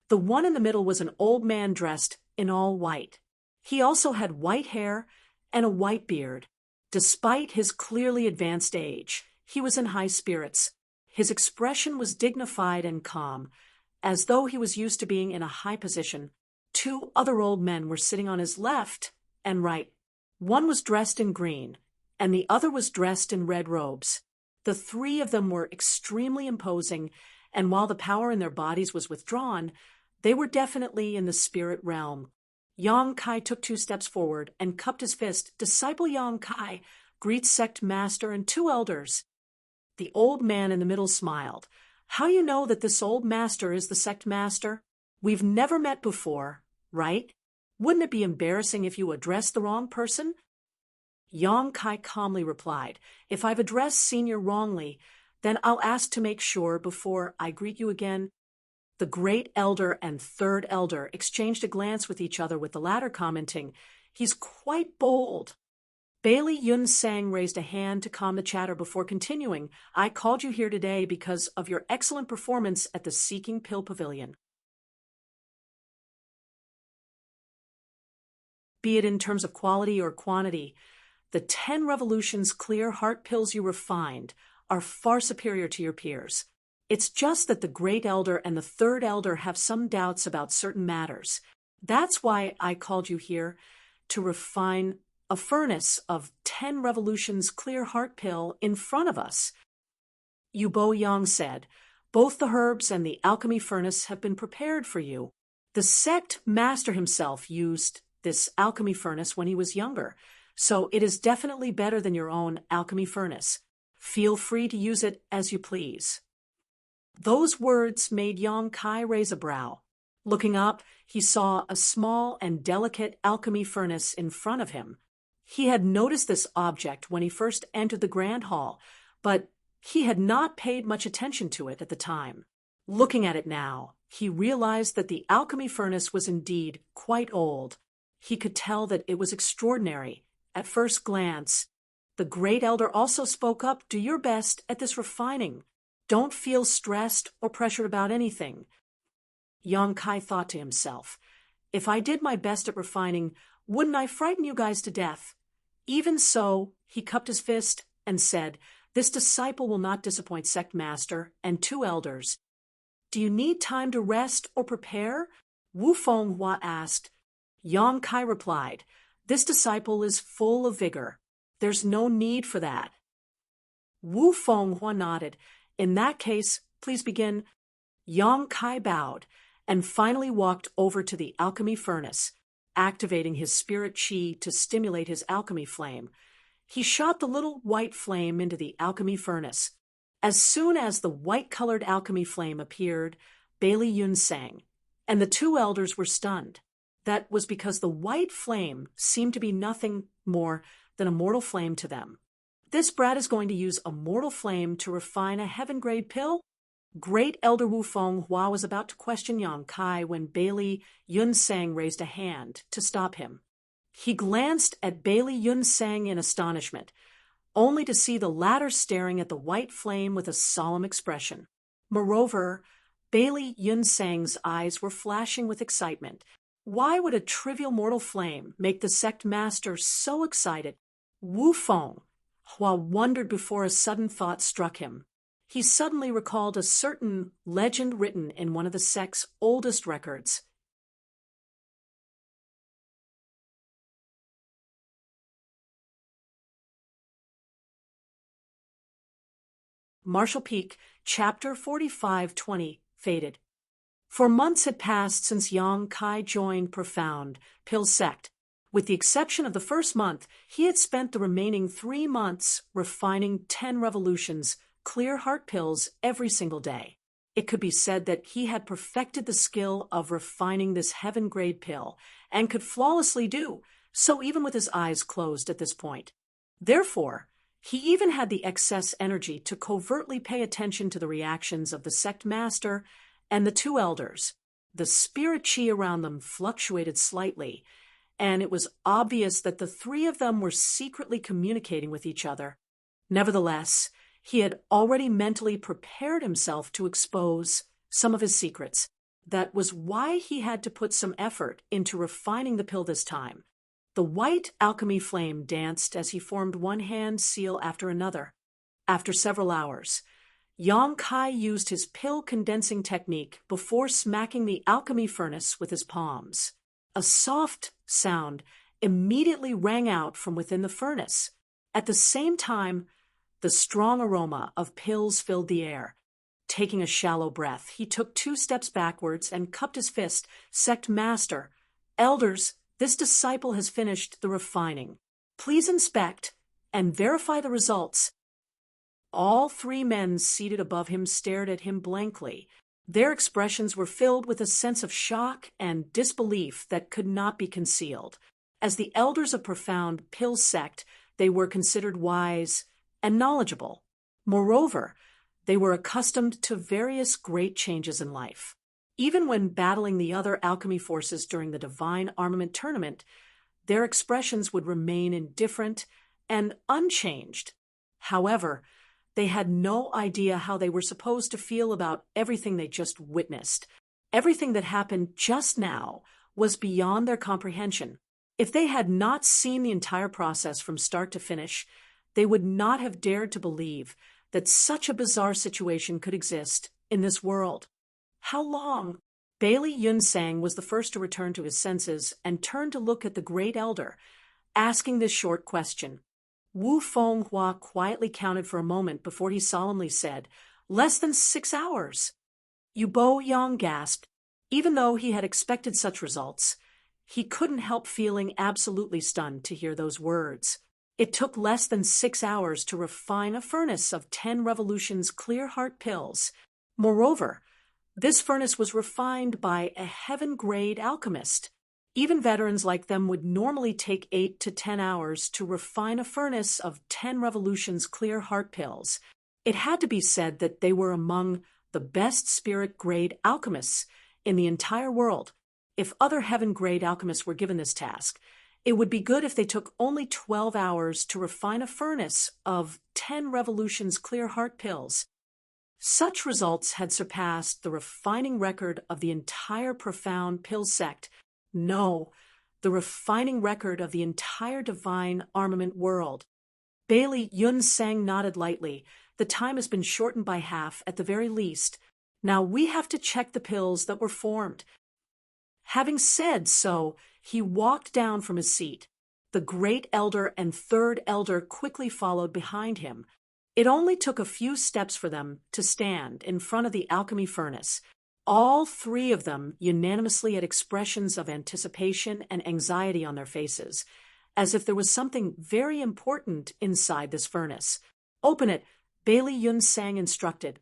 The one in the middle was an old man dressed in all white. He also had white hair and a white beard. Despite his clearly advanced age, he was in high spirits. His expression was dignified and calm, as though he was used to being in a high position. 2 other old men were sitting on his left and right. One was dressed in green, and the other was dressed in red robes. The 3 of them were extremely imposing, and while the power in their bodies was withdrawn, they were definitely in the spirit realm. Yang Kai took 2 steps forward and cupped his fist. Disciple Yang Kai greets sect master and 2 elders. The old man in the middle smiled. How you know that this old master is the sect master? We've never met before, right? Wouldn't it be embarrassing if you addressed the wrong person? Yang Kai calmly replied, If I've addressed Senior wrongly, then I'll ask to make sure before I greet you again. The great elder and 3rd elder exchanged a glance with each other, with the latter commenting, He's quite bold. Bailey Yun Sang raised a hand to calm the chatter before continuing, I called you here today because of your excellent performance at the Seeking Pill Pavilion. Be it in terms of quality or quantity, the 10 revolutions clear heart pills you refined are far superior to your peers. It's just that the great elder and the 3rd elder have some doubts about certain matters. That's why I called you here, to refine a furnace of 10 revolutions clear heart pill in front of us. Yu Bo Yang said, Both the herbs and the alchemy furnace have been prepared for you. The sect master himself used this alchemy furnace when he was younger, so it is definitely better than your own alchemy furnace. Feel free to use it as you please." Those words made Yong Kai raise a brow. Looking up, he saw a small and delicate alchemy furnace in front of him. He had noticed this object when he first entered the grand hall, but he had not paid much attention to it at the time. Looking at it now, he realized that the alchemy furnace was indeed quite old. He could tell that it was extraordinary at first glance. The great elder also spoke up, "Do your best at this refining. Don't feel stressed or pressured about anything." Yong Kai thought to himself, "If I did my best at refining, wouldn't I frighten you guys to death?" Even so, he cupped his fist and said, "This disciple will not disappoint sect master and 2 elders. Do you need time to rest or prepare?" Wu Fenghua asked. Yong Kai replied, "This disciple is full of vigor. There's no need for that." Wu Fenghua nodded. "In that case, please begin." Yong Kai bowed and finally walked over to the alchemy furnace, activating his spirit chi to stimulate his alchemy flame. He shot the little white flame into the alchemy furnace. As soon as the white-colored alchemy flame appeared, Bailey Yun sang, and the 2 elders were stunned. That was because the white flame seemed to be nothing more than a mortal flame to them. "This brat is going to use a mortal flame to refine a heaven-grade pill?" Great Elder Wu Fenghua was about to question Yong Kai when Bailey Yunsang raised a hand to stop him. He glanced at Bailey Yunsang in astonishment, only to see the latter staring at the white flame with a solemn expression. Moreover, Bailey Yunsang's eyes were flashing with excitement. Why would a trivial mortal flame make the sect master so excited? Wu Fenghua wondered before a sudden thought struck him. He suddenly recalled a certain legend written in one of the sect's oldest records. Marshall Peak, Chapter 45:20, faded. For months had passed since Yong Kai joined Profound Pill Sect. With the exception of the first month, he had spent the remaining 3 months refining 10 revolutions, clear heart pills every single day. It could be said that he had perfected the skill of refining this heaven-grade pill and could flawlessly do so even with his eyes closed at this point. Therefore, he even had the excess energy to covertly pay attention to the reactions of the sect master and the 2 elders. The spirit chi around them fluctuated slightly, and it was obvious that the 3 of them were secretly communicating with each other. Nevertheless, he had already mentally prepared himself to expose some of his secrets. That was why he had to put some effort into refining the pill this time. The white alchemy flame danced as he formed one hand seal after another. After several hours, Yong Kai used his pill condensing technique before smacking the alchemy furnace with his palms. A soft sound immediately rang out from within the furnace. At the same time, the strong aroma of pills filled the air. Taking a shallow breath, he took 2 steps backwards and cupped his fist. "Sect master, elders, this disciple has finished the refining. Please inspect and verify the results." All 3 men seated above him stared at him blankly. Their expressions were filled with a sense of shock and disbelief that could not be concealed. As the elders of Profound Pill Sect, they were considered wise and knowledgeable. Moreover, they were accustomed to various great changes in life. Even when battling the other alchemy forces during the Divine Armament Tournament, their expressions would remain indifferent and unchanged. However, they had no idea how they were supposed to feel about everything they just witnessed. Everything that happened just now was beyond their comprehension. If they had not seen the entire process from start to finish, they would not have dared to believe that such a bizarre situation could exist in this world. How long? Bailey Yunsang was the first to return to his senses and turned to look at the great elder, asking this short question. Wu Fenghua quietly counted for a moment before he solemnly said, Less than 6 hours. Yubo Yang gasped. Even though he had expected such results, he couldn't help feeling absolutely stunned to hear those words. It took less than 6 hours to refine a furnace of 10 Revolution's Clear Heart pills. Moreover, this furnace was refined by a heaven-grade alchemist. Even veterans like them would normally take 8 to 10 hours to refine a furnace of 10 Revolution's Clear Heart pills. It had to be said that they were among the best spirit-grade alchemists in the entire world. If other heaven-grade alchemists were given this task, it would be good if they took only 12 hours to refine a furnace of 10 Revolution's Clear Heart pills. Such results had surpassed the refining record of the entire profound pill sect. No, the refining record of the entire divine armament world. Bailey Yun Sang nodded lightly. The time has been shortened by half at the very least. Now we have to check the pills that were formed. Having said so, he walked down from his seat. The great elder and third elder quickly followed behind him. It only took a few steps for them to stand in front of the alchemy furnace. All three of them unanimously had expressions of anticipation and anxiety on their faces, as if there was something very important inside this furnace. "Open it," Bailey Yun Sang instructed.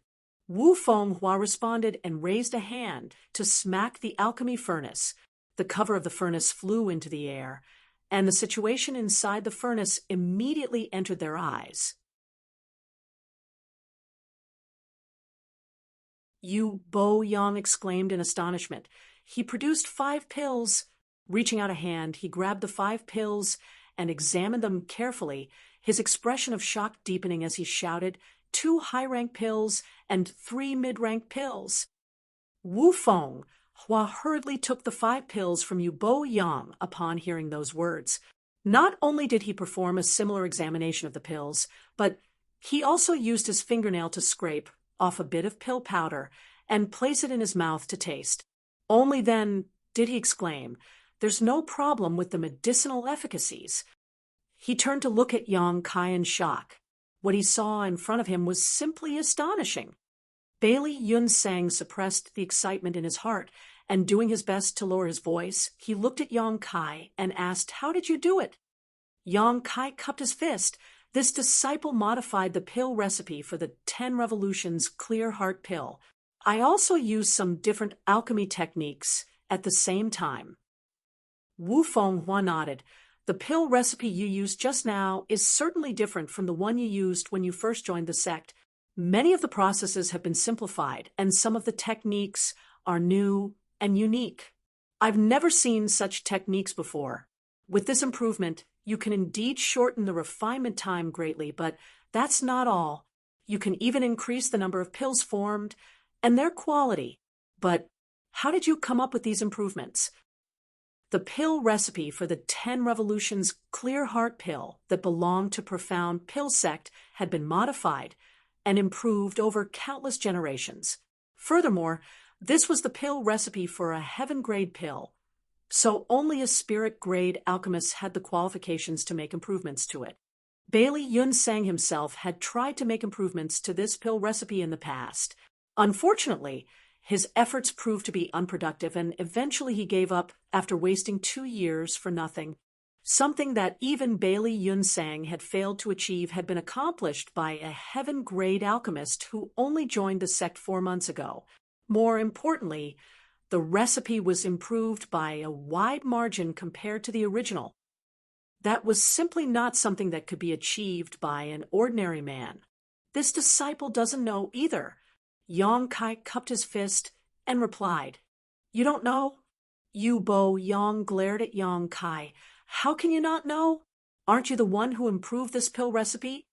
Wu Fenghua responded and raised a hand to smack the alchemy furnace. The cover of the furnace flew into the air, and the situation inside the furnace immediately entered their eyes. Yubo Yang exclaimed in astonishment. He produced 5 pills. Reaching out a hand, he grabbed the 5 pills and examined them carefully, his expression of shock deepening as he shouted, 2 high-rank pills and 3 mid-rank pills. Wu Fenghua hurriedly took the 5 pills from Yubo Yang upon hearing those words. Not only did he perform a similar examination of the pills, but he also used his fingernail to scrape off a bit of pill powder and place it in his mouth to taste. Only then did he exclaim, "There's no problem with the medicinal efficacies." He turned to look at Yang Kai in shock. What he saw in front of him was simply astonishing. Bailey Yun Sang suppressed the excitement in his heart, and doing his best to lower his voice, he looked at Yang Kai and asked, "How did you do it?" Yang Kai cupped his fist. This disciple modified the pill recipe for the 10 Revolution's Clear Heart pill. I also used some different alchemy techniques at the same time. Wu Fenghua nodded. The pill recipe you used just now is certainly different from the one you used when you first joined the sect. Many of the processes have been simplified, and some of the techniques are new and unique. I've never seen such techniques before. With this improvement, you can indeed shorten the refinement time greatly, but that's not all. You can even increase the number of pills formed and their quality. But how did you come up with these improvements? The pill recipe for the 10 Revolution's Clear Heart pill that belonged to Profound Pill Sect had been modified and improved over countless generations. Furthermore, this was the pill recipe for a heaven-grade pill, so only a spirit-grade alchemist had the qualifications to make improvements to it. Bailey Yun Sang himself had tried to make improvements to this pill recipe in the past. Unfortunately, his efforts proved to be unproductive, and eventually he gave up after wasting 2 years for nothing. Something that even Bailey Yun Sang had failed to achieve had been accomplished by a heaven-grade alchemist who only joined the sect 4 months ago. More importantly, the recipe was improved by a wide margin compared to the original. That was simply not something that could be achieved by an ordinary man. This disciple doesn't know either. Yang Kai cupped his fist and replied, "You don't know?" Yubo Yang glared at Yang Kai. "How can you not know? Aren't you the one who improved this pill recipe?"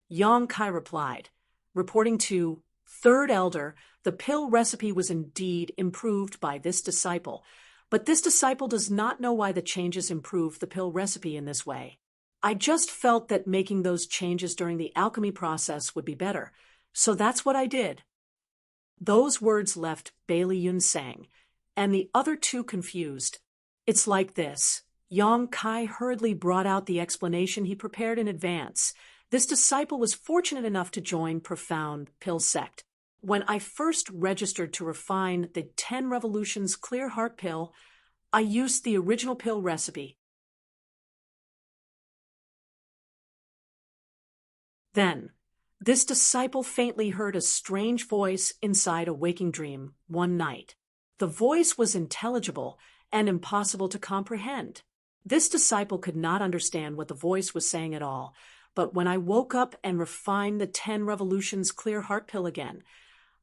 Yang Kai replied, reporting to Third Elder, the pill recipe was indeed improved by this disciple, but this disciple does not know why the changes improved the pill recipe in this way. I just felt that making those changes during the alchemy process would be better, so that's what I did. Those words left Bailey Yun Sang and the other two confused. It's like this. Yang Kai hurriedly brought out the explanation he prepared in advance. This disciple was fortunate enough to join Profound Pill Sect. When I first registered to refine the 10 Revolutions Clear Heart Pill, I used the original pill recipe. Then, this disciple faintly heard a strange voice inside a waking dream one night. The voice was intelligible and impossible to comprehend. This disciple could not understand what the voice was saying at all, but when I woke up and refined the 10 Revolutions Clear Heart Pill again,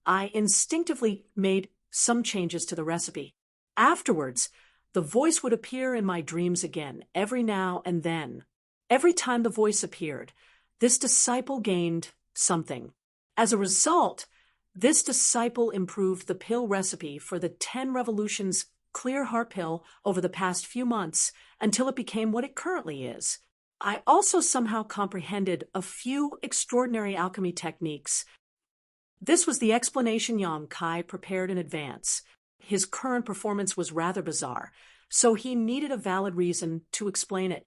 I instinctively made some changes to the recipe. Afterwards, the voice would appear in my dreams again, every now and then. Every time the voice appeared, this disciple gained something. As a result, this disciple improved the pill recipe for the 10 Revolutions Clear Heart Pill over the past few months until it became what it currently is. I also somehow comprehended a few extraordinary alchemy techniques. This was the explanation Yang Kai prepared in advance. His current performance was rather bizarre, so he needed a valid reason to explain it.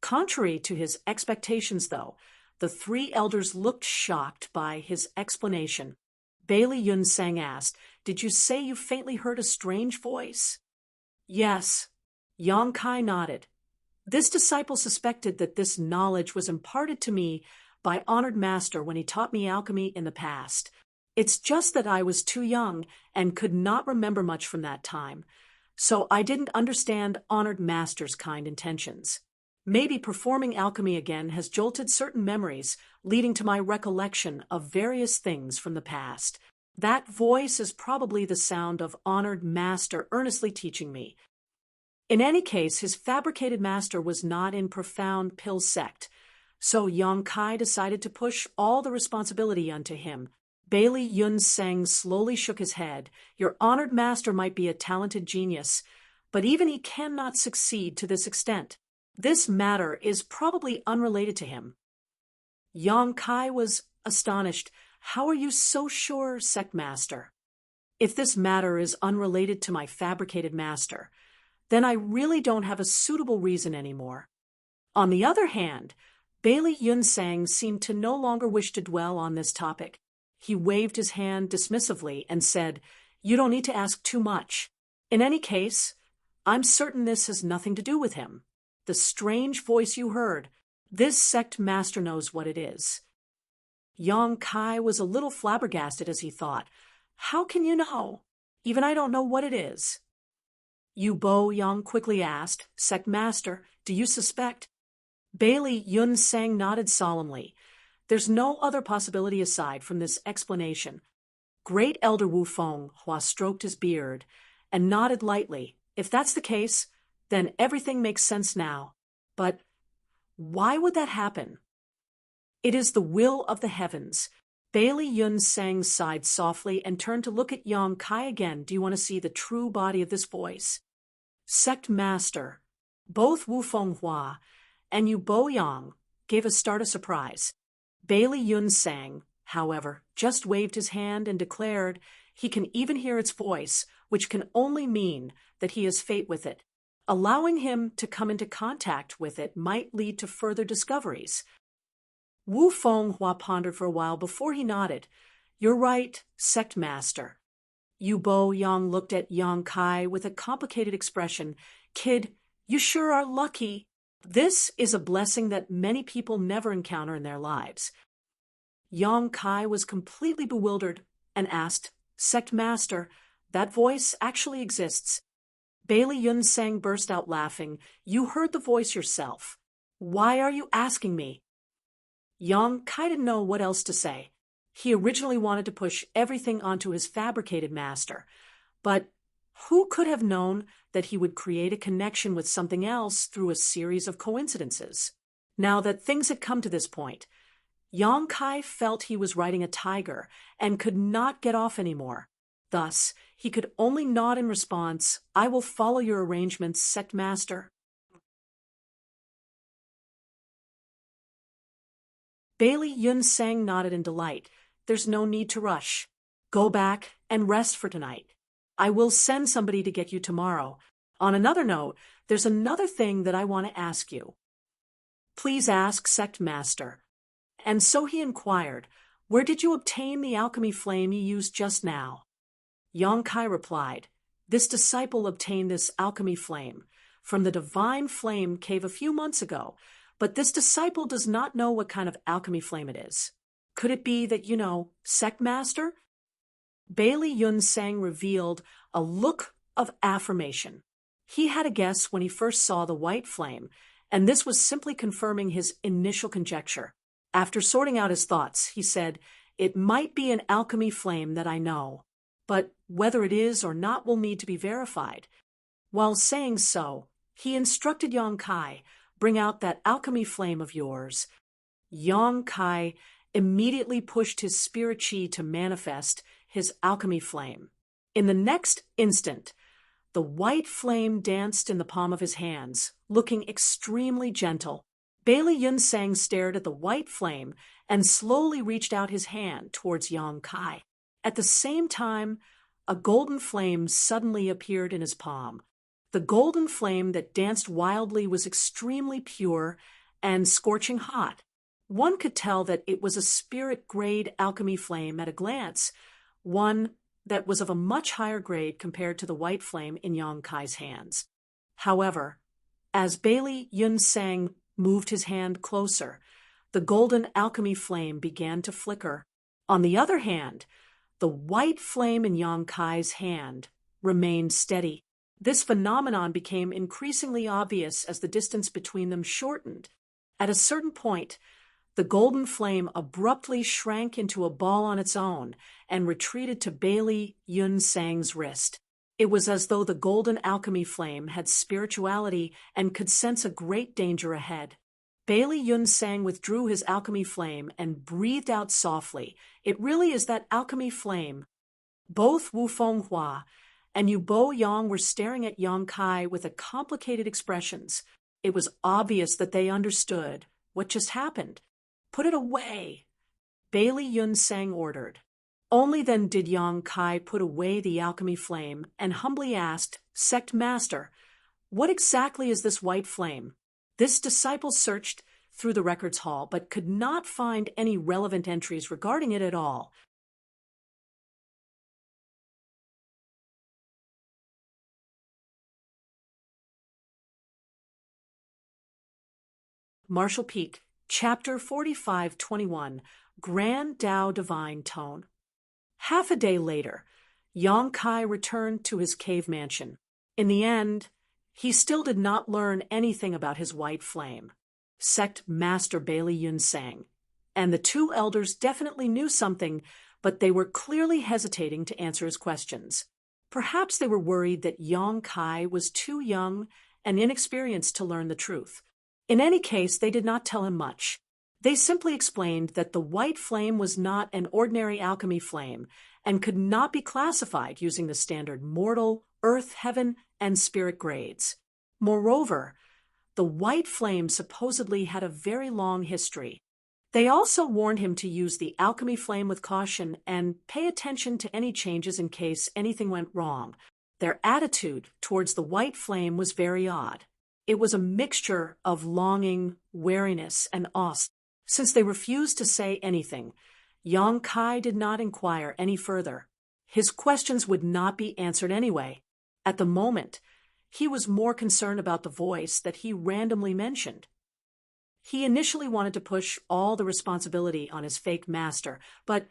Contrary to his expectations, though, the three elders looked shocked by his explanation. Bailey Yun Sang asked, "Did you say you faintly heard a strange voice?" "Yes." Yang Kai nodded. This disciple suspected that this knowledge was imparted to me by Honored Master when he taught me alchemy in the past. It's just that I was too young and could not remember much from that time, so I didn't understand Honored Master's kind intentions. Maybe performing alchemy again has jolted certain memories, leading to my recollection of various things from the past. That voice is probably the sound of Honored Master earnestly teaching me. In any case, his fabricated master was not in Profound Pill Sect, so Yang Kai decided to push all the responsibility onto him. Bailey Yun Sang slowly shook his head. "Your honored master might be a talented genius, but even he cannot succeed to this extent. This matter is probably unrelated to him." Yang Kai was astonished. "How are you so sure, Sect Master? If this matter is unrelated to my fabricated master, then I really don't have a suitable reason anymore." On the other hand, Bailey Yun Sang seemed to no longer wish to dwell on this topic. He waved his hand dismissively and said, "You don't need to ask too much. In any case, I'm certain this has nothing to do with him. The strange voice you heard, this sect master knows what it is." Yang Kai was a little flabbergasted as he thought, "How can you know? Even I don't know what it is." Yu Bo Yang quickly asked, "Sect master, do you suspect?" Bailey Yun Sang nodded solemnly. "There's no other possibility aside from this explanation." Great Elder Wu Feng Hua stroked his beard and nodded lightly. "If that's the case, then everything makes sense now. But why would that happen?" "It is the will of the heavens." Bailey Yun Sang sighed softly and turned to look at Yang Kai again. "Do you want to see the true body of this voice?" Sect Master, both Wu Feng Hua and Yu Bo Yang gave a start of surprise. Bailey Yun Sang, however, just waved his hand and declared he can even hear its voice, which can only mean that he has fate with it. Allowing him to come into contact with it might lead to further discoveries. Wu Feng Hua pondered for a while before he nodded. "You're right, Sect Master." Yu Bo Yang looked at Yang Kai with a complicated expression. "Kid, you sure are lucky. This is a blessing that many people never encounter in their lives." Yang Kai was completely bewildered and asked, "Sect Master, that voice actually exists?" Bailey Yun Sang burst out laughing. "You heard the voice yourself. Why are you asking me?" Yang Kai didn't know what else to say. He originally wanted to push everything onto his fabricated master, but who could have known that he would create a connection with something else through a series of coincidences? Now that things had come to this point, Yang Kai felt he was riding a tiger and could not get off anymore. Thus, he could only nod in response. "I will follow your arrangements, Sect Master." Bailey Yun Sang nodded in delight. "There's no need to rush. Go back and rest for tonight. I will send somebody to get you tomorrow. On another note, there's another thing that I want to ask you." "Please ask, Sect Master." And so he inquired, "Where did you obtain the alchemy flame you used just now?" Yang Kai replied, "This disciple obtained this alchemy flame from the divine flame cave a few months ago, but this disciple does not know what kind of alchemy flame it is. Could it be that, sect master?" Bailey Yun Sang revealed a look of affirmation. He had a guess when he first saw the white flame, and this was simply confirming his initial conjecture. After sorting out his thoughts, he said, "It might be an alchemy flame that I know, but whether it is or not will need to be verified." While saying so, he instructed Yang Kai, "Bring out that alchemy flame of yours." Yang Kai immediately pushed his spirit chi to manifest his alchemy flame. In the next instant, the white flame danced in the palm of his hands, looking extremely gentle. Bailey Yun Sang stared at the white flame and slowly reached out his hand towards Yang Kai. At the same time, a golden flame suddenly appeared in his palm. The golden flame that danced wildly was extremely pure and scorching hot. One could tell that it was a spirit-grade alchemy flame at a glance, one that was of a much higher grade compared to the white flame in Yang Kai's hands. However, as Bailey Yun Sang moved his hand closer, the golden alchemy flame began to flicker. On the other hand, the white flame in Yang Kai's hand remained steady. This phenomenon became increasingly obvious as the distance between them shortened. At a certain point, the golden flame abruptly shrank into a ball on its own and retreated to Bailey Yun Sang's wrist. It was as though the golden alchemy flame had spirituality and could sense a great danger ahead. Bailey Yun Sang withdrew his alchemy flame and breathed out softly. "It really is that alchemy flame." Both Wu Fenghua and Yu Bo Yang were staring at Yang Kai with complicated expressions. It was obvious that they understood what just happened. "Put it away," Bailey Yun Sang ordered. Only then did Yang Kai put away the alchemy flame and humbly asked, "Sect Master, what exactly is this white flame?" This disciple searched through the records hall, but could not find any relevant entries regarding it at all. Marshall Peak, Chapter 45-21, Grand Tao Divine Tone. Half a day later, Yang Kai returned to his cave mansion. In the end, he still did not learn anything about his white flame. Sect Master Bailey Yun Sang and the two elders definitely knew something, but they were clearly hesitating to answer his questions. Perhaps they were worried that Yang Kai was too young and inexperienced to learn the truth. In any case, they did not tell him much. They simply explained that the white flame was not an ordinary alchemy flame and could not be classified using the standard mortal, earth, heaven, and spirit grades. Moreover, the white flame supposedly had a very long history. They also warned him to use the alchemy flame with caution and pay attention to any changes in case anything went wrong. Their attitude towards the white flame was very odd. It was a mixture of longing, wariness, and awe. Since they refused to say anything, Yang Kai did not inquire any further. His questions would not be answered anyway. At the moment, he was more concerned about the voice that he randomly mentioned. He initially wanted to push all the responsibility on his fake master, but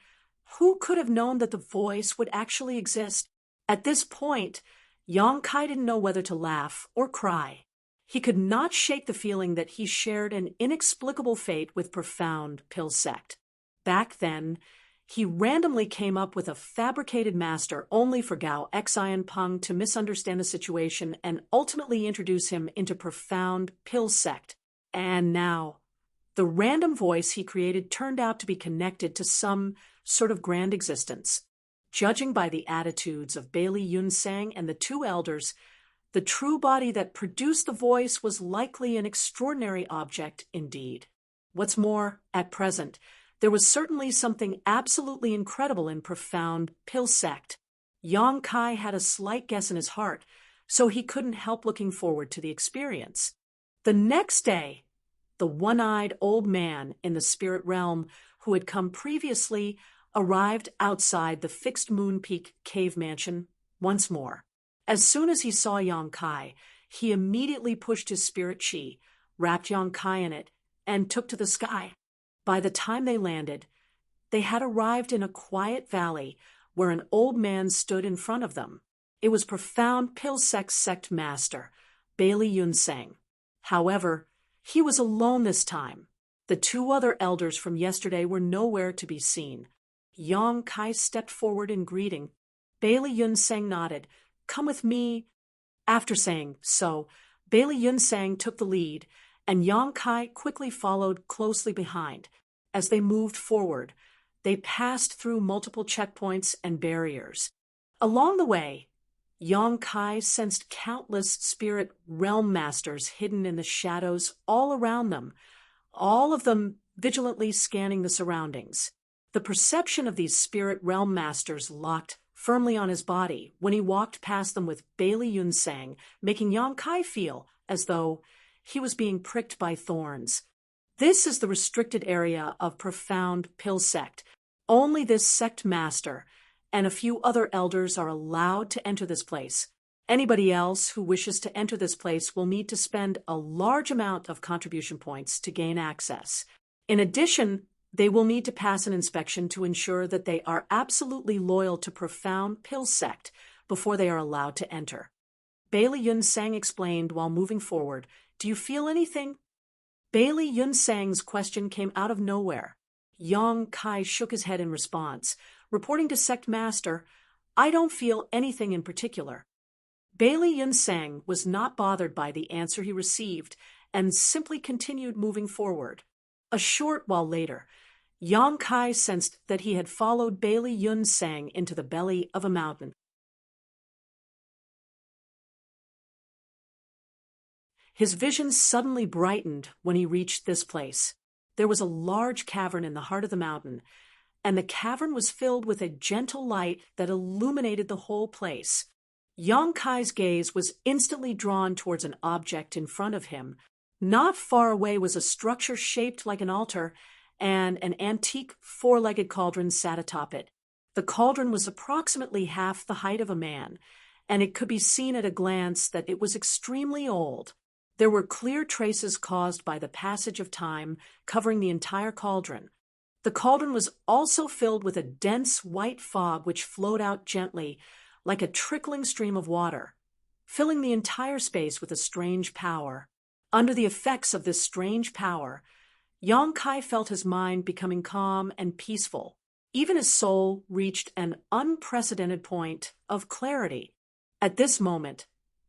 who could have known that the voice would actually exist? At this point, Yang Kai didn't know whether to laugh or cry. He could not shake the feeling that he shared an inexplicable fate with profound Pill Sect. Back then, he randomly came up with a fabricated master only for Gao Xian Peng to misunderstand the situation and ultimately introduce him into profound Pill Sect. And now, the random voice he created turned out to be connected to some sort of grand existence. Judging by the attitudes of Bailey Yun Sang and the two elders, the true body that produced the voice was likely an extraordinary object indeed. What's more, at present, there was certainly something absolutely incredible in profound Pill Sect. Yang Kai had a slight guess in his heart, so he couldn't help looking forward to the experience. The next day, the one-eyed old man in the spirit realm who had come previously, arrived outside the fixed Moon Peak cave mansion once more. As soon as he saw Yang Kai, he immediately pushed his spirit chi, wrapped Yang Kai in it, and took to the sky. By the time they landed, they had arrived in a quiet valley where an old man stood in front of them. It was profound Pilsek sect master, Bailey Yunseng. However, he was alone this time. The two other elders from yesterday were nowhere to be seen. Yang Kai stepped forward in greeting. Bailey Yunseng nodded. "Come with me." After saying so, Bailey Yunseng took the lead, and Yang Kai quickly followed closely behind. As they moved forward, they passed through multiple checkpoints and barriers. Along the way, Yang Kai sensed countless spirit realm masters hidden in the shadows all around them, all of them vigilantly scanning the surroundings. The perception of these spirit realm masters locked firmly on his body when he walked past them with Bailey Yunseng, making Yang Kai feel as though he was being pricked by thorns. This is the restricted area of profound Pill sect. Only this sect master and a few other elders are allowed to enter this place. Anybody else who wishes to enter this place will need to spend a large amount of contribution points to gain access. In addition, they will need to pass an inspection to ensure that they are absolutely loyal to profound Pill sect before they are allowed to enter. Bailey Yunseng explained while moving forward. "Do you feel anything?" Bailey Yunseng's question came out of nowhere. Yang Kai shook his head in response, reporting to Sect Master, "I don't feel anything in particular." Bailey Yunseng was not bothered by the answer he received and simply continued moving forward. A short while later, Yang Kai sensed that he had followed Bailey Yunseng into the belly of a mountain. His vision suddenly brightened when he reached this place. There was a large cavern in the heart of the mountain, and the cavern was filled with a gentle light that illuminated the whole place. Yang Kai's gaze was instantly drawn towards an object in front of him. Not far away was a structure shaped like an altar, and an antique four-legged cauldron sat atop it. The cauldron was approximately half the height of a man, and it could be seen at a glance that it was extremely old. There were clear traces caused by the passage of time covering the entire cauldron. The cauldron was also filled with a dense white fog which flowed out gently, like a trickling stream of water, filling the entire space with a strange power. Under the effects of this strange power, Yang Kai felt his mind becoming calm and peaceful. Even his soul reached an unprecedented point of clarity. At this moment,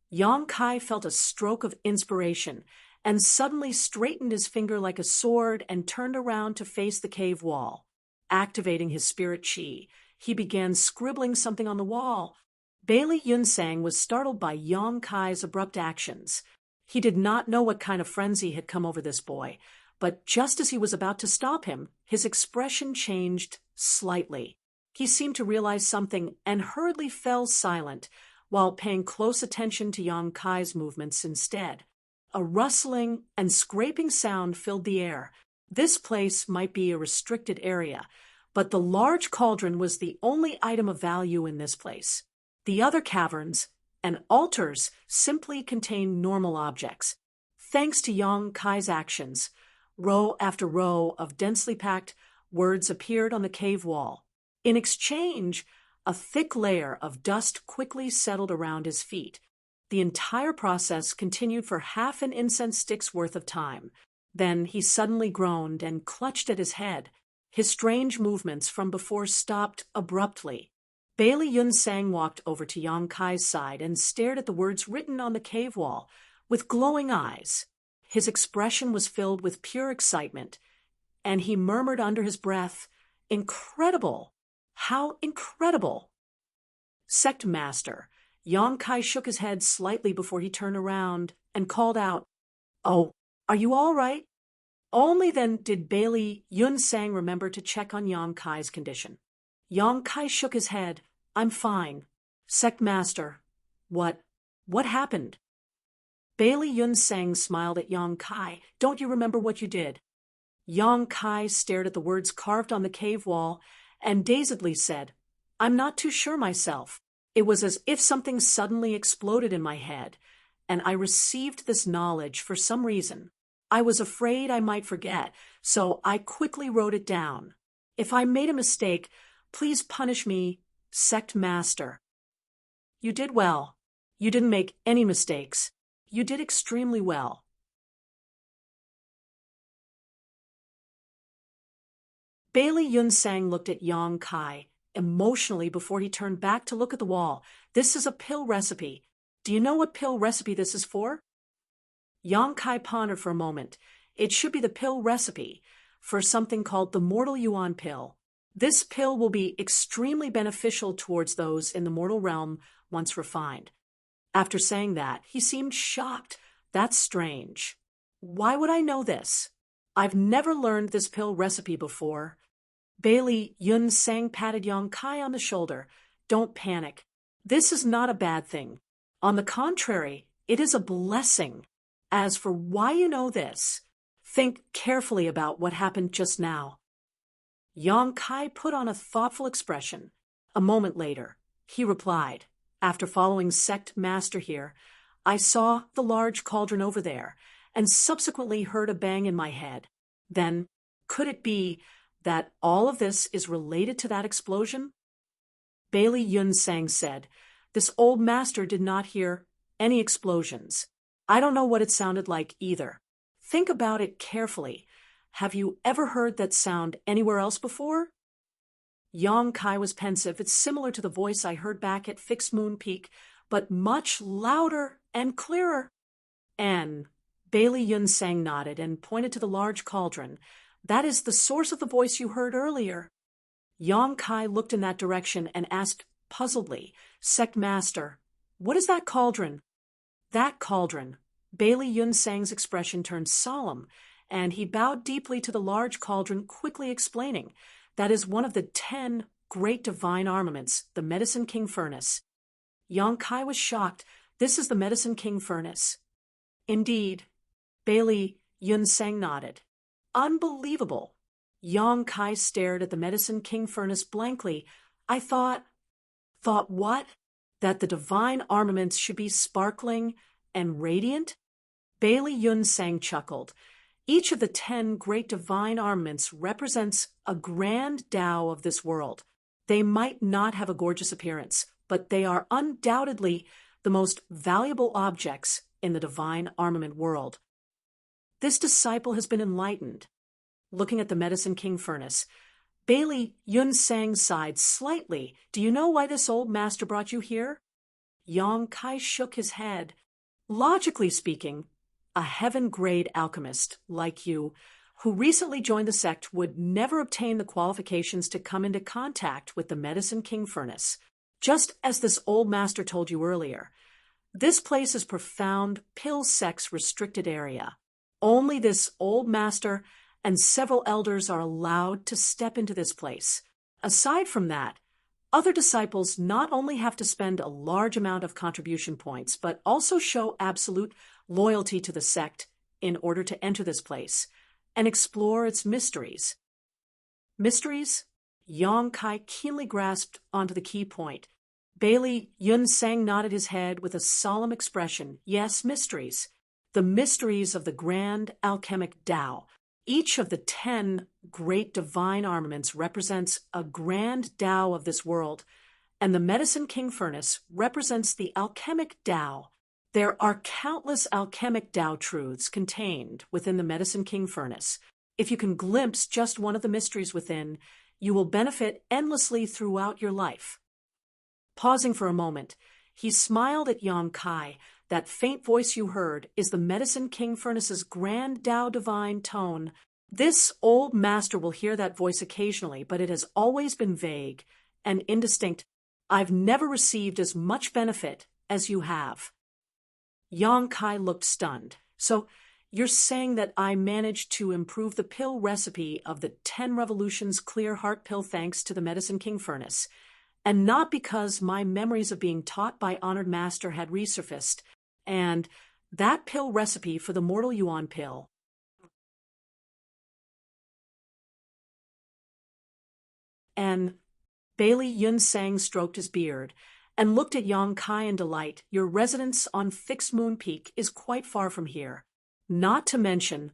Yang Kai felt a stroke of inspiration and suddenly straightened his finger like a sword and turned around to face the cave wall. Activating his spirit chi, he began scribbling something on the wall. Bailey Yunseng was startled by Yang Kai's abrupt actions. He did not know what kind of frenzy had come over this boy, but just as he was about to stop him, his expression changed slightly. He seemed to realize something and hurriedly fell silent, while paying close attention to Yang Kai's movements instead. A rustling and scraping sound filled the air. This place might be a restricted area, but the large cauldron was the only item of value in this place. The other caverns and altars simply contained normal objects. Thanks to Yang Kai's actions, row after row of densely packed words appeared on the cave wall. In exchange, a thick layer of dust quickly settled around his feet. The entire process continued for half an incense stick's worth of time. Then he suddenly groaned and clutched at his head. His strange movements from before stopped abruptly. Bailey Yunseng walked over to Yang Kai's side and stared at the words written on the cave wall with glowing eyes. His expression was filled with pure excitement, and he murmured under his breath, "Incredible! How incredible!" Sect Master, Yang Kai shook his head slightly before he turned around and called out, "Oh, are you all right?" Only then did Bailey Yunseng remember to check on Yang Kai's condition. Yang Kai shook his head. "I'm fine." Sect Master, What happened?" Bailey Yun Sang smiled at Yang Kai. Don't you remember what you did? Yang Kai stared at the words carved on the cave wall and dazedly said, I'm not too sure myself. It was as if something suddenly exploded in my head, and I received this knowledge for some reason. I was afraid I might forget, so I quickly wrote it down. If I made a mistake, please punish me, Sect Master. You did well. You didn't make any mistakes. You did extremely well. Bailey Yun Sang looked at Yang Kai emotionally before he turned back to look at the wall. This is a pill recipe. Do you know what pill recipe this is for? Yang Kai pondered for a moment. It should be the pill recipe for something called the Mortal Yuan pill. This pill will be extremely beneficial towards those in the mortal realm once refined. After saying that, he seemed shocked. That's strange. Why would I know this? I've never learned this pill recipe before. Bailey Yun Sang patted Yang Kai on the shoulder. Don't panic. This is not a bad thing. On the contrary, it is a blessing. As for why you know this, think carefully about what happened just now. Yang Kai put on a thoughtful expression. A moment later, he replied, after following Sect Master here, I saw the large cauldron over there, and subsequently heard a bang in my head. Then, could it be that all of this is related to that explosion? Bailey Yun Sang said, This old master did not hear any explosions. I don't know what it sounded like either. Think about it carefully. Have you ever heard that sound anywhere else before? Yang Kai was pensive. It's similar to the voice I heard back at Fixed Moon Peak, but much louder and clearer. And Bailey Yun Sang nodded and pointed to the large cauldron. That is the source of the voice you heard earlier. Yang Kai looked in that direction and asked puzzledly, Sect Master, what is that cauldron? That cauldron. Bailey Yun Sang's expression turned solemn, and he bowed deeply to the large cauldron, quickly explaining, that is one of the 10 great divine armaments, the Medicine King Furnace. Yang Kai was shocked. This is the Medicine King Furnace. Indeed. Bailey Yun Sang nodded. Unbelievable. Yang Kai stared at the Medicine King Furnace blankly. I thought what? That the divine armaments should be sparkling and radiant? Bailey Yun Sang chuckled. Each of the 10 great divine armaments represents a grand Tao of this world. They might not have a gorgeous appearance, but they are undoubtedly the most valuable objects in the divine armament world. This disciple has been enlightened. Looking at the Medicine King Furnace, Bailey Yun Sang sighed slightly. Do you know why this old master brought you here? Yang Kai shook his head. Logically speaking, a heaven-grade alchemist like you, who recently joined the sect, would never obtain the qualifications to come into contact with the Medicine King Furnace. Just as this old master told you earlier, this place is profound pill sect's restricted area. Only this old master and several elders are allowed to step into this place. Aside from that, other disciples not only have to spend a large amount of contribution points, but also show absolute loyalty to the sect in order to enter this place and explore its mysteries. Mysteries? Yang Kai keenly grasped onto the key point. Bailey Yun Sang nodded his head with a solemn expression. Yes, mysteries. The mysteries of the grand alchemic Tao. Each of the 10 great divine armaments represents a grand Tao of this world, and the Medicine King Furnace represents the alchemic Tao. There are countless alchemic Tao truths contained within the Medicine King Furnace. If you can glimpse just one of the mysteries within, you will benefit endlessly throughout your life. Pausing for a moment, he smiled at Yang Kai. That faint voice you heard is the Medicine King Furnace's grand Tao divine tone. This old master will hear that voice occasionally, but it has always been vague and indistinct. I've never received as much benefit as you have. Yang Kai looked stunned. So, you're saying that I managed to improve the pill recipe of the 10 Revolutions Clear Heart Pill thanks to the Medicine King Furnace, and not because my memories of being taught by Honored Master had resurfaced, and That pill recipe for the mortal yuan pill. And Bailey Yun Sang stroked his beard and looked at Yang Kai in delight. Your residence on Fixed Moon Peak is quite far from here. Not to mention,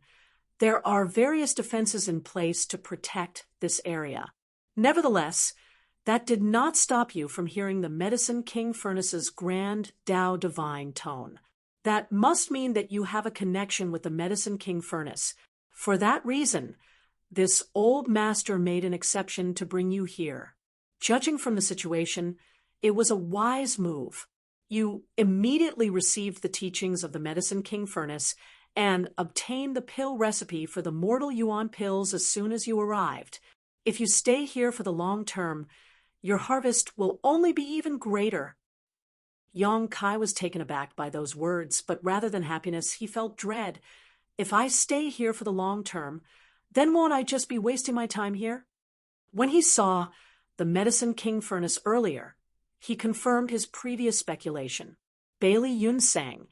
there are various defenses in place to protect this area. Nevertheless, that did not stop you from hearing the Medicine King Furnace's grand Tao divine tone. That must mean that you have a connection with the Medicine King Furnace. For that reason, this old master made an exception to bring you here. Judging from the situation, it was a wise move. You immediately received the teachings of the Medicine King Furnace and obtained the pill recipe for the mortal yuan pills as soon as you arrived. If you stay here for the long term, your harvest will only be even greater. Yang Kai was taken aback by those words, but rather than happiness, he felt dread. If I stay here for the long term, then won't I just be wasting my time here? When he saw the Medicine King Furnace earlier, he confirmed his previous speculation. Bailey Yun Sang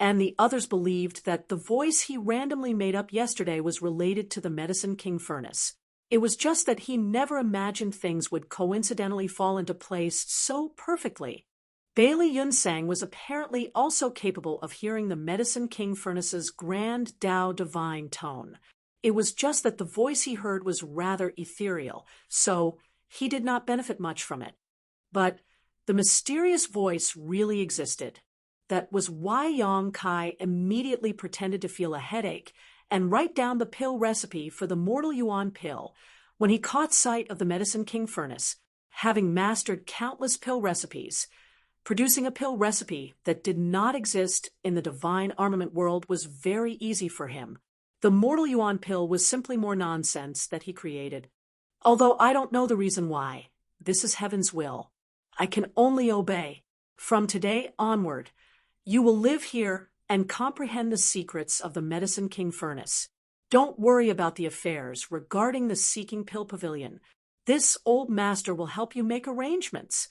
and the others believed that the voice he randomly made up yesterday was related to the Medicine King Furnace. It was just that he never imagined things would coincidentally fall into place so perfectly. Bailey Yun Sang was apparently also capable of hearing the Medicine King Furnace's grand Tao divine tone. It was just that the voice he heard was rather ethereal, so he did not benefit much from it. But the mysterious voice really existed. That was why Yang Kai immediately pretended to feel a headache and write down the pill recipe for the mortal yuan pill when he caught sight of the Medicine King Furnace, having mastered countless pill recipes. Producing a pill recipe that did not exist in the divine armament world was very easy for him. The mortal yuan pill was simply more nonsense that he created. Although I don't know the reason why. This is heaven's will. I can only obey. From today onward, you will live here and comprehend the secrets of the Medicine King Furnace. Don't worry about the affairs regarding the Seeking Pill Pavilion. This old master will help you make arrangements.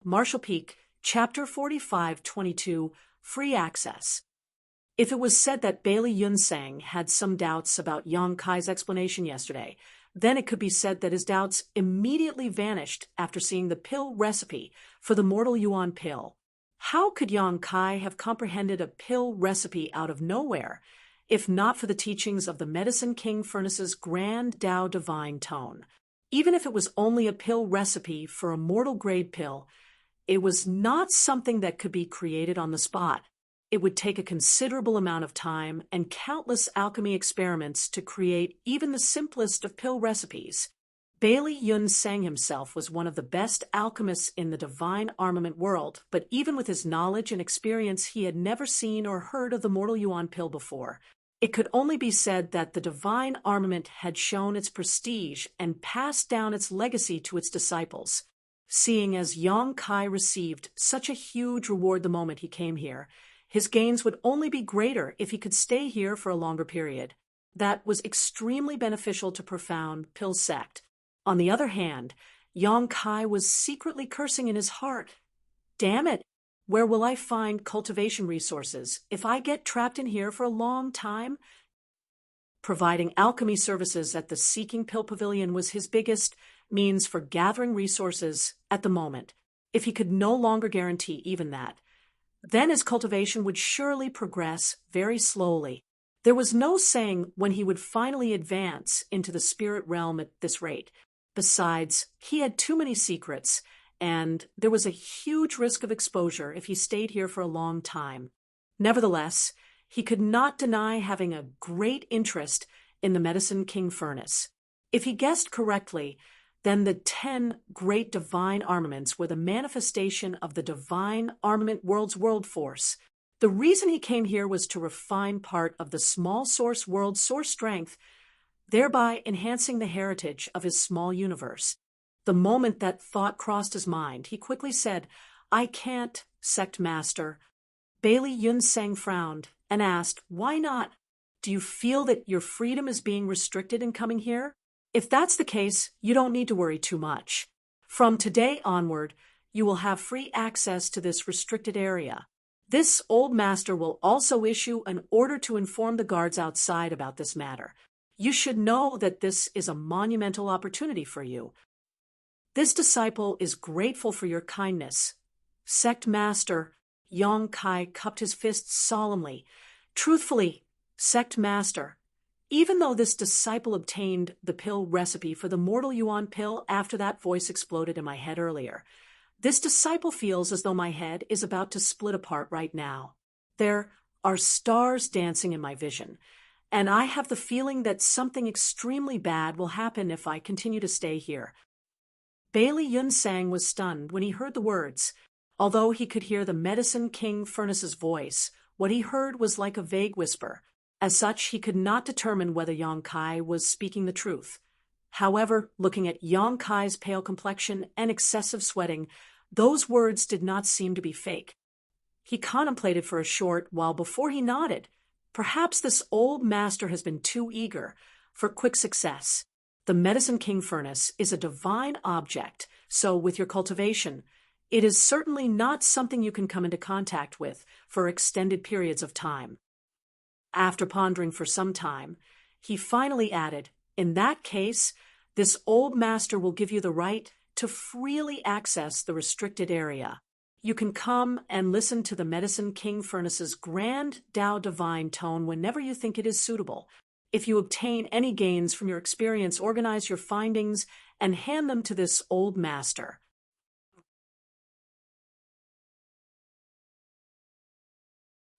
Marshall Peak, Chapter 45-22, Free Access. If it was said that Bailey Yun Sang had some doubts about Yang Kai's explanation yesterday, then it could be said that his doubts immediately vanished after seeing the pill recipe for the mortal yuan pill. How could Yang Kai have comprehended a pill recipe out of nowhere, if not for the teachings of the Medicine King Furnace's grand Tao divine tone? Even if it was only a pill recipe for a mortal grade pill, it was not something that could be created on the spot. It would take a considerable amount of time and countless alchemy experiments to create even the simplest of pill recipes. Bailey Yun Sang himself was one of the best alchemists in the divine armament world, but even with his knowledge and experience, he had never seen or heard of the mortal yuan pill before. It could only be said that the divine armament had shown its prestige and passed down its legacy to its disciples. Seeing as Yang Kai received such a huge reward the moment he came here, his gains would only be greater if he could stay here for a longer period. That was extremely beneficial to Profound Pill Sect. On the other hand, Yang Kai was secretly cursing in his heart. Damn it! Where will I find cultivation resources if I get trapped in here for a long time? Providing alchemy services at the Seeking Pill Pavilion was his biggest means for gathering resources at the moment. If he could no longer guarantee even that, then his cultivation would surely progress very slowly. There was no saying when he would finally advance into the spirit realm at this rate. Besides, he had too many secrets, and there was a huge risk of exposure if he stayed here for a long time. Nevertheless, he could not deny having a great interest in the Medicine King Furnace. If he guessed correctly, then the 10 great divine armaments were the manifestation of the divine armament world's world force. The reason he came here was to refine part of the small source world's source strength, thereby enhancing the heritage of his small universe. The moment that thought crossed his mind, he quickly said, "I can't, Sect Master." Bailey Yun Sang frowned and asked, "Why not? Do you feel that your freedom is being restricted in coming here? If that's the case, you don't need to worry too much. From today onward, you will have free access to this restricted area. This old master will also issue an order to inform the guards outside about this matter. You should know that this is a monumental opportunity for you. This disciple is grateful for your kindness. Sect Master Yong Kai cupped his fists solemnly. Truthfully, Sect Master, even though this disciple obtained the pill recipe for the mortal Yuan pill after that voice exploded in my head earlier, this disciple feels as though my head is about to split apart right now. There are stars dancing in my vision, and I have the feeling that something extremely bad will happen if I continue to stay here. Bailey Yunsang was stunned when he heard the words. Although he could hear the Medicine King Furnace's voice, what he heard was like a vague whisper. As such, he could not determine whether Yong Kai was speaking the truth. However, looking at Yong Kai's pale complexion and excessive sweating, those words did not seem to be fake. He contemplated for a short while before he nodded. Perhaps this old master has been too eager for quick success. The Medicine King Furnace is a divine object, so with your cultivation, it is certainly not something you can come into contact with for extended periods of time. After pondering for some time, he finally added, in that case, this old master will give you the right to freely access the restricted area. You can come and listen to the Medicine King Furnace's grand Tao divine tone whenever you think it is suitable. If you obtain any gains from your experience, organize your findings and hand them to this old master.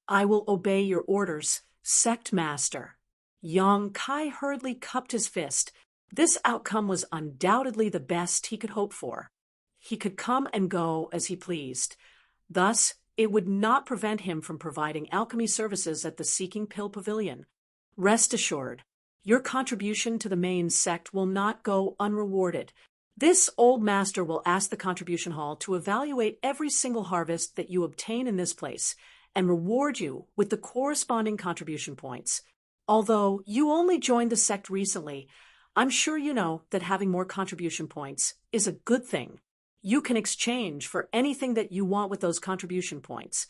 I will obey your orders, Sect Master. Yong Kai hurriedly cupped his fist. This outcome was undoubtedly the best he could hope for. He could come and go as he pleased. Thus, it would not prevent him from providing alchemy services at the Seeking Pill Pavilion. Rest assured, your contribution to the main sect will not go unrewarded. This old master will ask the contribution hall to evaluate every single harvest that you obtain in this place and reward you with the corresponding contribution points. Although you only joined the sect recently, I'm sure you know that having more contribution points is a good thing. You can exchange for anything that you want with those contribution points.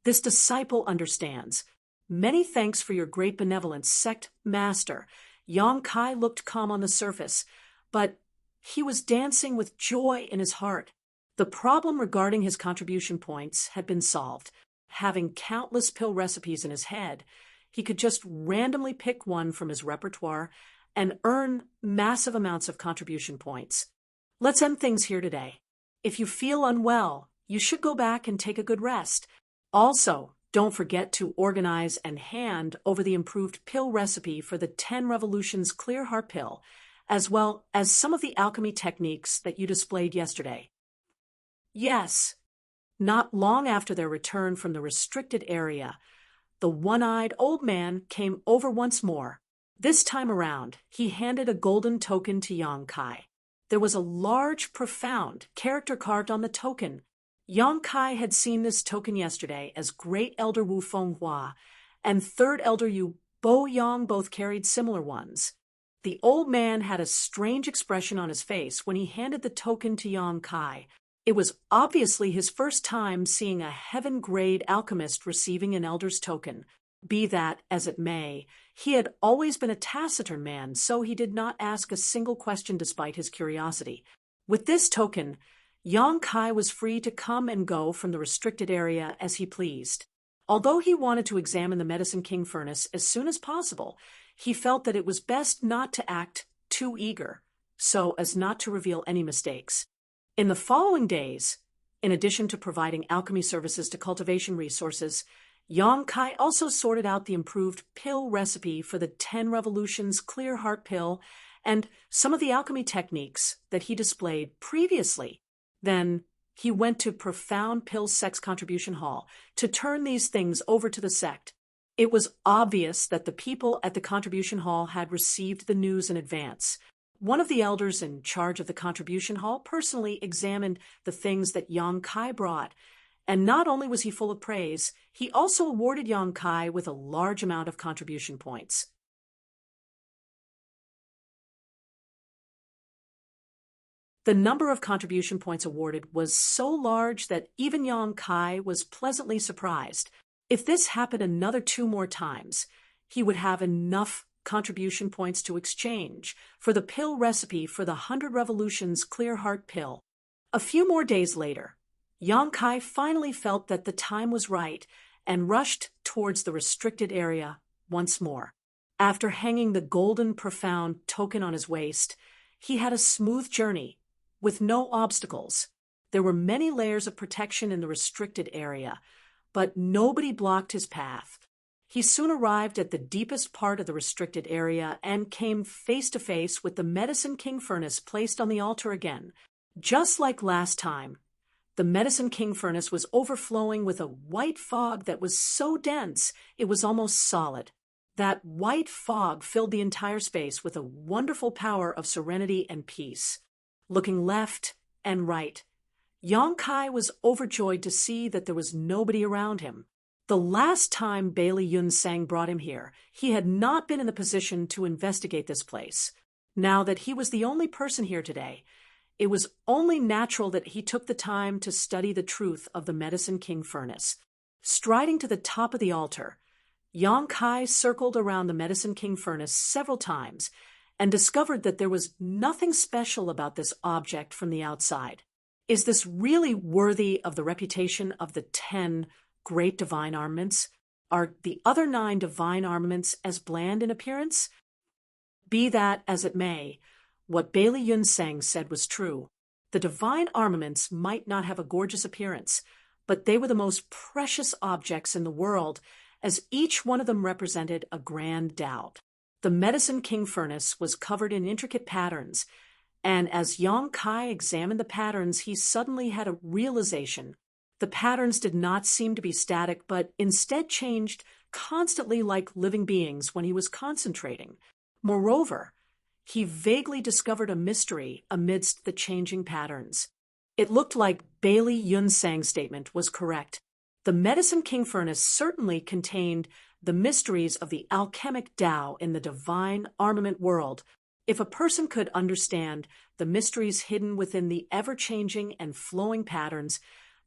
This disciple understands. Many thanks for your great benevolence, Sect Master. Yong Kai looked calm on the surface, but he was dancing with joy in his heart. The problem regarding his contribution points had been solved. Having countless pill recipes in his head, he could just randomly pick one from his repertoire and earn massive amounts of contribution points. Let's end things here today. If you feel unwell, you should go back and take a good rest. Also, don't forget to organize and hand over the improved pill recipe for the 10 Revolutions Clear Heart Pill, as well as some of the alchemy techniques that you displayed yesterday. Yes, not long after their return from the restricted area, the one-eyed old man came over once more. This time around, he handed a golden token to Yong Kai. There was a large, profound character carved on the token. Yong Kai had seen this token yesterday as Great Elder Wu Fenghua and Third Elder Yu Bo Yang both carried similar ones. The old man had a strange expression on his face when he handed the token to Yong Kai. It was obviously his first time seeing a heaven-grade alchemist receiving an elder's token. Be that as it may, he had always been a taciturn man, so he did not ask a single question despite his curiosity. With this token, Yong Kai was free to come and go from the restricted area as he pleased. Although he wanted to examine the Medicine King Furnace as soon as possible, he felt that it was best not to act too eager, so as not to reveal any mistakes. In the following days, in addition to providing alchemy services to cultivation resources, Yong Kai also sorted out the improved pill recipe for the 10 Revolutions Clear Heart Pill and some of the alchemy techniques that he displayed previously. Then he went to Profound Pill Sect's contribution hall to turn these things over to the sect. It was obvious that the people at the contribution hall had received the news in advance. One of the elders in charge of the contribution hall personally examined the things that Yong Kai brought, And not only was he full of praise, he also awarded Yang Kai with a large amount of contribution points. The number of contribution points awarded was so large that even Yang Kai was pleasantly surprised. If this happened another 2 more times, he would have enough contribution points to exchange for the pill recipe for the 100 Revolutions Clear Heart pill. A few more days later, Yang Kai finally felt that the time was right and rushed towards the restricted area once more. After hanging the golden profound token on his waist, he had a smooth journey with no obstacles. There were many layers of protection in the restricted area, but nobody blocked his path. He soon arrived at the deepest part of the restricted area and came face to face with the Medicine King furnace placed on the altar again. Just like last time, the Medicine King furnace was overflowing with a white fog that was so dense it was almost solid. That white fog filled the entire space with a wonderful power of serenity and peace. Looking left and right, Yang Kai was overjoyed to see that there was nobody around him. The last time Bailey Yunsang brought him here, he had not been in the position to investigate this place. Now that he was the only person here today, it was only natural that he took the time to study the truth of the Medicine King furnace. Striding to the top of the altar, Yang Kai circled around the Medicine King furnace several times and discovered that there was nothing special about this object from the outside. Is this really worthy of the reputation of the 10 great divine armaments? Are the other 9 divine armaments as bland in appearance? Be that as it may, what Bailey Yunsang said was true. The divine armaments might not have a gorgeous appearance, but they were the most precious objects in the world, as each one of them represented a grand doubt. The Medicine King furnace was covered in intricate patterns, and as Yang Kai examined the patterns, he suddenly had a realization. The patterns did not seem to be static, but instead changed constantly like living beings when he was concentrating. Moreover, he vaguely discovered a mystery amidst the changing patterns. It looked like Bailey Yunsang's statement was correct. The Medicine King furnace certainly contained the mysteries of the alchemic Tao in the divine armament world. If a person could understand the mysteries hidden within the ever-changing and flowing patterns,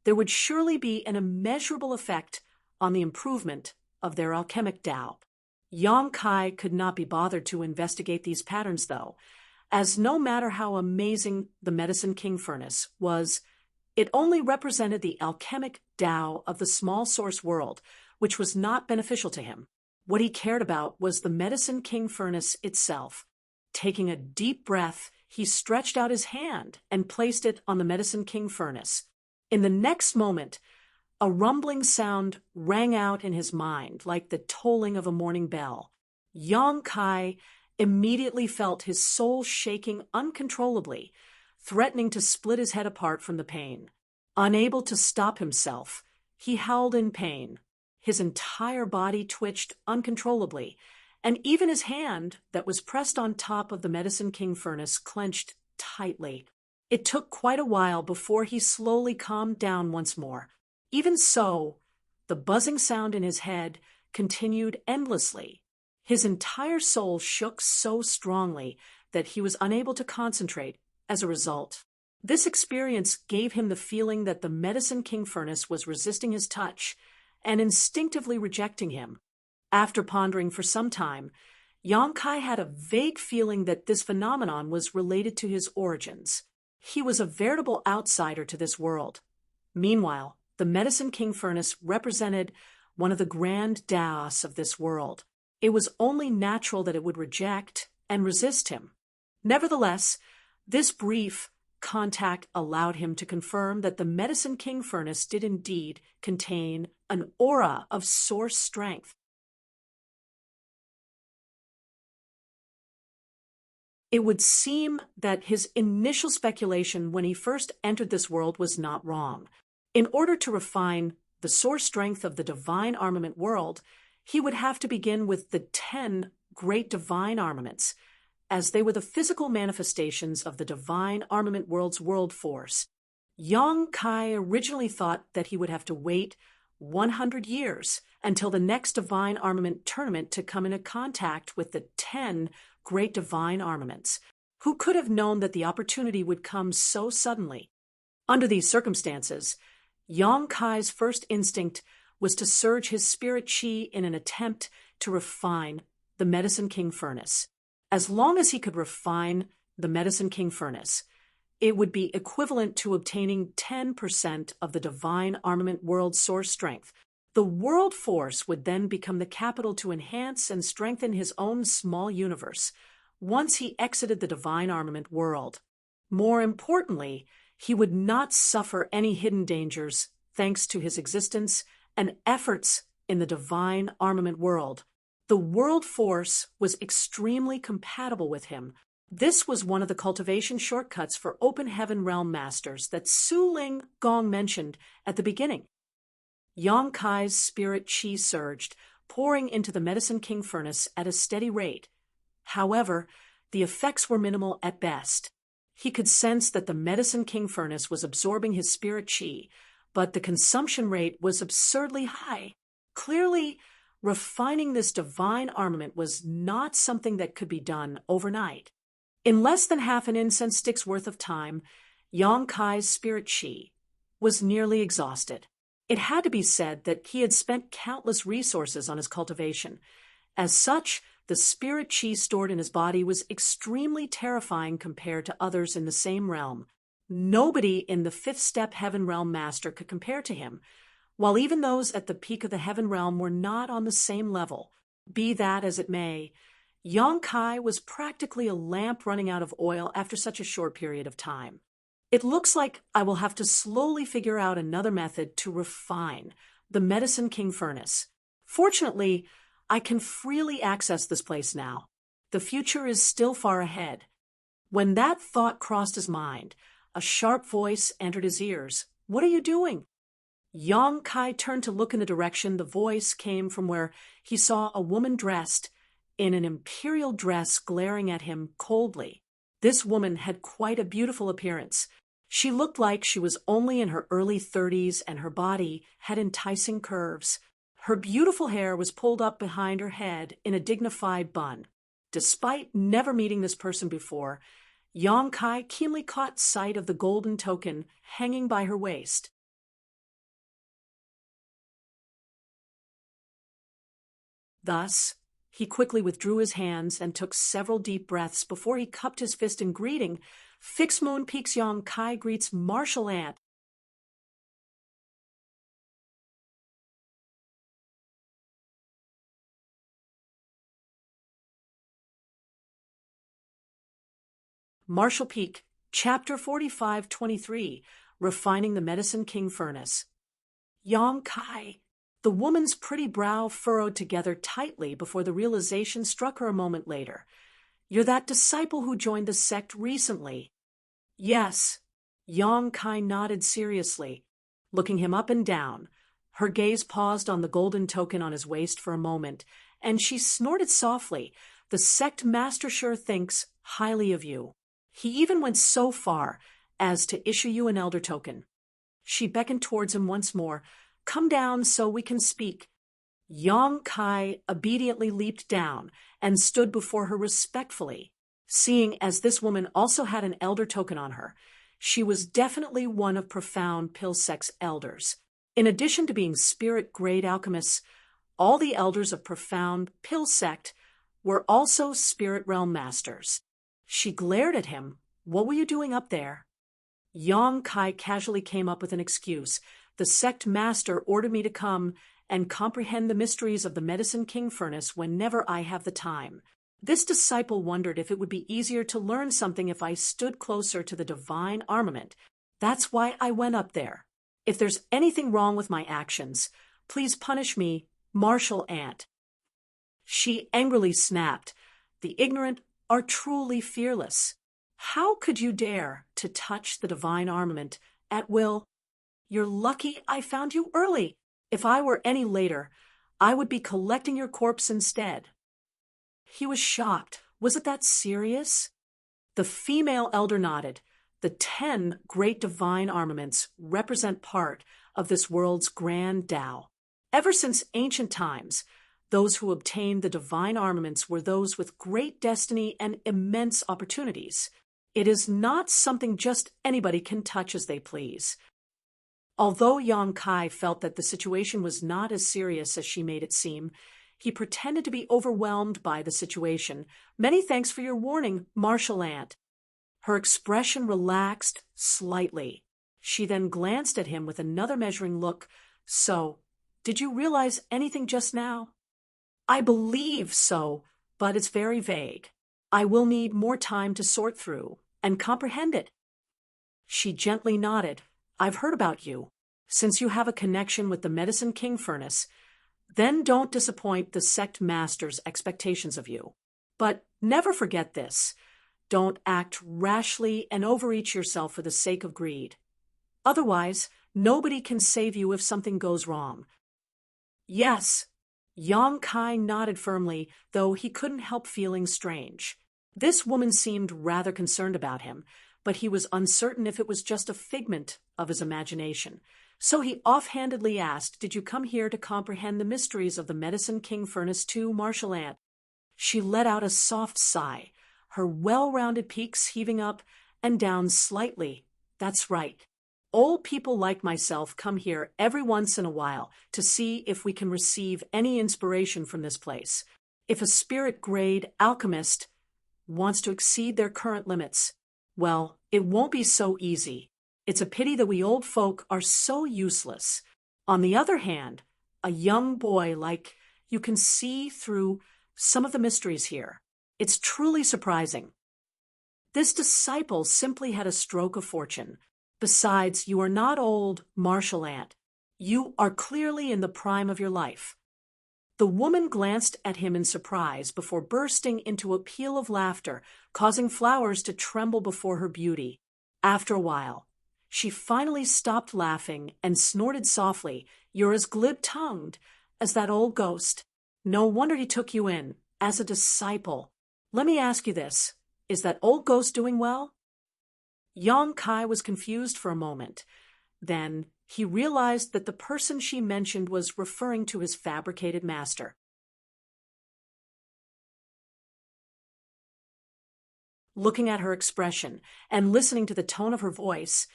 there would surely be an immeasurable effect on the improvement of their alchemic Tao. Yang Kai could not be bothered to investigate these patterns, though, as no matter how amazing the Medicine King furnace was, it only represented the alchemic Tao of the small source world, which was not beneficial to him. What he cared about was the Medicine King furnace itself. Taking a deep breath, he stretched out his hand and placed it on the Medicine King furnace. In the next moment, a rumbling sound rang out in his mind like the tolling of a morning bell. Yang Kai immediately felt his soul shaking uncontrollably, threatening to split his head apart from the pain. Unable to stop himself, he howled in pain. His entire body twitched uncontrollably, and even his hand that was pressed on top of the Medicine King furnace clenched tightly. It took quite a while before he slowly calmed down once more. Even so, the buzzing sound in his head continued endlessly. His entire soul shook so strongly that he was unable to concentrate as a result. This experience gave him the feeling that the Medicine King furnace was resisting his touch and instinctively rejecting him. After pondering for some time, Yang Kai had a vague feeling that this phenomenon was related to his origins. He was a veritable outsider to this world. Meanwhile, the Medicine King furnace represented one of the grand Taos of this world. It was only natural that it would reject and resist him. Nevertheless, this brief contact allowed him to confirm that the Medicine King furnace did indeed contain an aura of source strength. It would seem that his initial speculation when he first entered this world was not wrong. In order to refine the source strength of the divine armament world, he would have to begin with the 10 great divine armaments, as they were the physical manifestations of the divine armament world's world force. Yang Kai originally thought that he would have to wait 100 years until the next divine armament tournament to come into contact with the 10 great divine armaments. Who could have known that the opportunity would come so suddenly? Under these circumstances, Yang Kai's first instinct was to surge his spirit chi in an attempt to refine the Medicine King furnace. As long as he could refine the Medicine King furnace, it would be equivalent to obtaining 10% of the divine armament world source strength. The world force would then become the capital to enhance and strengthen his own small universe once he exited the divine armament world. More importantly, he would not suffer any hidden dangers thanks to his existence and efforts in the divine armament world. The world force was extremely compatible with him. This was one of the cultivation shortcuts for open heaven realm masters that Su Ling Gong mentioned at the beginning. Yang Kai's spirit chi surged, pouring into the Medicine King furnace at a steady rate. However, the effects were minimal at best. He could sense that the Medicine King furnace was absorbing his spirit chi, but the consumption rate was absurdly high. Clearly, refining this divine armament was not something that could be done overnight. In less than half an incense stick's worth of time, Yang Kai's spirit chi was nearly exhausted. It had to be said that he had spent countless resources on his cultivation. As such, the spirit chi stored in his body was extremely terrifying compared to others in the same realm. Nobody in the fifth step heaven realm master could compare to him, while even those at the peak of the heaven realm were not on the same level. Be that as it may, Yang Kai was practically a lamp running out of oil after such a short period of time. It looks like I will have to slowly figure out another method to refine the Medicine King furnace. Fortunately, I can freely access this place now. The future is still far ahead. When that thought crossed his mind, a sharp voice entered his ears. "What are you doing?" Yang Kai turned to look in the direction the voice came from, where he saw a woman dressed in an imperial dress glaring at him coldly. This woman had quite a beautiful appearance. She looked like she was only in her early 30s, and her body had enticing curves. Her beautiful hair was pulled up behind her head in a dignified bun. Despite never meeting this person before, Yang Kai keenly caught sight of the golden token hanging by her waist. Thus, he quickly withdrew his hands and took several deep breaths before he cupped his fist in greeting. Fixed Moon Peaks Yang Kai greets Martial Ant. Martial Peak, Chapter 45-23, Refining the Medicine King Furnace. Yang Kai. The woman's pretty brow furrowed together tightly before the realization struck her a moment later. "You're that disciple who joined the sect recently." "Yes." Yang Kai nodded seriously, looking him up and down. Her gaze paused on the golden token on his waist for a moment, and she snorted softly. "The sect master sure thinks highly of you. He even went so far as to issue you an elder token." She beckoned towards him once more. "Come down so we can speak." Yang Kai obediently leaped down and stood before her respectfully. Seeing as this woman also had an elder token on her, she was definitely one of Profound Pill Sect's elders. In addition to being spirit-grade alchemists, all the elders of Profound Pill Sect were also spirit realm masters. She glared at him. "What were you doing up there?" Yang Kai casually came up with an excuse. "The sect master ordered me to come and comprehend the mysteries of the Medicine King furnace whenever I have the time." This disciple wondered if it would be easier to learn something if I stood closer to the divine armament. "That's why I went up there. If there's anything wrong with my actions, please punish me, Martial Ant." She angrily snapped. "The ignorant are truly fearless. How could you dare to touch the divine armament at will? You're lucky I found you early. If I were any later, I would be collecting your corpse instead." He was shocked. Was it that serious? The female elder nodded. The 10 great divine armaments represent part of this world's grand Tao. Ever since ancient times, those who obtained the divine armaments were those with great destiny and immense opportunities. It is not something just anybody can touch as they please. Although Yang Kai felt that the situation was not as serious as she made it seem, he pretended to be overwhelmed by the situation. "Many thanks for your warning, martial ant." Her expression relaxed slightly. She then glanced at him with another measuring look. "So, did you realize anything just now?" "I believe so, but it's very vague. I will need more time to sort through and comprehend it." She gently nodded. "I've heard about you. Since you have a connection with the Medicine King Furnace, then don't disappoint the sect master's expectations of you. But never forget this. Don't act rashly and overreach yourself for the sake of greed. Otherwise, nobody can save you if something goes wrong." "Yes." Yang Kai nodded firmly, though he couldn't help feeling strange. This woman seemed rather concerned about him, but he was uncertain if it was just a figment of his imagination. So he offhandedly asked, "Did you come here to comprehend the mysteries of the Medicine King Furnace too, martial ant?" She let out a soft sigh, her well-rounded peaks heaving up and down slightly. "That's right. Old people like myself come here every once in a while to see if we can receive any inspiration from this place. If a spirit-grade alchemist wants to exceed their current limits, well, it won't be so easy. It's a pity that we old folk are so useless. On the other hand, a young boy like you can see through some of the mysteries here. It's truly surprising." This disciple simply had a stroke of fortune. Besides, you are not old, martial ant. You are clearly in the prime of your life. The woman glanced at him in surprise before bursting into a peal of laughter, causing flowers to tremble before her beauty. After a while, she finally stopped laughing and snorted softly. "You're as glib-tongued as that old ghost. No wonder he took you in, as a disciple. Let me ask you this. Is that old ghost doing well?" Yang Kai was confused for a moment. Then he realized that the person she mentioned was referring to his fabricated master. Looking at her expression and listening to the tone of her voice,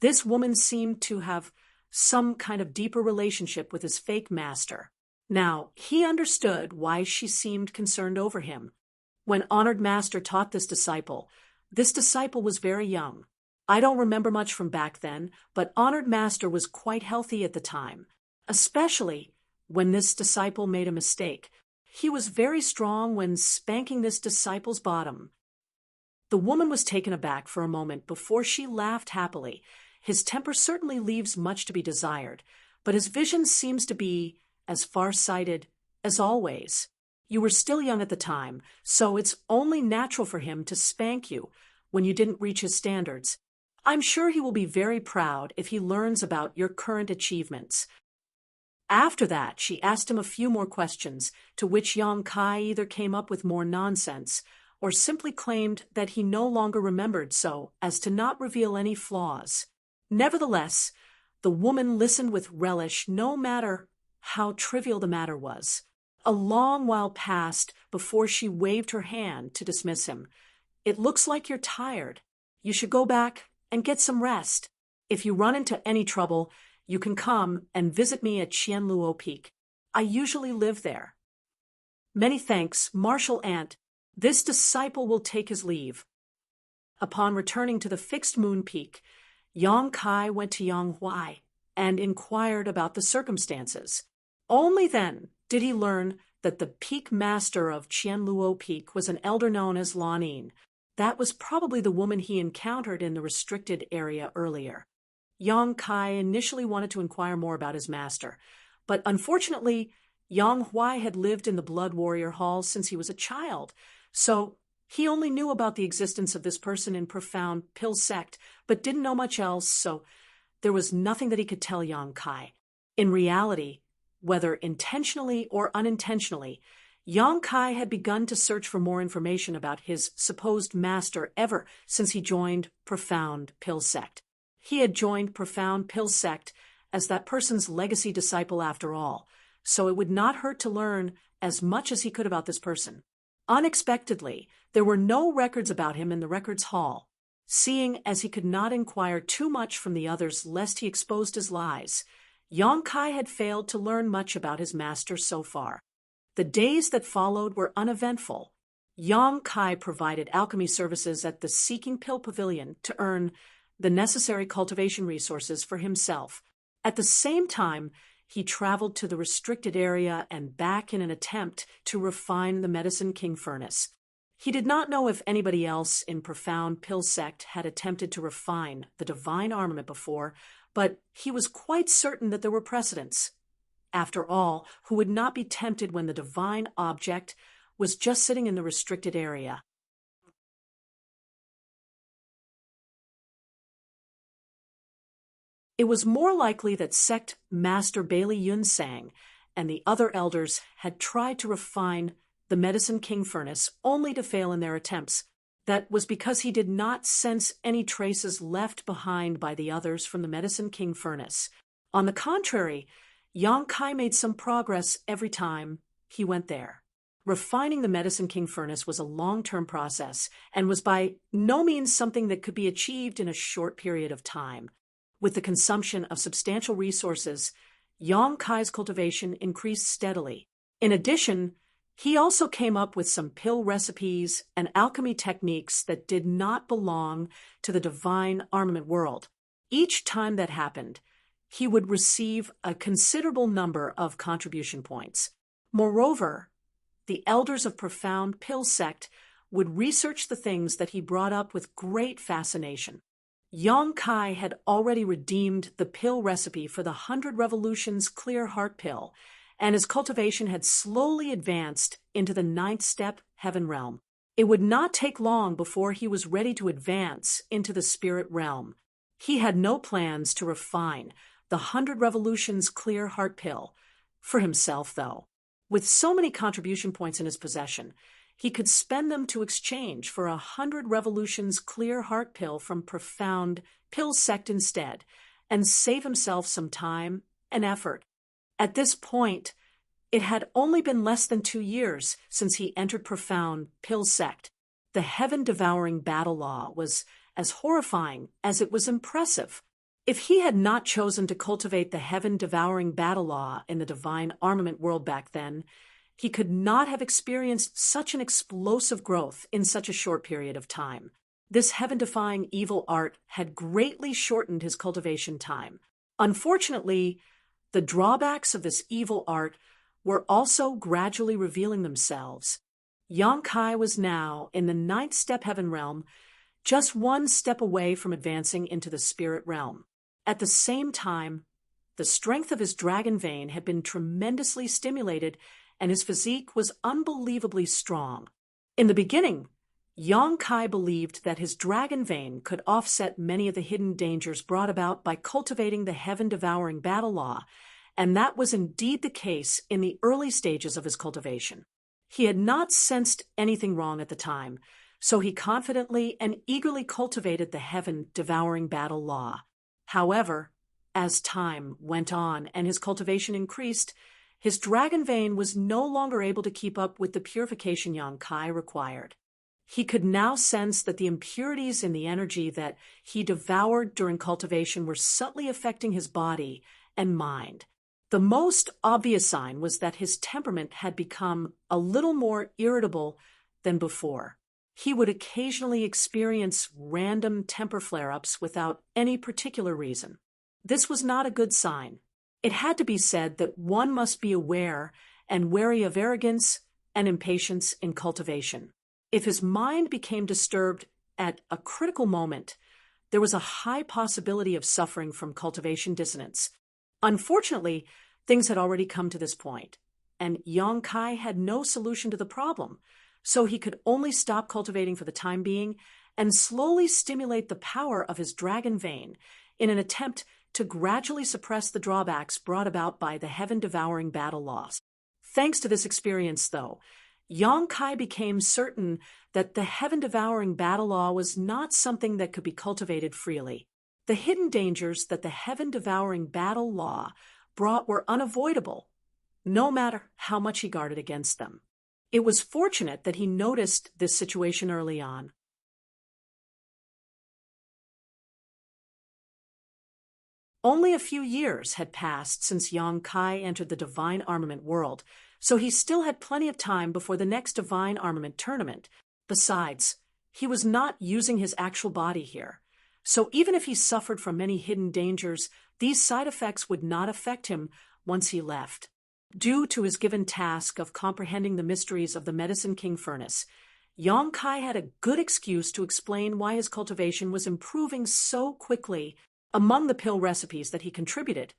this woman seemed to have some kind of deeper relationship with his fake master. Now, he understood why she seemed concerned over him. When Honored Master taught this disciple was very young. I don't remember much from back then, but Honored Master was quite healthy at the time, especially when this disciple made a mistake. He was very strong when spanking this disciple's bottom. The woman was taken aback for a moment before she laughed happily. His temper certainly leaves much to be desired, but his vision seems to be as far-sighted as always. You were still young at the time, so it's only natural for him to spank you when you didn't reach his standards. I'm sure he will be very proud if he learns about your current achievements." After that, she asked him a few more questions, to which Yang Kai either came up with more nonsense or simply claimed that he no longer remembered so as to not reveal any flaws. Nevertheless, the woman listened with relish no matter how trivial the matter was. A long while passed before she waved her hand to dismiss him. "It looks like you're tired. You should go back and get some rest. If you run into any trouble, you can come and visit me at Qianluo Peak. I usually live there." "Many thanks, martial ant. This disciple will take his leave." Upon returning to the fixed moon peak, Yang Kai went to Yang Huai and inquired about the circumstances. Only then did he learn that the peak master of Qianluo Peak was an elder known as Lanin. That was probably the woman he encountered in the restricted area earlier. Yang Kai initially wanted to inquire more about his master, but unfortunately, Yang Huai had lived in the Blood Warrior Hall since he was a child, so he only knew about the existence of this person in profound pill sect, but didn't know much else, so there was nothing that he could tell Yang Kai. In reality, whether intentionally or unintentionally, Yang Kai had begun to search for more information about his supposed master ever since he joined Profound Pill Sect. He had joined Profound Pill Sect as that person's legacy disciple after all, so it would not hurt to learn as much as he could about this person. Unexpectedly, there were no records about him in the records hall. Seeing as he could not inquire too much from the others lest he exposed his lies, Yang Kai had failed to learn much about his master so far. The days that followed were uneventful. Yang Kai provided alchemy services at the Seeking Pill Pavilion to earn the necessary cultivation resources for himself. At the same time, he traveled to the restricted area and back in an attempt to refine the Medicine King furnace. He did not know if anybody else in Profound Pill Sect had attempted to refine the divine armament before, but he was quite certain that there were precedents. After all, who would not be tempted when the divine object was just sitting in the restricted area? It was more likely that Sect Master Bailey Yunsang and the other elders had tried to refine the Medicine King furnace only to fail in their attempts. That was because he did not sense any traces left behind by the others from the Medicine King furnace. On the contrary, Yang Kai made some progress every time he went there. Refining the Medicine King furnace was a long-term process and was by no means something that could be achieved in a short period of time. With the consumption of substantial resources, Yang Kai's cultivation increased steadily. In addition, he also came up with some pill recipes and alchemy techniques that did not belong to the divine armament world. Each time that happened, he would receive a considerable number of contribution points. Moreover, the elders of Profound Pill Sect would research the things that he brought up with great fascination. Yang Kai had already redeemed the pill recipe for the 100 Revolutions Clear Heart Pill, and his cultivation had slowly advanced into the 9th step Heaven Realm. It would not take long before he was ready to advance into the Spirit Realm. He had no plans to refine the 100 Revolutions Clear Heart Pill for himself, though. With so many contribution points in his possession, he could spend them to exchange for 100 Revolutions Clear Heart Pill from Profound Pill Sect instead, and save himself some time and effort. At this point, it had only been less than 2 years since he entered Profound Pill Sect. The heaven-devouring battle law was as horrifying as it was impressive. If he had not chosen to cultivate the heaven-devouring battle law in the divine armament world back then, he could not have experienced such an explosive growth in such a short period of time. This heaven-defying evil art had greatly shortened his cultivation time. Unfortunately, the drawbacks of this evil art were also gradually revealing themselves. Yang Kai was now in the 9th step Heaven Realm, just 1 step away from advancing into the Spirit Realm. At the same time, the strength of his dragon vein had been tremendously stimulated, and his physique was unbelievably strong. In the beginning, Yang Kai believed that his dragon vein could offset many of the hidden dangers brought about by cultivating the heaven-devouring battle law, and that was indeed the case in the early stages of his cultivation. He had not sensed anything wrong at the time, so he confidently and eagerly cultivated the heaven-devouring battle law. However, as time went on and his cultivation increased, his dragon vein was no longer able to keep up with the purification Yang Kai required. He could now sense that the impurities in the energy that he devoured during cultivation were subtly affecting his body and mind. The most obvious sign was that his temperament had become a little more irritable than before. He would occasionally experience random temper flare-ups without any particular reason. This was not a good sign. It had to be said that one must be aware and wary of arrogance and impatience in cultivation. If his mind became disturbed at a critical moment, there was a high possibility of suffering from cultivation dissonance. Unfortunately, things had already come to this point, and Yang Kai had no solution to the problem, so he could only stop cultivating for the time being and slowly stimulate the power of his dragon vein in an attempt to gradually suppress the drawbacks brought about by the heaven-devouring battle laws. Thanks to this experience, though, Yang Kai became certain that the heaven-devouring battle law was not something that could be cultivated freely. The hidden dangers that the heaven-devouring battle law brought were unavoidable, no matter how much he guarded against them. It was fortunate that he noticed this situation early on. Only a few years had passed since Yang Kai entered the Divine Armament world, so he still had plenty of time before the next Divine Armament tournament. Besides, he was not using his actual body here, so even if he suffered from many hidden dangers, these side effects would not affect him once he left. Due to his given task of comprehending the mysteries of the Medicine King Furnace, Yang Kai had a good excuse to explain why his cultivation was improving so quickly. Among the pill recipes that he contributed,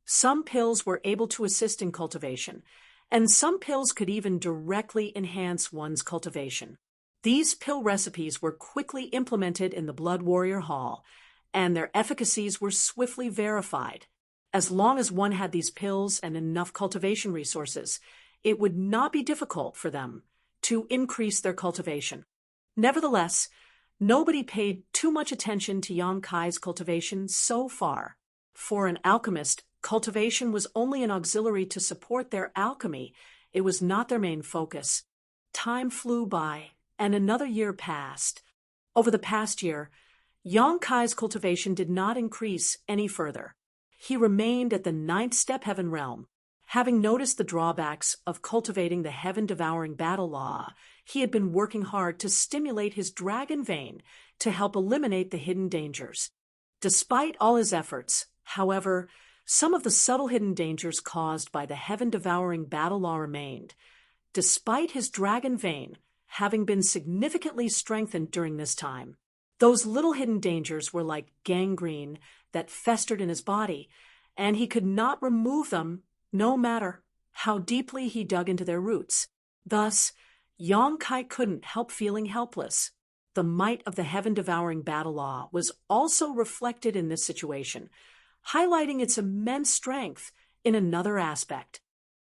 some pills were able to assist in cultivation, and some pills could even directly enhance one's cultivation. These pill recipes were quickly implemented in the Blood Warrior Hall, and their efficacies were swiftly verified. As long as one had these pills and enough cultivation resources, it would not be difficult for them to increase their cultivation. Nevertheless, nobody paid too much attention to Yang Kai's cultivation so far. For an alchemist, cultivation was only an auxiliary to support their alchemy. It was not their main focus. Time flew by, and another year passed. Over the past year, Yang Kai's cultivation did not increase any further. He remained at the 9th step heaven realm. Having noticed the drawbacks of cultivating the heaven-devouring battle law, he had been working hard to stimulate his dragon vein to help eliminate the hidden dangers. Despite all his efforts, however, some of the subtle hidden dangers caused by the heaven-devouring battle law remained. Despite his dragon vein having been significantly strengthened during this time, those little hidden dangers were like gangrene that festered in his body, and he could not remove them no matter how deeply he dug into their roots. Thus, Yang Kai couldn't help feeling helpless. The might of the heaven-devouring battle law was also reflected in this situation, highlighting its immense strength in another aspect.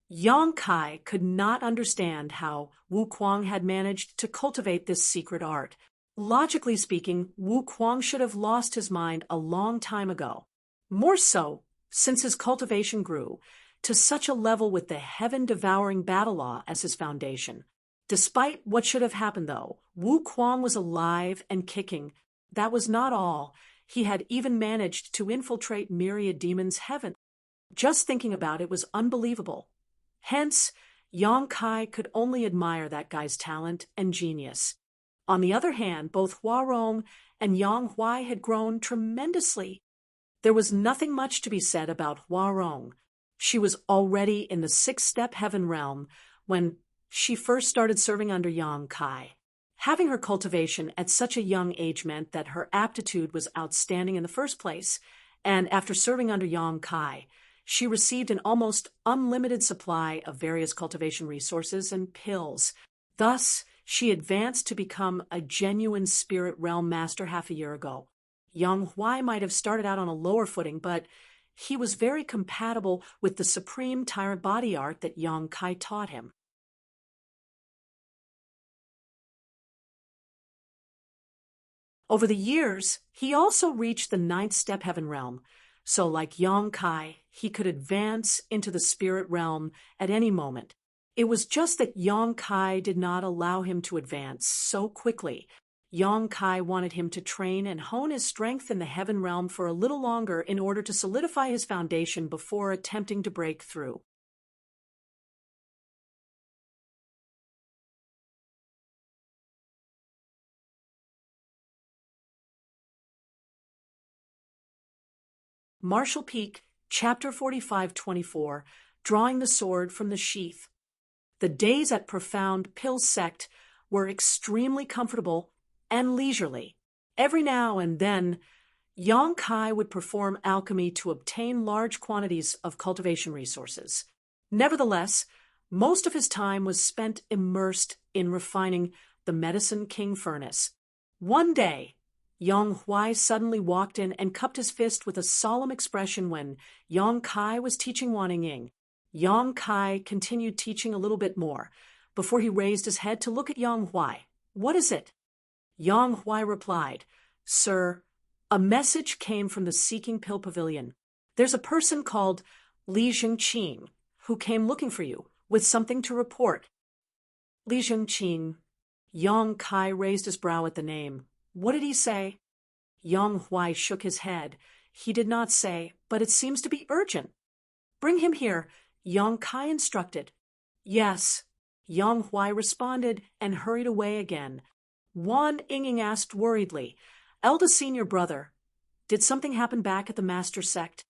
Yang Kai could not understand how Wu Kuang had managed to cultivate this secret art. Logically speaking, Wu Kuang should have lost his mind a long time ago. More so, since his cultivation grew to such a level with the heaven-devouring battle law as his foundation. Despite what should have happened, though, Wu Kuang was alive and kicking. That was not all. He had even managed to infiltrate myriad demons' heaven. Just thinking about it was unbelievable. Hence, Yang Kai could only admire that guy's talent and genius. On the other hand, both Huarong and Yang Huai had grown tremendously. There was nothing much to be said about Huarong. She was already in the 6th step heaven realm when she first started serving under Yang Kai. Having her cultivation at such a young age meant that her aptitude was outstanding in the first place, and after serving under Yang Kai, she received an almost unlimited supply of various cultivation resources and pills. Thus, she advanced to become a genuine spirit realm master half a year ago. Yang Huai might have started out on a lower footing, but he was very compatible with the supreme tyrant body art that Yang Kai taught him. Over the years, he also reached the 9th step heaven realm, so like Yang Kai, he could advance into the spirit realm at any moment. It was just that Yang Kai did not allow him to advance so quickly. Yang Kai wanted him to train and hone his strength in the heaven realm for a little longer in order to solidify his foundation before attempting to break through. Martial Peak, Chapter 45-24, Drawing the Sword from the Sheath. The days at Profound Pill Sect were extremely comfortable and leisurely. Every now and then, Yang Kai would perform alchemy to obtain large quantities of cultivation resources. Nevertheless, most of his time was spent immersed in refining the Medicine King Furnace. One day, Yang Huai suddenly walked in and cupped his fist with a solemn expression when Yang Kai was teaching Wan Ying. Yang Kai continued teaching a little bit more, before he raised his head to look at Yang Huai. "What is it?" Yang Huai replied, "Sir, a message came from the Seeking Pill Pavilion. There's a person called Li Jingqing who came looking for you, with something to report." Li Jingqing. Yang Kai raised his brow at the name. "What did he say?" Yang Huai shook his head. "He did not say, but it seems to be urgent." "Bring him here," Yang Kai instructed. "Yes." Yang Huai responded and hurried away again. Wan Yinging asked worriedly, "Eldest senior brother, did something happen back at the master sect?"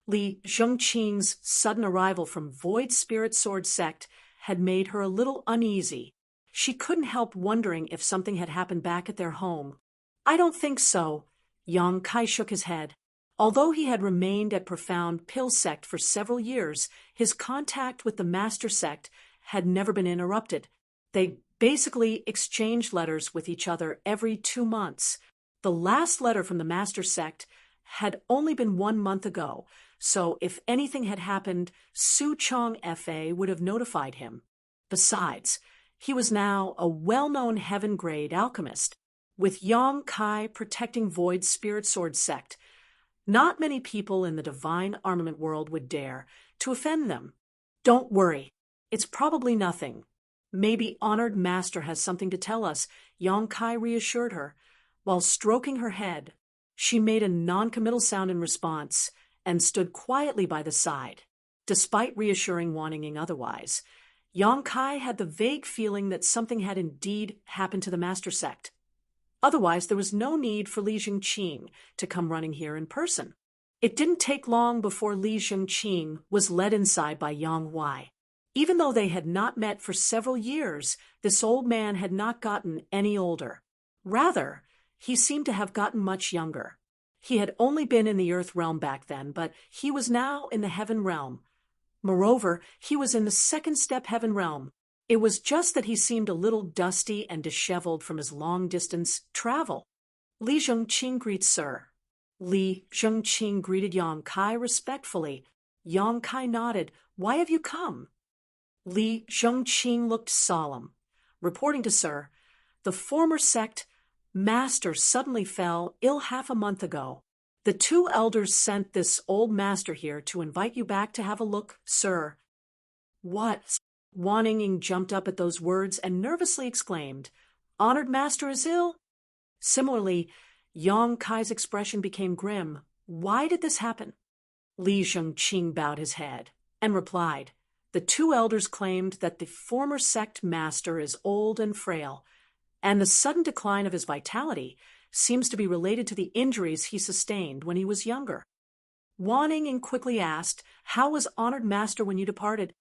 Li Zhengqing's sudden arrival from Void Spirit Sword sect had made her a little uneasy. She couldn't help wondering if something had happened back at their home. "I don't think so." Yang Kai shook his head. Although he had remained at Profound Pill Sect for several years, his contact with the Master Sect had never been interrupted. They basically exchanged letters with each other every 2 months. The last letter from the Master Sect had only been 1 month ago, so if anything had happened, Su Chong Fa would have notified him. Besides, he was now a well-known heaven-grade alchemist, with Yang Kai protecting Void Spirit Sword Sect. Not many people in the divine armament world would dare to offend them. "Don't worry. It's probably nothing. Maybe Honored Master has something to tell us," Yang Kai reassured her. While stroking her head, she made a non-committal sound in response and stood quietly by the side. Despite reassuring Wan Yinging otherwise, Yang Kai had the vague feeling that something had indeed happened to the Master Sect. Otherwise, there was no need for Li Jingqing to come running here in person. It didn't take long before Li Jingqing was led inside by Yang Huai. Even though they had not met for several years, this old man had not gotten any older. Rather, he seemed to have gotten much younger. He had only been in the Earth realm back then, but he was now in the Heaven realm. Moreover, he was in the second step Heaven realm. It was just that he seemed a little dusty and disheveled from his long-distance travel. "Li Zhengqing greets sir." Li Zhengqing greeted Yang Kai respectfully. Yang Kai nodded. "Why have you come?" Li Zhengqing looked solemn. "Reporting to sir, the former sect master suddenly fell ill half a month ago. The 2 elders sent this old master here to invite you back to have a look, sir." "What?" Wan Yinging jumped up at those words and nervously exclaimed, "Honored Master is ill?" Similarly, Yang Kai's expression became grim. "Why did this happen?" Li Zhengqing bowed his head and replied, "The 2 elders claimed that the former sect master is old and frail, and the sudden decline of his vitality seems to be related to the injuries he sustained when he was younger." Wan Yinging quickly asked, "How was Honored Master when you departed?"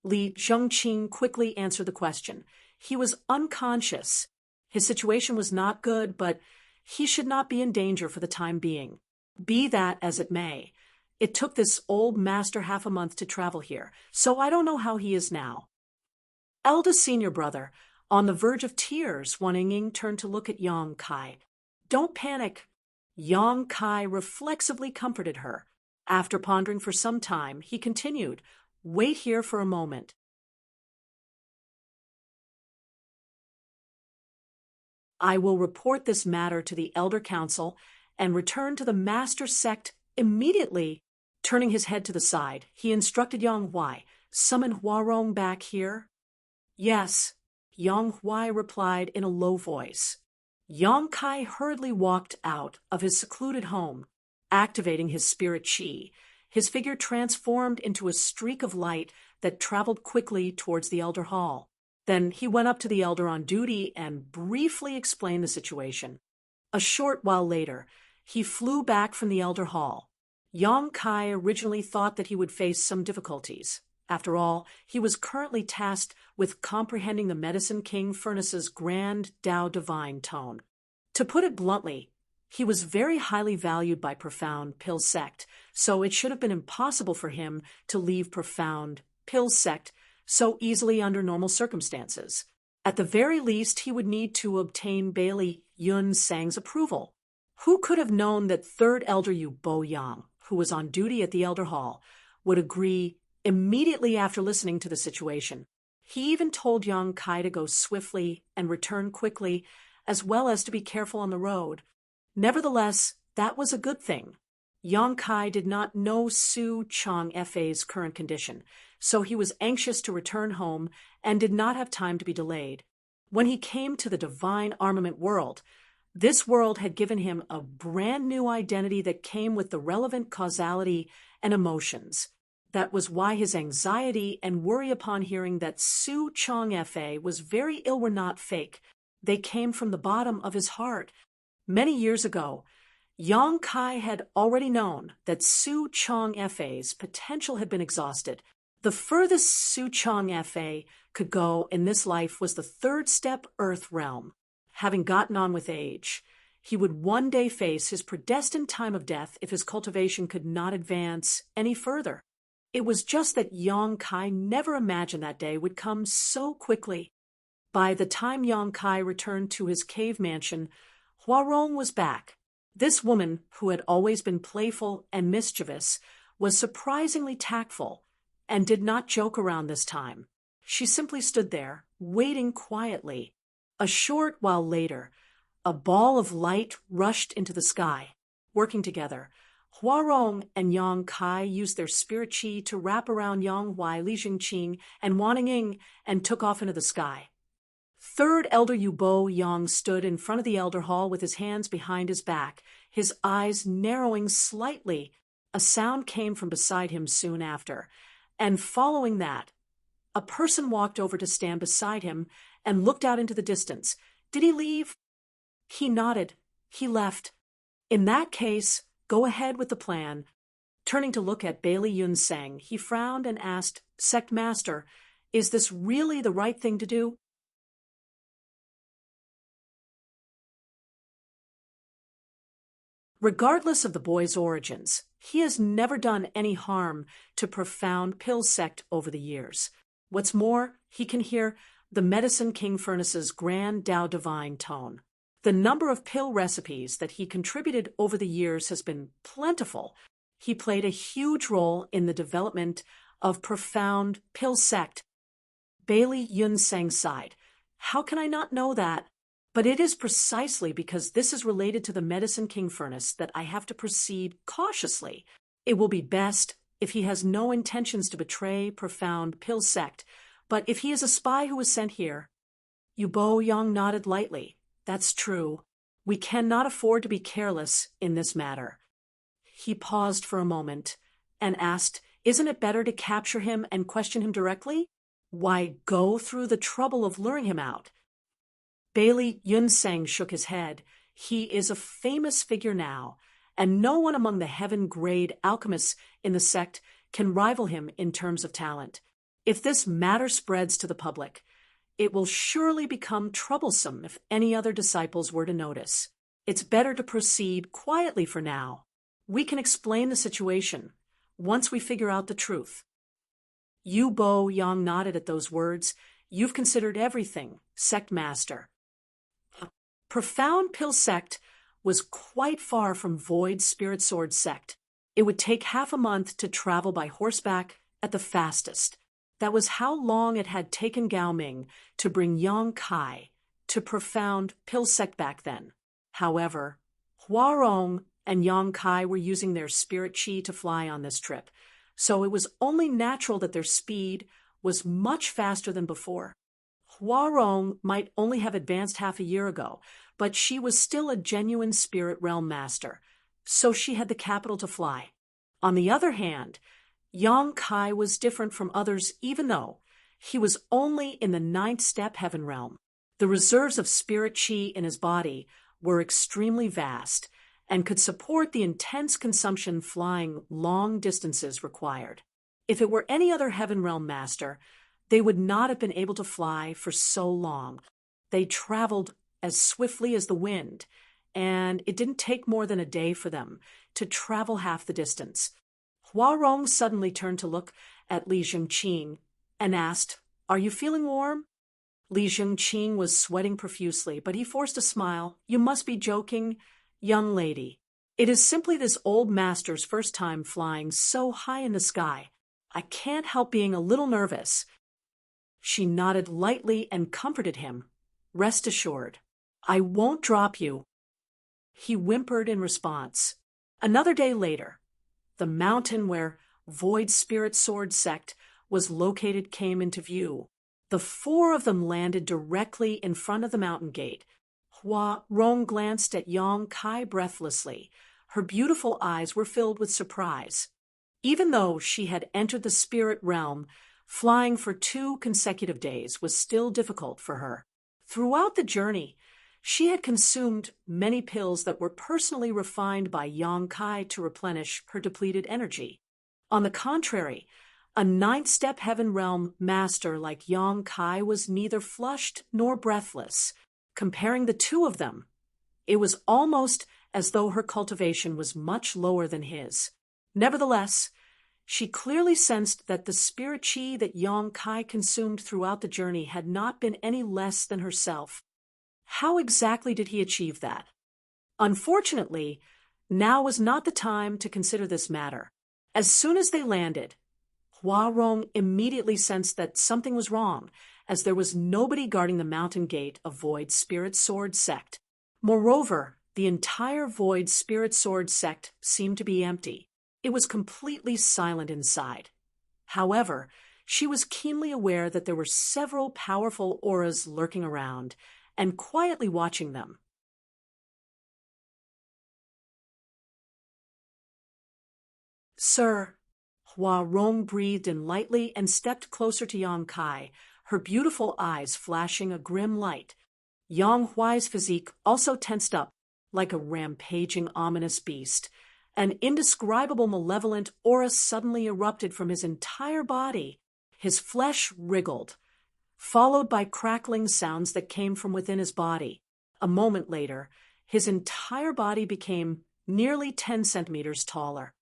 Li Zhengqing quickly answered the question. "He was unconscious. His situation was not good, but he should not be in danger for the time being. Be that as it may, it took this old master half a month to travel here, so I don't know how he is now." Eldest senior brother, on the verge of tears, Wan Yinging turned to look at Yang Kai. "Don't panic." Yang Kai reflexively comforted her. After pondering for some time, he continued, "Wait here for a moment." "I will report this matter to the Elder Council and return to the Master Sect immediately." Turning his head to the side, he instructed Yang Huai, "Summon Huarong back here." "Yes," Yang Huai replied in a low voice. Yang Kai hurriedly walked out of his secluded home, activating his spirit chi. His figure transformed into a streak of light that traveled quickly towards the Elder Hall. Then he went up to the Elder on duty and briefly explained the situation. A short while later, he flew back from the Elder Hall. Yang Kai originally thought that he would face some difficulties. After all, he was currently tasked with comprehending the Medicine King Furnace's grand Tao Divine tone. To put it bluntly, he was very highly valued by Profound Pill Sect, so it should have been impossible for him to leave Profound Pill Sect so easily under normal circumstances. At the very least, he would need to obtain Bailey Yun Sang's approval. Who could have known that Third Elder Yu Bo Yang, who was on duty at the Elder Hall, would agree immediately after listening to the situation. He even told young Kai to go swiftly and return quickly, as well as to be careful on the road. Nevertheless, that was a good thing. Yang Kai did not know Su Chang Fa's current condition, so he was anxious to return home and did not have time to be delayed. When he came to the divine armament world, this world had given him a brand new identity that came with the relevant causality and emotions. That was why his anxiety and worry upon hearing that Su Chang Fa was very ill were not fake. They came from the bottom of his heart. Many years ago, Yang Kai had already known that Su Chang Fa's potential had been exhausted. The furthest Su Chang Fa could go in this life was the third step Earth realm. Having gotten on with age, he would one day face his predestined time of death if his cultivation could not advance any further. It was just that Yang Kai never imagined that day would come so quickly. By the time Yang Kai returned to his cave mansion, Huarong was back. This woman, who had always been playful and mischievous, was surprisingly tactful and did not joke around this time. She simply stood there, waiting quietly. A short while later, a ball of light rushed into the sky. Working together, Huarong and Yang Kai used their spirit chi to wrap around Yang Huai, Li Jingqing, and Wan Ying and took off into the sky. Third Elder Yubo Yang stood in front of the Elder Hall with his hands behind his back, his eyes narrowing slightly. A sound came from beside him soon after, and following that, a person walked over to stand beside him and looked out into the distance. Did he leave? He nodded. He left. In that case, go ahead with the plan. Turning to look at Bailey Yunseng, he frowned and asked, Sect Master, is this really the right thing to do? Regardless of the boy's origins, he has never done any harm to Profound Pill Sect over the years. What's more, he can hear the Medicine King Furnace's grand Tao Divine tone. The number of pill recipes that he contributed over the years has been plentiful. He played a huge role in the development of Profound Pill Sect. Bailey Yunseng sighed. How can I not know that? But it is precisely because this is related to the Medicine King Furnace that I have to proceed cautiously. It will be best if he has no intentions to betray Profound Pill Sect, but if he is a spy who was sent here. Yubo Yang nodded lightly. That's true. We cannot afford to be careless in this matter. He paused for a moment and asked, Isn't it better to capture him and question him directly? Why go through the trouble of luring him out? Bailey Yunseng shook his head. He is a famous figure now, and no one among the heaven-grade alchemists in the sect can rival him in terms of talent. If this matter spreads to the public, it will surely become troublesome if any other disciples were to notice. It's better to proceed quietly for now. We can explain the situation once we figure out the truth. Yubo Yang nodded at those words. You've considered everything, Sect Master. Profound Pill Sect was quite far from Void Spirit Sword Sect. It would take half a month to travel by horseback at the fastest. That was how long it had taken Gao Ming to bring Yang Kai to Profound Pill Sect back then. However, Huarong and Yang Kai were using their spirit chi to fly on this trip, so it was only natural that their speed was much faster than before. Huarong might only have advanced half a year ago, but she was still a genuine spirit realm master, so she had the capital to fly. On the other hand, Yang Kai was different from others even though he was only in the 9th step heaven realm. The reserves of spirit chi in his body were extremely vast and could support the intense consumption flying long distances required. If it were any other heaven realm master, they would not have been able to fly for so long. They traveled as swiftly as the wind, and it didn't take more than a day for them to travel half the distance. Huarong suddenly turned to look at Li Jingqing and asked, Are you feeling warm? Li Jingqing was sweating profusely, but he forced a smile. You must be joking, young lady. It is simply this old master's first time flying so high in the sky. I can't help being a little nervous." She nodded lightly and comforted him. "Rest assured, I won't drop you." He whimpered in response. Another day later, the mountain where Void Spirit Sword Sect was located came into view. The four of them landed directly in front of the mountain gate. Hua Rong glanced at Yang Kai breathlessly. Her beautiful eyes were filled with surprise. Even though she had entered the spirit realm, flying for 2 consecutive days was still difficult for her. Throughout the journey, she had consumed many pills that were personally refined by Yang Kai to replenish her depleted energy. On the contrary, a 9th-step heaven realm master like Yang Kai was neither flushed nor breathless. Comparing the two of them, it was almost as though her cultivation was much lower than his. Nevertheless, she clearly sensed that the spirit chi that Yang Kai consumed throughout the journey had not been any less than herself. How exactly did he achieve that? Unfortunately, now was not the time to consider this matter. As soon as they landed, Hua Rong immediately sensed that something was wrong, as there was nobody guarding the mountain gate of Void Spirit Sword Sect. Moreover, the entire Void Spirit Sword Sect seemed to be empty. It was completely silent inside. However, she was keenly aware that there were several powerful auras lurking around and quietly watching them. "Sir," Hua Rong breathed in lightly and stepped closer to Yang Kai, her beautiful eyes flashing a grim light. Yang Huai's physique also tensed up like a rampaging, ominous beast. An indescribable malevolent aura suddenly erupted from his entire body. His flesh wriggled, followed by crackling sounds that came from within his body. A moment later, his entire body became nearly 10 centimeters taller.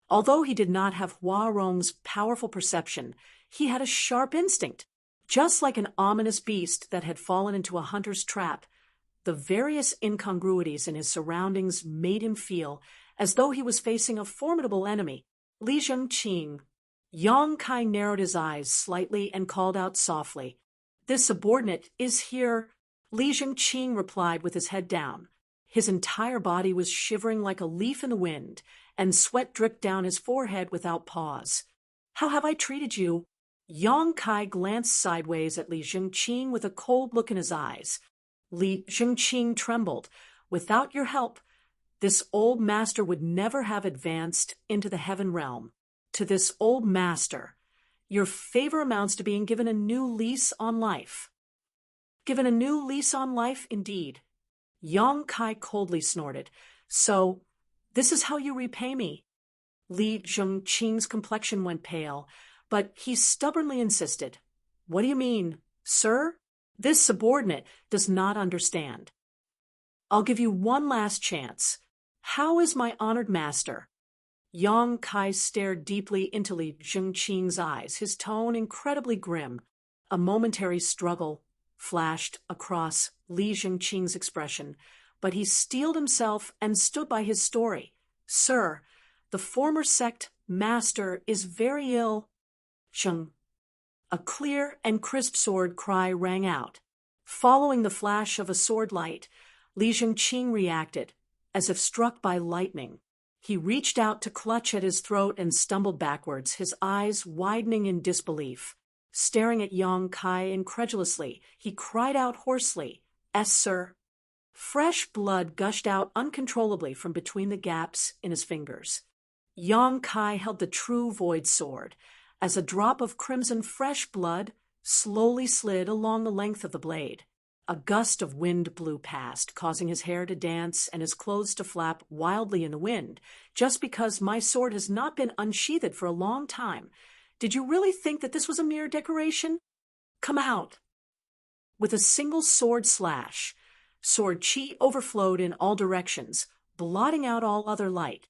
Although he did not have Hua Rong's powerful perception, he had a sharp instinct. Just like an ominous beast that had fallen into a hunter's trap, the various incongruities in his surroundings made him feel as though he was facing a formidable enemy. "Li Zhengqing." Yang Kai narrowed his eyes slightly and called out softly, "This subordinate is here." Li Zhengqing replied with his head down. His entire body was shivering like a leaf in the wind, and sweat dripped down his forehead without pause. "How have I treated you?" Yang Kai glanced sideways at Li Zhengqing with a cold look in his eyes. Li Zhengqing trembled. "Without your help, this old master would never have advanced into the heaven realm. To this old master, your favor amounts to being given a new lease on life." "Given a new lease on life, indeed." Yang Kai coldly snorted. "So, this is how you repay me." Li Zhengqing's complexion went pale, but he stubbornly insisted. "What do you mean, sir?" "This subordinate does not understand. I'll give you one last chance. How is my honored master?" Yang Kai stared deeply into Li Zhengqing's eyes, his tone incredibly grim. A momentary struggle flashed across Li Zhengqing's expression, but he steeled himself and stood by his story. "Sir, the former sect master is very ill." "Zheng." A clear and crisp sword cry rang out. Following the flash of a sword light, Li Zhengqing reacted, as if struck by lightning. He reached out to clutch at his throat and stumbled backwards, his eyes widening in disbelief. Staring at Yang Kai incredulously, he cried out hoarsely, "Es, sir." Fresh blood gushed out uncontrollably from between the gaps in his fingers. Yang Kai held the true void sword, as a drop of crimson fresh blood slowly slid along the length of the blade. A gust of wind blew past, causing his hair to dance and his clothes to flap wildly in the wind. "Just because my sword has not been unsheathed for a long time, did you really think that this was a mere decoration? Come out!" With a single sword slash, sword chi overflowed in all directions, blotting out all other light.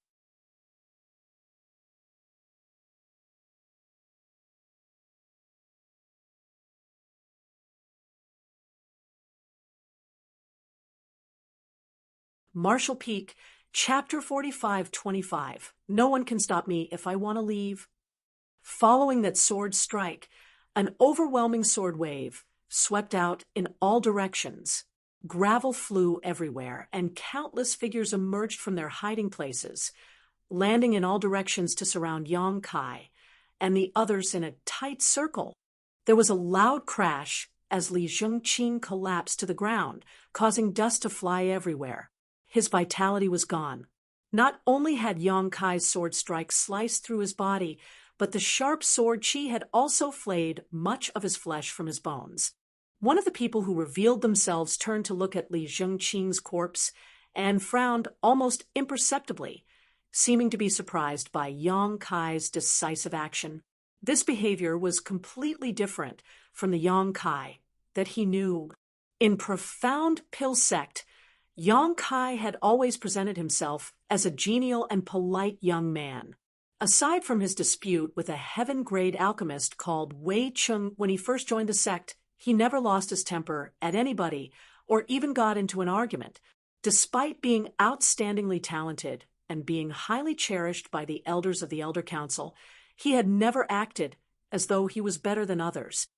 Marshall Peak, Chapter 45-25. No one can stop me if I want to leave. Following that sword strike, an overwhelming sword wave swept out in all directions. Gravel flew everywhere, and countless figures emerged from their hiding places, landing in all directions to surround Yang Kai and the others in a tight circle. There was a loud crash as Li Zhengqing collapsed to the ground, causing dust to fly everywhere. His vitality was gone. Not only had Yang Kai's sword strike sliced through his body, but the sharp sword chi had also flayed much of his flesh from his bones. One of the people who revealed themselves turned to look at Li Zhengqing's corpse and frowned almost imperceptibly, seeming to be surprised by Yang Kai's decisive action. This behavior was completely different from the Yang Kai that he knew. In profound pill sect, Yang Kai had always presented himself as a genial and polite young man. Aside from his dispute with a heaven-grade alchemist called Wei Chung when he first joined the sect, he never lost his temper at anybody or even got into an argument. Despite being outstandingly talented and being highly cherished by the elders of the Elder Council, he had never acted as though he was better than others.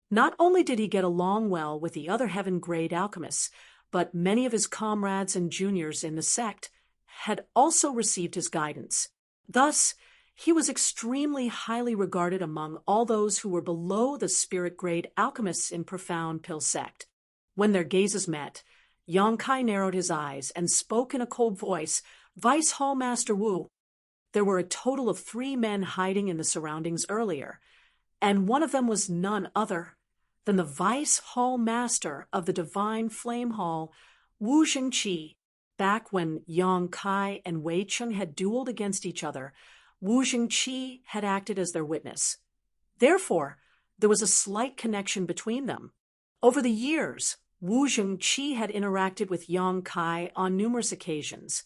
Not only did he get along well with the other heaven-grade alchemists, but many of his comrades and juniors in the sect had also received his guidance. Thus, he was extremely highly regarded among all those who were below the spirit-grade alchemists in profound pill sect. When their gazes met, Yang Kai narrowed his eyes and spoke in a cold voice, "Vice Hall Master Wu." There were a total of 3 men hiding in the surroundings earlier, and one of them was none other than the Vice Hall Master of the Divine Flame Hall, Wu Zhengqi. Back when Yang Kai and Wei Chung had dueled against each other, Wu Zhengqi had acted as their witness. Therefore, there was a slight connection between them. Over the years, Wu Zhengqi had interacted with Yang Kai on numerous occasions,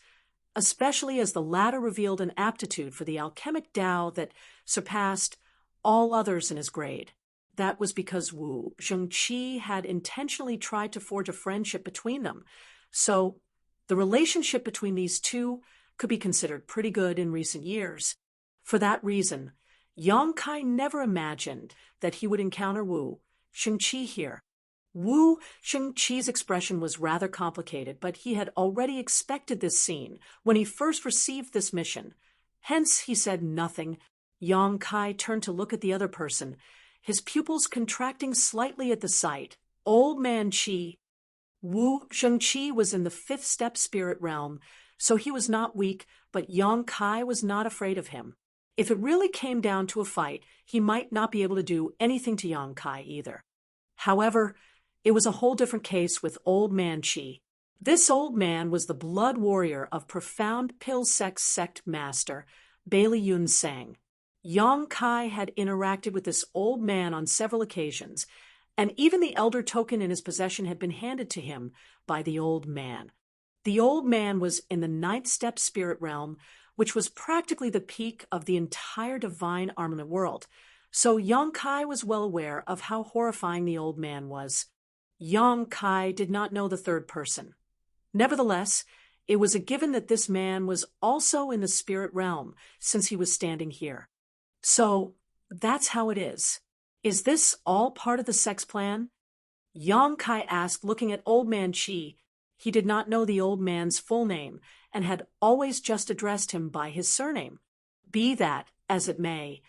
especially as the latter revealed an aptitude for the alchemic Tao that surpassed all others in his grade. That was because Wu Zhengqi had intentionally tried to forge a friendship between them, so the relationship between these two could be considered pretty good in recent years. For that reason, Yang Kai never imagined that he would encounter Wu Zhengqi here. Wu Zhengqi's expression was rather complicated, but he had already expected this scene when he first received this mission. Hence, he said nothing. Yang Kai turned to look at the other person, his pupils contracting slightly at the sight. Old Man Qi. Wu Zhengqi was in the 5th step spirit realm, so he was not weak, but Yang Kai was not afraid of him. If it really came down to a fight, he might not be able to do anything to Yang Kai either. However, it was a whole different case with Old Man Qi. This old man was the blood warrior of profound pill sect master, Bailey Yun Sang. Yang Kai had interacted with this old man on several occasions, and even the elder token in his possession had been handed to him by the old man. The old man was in the 9th step spirit realm, which was practically the peak of the entire divine armament world, so Yang Kai was well aware of how horrifying the old man was. Yang Kai did not know the third person. Nevertheless, it was a given that this man was also in the spirit realm, since he was standing here. So, that's how it is. Is this all part of the sex plan? Yang Kai asked, looking at Old Man Qi. He did not know the old man's full name, and had always just addressed him by his surname. Be that as it may,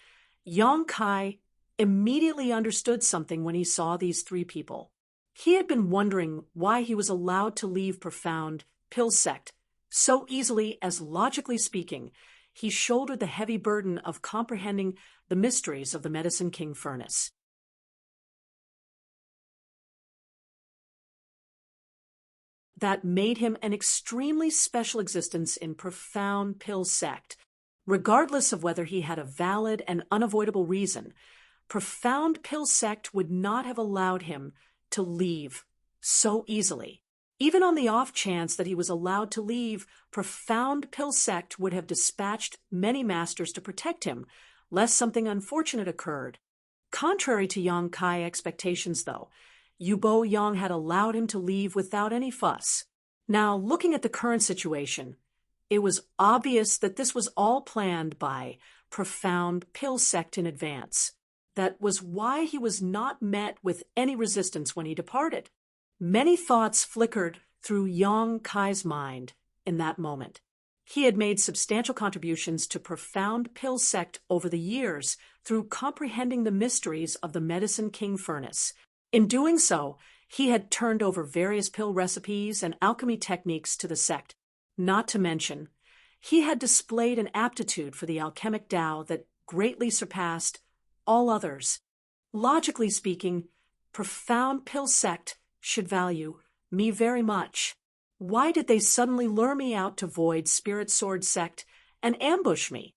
Yang Kai immediately understood something when he saw these 3 people. He had been wondering why he was allowed to leave profound pill sect so easily as, logically speaking, he shouldered the heavy burden of comprehending the mysteries of the Medicine King Furnace. That made him an extremely special existence in profound pill sect. Regardless of whether he had a valid and unavoidable reason, profound pill sect would not have allowed him to leave so easily. Even on the off chance that he was allowed to leave, profound pill sect would have dispatched many masters to protect him, lest something unfortunate occurred. Contrary to Yang Kai expectations, though, Yubo Yang had allowed him to leave without any fuss. Now, looking at the current situation, it was obvious that this was all planned by profound pill sect in advance. That was why he was not met with any resistance when he departed. Many thoughts flickered through Yang Kai's mind in that moment. He had made substantial contributions to profound pill sect over the years through comprehending the mysteries of the Medicine King furnace. In doing so, he had turned over various pill recipes and alchemy techniques to the sect. Not to mention, he had displayed an aptitude for the alchemic Tao that greatly surpassed all others. Logically speaking, profound pill sect should value me very much. Why did they suddenly lure me out to Void Spirit Sword sect and ambush me?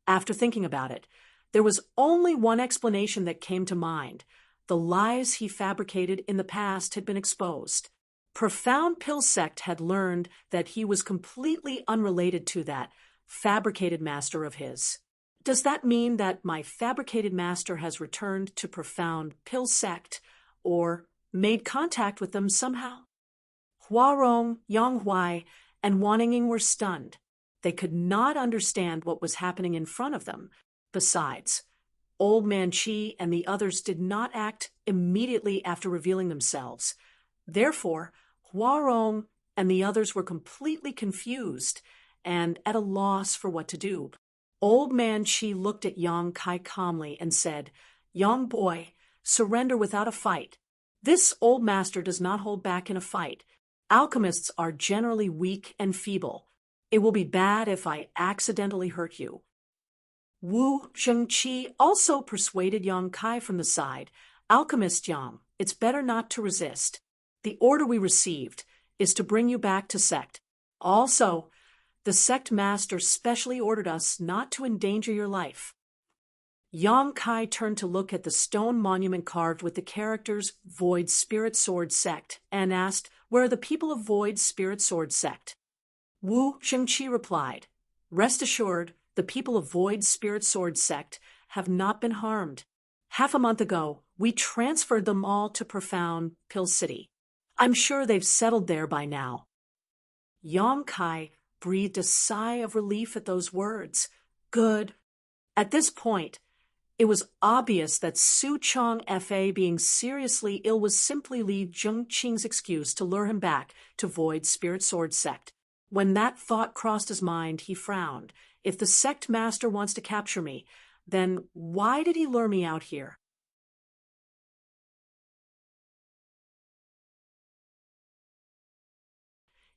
After thinking about it, there was only one explanation that came to mind. The lies he fabricated in the past had been exposed. Profound Pill Sect had learned that he was completely unrelated to that fabricated master of his. Does that mean that my fabricated master has returned to Profound Pill Sect or made contact with them somehow? Huarong, Yang Huai, and Wanning were stunned. They could not understand what was happening in front of them. Besides, Old Man Qi and the others did not act immediately after revealing themselves. Therefore, Huarong and the others were completely confused and at a loss for what to do. Old Man Qi looked at Yang Kai calmly and said, "Young boy, surrender without a fight. This old master does not hold back in a fight. Alchemists are generally weak and feeble. It will be bad if I accidentally hurt you." Wu Zhengqi also persuaded Yang Kai from the side. "Alchemist Yang, it's better not to resist. The order we received is to bring you back to sect. Also, the sect master specially ordered us not to endanger your life." Yang Kai turned to look at the stone monument carved with the characters Void Spirit Sword Sect and asked, "Where are the people of Void Spirit Sword Sect?" Wu Zhengqi replied, "Rest assured, the people of Void Spirit Sword Sect have not been harmed. Half a month ago, we transferred them all to Profound Pill City. I'm sure they've settled there by now." Yang Kai breathed a sigh of relief at those words. Good. At this point, it was obvious that Su Chong Fa being seriously ill was simply Li Zhengqing's excuse to lure him back to Void Spirit Sword Sect. When that thought crossed his mind, he frowned. If the sect master wants to capture me, then why did he lure me out here?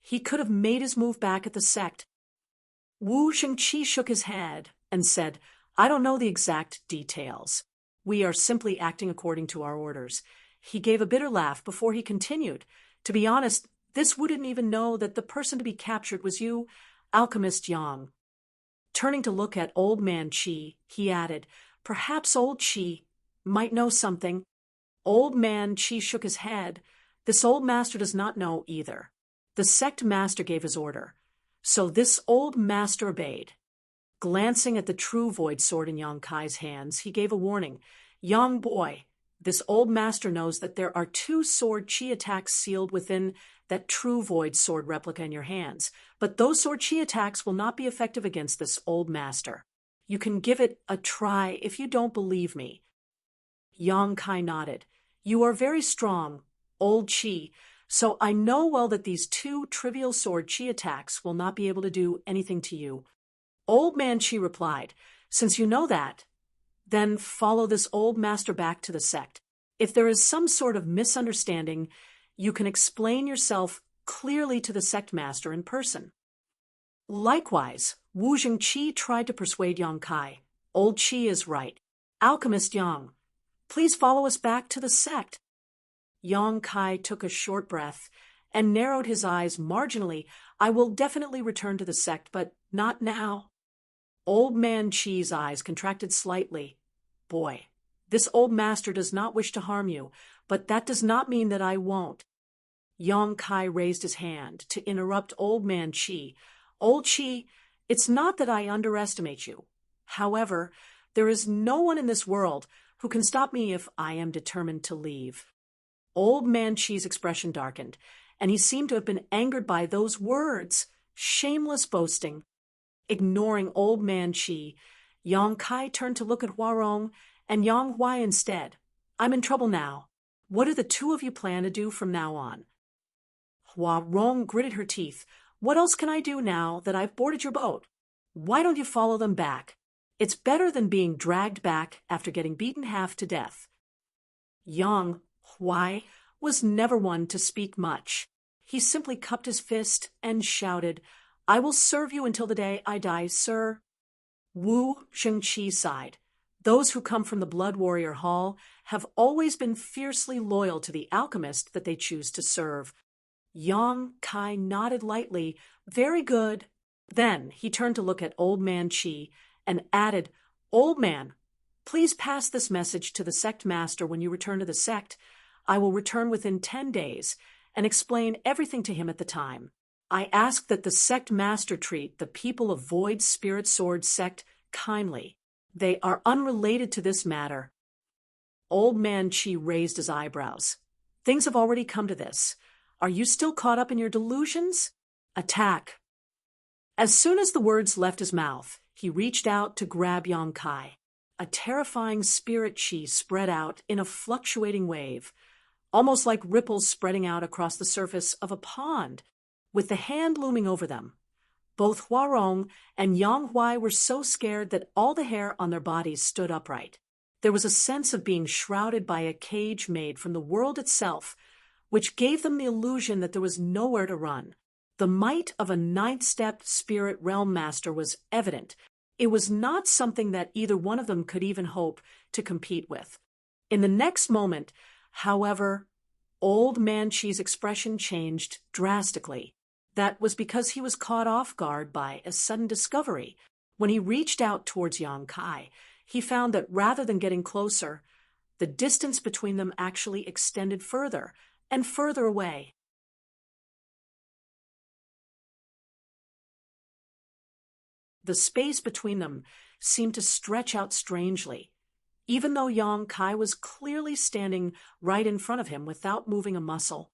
He could have made his move back at the sect. Wu Zhengqi shook his head and said, "I don't know the exact details. We are simply acting according to our orders." He gave a bitter laugh before he continued. "To be honest, this wouldn't even know that the person to be captured was you, Alchemist Yang." Turning to look at Old Man Qi, he added, "Perhaps Old Qi might know something." Old Man Qi shook his head. "This old master does not know either. The sect master gave his order, so this old master obeyed." Glancing at the true void sword in Yang Kai's hands, he gave a warning. "Young boy, this old master knows that there are 2 sword chi attacks sealed within that true void sword replica in your hands, but those sword chi attacks will not be effective against this old master. You can give it a try if you don't believe me." Yang Kai nodded. "You are very strong, old Qi, so I know well that these 2 trivial sword chi attacks will not be able to do anything to you." Old Man Qi replied, "Since you know that, then follow this old master back to the sect. If there is some sort of misunderstanding, you can explain yourself clearly to the sect master in person." Likewise, Wu Zhengqi tried to persuade Yang Kai. "Old Qi is right. Alchemist Yang, please follow us back to the sect." Yang Kai took a short breath and narrowed his eyes marginally. "I will definitely return to the sect, but not now." Old Man Qi's eyes contracted slightly. "Boy, this old master does not wish to harm you, but that does not mean that I won't." Yang Kai raised his hand to interrupt Old Man Qi. "Old Qi, it's not that I underestimate you. However, there is no one in this world who can stop me if I am determined to leave." Old Man Qi's expression darkened, and he seemed to have been angered by those words. Shameless boasting. Ignoring Old Man Qi, Yang Kai turned to look at Huarong and Yang Huai instead. I'm in trouble now. What do the two of you plan to do from now on? Huarong gritted her teeth. What else can I do now that I've boarded your boat? Why don't you follow them back? It's better than being dragged back after getting beaten half to death. Yang Huai was never one to speak much. He simply cupped his fist and shouted, I will serve you until the day I die, sir. Wu Shengqi sighed. Those who come from the Blood Warrior Hall have always been fiercely loyal to the alchemist that they choose to serve. Yang Kai nodded lightly. Very good. Then he turned to look at Old Man Qi and added, Old Man, please pass this message to the sect master when you return to the sect. I will return within 10 days and explain everything to him at the time. I ask that the sect master treat the people of Void Spirit Sword sect kindly. They are unrelated to this matter. Old Man Qi raised his eyebrows. Things have already come to this. Are you still caught up in your delusions? Attack. As soon as the words left his mouth, he reached out to grab Yang Kai. A terrifying spirit qi spread out in a fluctuating wave, almost like ripples spreading out across the surface of a pond, with the hand looming over them. Both Huarong and Yang Huai were so scared that all the hair on their bodies stood upright. There was a sense of being shrouded by a cage made from the world itself, which gave them the illusion that there was nowhere to run. The might of a ninth-step spirit realm master was evident. It was not something that either one of them could even hope to compete with. In the next moment, however, Old Man Qi's expression changed drastically. That was because he was caught off guard by a sudden discovery. When he reached out towards Yang Kai, he found that rather than getting closer, the distance between them actually extended further and further away. The space between them seemed to stretch out strangely, even though Yang Kai was clearly standing right in front of him without moving a muscle.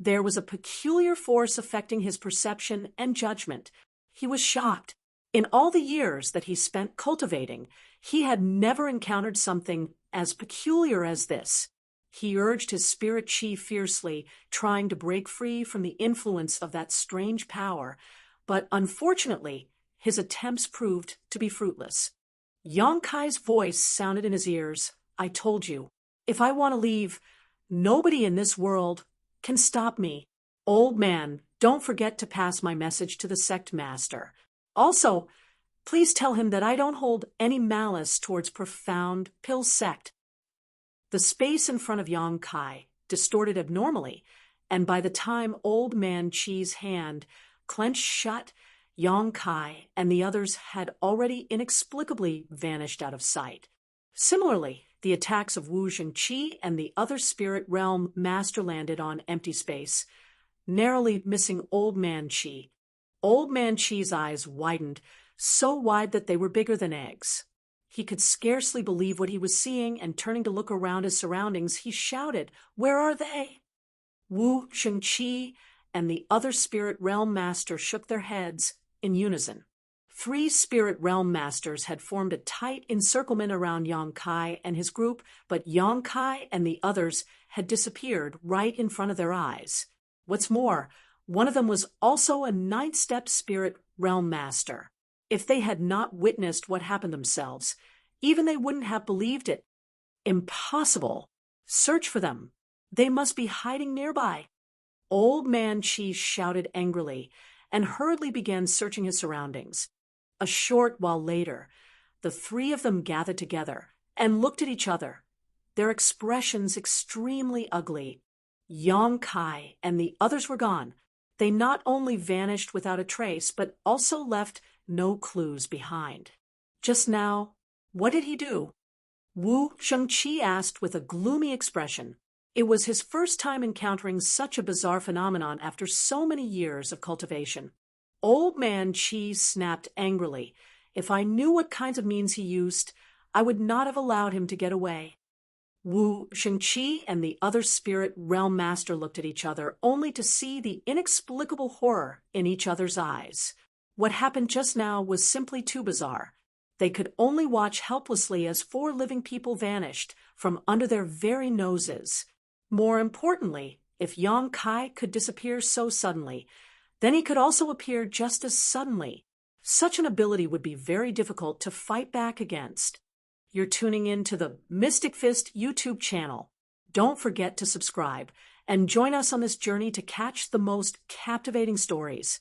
There was a peculiar force affecting his perception and judgment. He was shocked. In all the years that he spent cultivating, he had never encountered something as peculiar as this. He urged his spirit qi fiercely, trying to break free from the influence of that strange power, but unfortunately, his attempts proved to be fruitless. Yang Kai's voice sounded in his ears. I told you, if I want to leave, nobody in this world can stop me. Old man, don't forget to pass my message to the sect master. Also, please tell him that I don't hold any malice towards Profound Pill sect. The space in front of Yang Kai distorted abnormally, and by the time Old Man Qi's hand clenched shut, Yang Kai and the others had already inexplicably vanished out of sight. Similarly, the attacks of Wu Zhengqi and the other spirit realm master landed on empty space, narrowly missing Old Man Qi. Old Man Qi's eyes widened, so wide that they were bigger than eggs. He could scarcely believe what he was seeing, and turning to look around his surroundings, he shouted, Where are they? Wu Zhengqi and the other spirit realm master shook their heads in unison. 3 spirit realm masters had formed a tight encirclement around Yang Kai and his group, but Yang Kai and the others had disappeared right in front of their eyes. What's more, one of them was also a 9th-step spirit realm master. If they had not witnessed what happened themselves, even they wouldn't have believed it. Impossible. Search for them. They must be hiding nearby. Old Man Qi shouted angrily and hurriedly began searching his surroundings. A short while later, the 3 of them gathered together and looked at each other, their expressions extremely ugly. Yang Kai and the others were gone. They not only vanished without a trace, but also left no clues behind. Just now, what did he do? Wu Zhengqi asked with a gloomy expression. It was his first time encountering such a bizarre phenomenon after so many years of cultivation. Old Man Qi snapped angrily. If I knew what kinds of means he used, I would not have allowed him to get away. Wu Zhengqi and the other spirit realm master looked at each other, only to see the inexplicable horror in each other's eyes. What happened just now was simply too bizarre. They could only watch helplessly as 4 living people vanished from under their very noses. More importantly, if Yang Kai could disappear so suddenly, then he could also appear just as suddenly. Such an ability would be very difficult to fight back against. You're tuning in to the Mystic Fist YouTube channel. Don't forget to subscribe and join us on this journey to catch the most captivating stories.